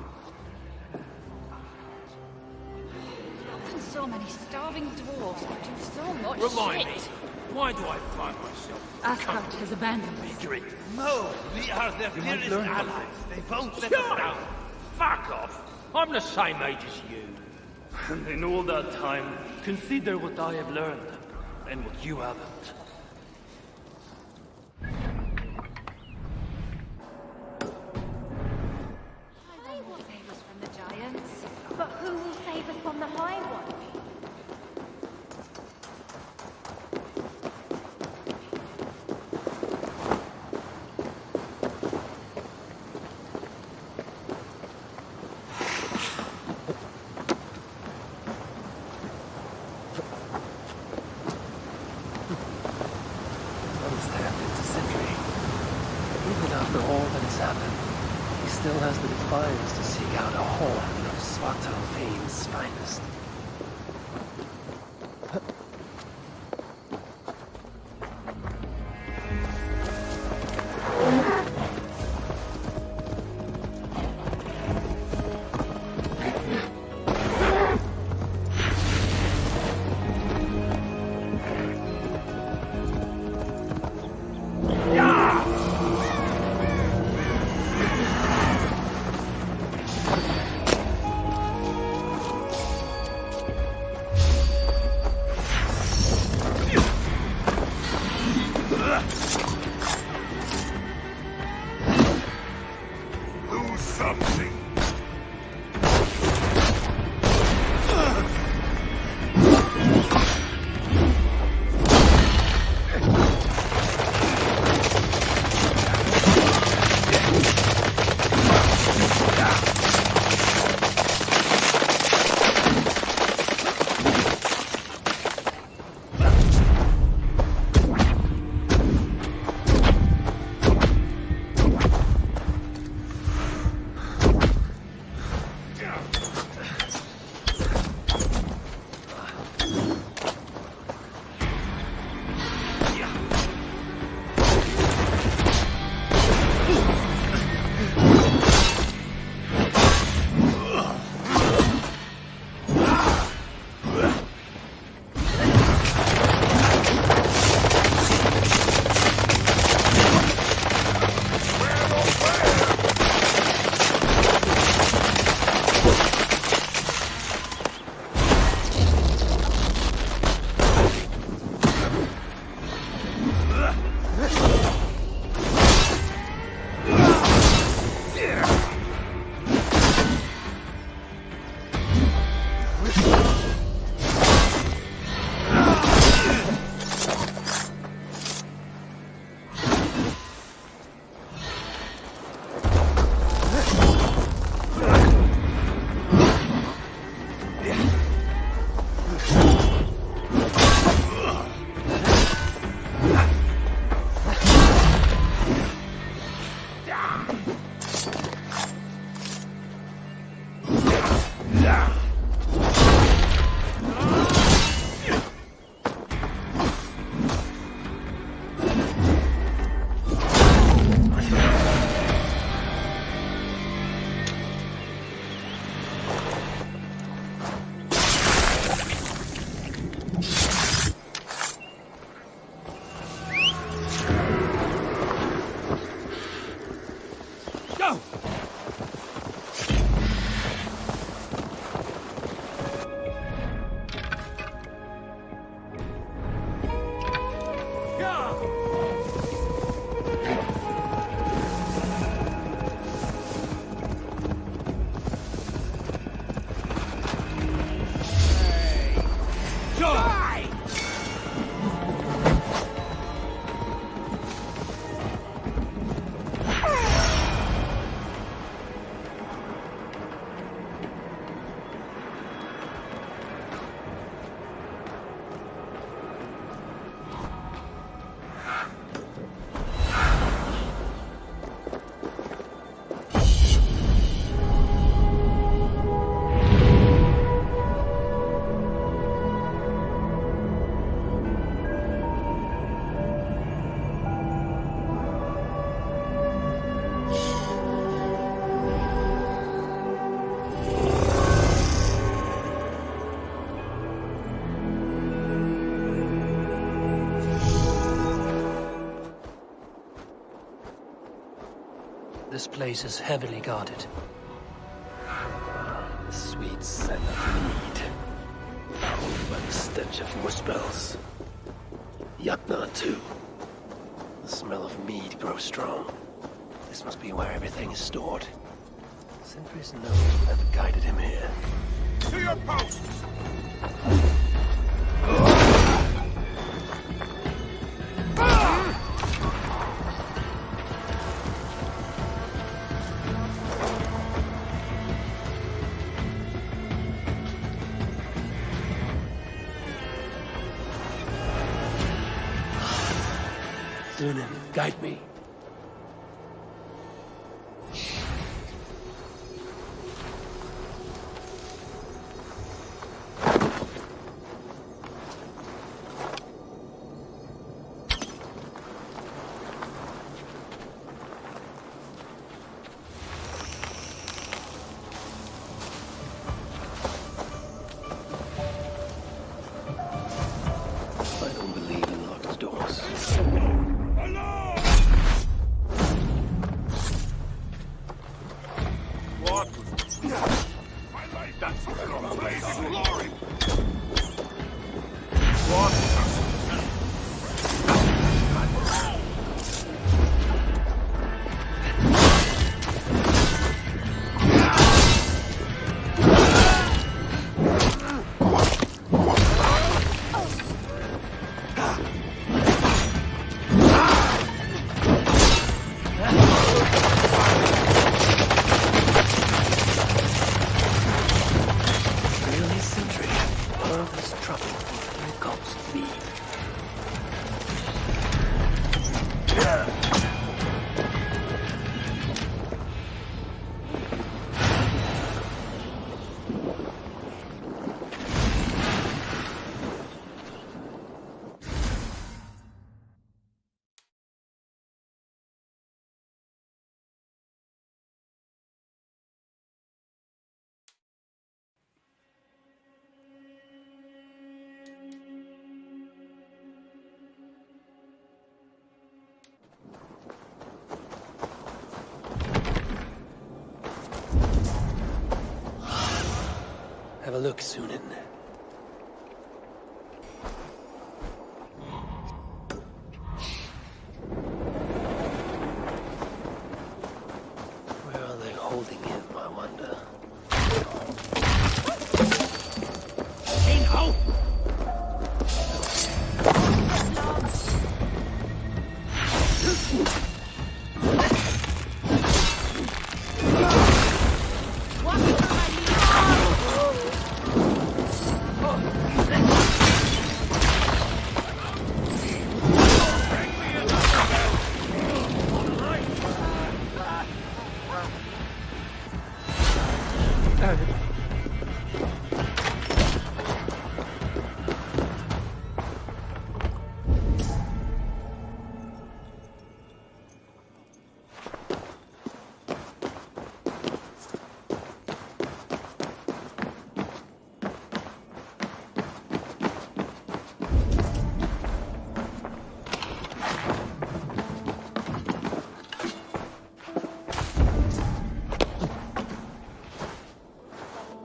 How can so many starving dwarves produce so much Remind shit? me, why do I find myself... Asgard has abandoned us. No, we are their dearest allies. They won't let us down. Fuck off. I'm the same age as you. And in all that time, consider what I have learned, and what you haven't. High One will save us from the giants. But who will save us from the High One? Still has the defiance to seek out a horn of Svartalfame's finest. This place is heavily guarded. The sweet scent of mead, fouled by the stench of muspels. Yatna, too. The smell of mead grows strong. This must be where everything is stored. Sindri's nose never guided him here. To your posts! Sunan, guide me. I don't believe in locked doors. What? My life, that's a blaze in glory! What? Really, Sindri? All this trouble. Here comes me. Have a look, Sunan. Where are they holding him, I wonder? Hey, now!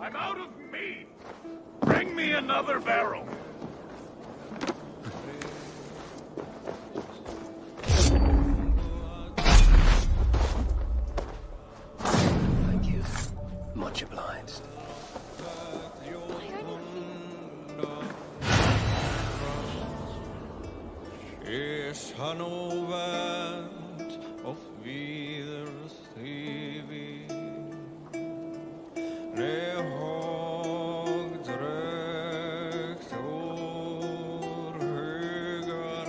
I'm out of meat! Bring me another barrel! Is han ovänt och viderstivi. Det har dräkt vår högar.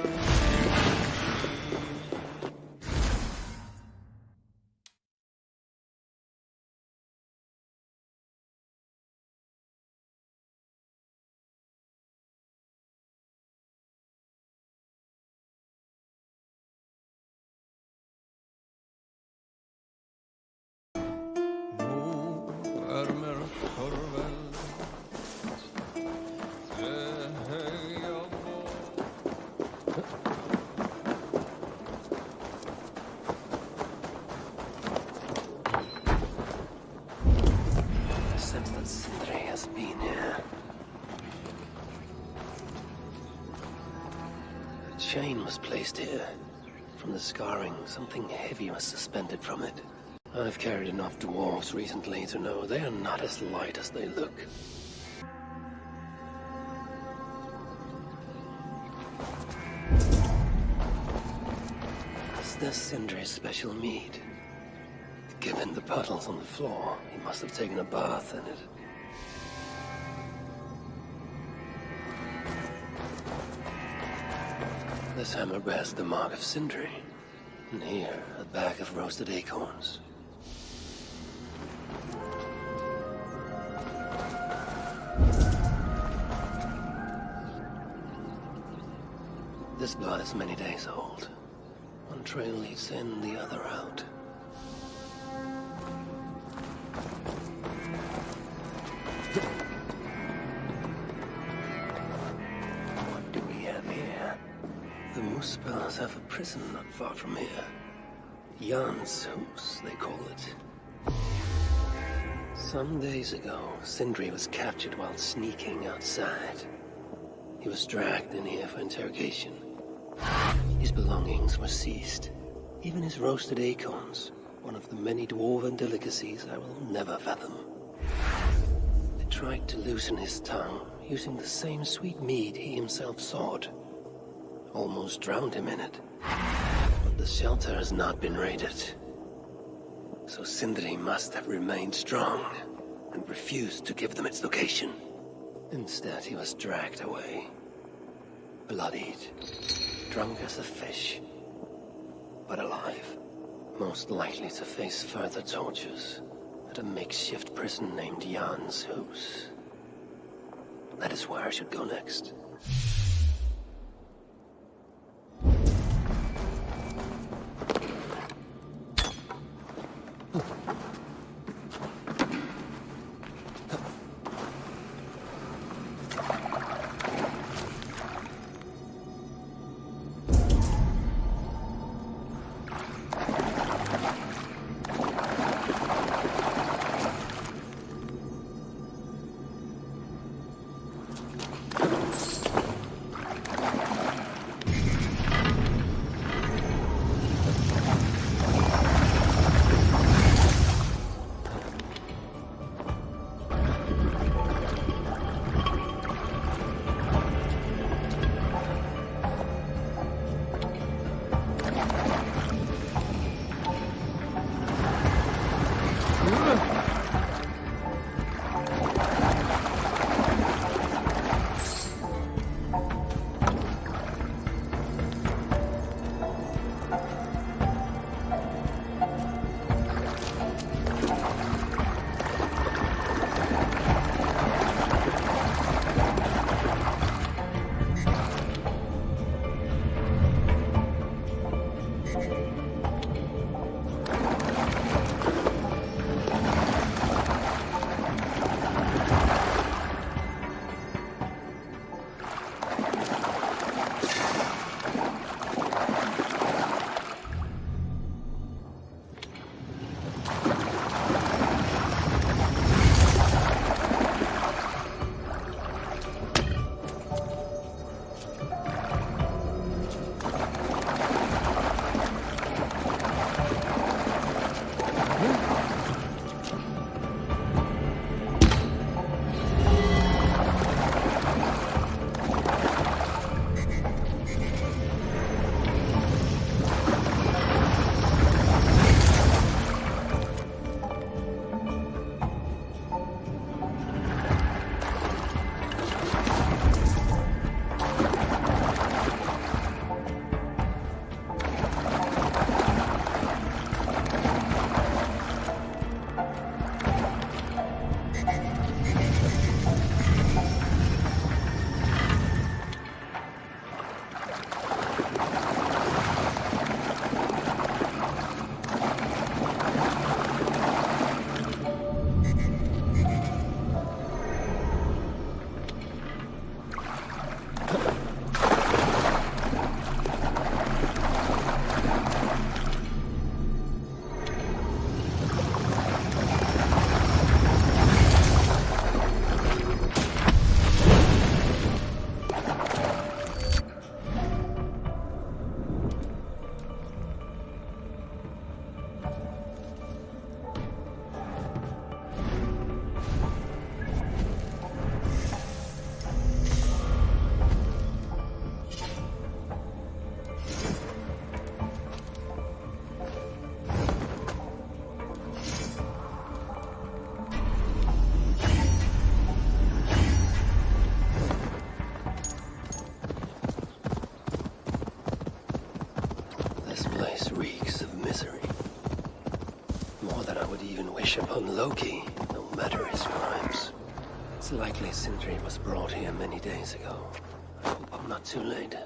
Sense that Sindri has been here. A chain was placed here. From the scarring, something heavy was suspended from it. I've carried enough dwarves recently to know they are not as light as they look. Is this Sindri's special mead? Given the puddles on the floor, he must have taken a bath in it. This hammer bears the mark of Sindri. And here, a bag of roasted acorns. This blood is many days old. One trail leads in, the other out. What do we have here? The Muspels have a prison not far from here. Jan's Hus, they call it. Some days ago, Sindri was captured while sneaking outside. He was dragged in here for interrogation. His belongings were seized. Even his roasted acorns, one of the many dwarven delicacies I will never fathom. They tried to loosen his tongue, using the same sweet mead he himself sought. Almost drowned him in it. But the shelter has not been raided. So Sindri must have remained strong and refused to give them its location. Instead, he was dragged away. Bloodied. Drunk as a fish. But alive. Most likely to face further tortures at a makeshift prison named Jan's Hus. That is where I should go next. would even wish upon Loki, no matter his crimes. It's likely Sindri was brought here many days ago. I hope I'm not too late.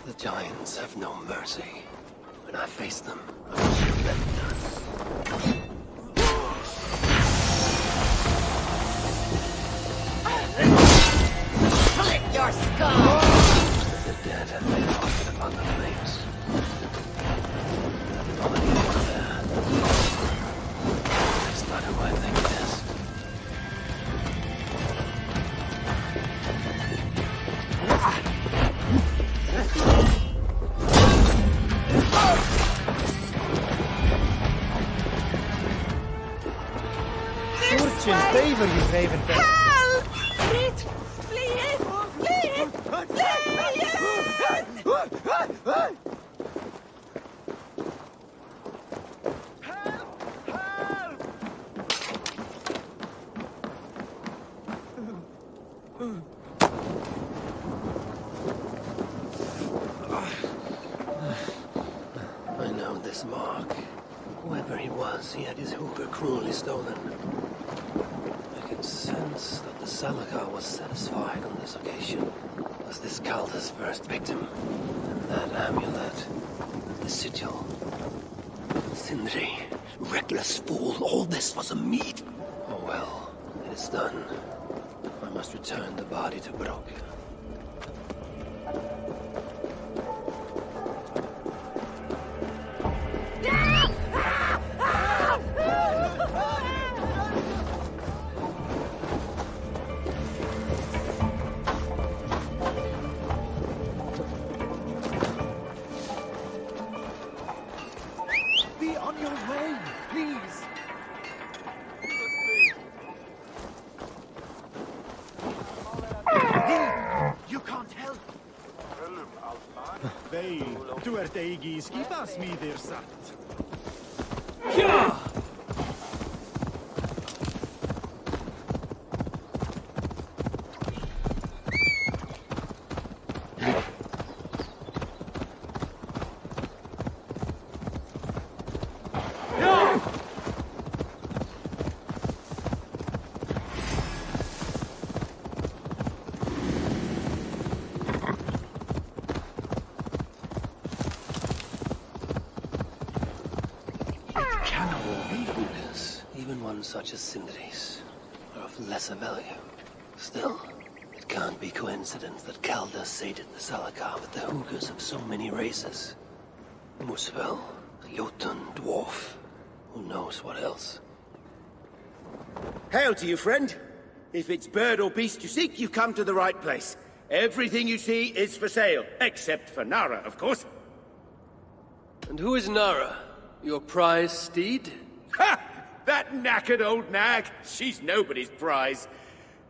The giants have no mercy. When I face them, I will shoot them none. Split your skull! The dead have been offered upon the flames. That body over there. It's not who I think it is. Fortune favor you, Raven. Help! Flee! Flee! Flee! I know this mark. Whoever he was, he had his hooker cruelly stolen. I can sense that the Salakar was satisfied on this occasion. Was this Kalda's first victim? And that amulet, the sigil. Sindri, reckless fool, all this was a meat. Oh well, it is done. I must return the body to Brok. Be on your way, please. You can't help. Vei, du ert eigi skipasmiðir satt. Such as Sindri's are of lesser value. Still, it can't be coincidence that Kalda sated the Salakar with the hookers of so many races. Muspel, a Jotun dwarf, who knows what else. Hail to you, friend. If it's bird or beast you seek, you come to the right place. Everything you see is for sale, except for Nara, of course. And who is Nara? Your prize steed? Ha! That knackered old nag. She's nobody's prize.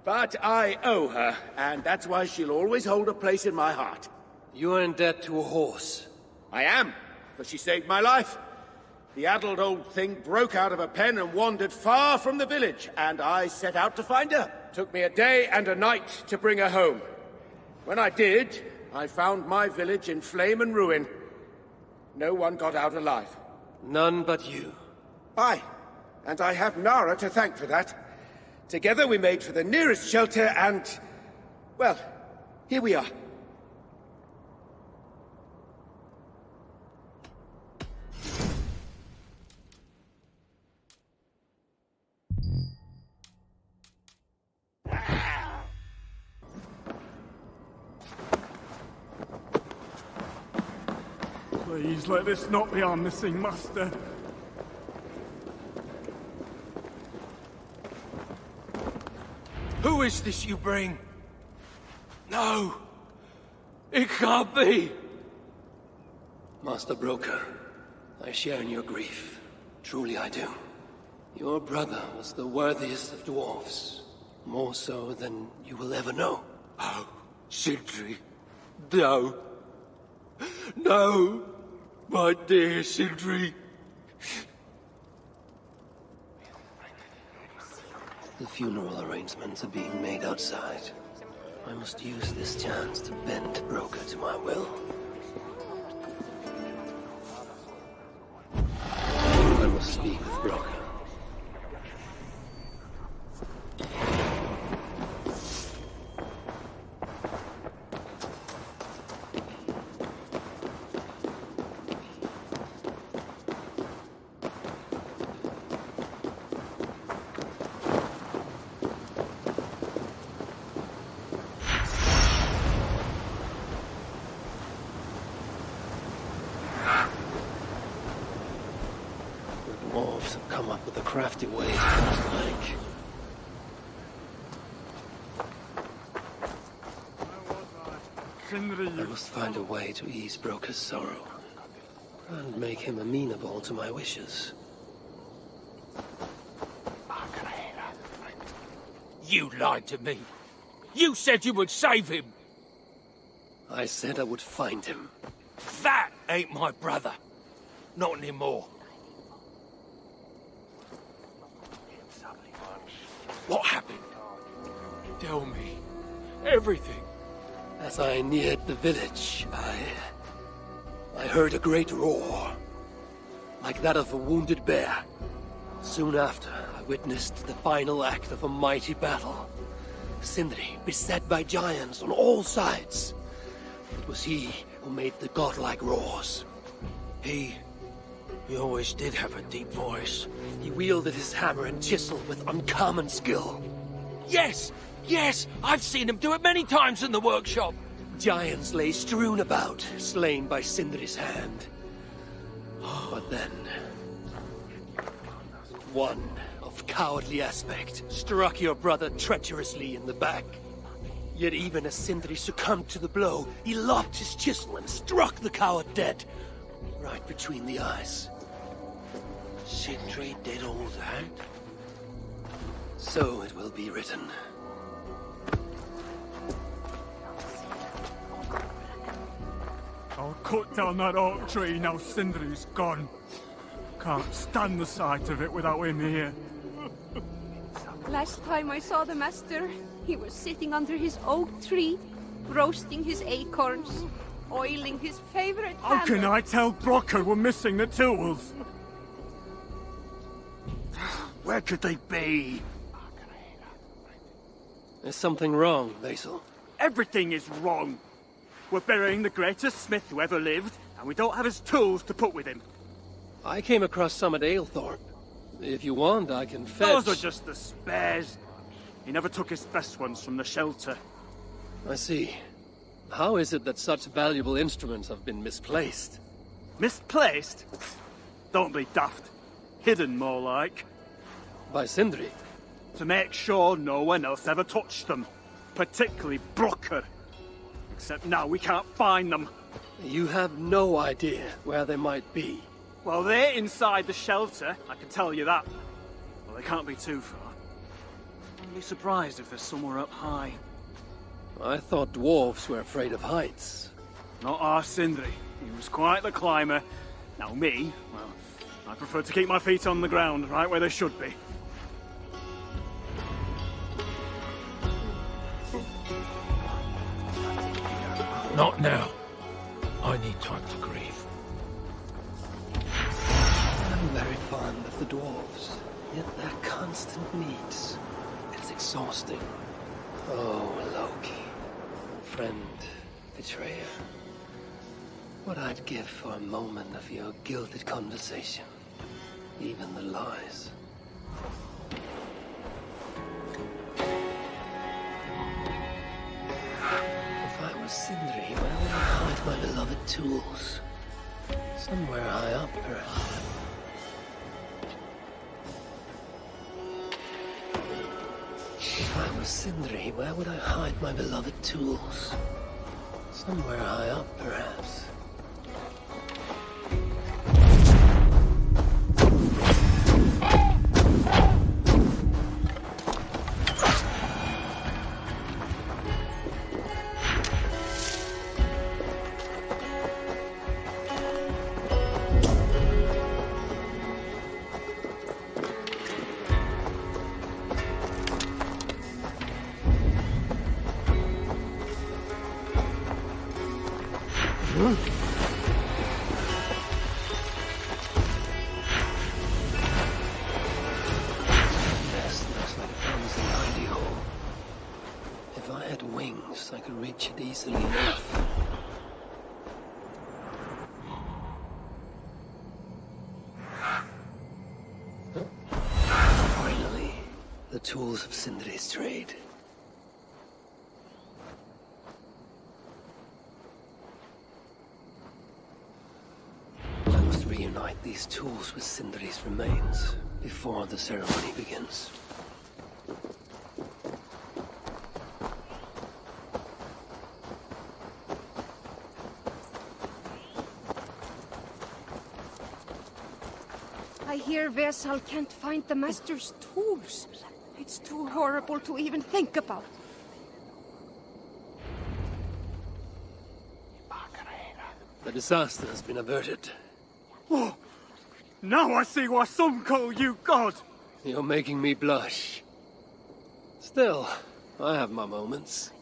But I owe her, and that's why she'll always hold a place in my heart. You are in debt to a horse. I am, but she saved my life. the addled old thing broke out of a pen and wandered far from the village, and I set out to find her. Took me a day and a night to bring her home. When I did, I found my village in flame and ruin. No one got out alive. None but you. Aye, and I have Nara to thank for that. Together we made for the nearest shelter and... well, here we are. Please let this not be our missing master. Who is this you bring? No! It can't be! Master Broker, I share in your grief. Truly I do. Your brother was the worthiest of dwarves. More so than you will ever know. Oh, Sindri. No. No! My dear Sindri. The funeral arrangements are being made outside. I must use this chance to bend Broker to my will. I must speak with Broker. Crafty way, like. I must find a way to ease Broker's sorrow, and make him amenable to my wishes. You lied to me. You said you would save him. I said I would find him. That ain't my brother. Not anymore. What happened? Tell me. Everything. As I neared the village, I heard a great roar. Like that of a wounded bear. Soon after, I witnessed the final act of a mighty battle. Sindri beset by giants on all sides. It was he who made the godlike roars. He always did have a deep voice. He wielded his hammer and chisel with uncommon skill. Yes! Yes! I've seen him do it many times in the workshop! Giants lay strewn about, slain by Sindri's hand. But then... one of cowardly aspect struck your brother treacherously in the back. Yet even as Sindri succumbed to the blow, he lopped his chisel and struck the coward dead, right between the eyes. Sindri did all that? So it will be written. I'll cut down that oak tree now Sindri's gone. Can't stand the sight of it without him here. Last time I saw the master, he was sitting under his oak tree, roasting his acorns, oiling his favorite How hammer. can I tell Brocker we're missing the tools? Where could they be? There's something wrong, Basil. Everything is wrong. We're burying the greatest smith who ever lived, and we don't have his tools to put with him. I came across some at Aylthorpe. If you want, I can fetch... Those are just the spares. He never took his best ones from the shelter. I see. How is it that such valuable instruments have been misplaced? Misplaced? Don't be daft. Hidden, more like. By Sindri? To make sure no one else ever touched them. Particularly Brocker. Except now we can't find them. You have no idea where they might be. Well, they're inside the shelter, I can tell you that. Well, they can't be too far. I'd be surprised if they're somewhere up high. I thought dwarves were afraid of heights. Not our Sindri. He was quite the climber. Now me, well, I prefer to keep my feet on the ground, right where they should be. Not now. I need time to grieve. I'm very fond of the dwarves, yet their constant needs. It's exhausting. Oh, Loki. Friend, betrayer. What I'd give for a moment of your gilded conversation. Even the lies. If I were Sindri, where would I hide my beloved tools? Somewhere high up, perhaps. If I were Sindri, where would I hide my beloved tools? Somewhere high up, perhaps. Yes, looks like a promising hidey hole. If I had wings, I could reach it easily enough. Finally, the tools of Sindri's trade. I must reunite these tools with Sindri's remains before the ceremony begins. I hear Vesal can't find the Master's tools. It's too horrible to even think about. The disaster has been averted. Oh, now I see why some call you God. You're making me blush. Still, I have my moments.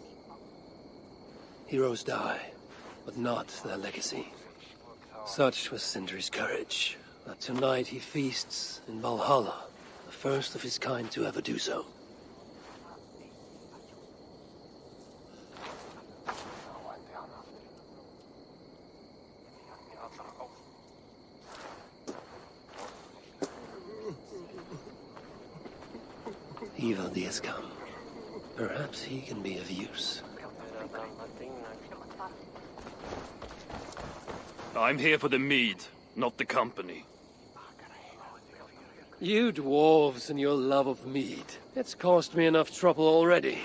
Heroes die, but not their legacy. Such was Sindri's courage, that tonight he feasts in Valhalla, the first of his kind to ever do so. Eivor has come. Perhaps he can be of use. I'm here for the mead, not the company. You dwarves and your love of mead. It's caused me enough trouble already.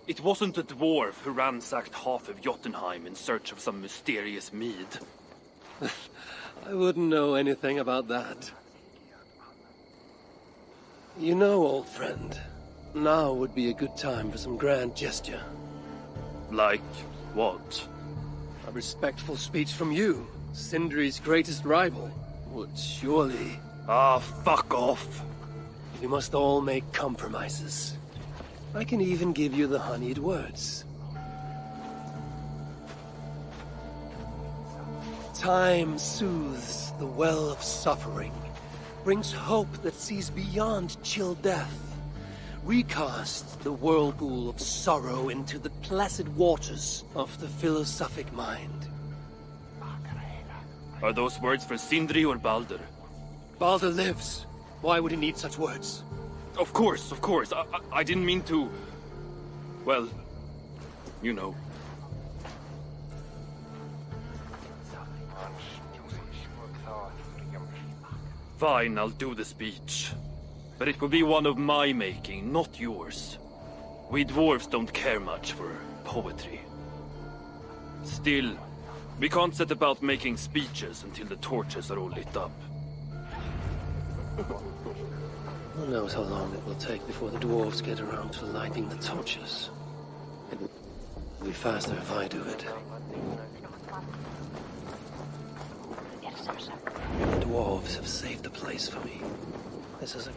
It wasn't a dwarf who ransacked half of Jotunheim in search of some mysterious mead. I wouldn't know anything about that. You know, old friend, now would be a good time for some grand gesture. Like what? A respectful speech from you, Sindri's greatest rival, would surely... Ah, fuck off! We must all make compromises. I can even give you the honeyed words. Time soothes the well of suffering, brings hope that sees beyond chill death, recasts the whirlpool of sorrow into the placid waters of the philosophic mind. Are those words for Sindri or Balder? Balder lives. Why would he need such words? Of course. I didn't mean to... Well, you know. Fine, I'll do the speech. But it will be one of my making, not yours. We dwarves don't care much for poetry. Still, we can't set about making speeches until the torches are all lit up. Who knows how long it will take before the dwarves get around to lighting the torches. It will be faster if I do it. dwarves have saved the place for me. This is a...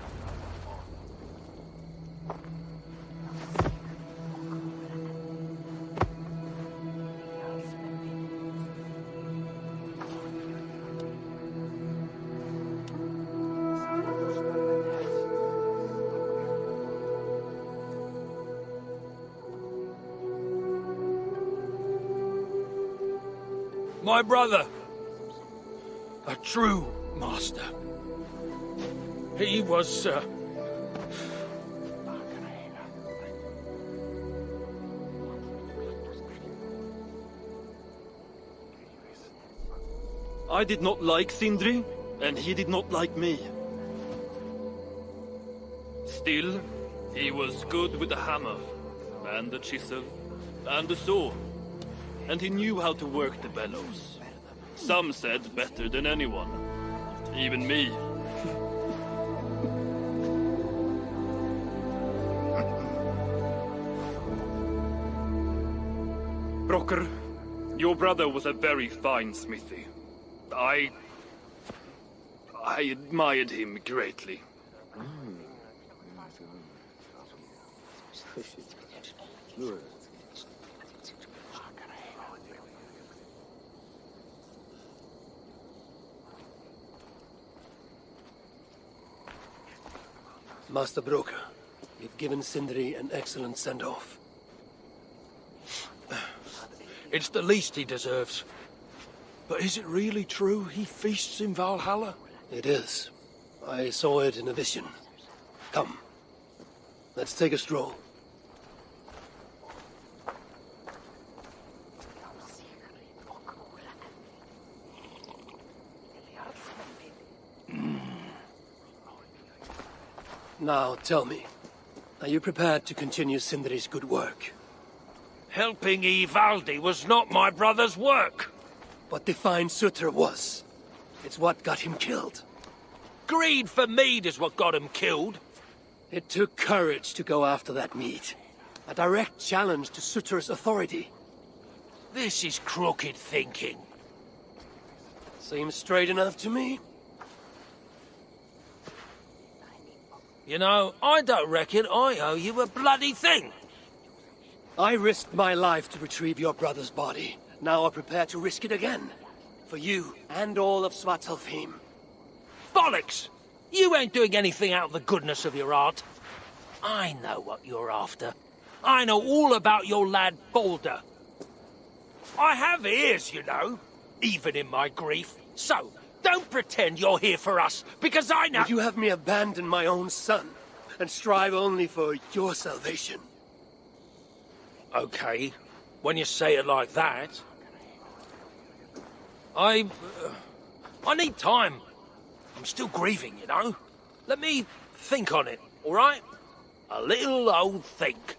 My brother. A true master. He was, I did not like Sindri, and he did not like me. Still, he was good with the hammer, and the chisel, and the saw. And he knew how to work the bellows. Some said better than anyone. Even me. Broker, your brother was a very fine smithy. I admired him greatly. Master Broker, you've given Sindri an excellent send-off. It's the least he deserves. But is it really true he feasts in Valhalla? It is. I saw it in a vision. Come. Let's take a stroll. Now, tell me, are you prepared to continue Sindri's good work? Helping Ivaldi was not my brother's work. But the fine Sutter was. It's what got him killed. Greed for mead is what got him killed. It took courage to go after that mead. A direct challenge to Sutter's authority. This is crooked thinking. Seems straight enough to me. You know, I don't reckon I owe you a bloody thing. I risked my life to retrieve your brother's body. Now I'm prepared to risk it again. For you and all of Svartalfheim. Bollocks! You ain't doing anything out of the goodness of your heart. I know what you're after. I know all about your lad Balder. I have ears, you know, even in my grief. So, don't pretend you're here for us, because I know— Would you have me abandon my own son, and strive only for your salvation? Okay, when you say it like that. I need time. I'm still grieving, you know. Let me think on it, all right? A little old think.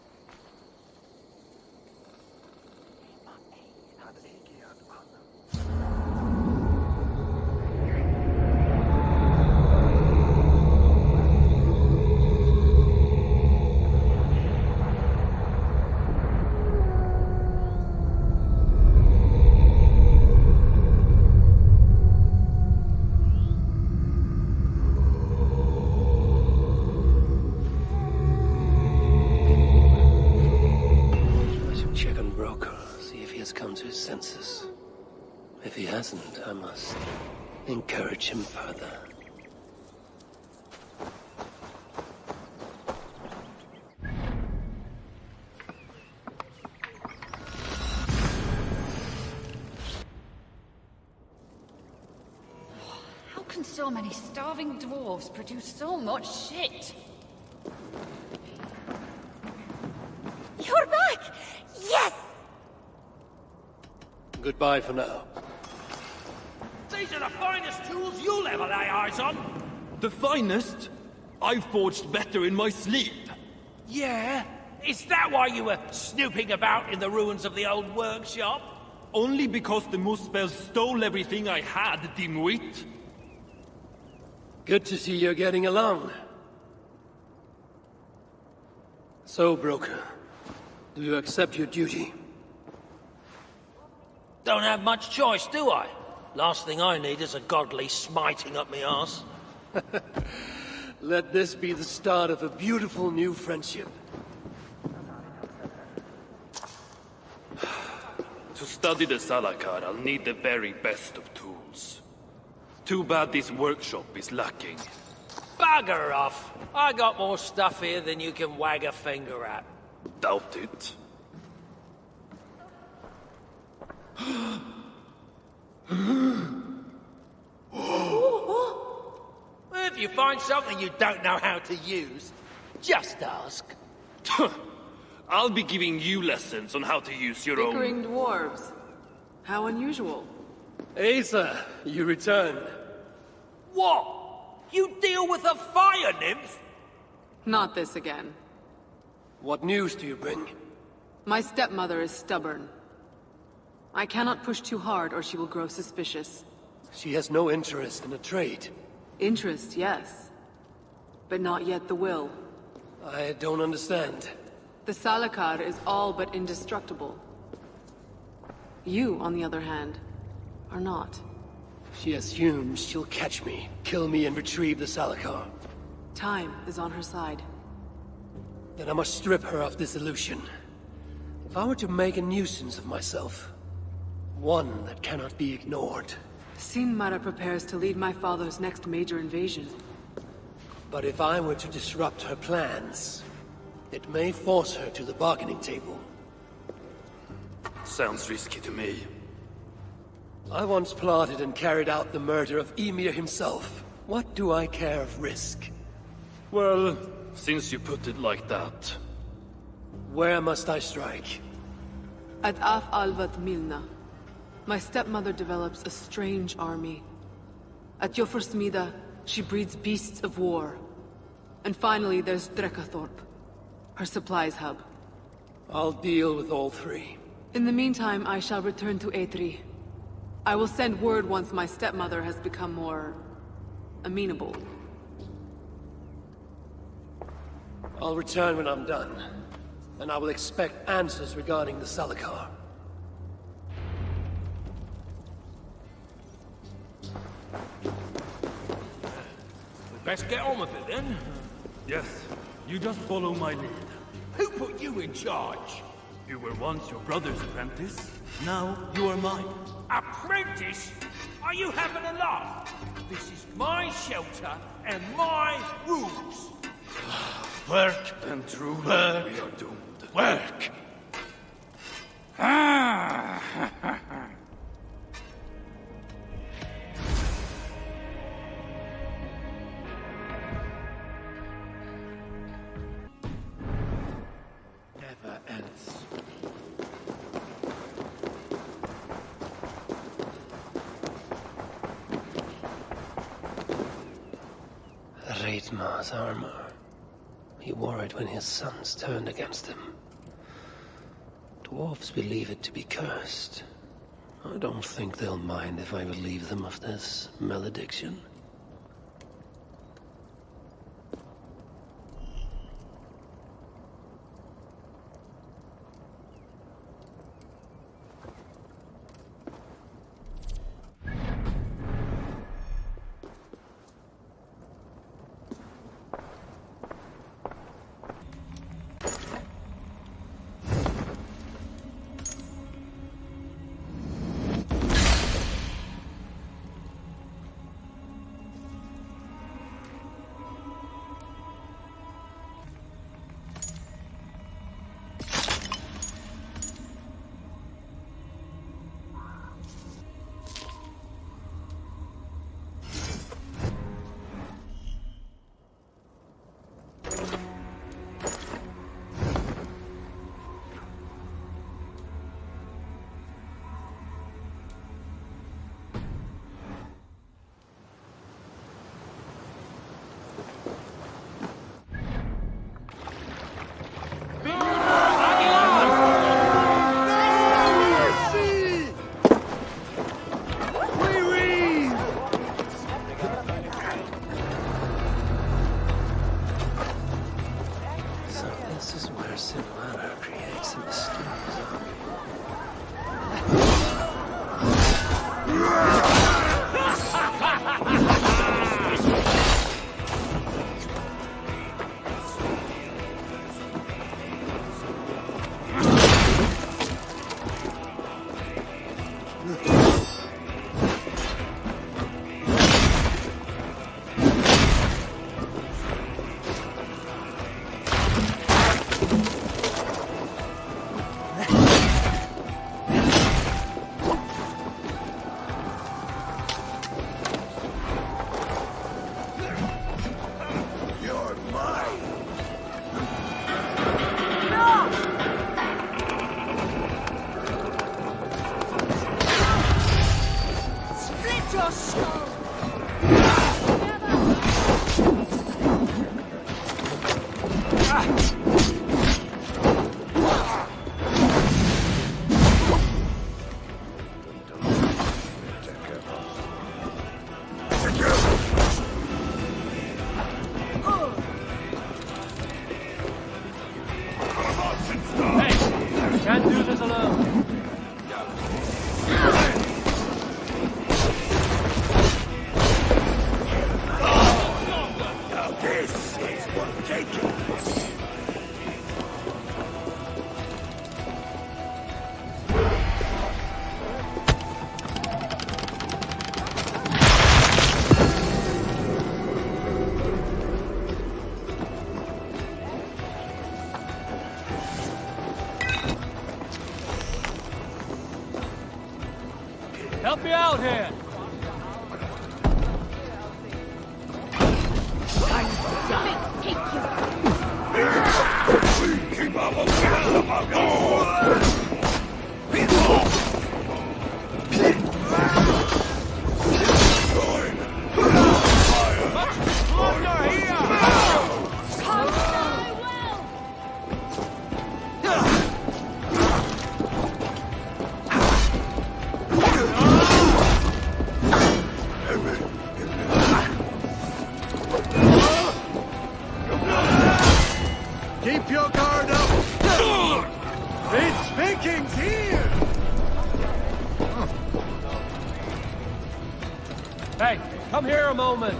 If he hasn't, I must encourage him further. How can so many starving dwarves produce so much shit? You're back! Yes! Goodbye for now. These are the finest tools you'll ever lay eyes on! The finest? I forged better in my sleep. Yeah? Is that why you were snooping about in the ruins of the old workshop? Only because the Muspel stole everything I had, dimwit. Good to see you're getting along. So, Broker, do you accept your duty? Don't have much choice, do I? Last thing I need is a godly smiting up my arse. Let this be the start of a beautiful new friendship. To study the Salakar, I'll need the very best of tools. Too bad this workshop is lacking. Bugger off! I got more stuff here than you can wag a finger at. Doubt it. If you find something you don't know how to use, just ask. I'll be giving you lessons on how to use your own... Bickering dwarves. How unusual. Asa, you returned. What? You deal with a fire nymph? Not this again. What news do you bring? My stepmother is stubborn. I cannot push too hard or she will grow suspicious. She has no interest in a trade. Interest, yes. But not yet the will. I don't understand. The Salakar is all but indestructible. You, on the other hand, are not. She assumes she'll catch me, kill me, and retrieve the Salakar. Time is on her side. Then I must strip her of this illusion. If I were to make a nuisance of myself, one that cannot be ignored. Sinmara prepares to lead my father's next major invasion. But if I were to disrupt her plans, it may force her to the bargaining table. Sounds risky to me. I once plotted and carried out the murder of Ymir himself. What do I care of risk? Well, since you put it like that... Where must I strike? At Af Alvat Milna, my stepmother develops a strange army. At Jofursmida, she breeds beasts of war. And finally, there's Drekathorp, her supplies hub. I'll deal with all three. In the meantime, I shall return to Eitri. I will send word once my stepmother has become more... amenable. I'll return when I'm done. And I will expect answers regarding the Salakar. Best get on with it then. Yes, you just follow my lead. Who put you in charge? You were once your brother's apprentice. Now you are mine. Apprentice? Are you having a laugh? This is my shelter and my rules. Work, And truly, work, we are doomed. work. Never ends. Reitmar's armor. He wore it when his sons turned against him. Dwarves believe it to be cursed. I don't think they'll mind if I relieve them of this malediction. Help me out here! Keep your guard up! It's Vikings here! Hey, come here a moment!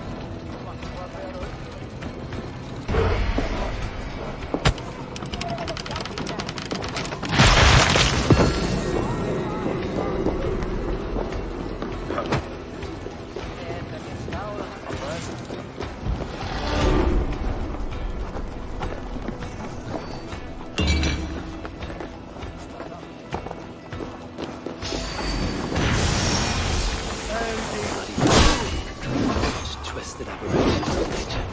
Twisted aberrations of nature.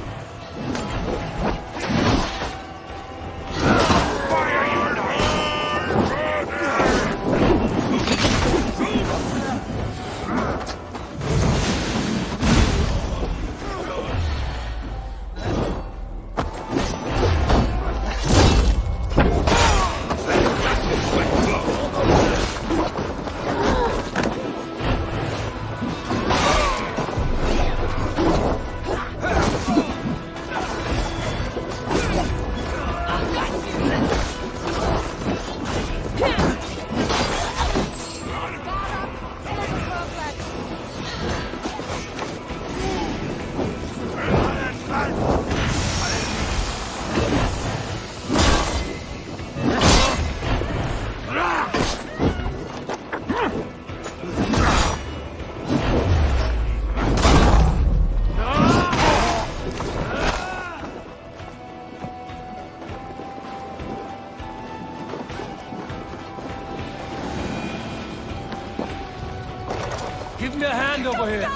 Give me a hand over here!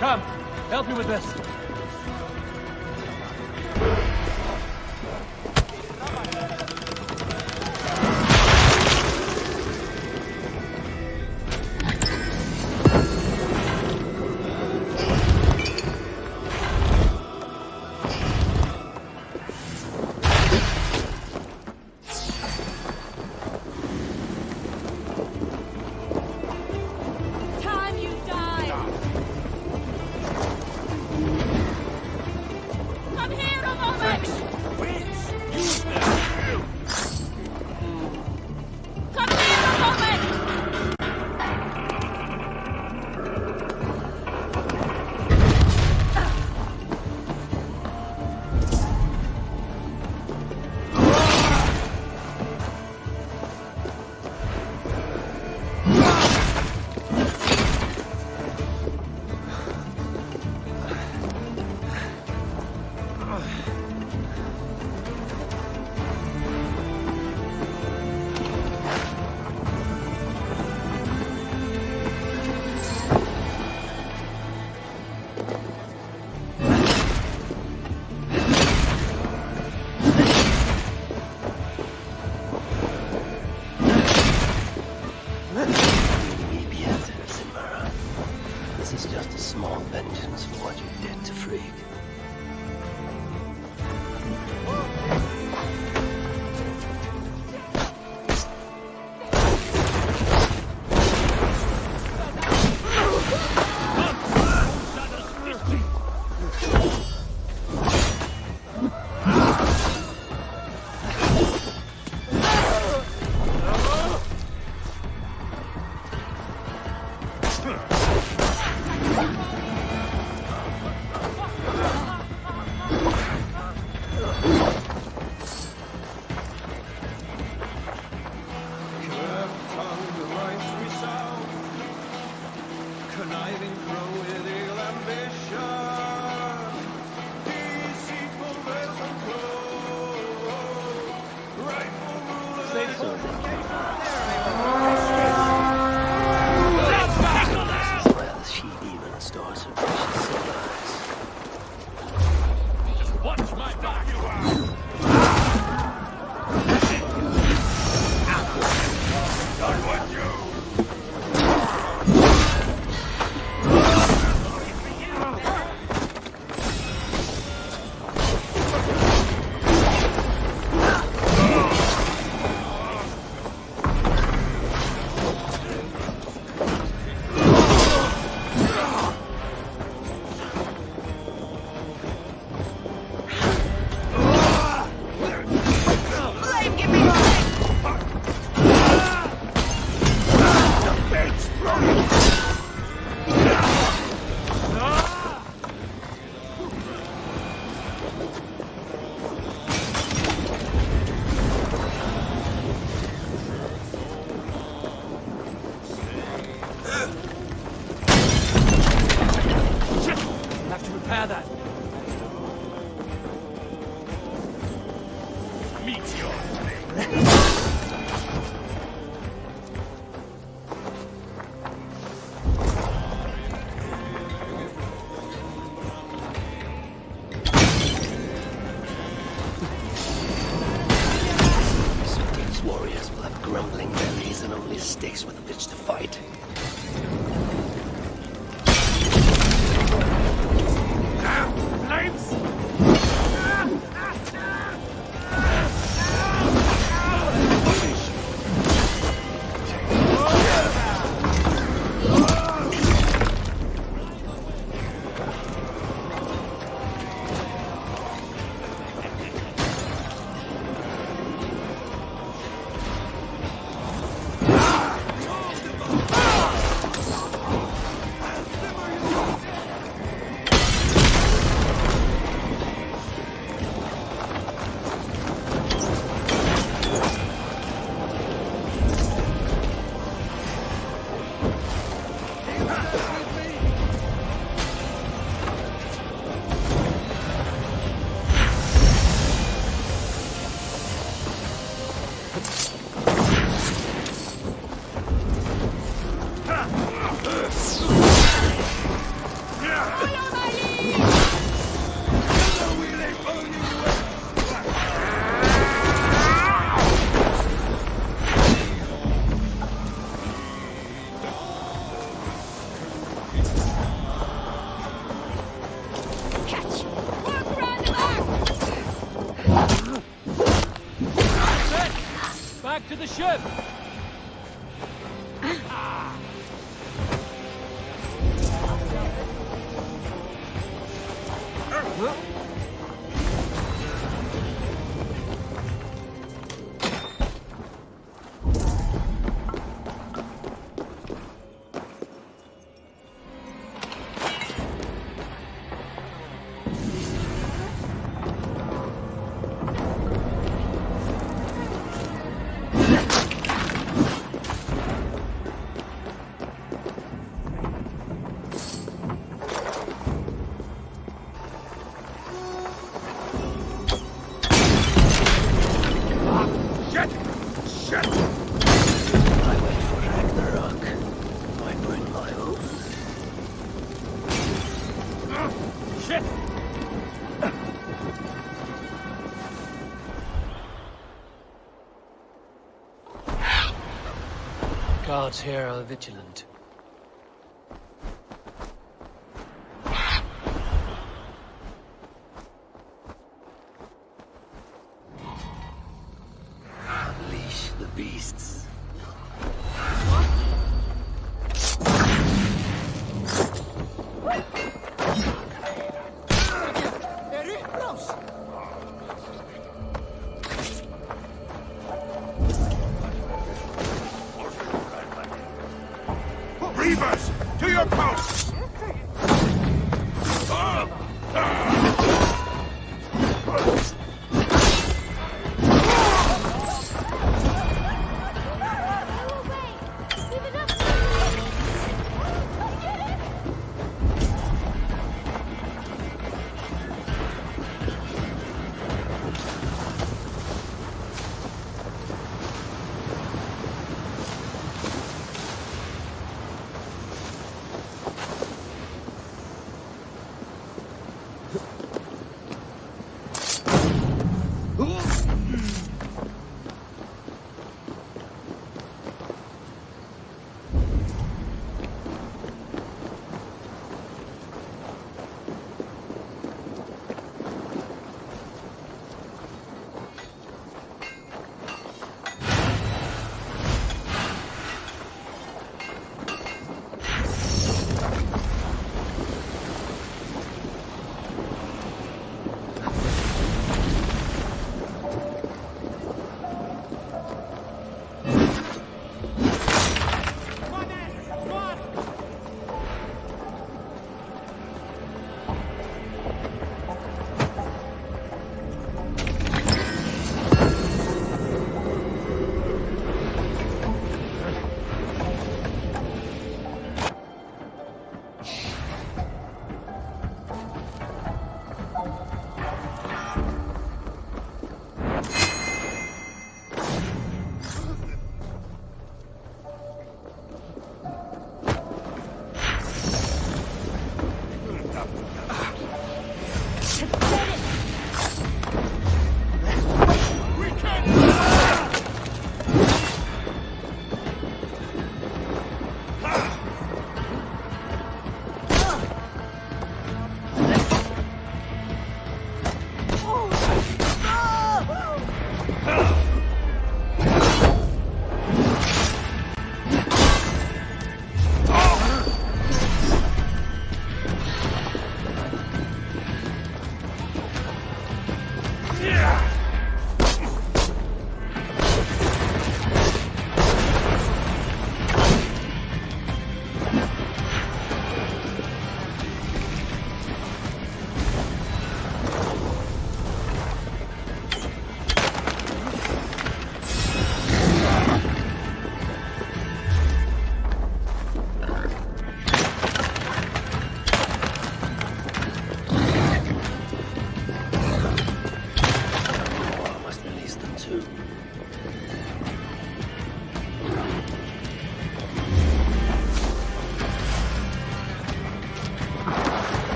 Come, help me with this. Where the she-demon stores her precious supplies. Watch my back! Done with you! grumbling bellies and only sticks with which to fight. Knives! Back to the ship! I wait for Ragnarök. I bring my own. Shit! Guards here are vigilant. Unleash the beasts. Reavers, to your posts!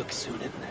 work soon, isn't it?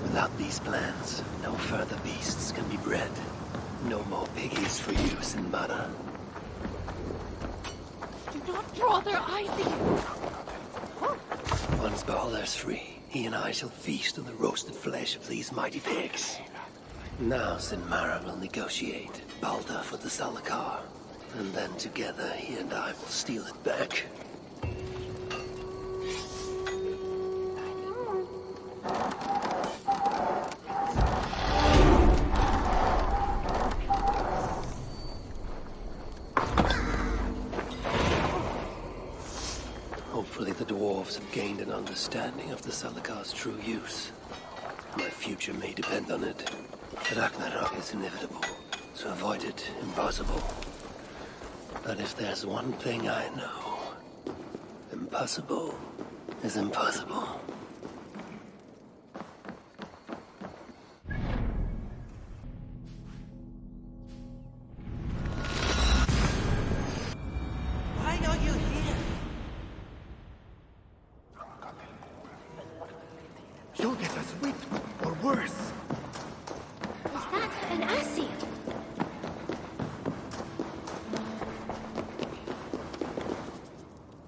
Without these plans, no further beasts can be bred. No more piggies for you, Sinbad. Do not draw their eyes again. Once Balder's free, he and I shall feast on the roasted flesh of these mighty pigs. Now Sinmara will negotiate Balder for the Salakar, and then together he and I will steal it back. Hopefully the dwarves have gained an understanding of the Salakar's true use. My future may depend on it. Ragnarök is inevitable. To avoid it, impossible. But if there's one thing I know, impossible is impossible. Why are you here? You'll get us whipped, or worse. Is that an Asir?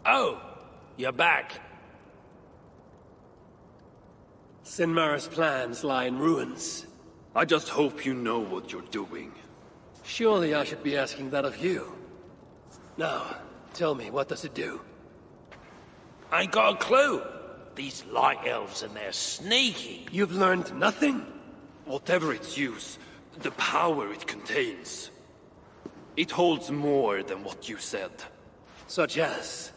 Oh, you're back. Sinmara's plans lie in ruins. I just hope you know what you're doing. Surely I should be asking that of you. Now, tell me, what does it do? I ain't got a clue. These light elves and they're sneaky. You've learned nothing? Whatever its use, the power it contains, it holds more than what you said. Such as?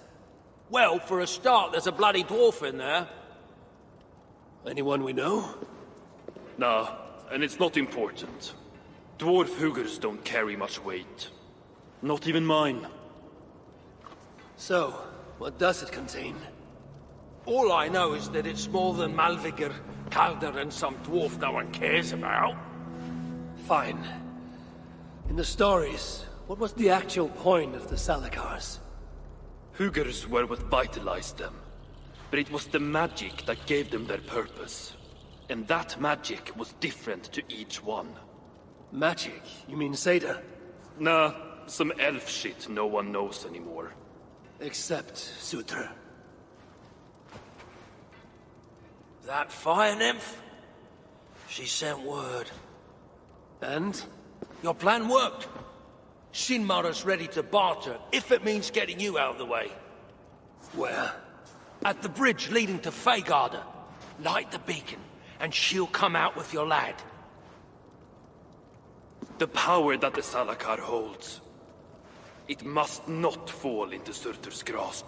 Well, for a start, there's a bloody dwarf in there. Anyone we know? Nah, and it's not important. Dwarf Hugers don't carry much weight. Not even mine. So, what does it contain? All I know is that it's more than Malvigr, Calder, and some dwarf no one cares about. Fine. In the stories, what was the actual point of the Salakars? Hugers were what vitalized them. But it was the magic that gave them their purpose. And that magic was different to each one. Magic? You mean Seda? Nah, some elf shit no one knows anymore. Except Sutra. That fire nymph? She sent word. And? Your plan worked. Sinmara's ready to barter, if it means getting you out of the way. Where? At the bridge leading to Feygarda. Light the beacon, and she'll come out with your lad. The power that the Salakar holds, it must not fall into Surtur's grasp.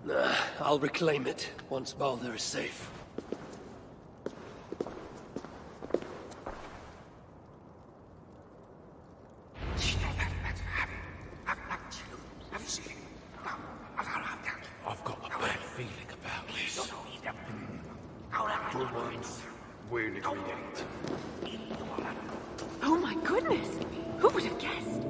Nah, I'll reclaim it once Balder is safe. I've got a bad feeling about this. For once, we're in agreement. Oh my goodness! Who would have guessed?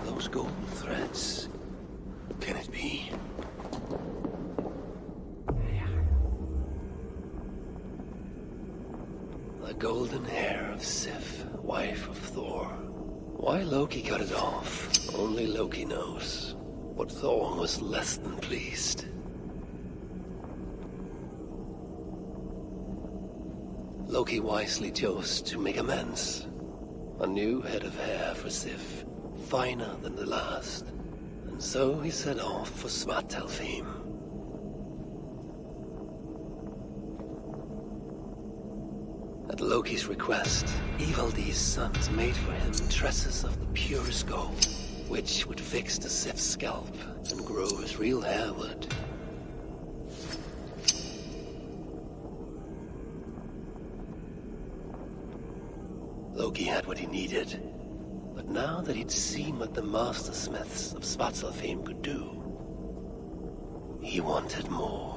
Those golden threads. Can it be? The golden hair of Sif, wife of Thor. Why Loki cut it off? Only Loki knows. But Thor was less than pleased. Loki wisely chose to make amends. A new head of hair for Sif, finer than the last. And so he set off for Svartalfheim. At Loki's request, Ivaldi's sons made for him tresses of the purest gold, which would fix the Sif's scalp and grow his real hair would. Loki had what he needed, but now that he'd seen what the master smiths of Svartalfheim could do, he wanted more.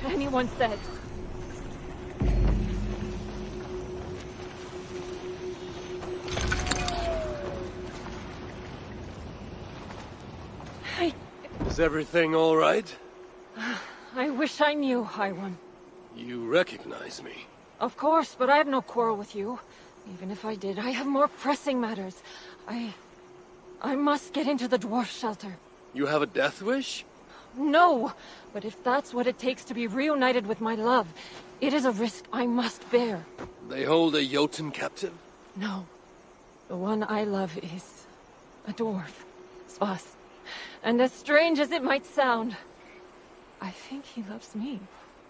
Anyone said. Is everything all right? I wish I knew, Iwan. You recognize me? Of course, but I have no quarrel with you. Even if I did, I have more pressing matters. I must get into the dwarf shelter. You have a death wish? No, but if that's what it takes to be reunited with my love, it is a risk I must bear. They hold a Jotun captive? No. The one I love is a dwarf, Svas. And as strange as it might sound, I think he loves me.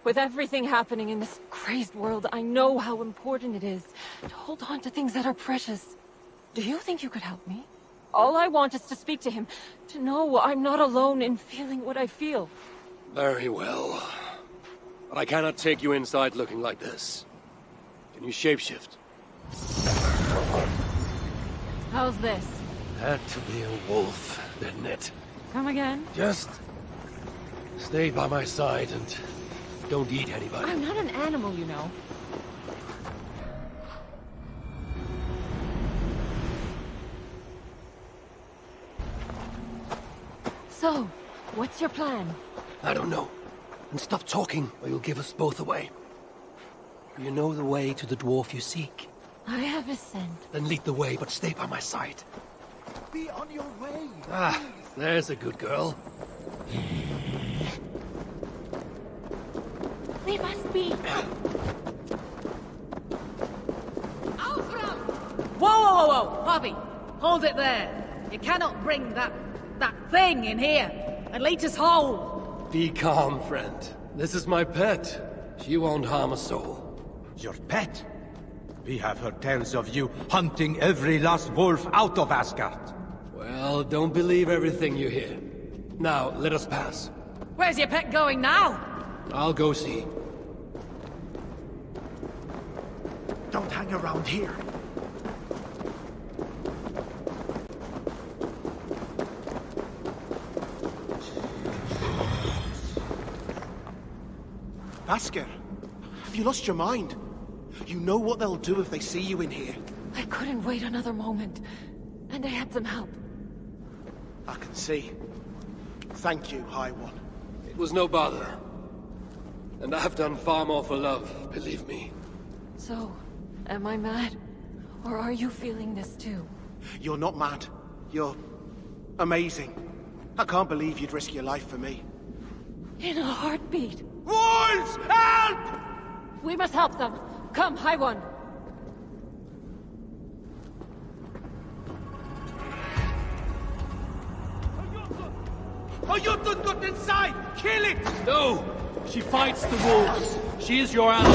With everything happening in this crazed world, I know how important it is to hold on to things that are precious. Do you think you could help me? All I want is to speak to him, to know I'm not alone in feeling what I feel. Very well. But I cannot take you inside looking like this. Can you shapeshift? How's this? Had to be a wolf, didn't it? Come again? Just stay by my side and don't eat anybody. I'm not an animal, you know. So, what's your plan? I don't know. And stop talking, or you'll give us both away. You know the way to the dwarf you seek. I have a scent. Then lead the way, but stay by my side. Be on your way. Ah, there's a good girl. They must be. Whoa! Bobby, hold it there. You cannot bring that thing in here and lead us home. Be calm, friend. This is my pet. She won't harm a soul. Your pet? We have heard tales of you hunting every last wolf out of Asgard. Well, don't believe everything you hear. Now, let us pass. Where's your pet going now? I'll go see. Don't hang around here. Vasker, have you lost your mind? You know what they'll do if they see you in here. I couldn't wait another moment. And I had some help. I can see. Thank you, High One. It was no bother. And I've done far more for love, believe me. So, am I mad? Or are you feeling this too? You're not mad. You're amazing. I can't believe you'd risk your life for me. In a heartbeat. Wolves! Help! We must help them. Come, High One. Jotun got inside! Kill it! No! She fights the wolves. She is your ally.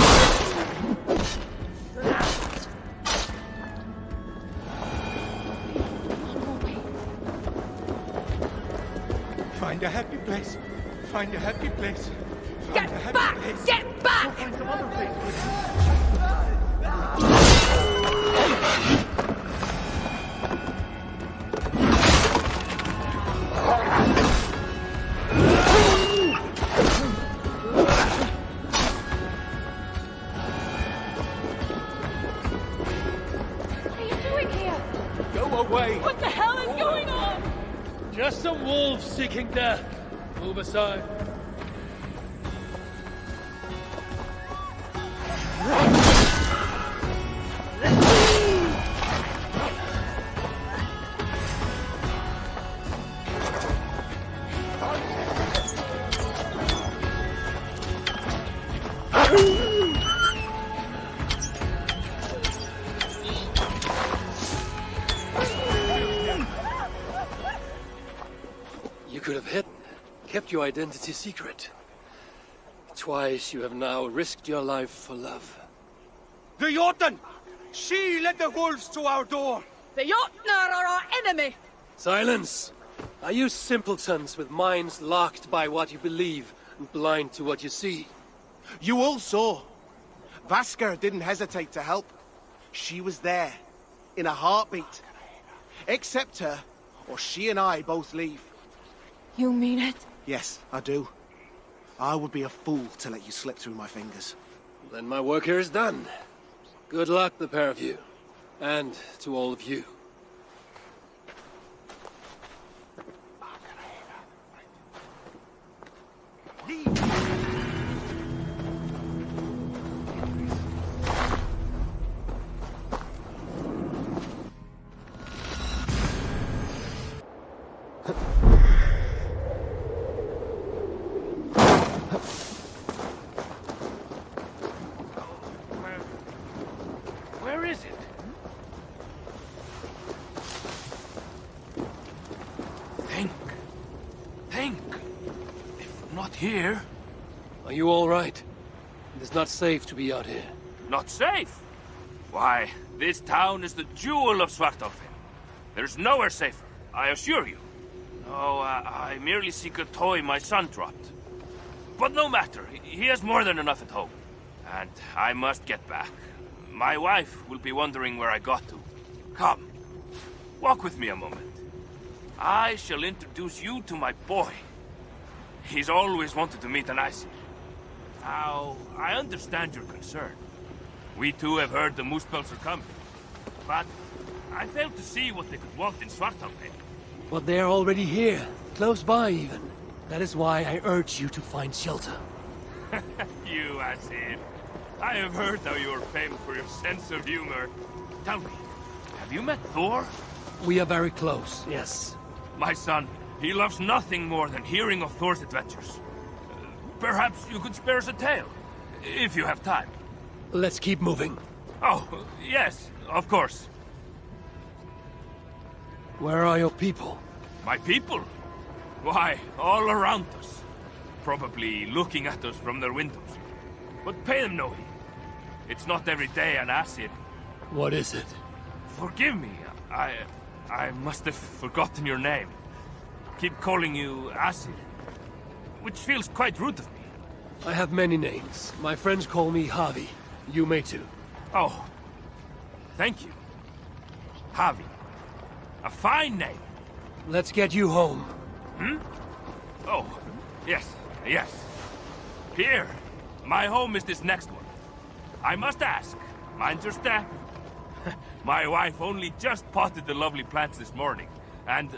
Find a happy place. Find a happy place. Get back! Get back! Find some other place. What are you doing here? Go away! What the hell is going on? Just some wolves seeking death. Move aside. You could have hidden, kept your identity secret. Twice you have now risked your life for love. The Jotun! She led the wolves to our door! The Jotnar are our enemy! Silence! Are you simpletons with minds locked by what you believe and blind to what you see? You all saw. Vasker didn't hesitate to help. She was there, in a heartbeat. Accept her, or she and I both leave. You mean it? Yes, I do. I would be a fool to let you slip through my fingers. Then my work here is done. Good luck, the pair of you. And to all of you. Where is it? Think. If not here... Are you all right? It is not safe to be out here. Not safe? Why, this town is the jewel of Svartalfheim. There's nowhere safer, I assure you. No, I merely seek a toy my son dropped. But no matter, he has more than enough at home. And I must get back. My wife will be wondering where I got to. Come, walk with me a moment. I shall introduce you to my boy. He's always wanted to meet an Aesir. Now, I understand your concern. We too have heard the Muspels are coming. But I failed to see what they could want in Svartalfheim. But they're already here, close by even. That is why I urge you to find shelter. You, Aesir. I have heard how you are famed for your sense of humor. Tell me, have you met Thor? We are very close, yes. My son, he loves nothing more than hearing of Thor's adventures. Perhaps you could spare us a tale, if you have time. Let's keep moving. Oh, yes, of course. Where are your people? My people? Why, all around us. Probably looking at us from their windows. But pay them no heed. It's not every day an Aesir. What is it? Forgive me, I must have forgotten your name. Keep calling you Aesir, which feels quite rude of me. I have many names. My friends call me Havi. You may too. Oh, thank you. Havi. A fine name. Let's get you home. Hmm? Oh, yes, yes. Here, my home is this next one. I must ask, mind your step? My wife only just potted the lovely plants this morning, and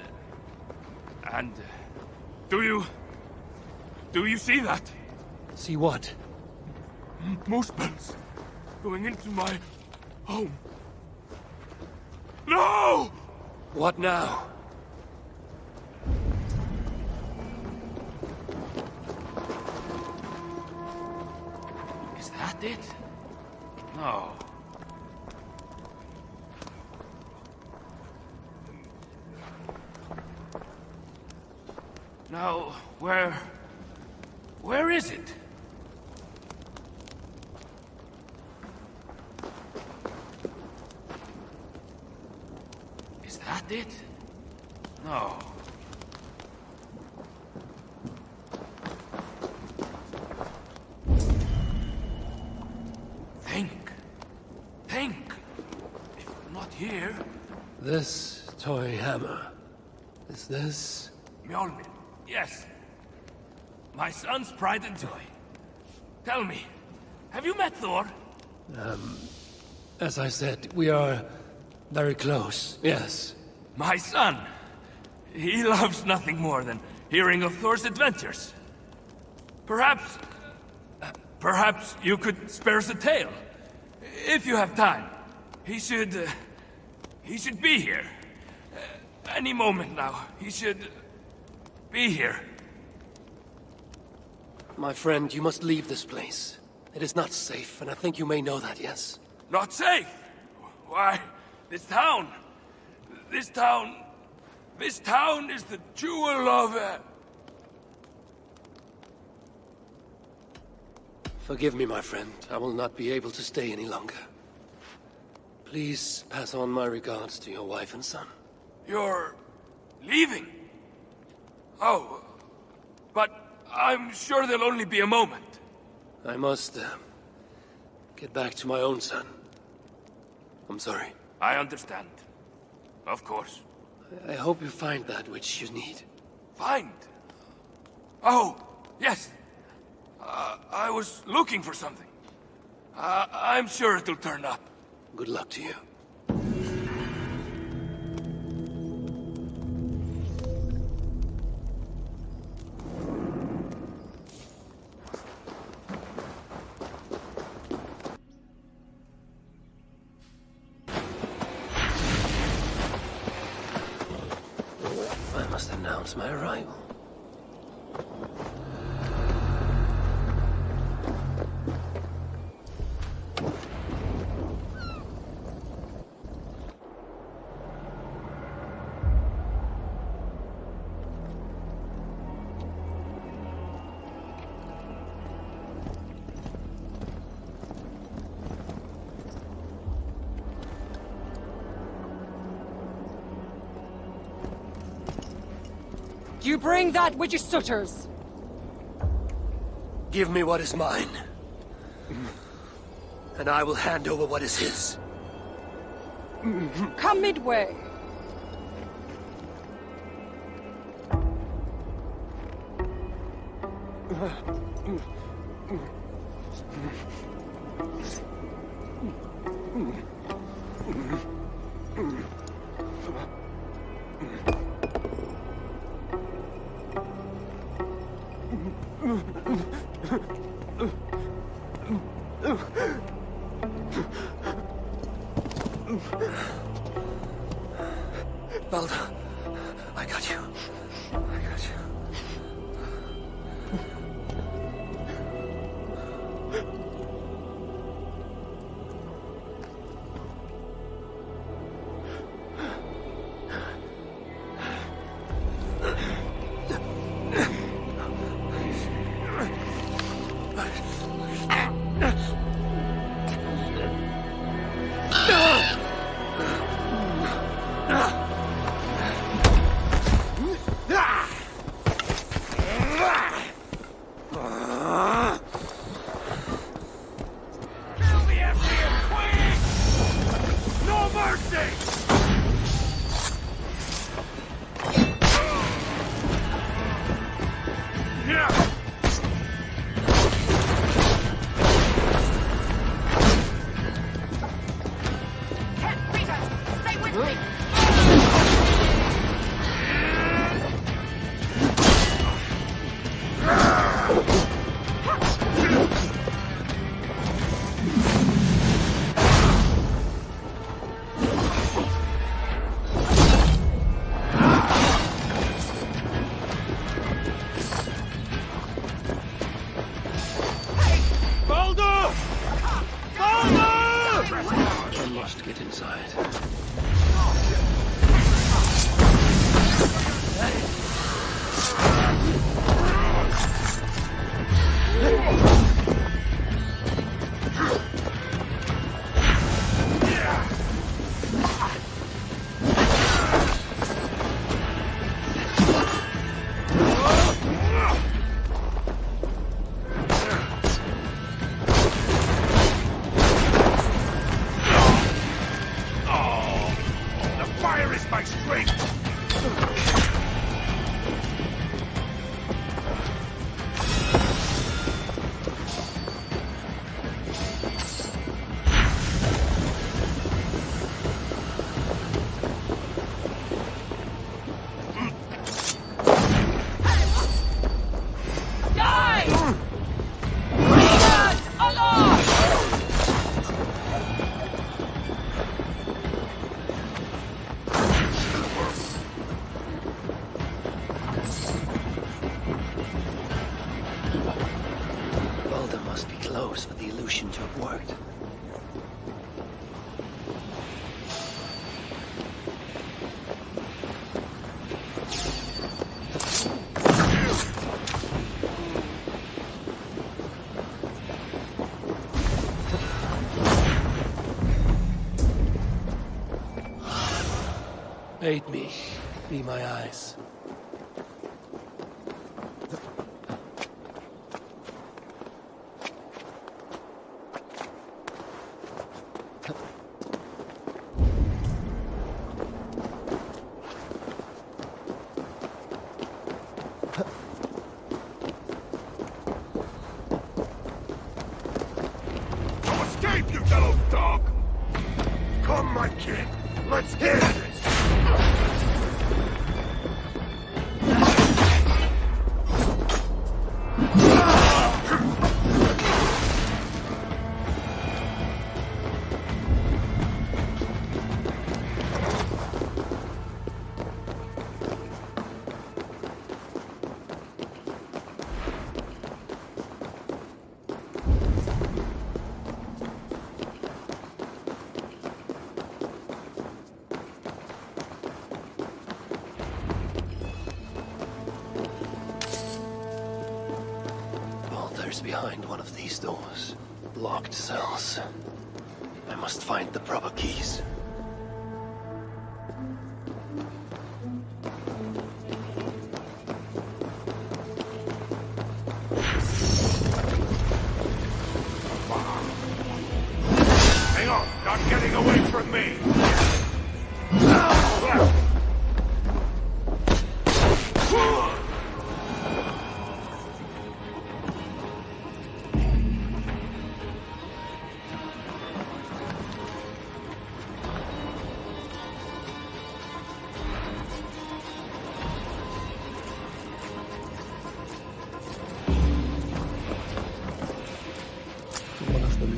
do you see that? See what? Muspels going into my home. No! What now? Is that it? No. Now, where is it? Is that it? No. Think. If not here... This toy hammer. Is this... Mjolnir, yes. My son's pride and joy. Tell me, have you met Thor? As I said, we are very close, yes. My son. He loves nothing more than hearing of Thor's adventures. Perhaps you could spare us a tale. If you have time. He should be here. Any moment now. He should be here. My friend, you must leave this place. It is not safe, and I think you may know that, yes? Not safe? Why, this town is the jewel of... Forgive me, my friend. I will not be able to stay any longer. Please pass on my regards to your wife and son. You're... leaving? Oh, but I'm sure there'll only be a moment. I must, get back to my own son. I'm sorry. I understand. Of course. I hope you find that which you need. Find? Oh, yes. I was looking for something. I'm sure it'll turn up. Good luck to you. I must announce my arrival. You bring that with your sutters. Give me what is mine, and I will hand over what is his. Come midway. Balder, I got you. I got you. Aid me. Be my eyes. Escape, you yellow dog! Come, my kid. Let's hear this! Behind one of these doors. Locked cells. I must find the proper keys.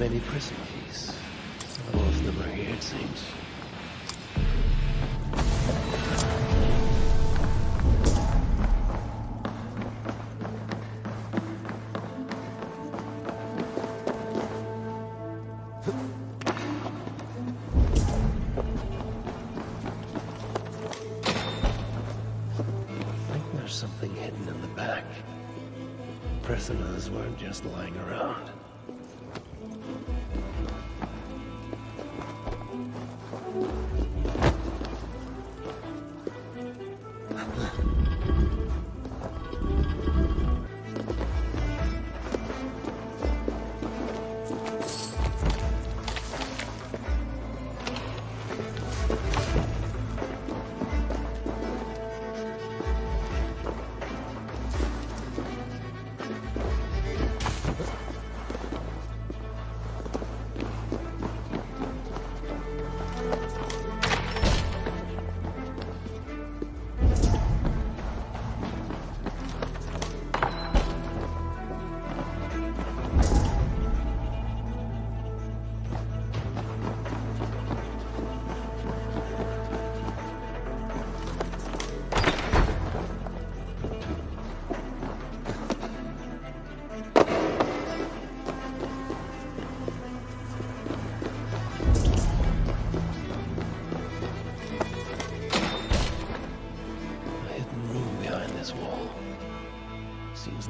many prison keys. All of them are here, it seems. Something hidden in the back. Prisoners weren't just lying around.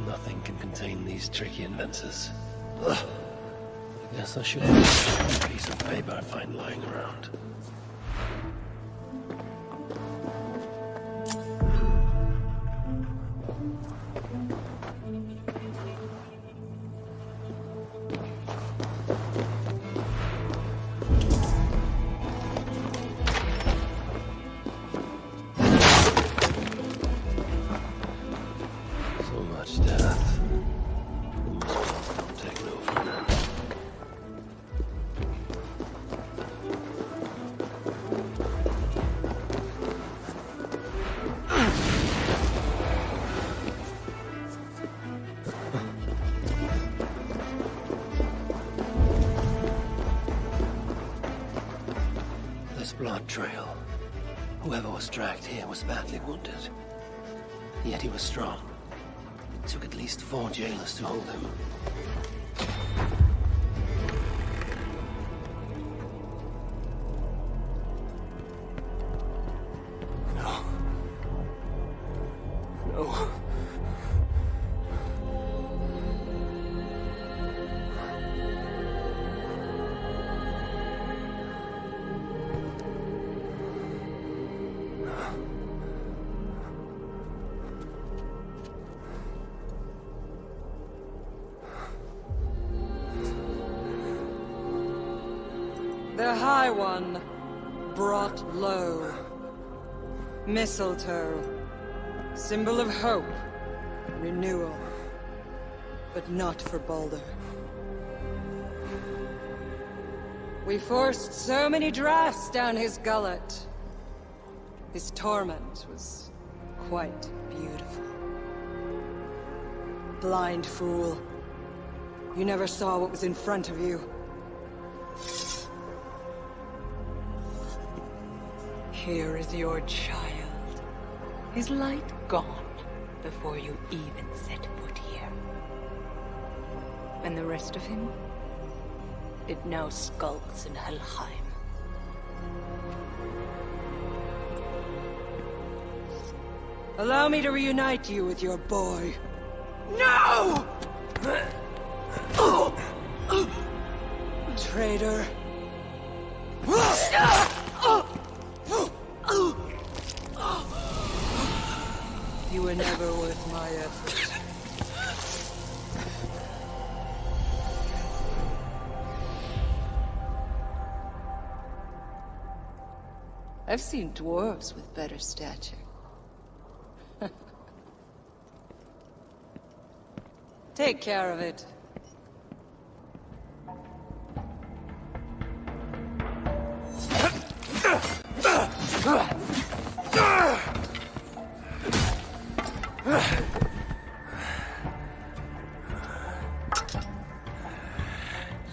Nothing can contain these tricky inventions. Ugh. I guess I should have a piece of paper I find lying around. Blood trail. Whoever was dragged here was badly wounded. Yet he was strong. It took at least 4 jailers to hold him. No. No. The High One brought low. Mistletoe, symbol of hope, renewal, but not for Baldur. We forced so many drafts down his gullet. His torment was quite beautiful. Blind fool. You never saw what was in front of you. Here is your child. His light gone before you even set foot here. And the rest of him? It now skulks in Helheim. Allow me to reunite you with your boy. No! Traitor. You were never worth my effort. I've seen dwarves with better stature. Take care of it.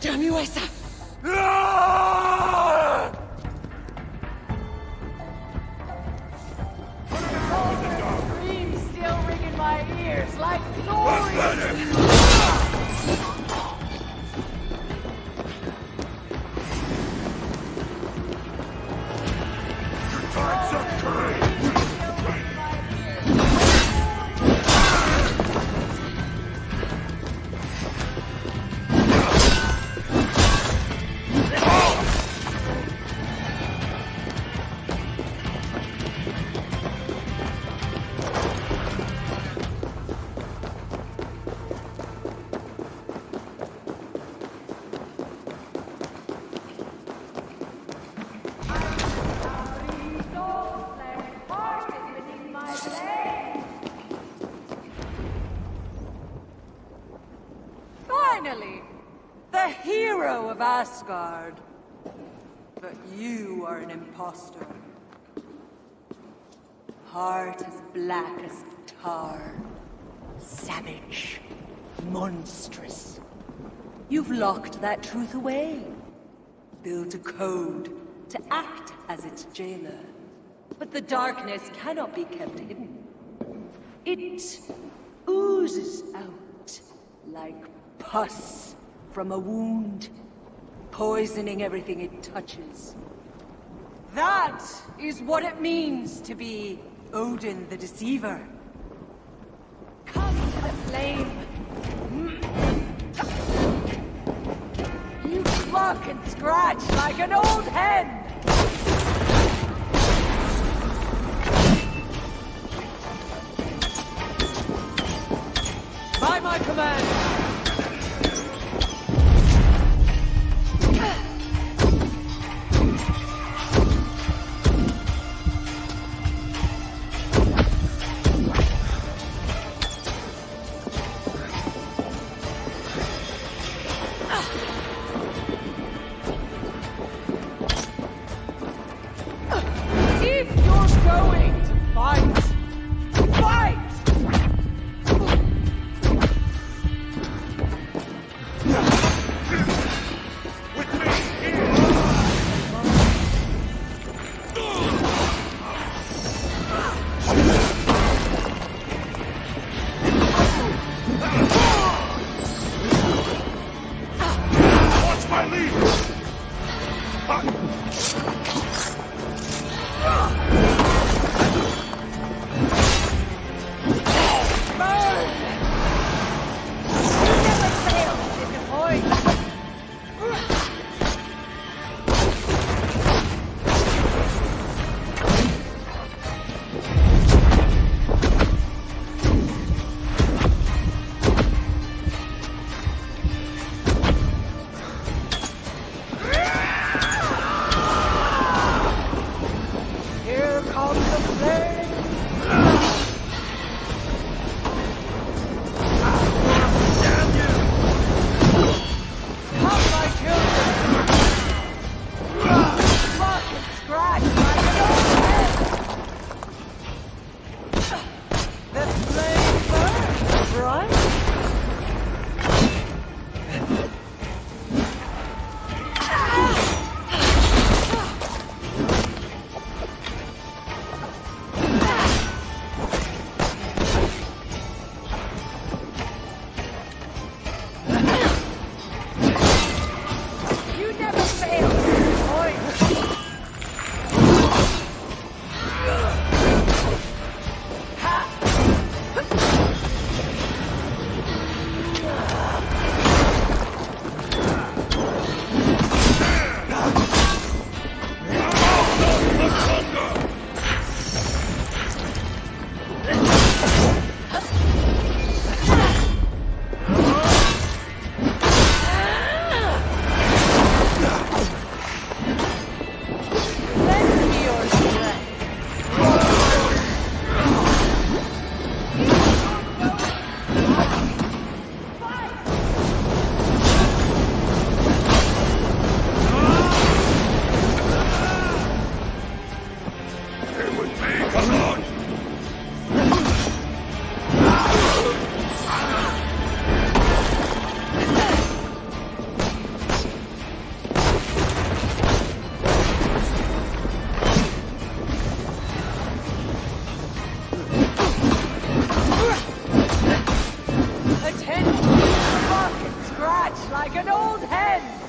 Damn you, fuerza! Screams still ring in my ears like glory! Finally! The hero of Asgard! But you are an imposter. Heart as black as tar. Savage. Monstrous. You've locked that truth away. Built a code to act as its jailer. But the darkness cannot be kept hidden. It oozes out like pus from a wound, poisoning everything it touches. That is what it means to be Odin the Deceiver. Come to the flame. You cluck and scratch like an old hen. By my command. an old hen!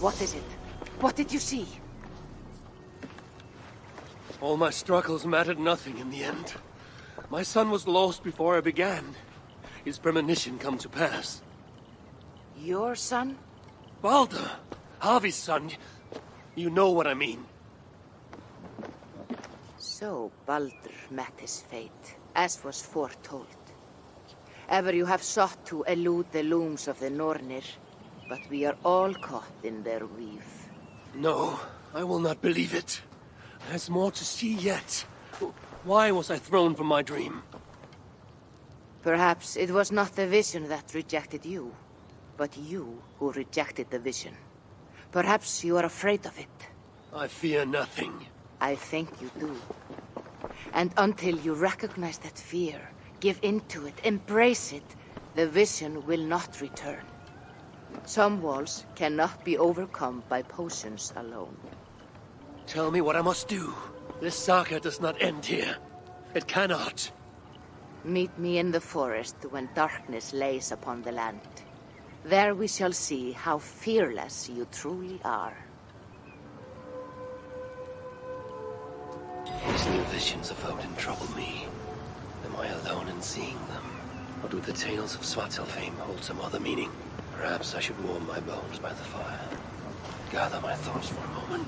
What is it? What did you see? All my struggles mattered nothing in the end. My son was lost before I began. His premonition come to pass. Your son? Balder! Harvey's son. You know what I mean. So Balder met his fate, as was foretold. Ever you have sought to elude the looms of the Nornir, but we are all caught in their weave. No, I will not believe it. There's more to see yet. Why was I thrown from my dream? Perhaps it was not the vision that rejected you, but you who rejected the vision. Perhaps you are afraid of it. I fear nothing. I think you do. And until you recognize that fear, give in to it, embrace it, the vision will not return. Some walls cannot be overcome by potions alone. Tell me what I must do. This saga does not end here. It cannot. Meet me in the forest when darkness lays upon the land. There we shall see how fearless you truly are. These new visions of Odin trouble me. Am I alone in seeing them? Or do the tales of Svartalfheim hold some other meaning? Perhaps I should warm my bones by the fire. Gather my thoughts for a moment.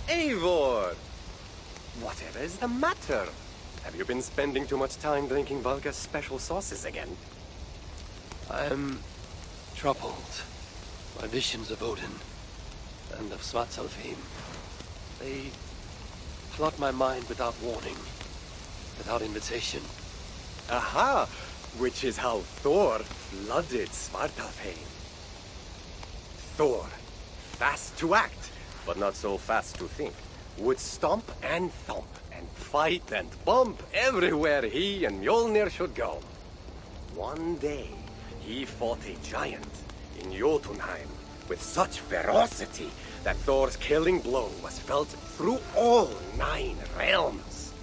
Eivor! Whatever is the matter? Have you been spending too much time drinking Valka's special sauces again? I'm troubled by visions of Odin and of Svartalfheim. They flood my mind without warning, without invitation. Aha! Which is how Thor flooded Svartalfheim. Thor, fast to act, but not so fast to think, would stomp and thump and fight and bump everywhere he and Mjolnir should go. One day, he fought a giant in Jotunheim with such ferocity that Thor's killing blow was felt through all 9 realms.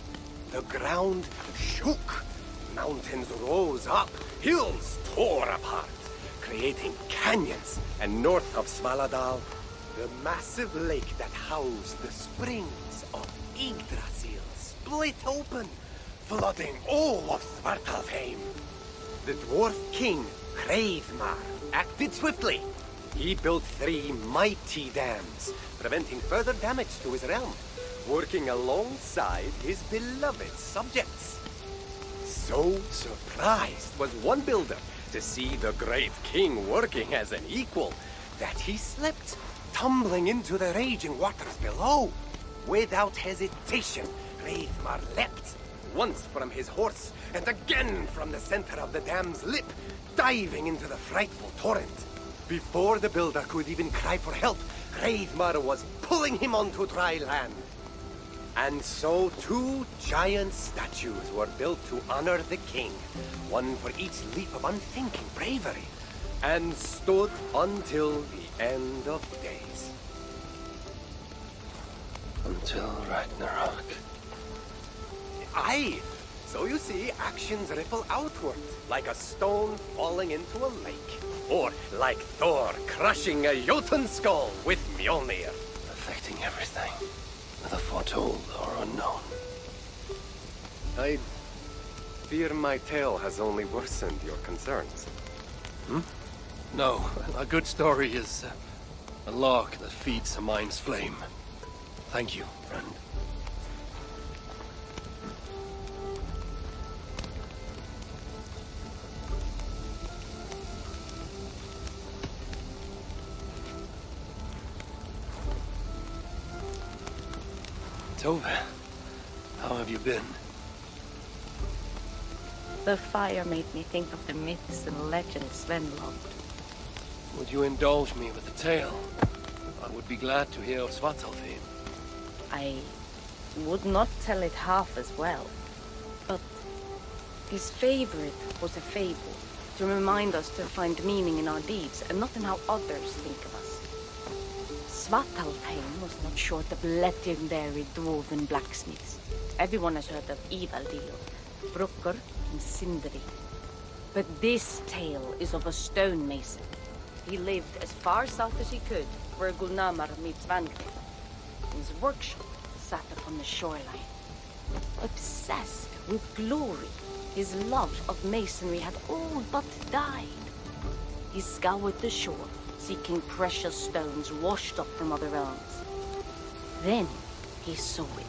The ground shook, mountains rose up, hills tore apart, creating canyons, and north of Svaladal, the massive lake that housed the springs of Yggdrasil split open, flooding all of Svartalfheim. The dwarf king, Hreidmar, acted swiftly. He built 3 mighty dams, preventing further damage to his realm, working alongside his beloved subjects. So surprised was one builder to see the great king working as an equal that he slipped, tumbling into the raging waters below. Without hesitation, Hreidmar leapt, once from his horse and again from the center of the dam's lip, diving into the frightful torrent. Before the builder could even cry for help, Hreidmar was pulling him onto dry land. And so 2 giant statues were built to honor the king, one for each leap of unthinking bravery, and stood until the end of days. Until Ragnarök. Aye! So you see, actions ripple outward, like a stone falling into a lake. Or like Thor crushing a Jotun skull with Mjolnir. Affecting everything, whether foretold or unknown. I fear my tale has only worsened your concerns. No, a good story is a log that feeds a mind's flame. Thank you, friend. Tove, how have you been? The fire made me think of the myths and legends Sven loved. Would you indulge me with a tale? I would be glad to hear of Svartalfheim. I would not tell it half as well, but his favorite was a fable, to remind us to find meaning in our deeds and not in how others think of us. Svartalfheim was not short of legendary dwarven blacksmiths, Everyone has heard of Ivaldi, Brucker, and Sindri. But this tale is of a stonemason. He lived as far south as he could, where Gulnamar meets Vangrid. His workshop sat upon the shoreline. Obsessed with glory, his love of masonry had all but died. He scoured the shore, seeking precious stones washed up from other realms. Then he saw it.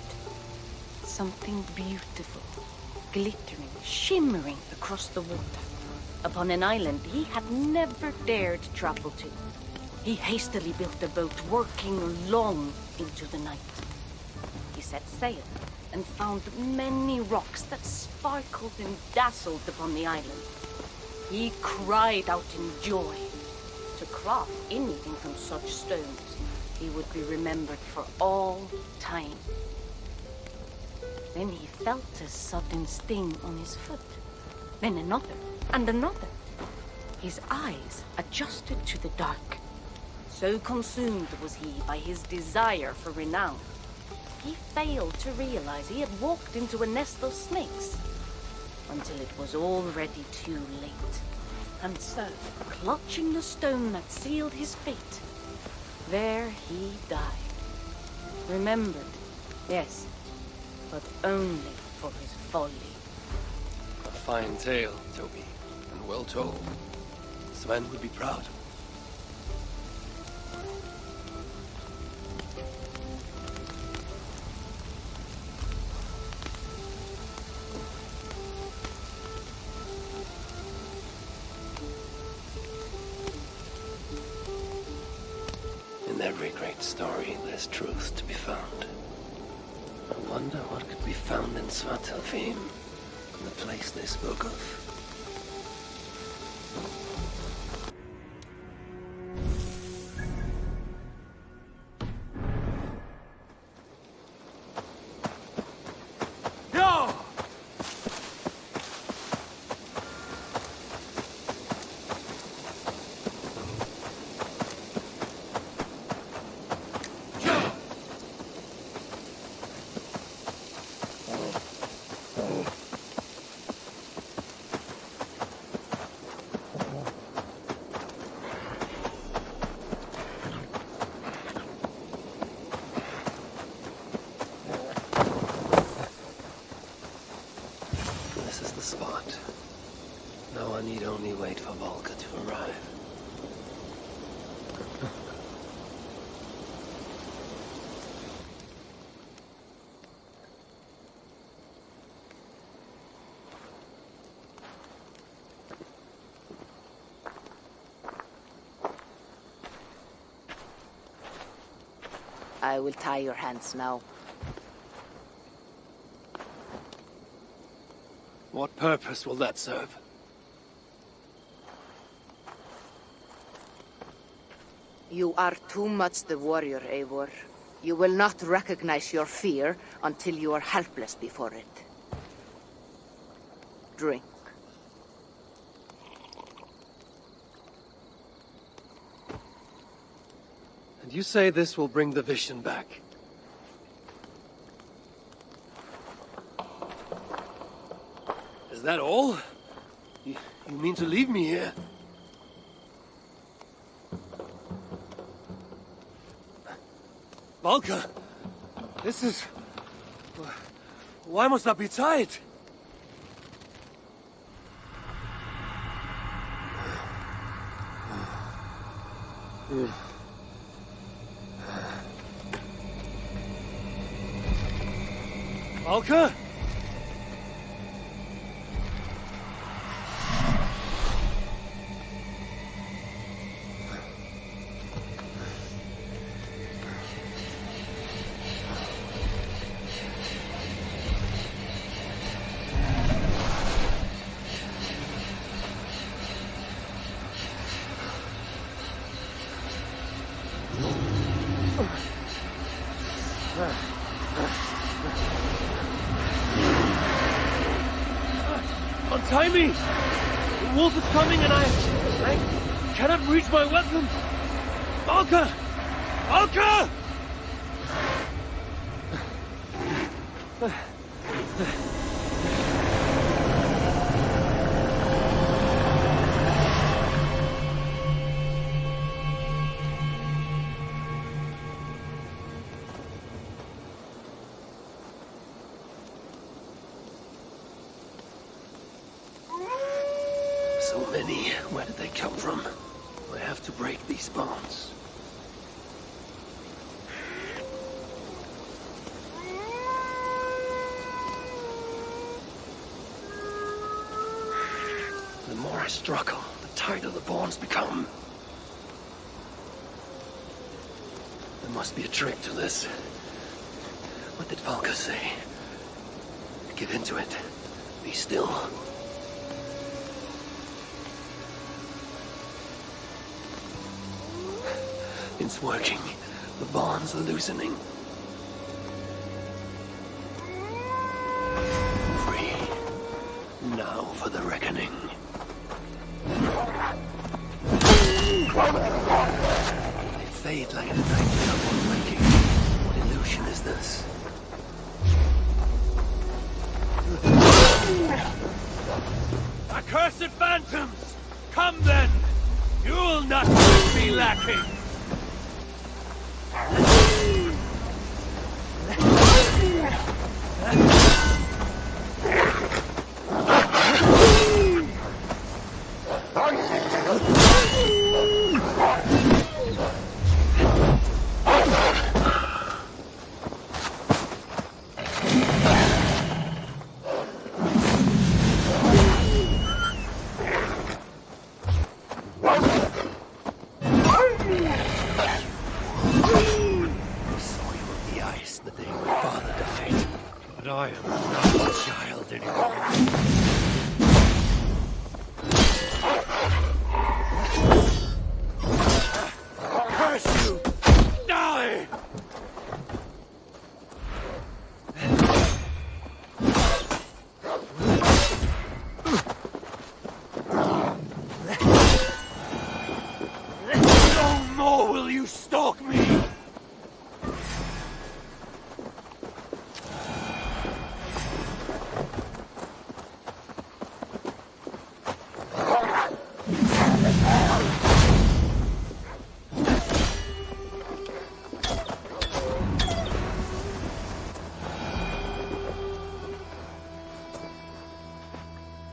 Something beautiful, glittering, shimmering across the water. Upon an island he had never dared travel to. He hastily built a boat, working long into the night. He set sail and found many rocks that sparkled and dazzled upon the island. He cried out in joy. To craft anything from such stones, he would be remembered for all time. Then he felt a sudden sting on his foot. Then another, and another. His eyes adjusted to the dark. So consumed was he by his desire for renown, he failed to realize he had walked into a nest of snakes, until it was already too late. And so, clutching the stone that sealed his fate, there he died. Remembered, yes, but only for his folly. A fine tale, Toby, and well told. Sven would be proud. In every great story, there's truth to be found. I wonder what could be found in Svartalfheim, the place they spoke of. Spot. Now I need only wait for Volker to arrive. I will tie your hands now. What purpose will that serve? You are too much the warrior, Eivor. You will not recognize your fear until you are helpless before it. Drink. And you say this will bring the vision back? Is that all? You mean to leave me here? Valka! This is... Why must I be tied? Valka? Untie me! The wolf is coming and I cannot reach my weapon! Valka! Valka! So many. Where did they come from? I have to break these bonds. The more I struggle, the tighter the bonds become. There must be a trick to this. What did Valka say? Give into it. Be still. It's working. The bonds are loosening. Free. Now for the reckoning. They fade like the night without waking. What illusion is this? Accursed phantoms! Come then! You'll not be lacking!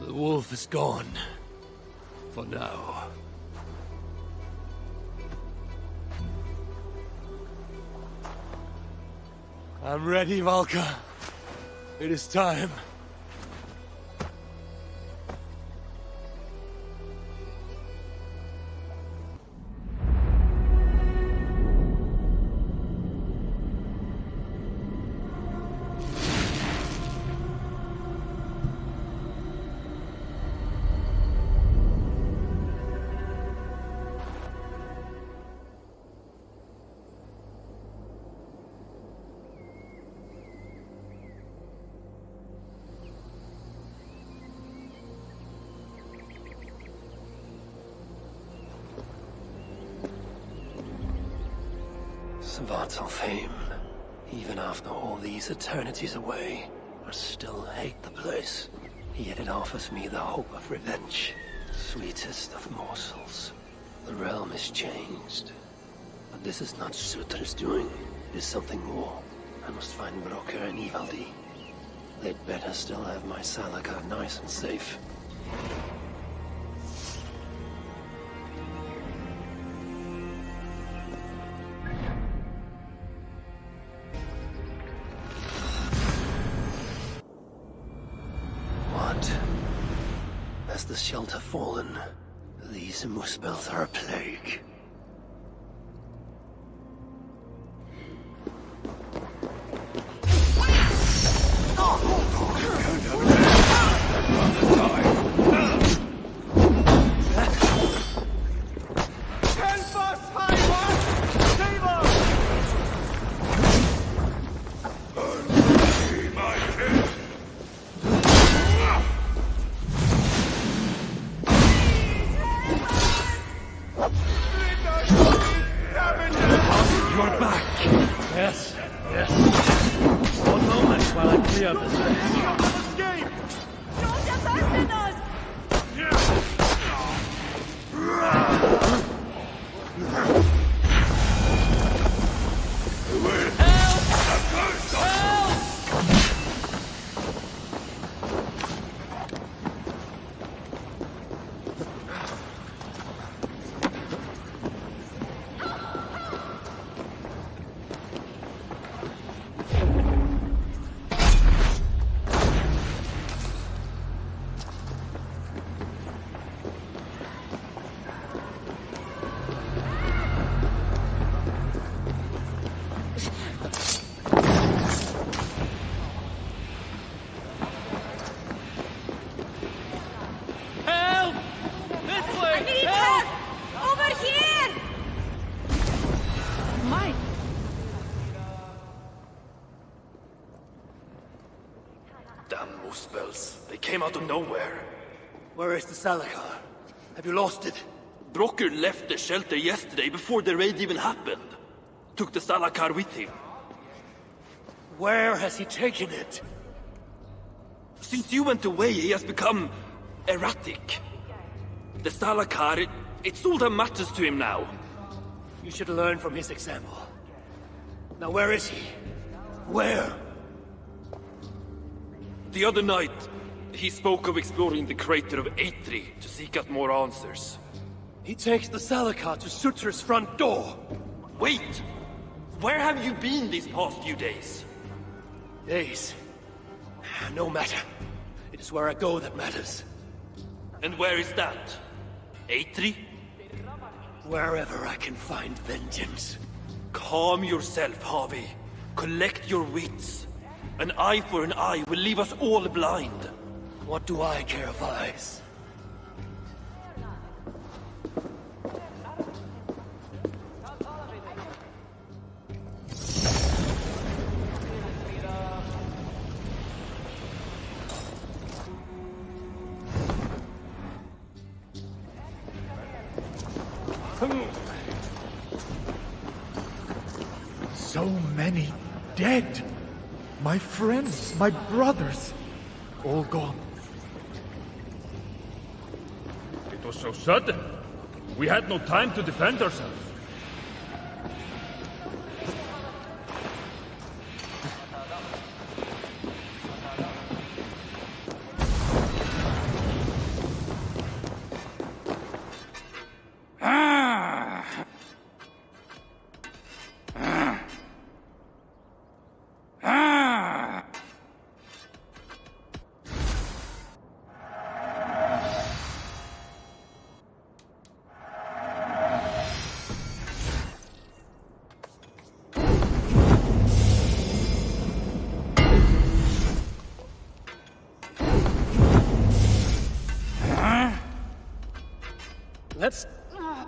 The wolf is gone. For now. I'm ready, Valka. It is time. Svartalfheim, even after all these eternities away, I still hate the place. Yet it offers me the hope of revenge. Sweetest of morsels. The realm is changed. But this is not Sutra's doing. It is something more. I must find Broker and Ivaldi. They'd better still have my Salaka nice and safe. Has the shelter fallen? These muspels are a plague. You're back! Yes, yes. One moment while I clear the space. Came out of nowhere. Where is the Salakar? Have you lost it? Brocker left the shelter yesterday before the raid even happened. Took the Salakar with him. Where has he taken it? Since you went away, he has become erratic. The Salakar, it's all that matters to him now. You should learn from his example. Now where is he? Where? The other night, he spoke of exploring the crater of Eitri to seek out more answers. He takes the Salakar to Sutra's front door. Wait! Where have you been these past few days? Days? No matter. It is where I go that matters. And where is that? Eitri? Wherever I can find vengeance. Calm yourself, Harvey. Collect your wits. An eye for an eye will leave us all blind. What do I care of eyes? So many dead. My friends, my brothers, all gone. It was so sudden. We had no time to defend ourselves. Let's... I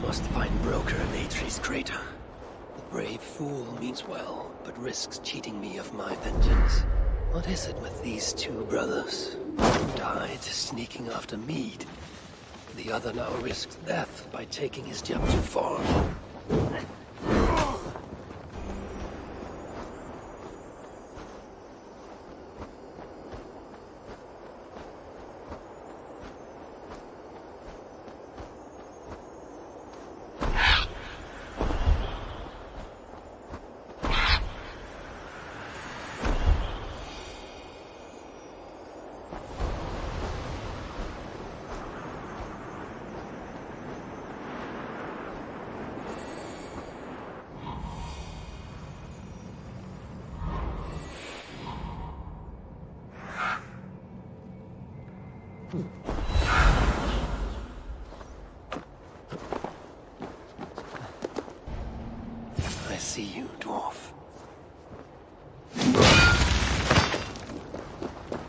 must find Broker in Eitri's crater. The brave fool means well, but risks cheating me of my vengeance. What is it with these two brothers? One died sneaking after mead. The other now risks death by taking his job too far. I see you, dwarf.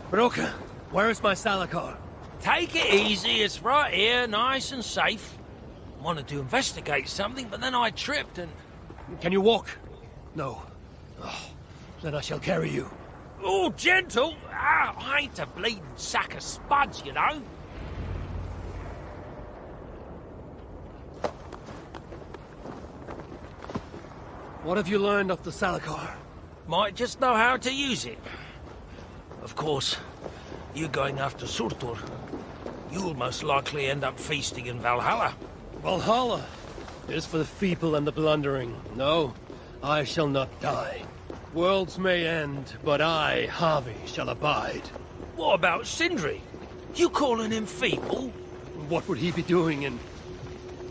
Broker, where is my Salakar? Take it easy, it's right here, nice and safe. Wanted to investigate something, but then I tripped and... Can you walk? No. Then I shall carry you. Oh, gentle! I ain't a bleeding sack of spuds, you know. What have you learned of the Salakar? Might just know how to use it. Of course, you going after Surtur, you'll most likely end up feasting in Valhalla. Valhalla is for the feeble and the blundering. No, I shall not die. Worlds may end, but I, Harvey, shall abide. What about Sindri? You calling him feeble? What would he be doing in...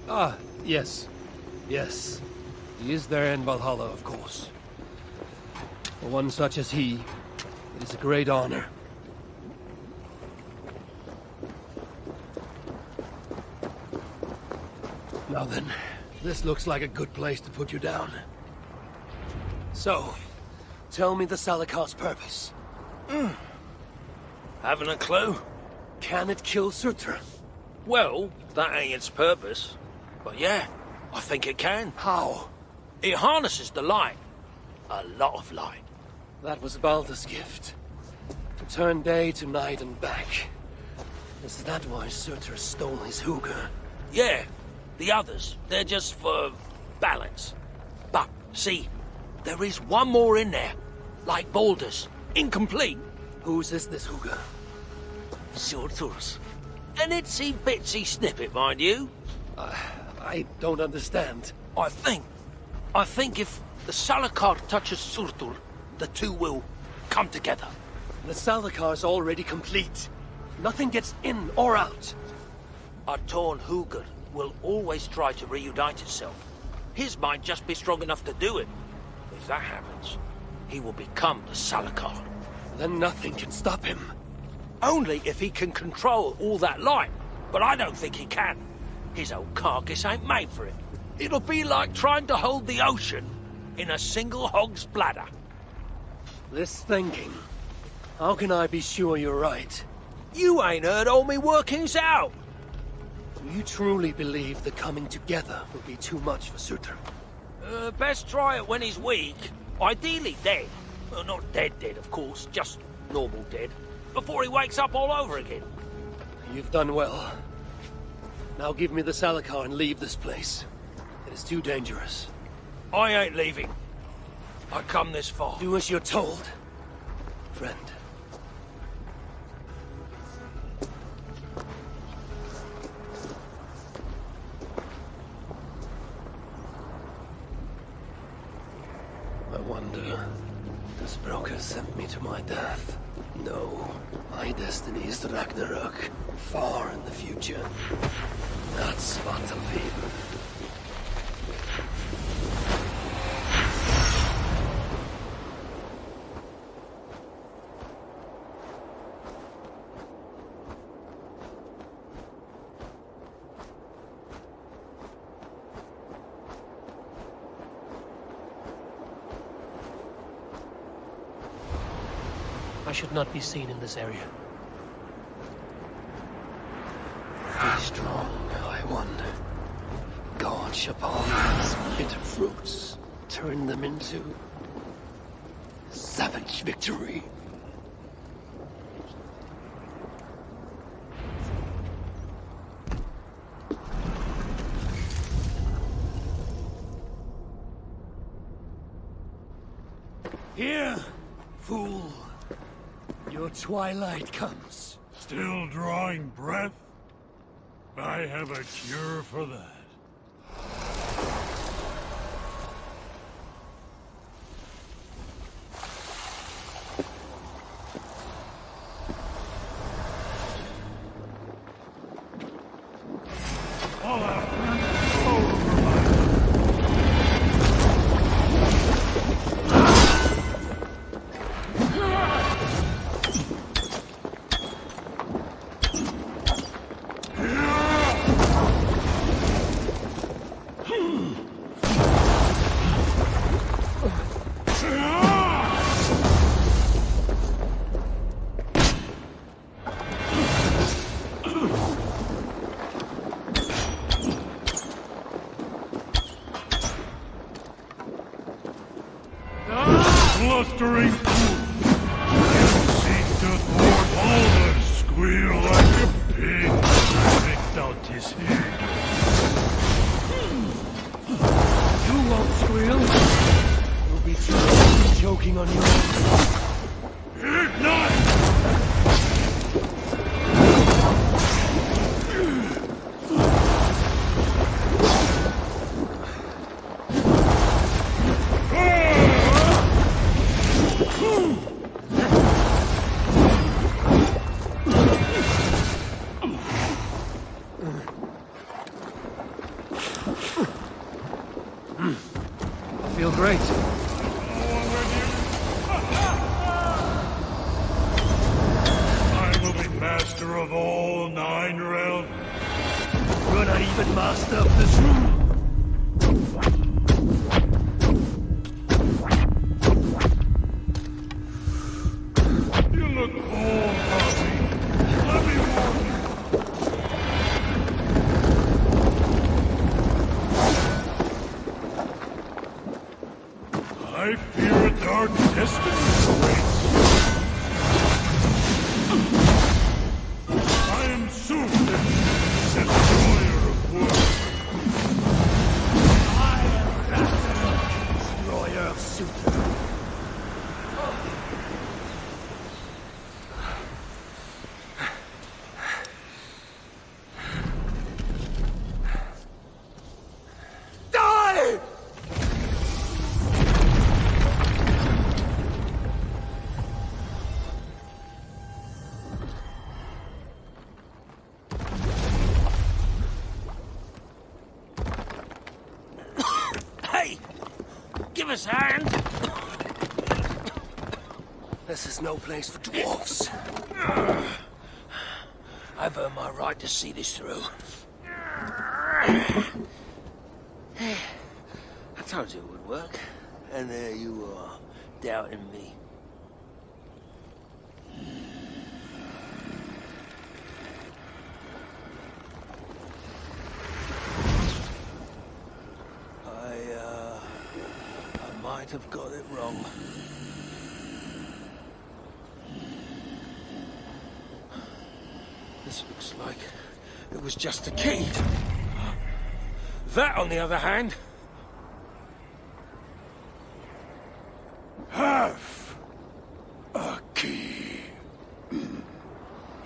Ah, yes. Yes. He is there in Valhalla, of course. For one such as he, it is a great honor. Now then, this looks like a good place to put you down. So, tell me the Salakar's purpose. Haven't a clue. Can it kill Surtur? Well, that ain't its purpose. But yeah, I think it can. How? It harnesses the light. A lot of light. That was Baldur's gift. To turn day to night and back. Is that why Surtur stole his hugger? Yeah. The others, they're just for balance. But, see, there is one more in there. Like Baldur's. Incomplete. Whose is this hugger? Surtur's. An itsy-bitsy snippet, mind you. I don't understand. I think if the Salakar touches Surtur, the two will come together. The Salakar's already complete. Nothing gets in or out. A torn hugger will always try to reunite itself. His might just be strong enough to do it. If that happens, he will become the Salakar. Then nothing can stop him. Only if he can control all that light. But I don't think he can. His old carcass ain't made for it. It'll be like trying to hold the ocean in a single hog's bladder. This thinking. How can I be sure you're right? You ain't heard all me workings out. Do you truly believe the coming together will be too much for Surtur? Best try it when he's weak. Ideally dead. Not dead, of course. Just normal dead. Before he wakes up all over again. You've done well. Now give me the Salakar and leave this place. It is too dangerous. I ain't leaving. I come this far. Do as you're told, friend. I wonder, does Broker send me to my death? No, my destiny is the Ragnarök, far in the future. That's Svartalfheim. I should not be seen in this area. Be strong, I wonder. God shall palm these bitter fruits, turn them into savage victory. Here, fool. Your twilight comes. Still drawing breath? I have a cure for that. blustering fool. You seek to thwart Baldur, squeal like a pig, picked out his head. You won't squeal. You'll be too busy choking on your own. Ignite! I feel great. I will be master of all 9 realms. You're not even master of this room. You look cold, Poppy. Let me warm you. I fear a dark destiny awaits. I am Suf, destroyer of worlds. I am Ragnarök, destroyer of Suther. Die! Hey! Give us a hand! This is no place for dwarfs. I've earned my right to see this through. I told you it would work. And there you are, doubting me. I might have got it wrong. This looks like it was just a key. That, on the other hand... Have a key.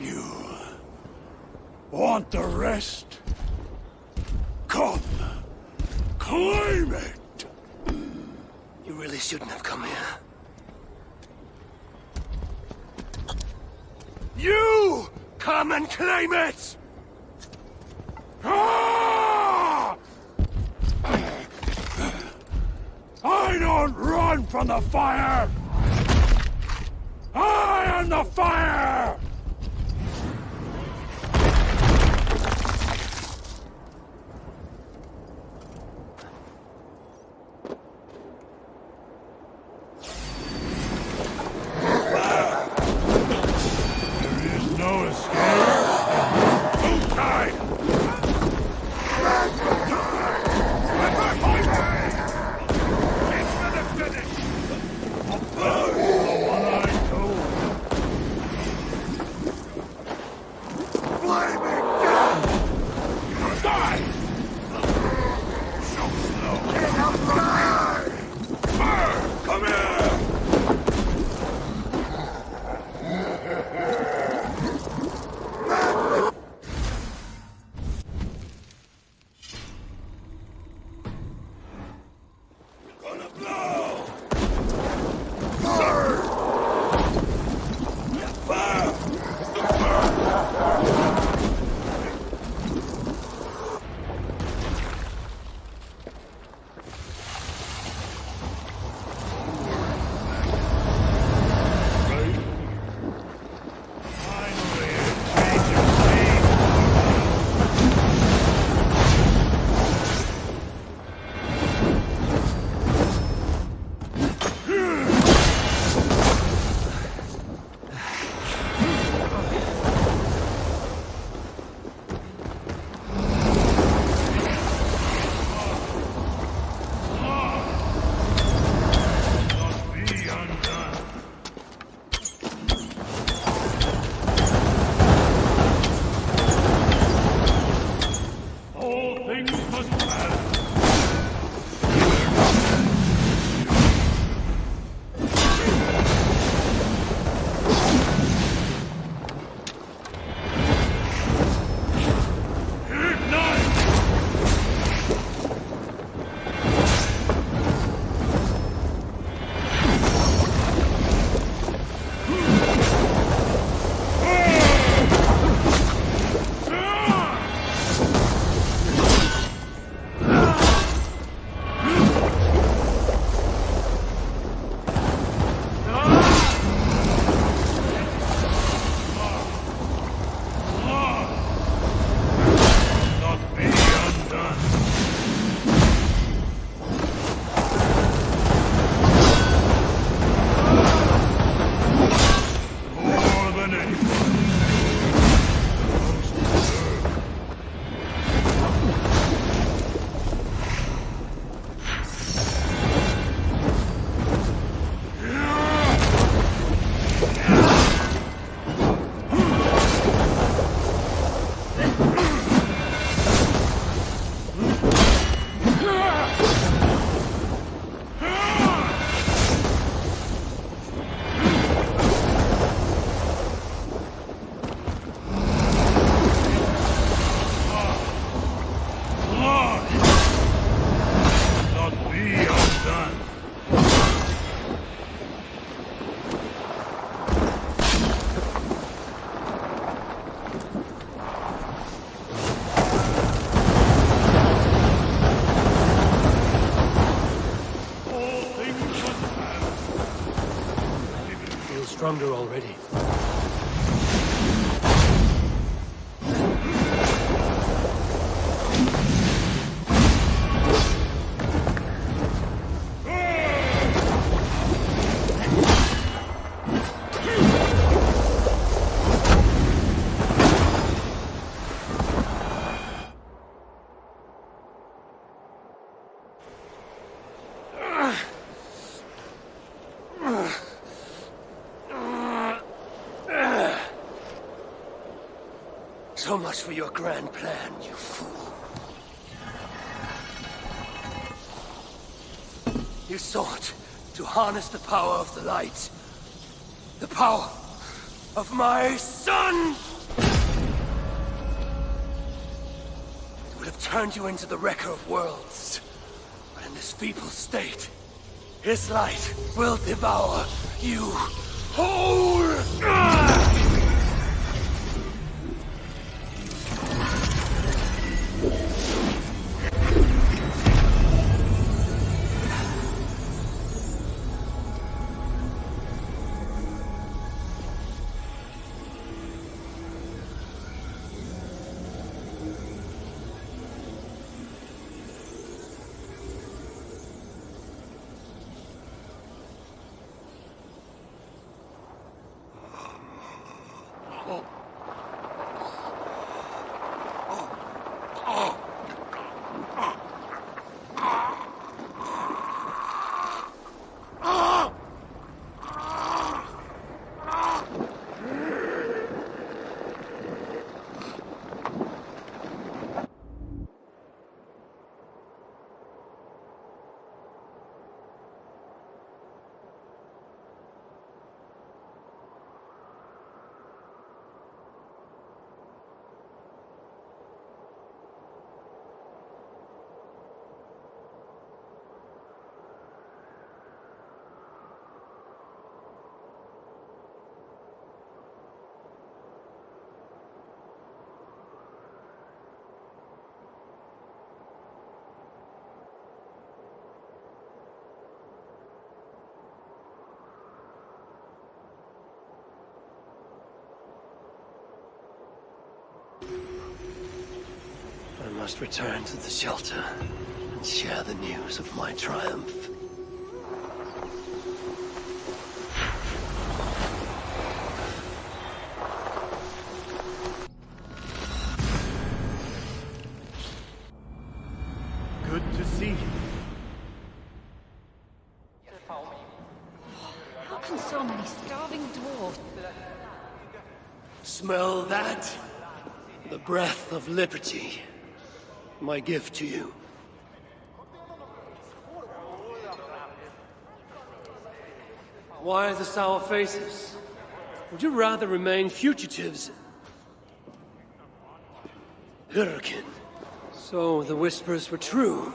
You want the rest? Come, claim it. You really shouldn't have come here. You come and claim it! Ah! I don't run from the fire! I am the fire! There is no escape. Who died? stronger already. So much for your grand plan, you fool. You sought to harness the power of the light. The power of my son! It would have turned you into the wrecker of worlds. But in this feeble state, his light will devour you whole! I must return to the shelter and share the news of my triumph. Good to see you. How can so many starving dwarves... Smell that? The breath of liberty. My gift to you. Why the sour faces? Would you rather remain fugitives? Hyrkin. So the whispers were true.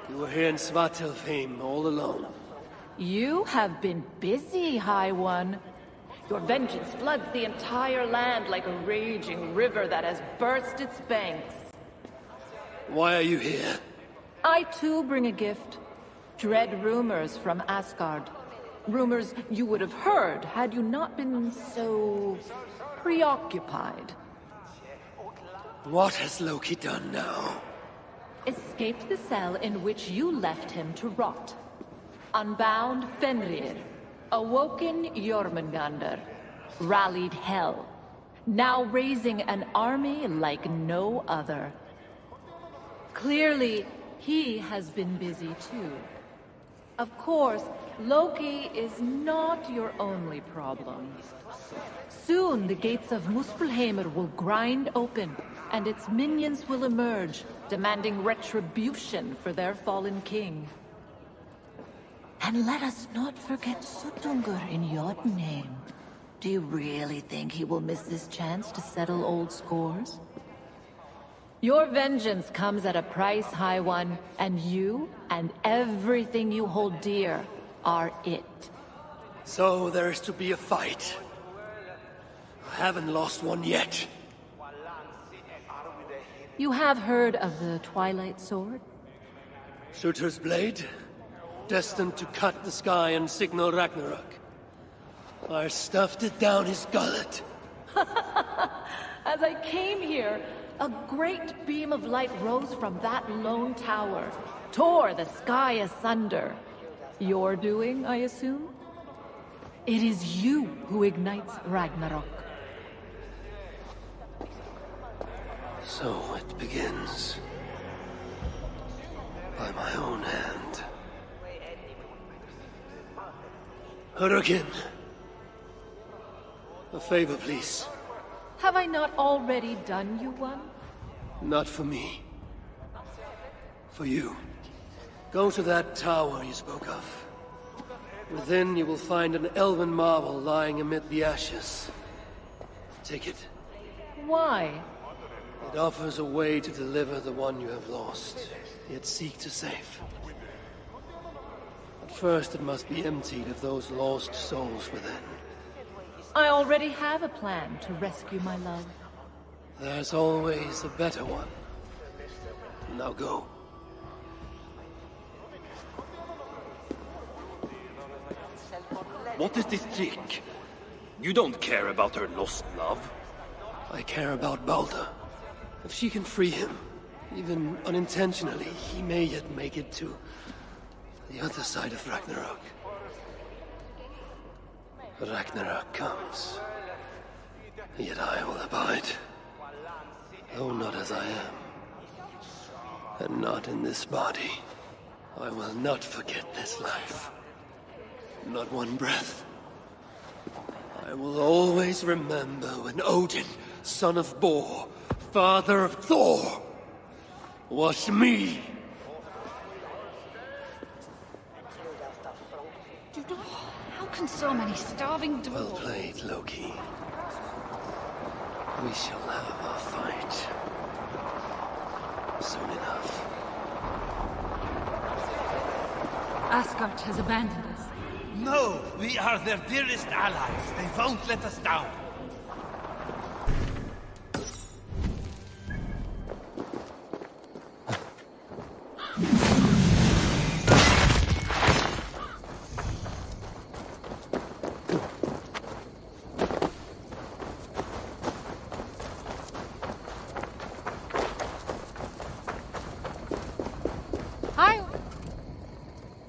You were here in Svartalfheim all alone. You have been busy, High One. Your vengeance floods the entire land like a raging river that has burst its banks. Why are you here? I too bring a gift. Dread rumors from Asgard. Rumors you would have heard had you not been so... preoccupied. What has Loki done now? Escaped the cell in which you left him to rot. Unbound Fenrir. Awoken Jormungandr. Rallied Hel. Now raising an army like no other. Clearly, he has been busy too. Of course, Loki is not your only problem. Soon the gates of Muspelheimr will grind open, and its minions will emerge, demanding retribution for their fallen king. And let us not forget Suttungr in Jotunheim. Do you really think he will miss this chance to settle old scores? Your vengeance comes at a price, High One, and you and everything you hold dear are it. So there is to be a fight. I haven't lost one yet. You have heard of the Twilight Sword? Surtur's blade? Destined to cut the sky and signal Ragnarök. I stuffed it down his gullet. As I came here, a great beam of light rose from that lone tower, tore the sky asunder. Your doing, I assume? It is you who ignites Ragnarök. So it begins. By my own hand. Hurricane! A favor, please. Have I not already done you one? Not for me. For you. Go to that tower you spoke of. Within you will find an elven marble lying amid the ashes. Take it. Why? It offers a way to deliver the one you have lost, yet seek to save. But first it must be emptied of those lost souls within. I already have a plan to rescue my love. There's always a better one. Now go. What is this trick? You don't care about her lost love? I care about Balder. If she can free him, even unintentionally, he may yet make it to the other side of Ragnarök. Ragnarök comes, yet I will abide, though not as I am, and not in this body. I will not forget this life, not one breath. I will always remember when Odin, son of Bor, father of Thor, was me. How can so many starving dwarves... Well played, Loki. We shall have our fight. Soon enough. Asgard has abandoned us. No, we are their dearest allies. They won't let us down.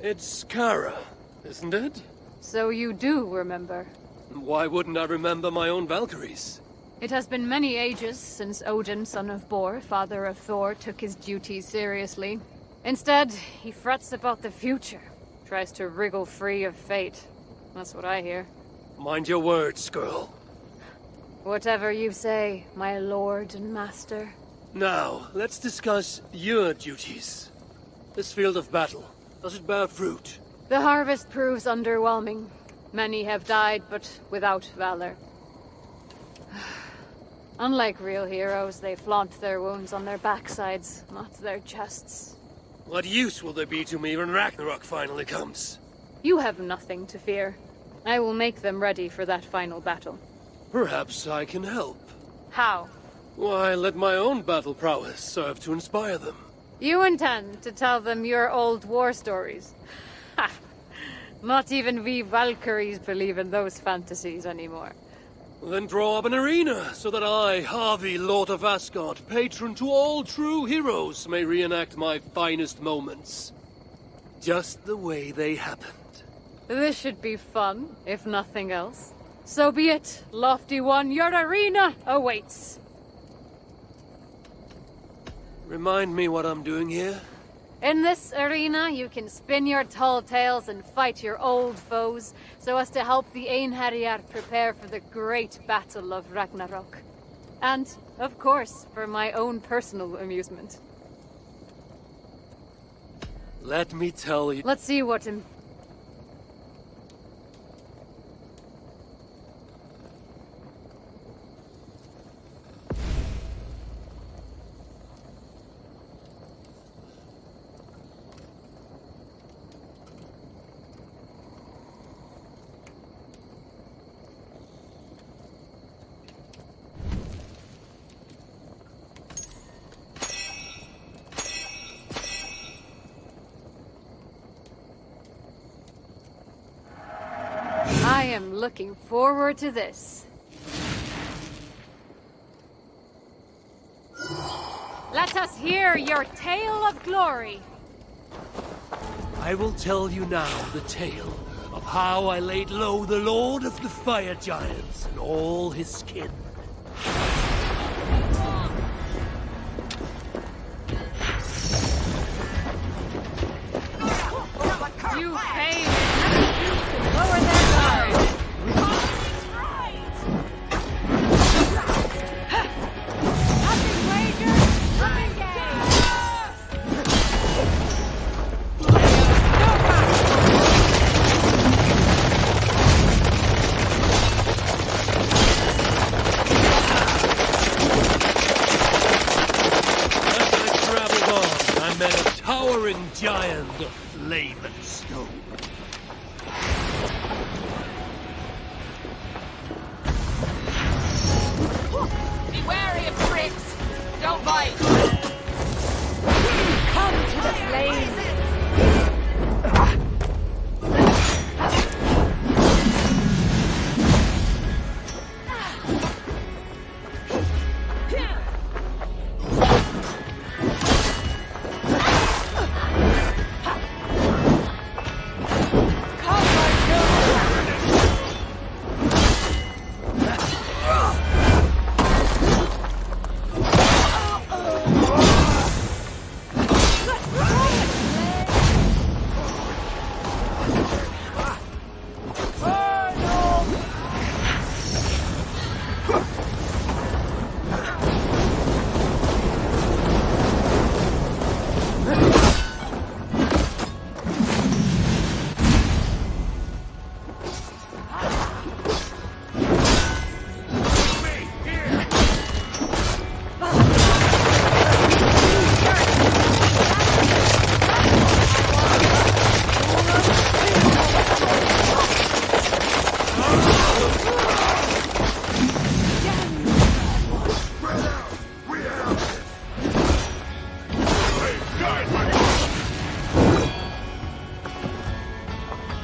It's Kara, isn't it? So you do remember. Why wouldn't I remember my own Valkyries? It has been many ages since Odin, son of Bor, father of Thor, took his duties seriously. Instead, he frets about the future. Tries to wriggle free of fate. That's what I hear. Mind your words, girl. Whatever you say, my lord and master. Now, let's discuss your duties. This field of battle, does it bear fruit? The harvest proves underwhelming. Many have died, but without valor. Unlike real heroes, they flaunt their wounds on their backsides, not their chests. What use will there be to me when Ragnarök finally comes? You have nothing to fear. I will make them ready for that final battle. Perhaps I can help. How? Why, let my own battle prowess serve to inspire them. You intend to tell them your old war stories? Ha! Not even we Valkyries believe in those fantasies anymore. Then draw up an arena, so that I, Harvey, Lord of Asgard, patron to all true heroes, may reenact my finest moments. Just the way they happened. This should be fun, if nothing else. So be it, Lofty One, your arena awaits. Remind me what I'm doing here? In this arena, you can spin your tall tales and fight your old foes, so as to help the Einherjar prepare for the great battle of Ragnarök. And, of course, for my own personal amusement. Let me tell you... Let's see what... I am looking forward to this. Let us hear your tale of glory. I will tell you now the tale of how I laid low the Lord of the Fire Giants and all his kin. You came to lower their guard. Nothing wager, nothing gain. As I traveled on, I met a towering giant of flame and stone. Be wary of tricks. Don't bite. Come to the flames.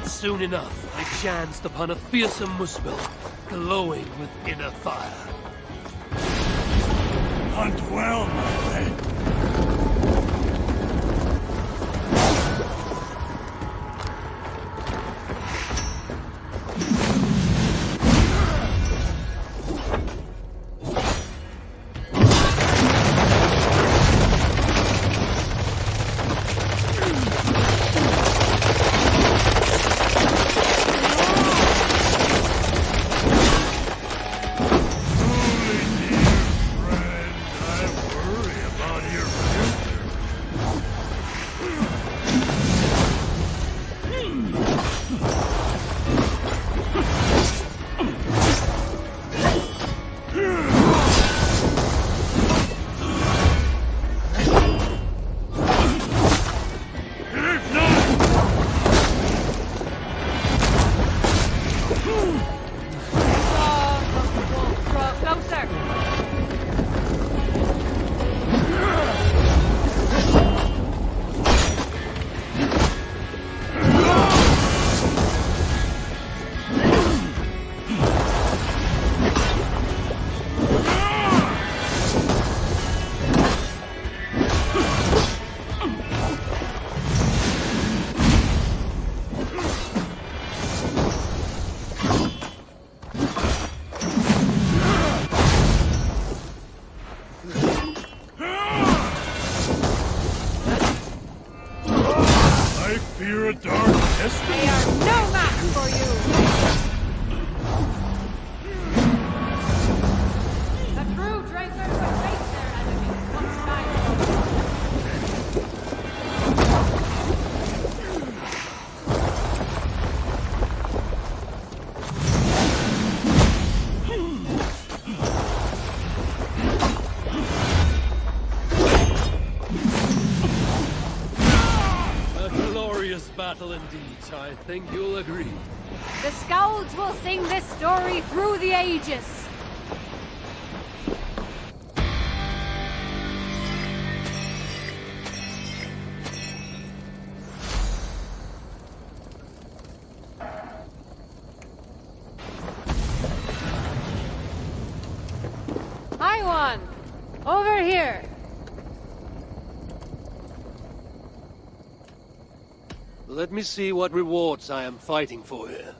Soon enough, I chanced upon a fearsome muspel, glowing with inner fire. Hunt well, my friend. Battle indeed, I think you'll agree. The Scouts will sing this story through the ages. Over here! Let me see what rewards I am fighting for here.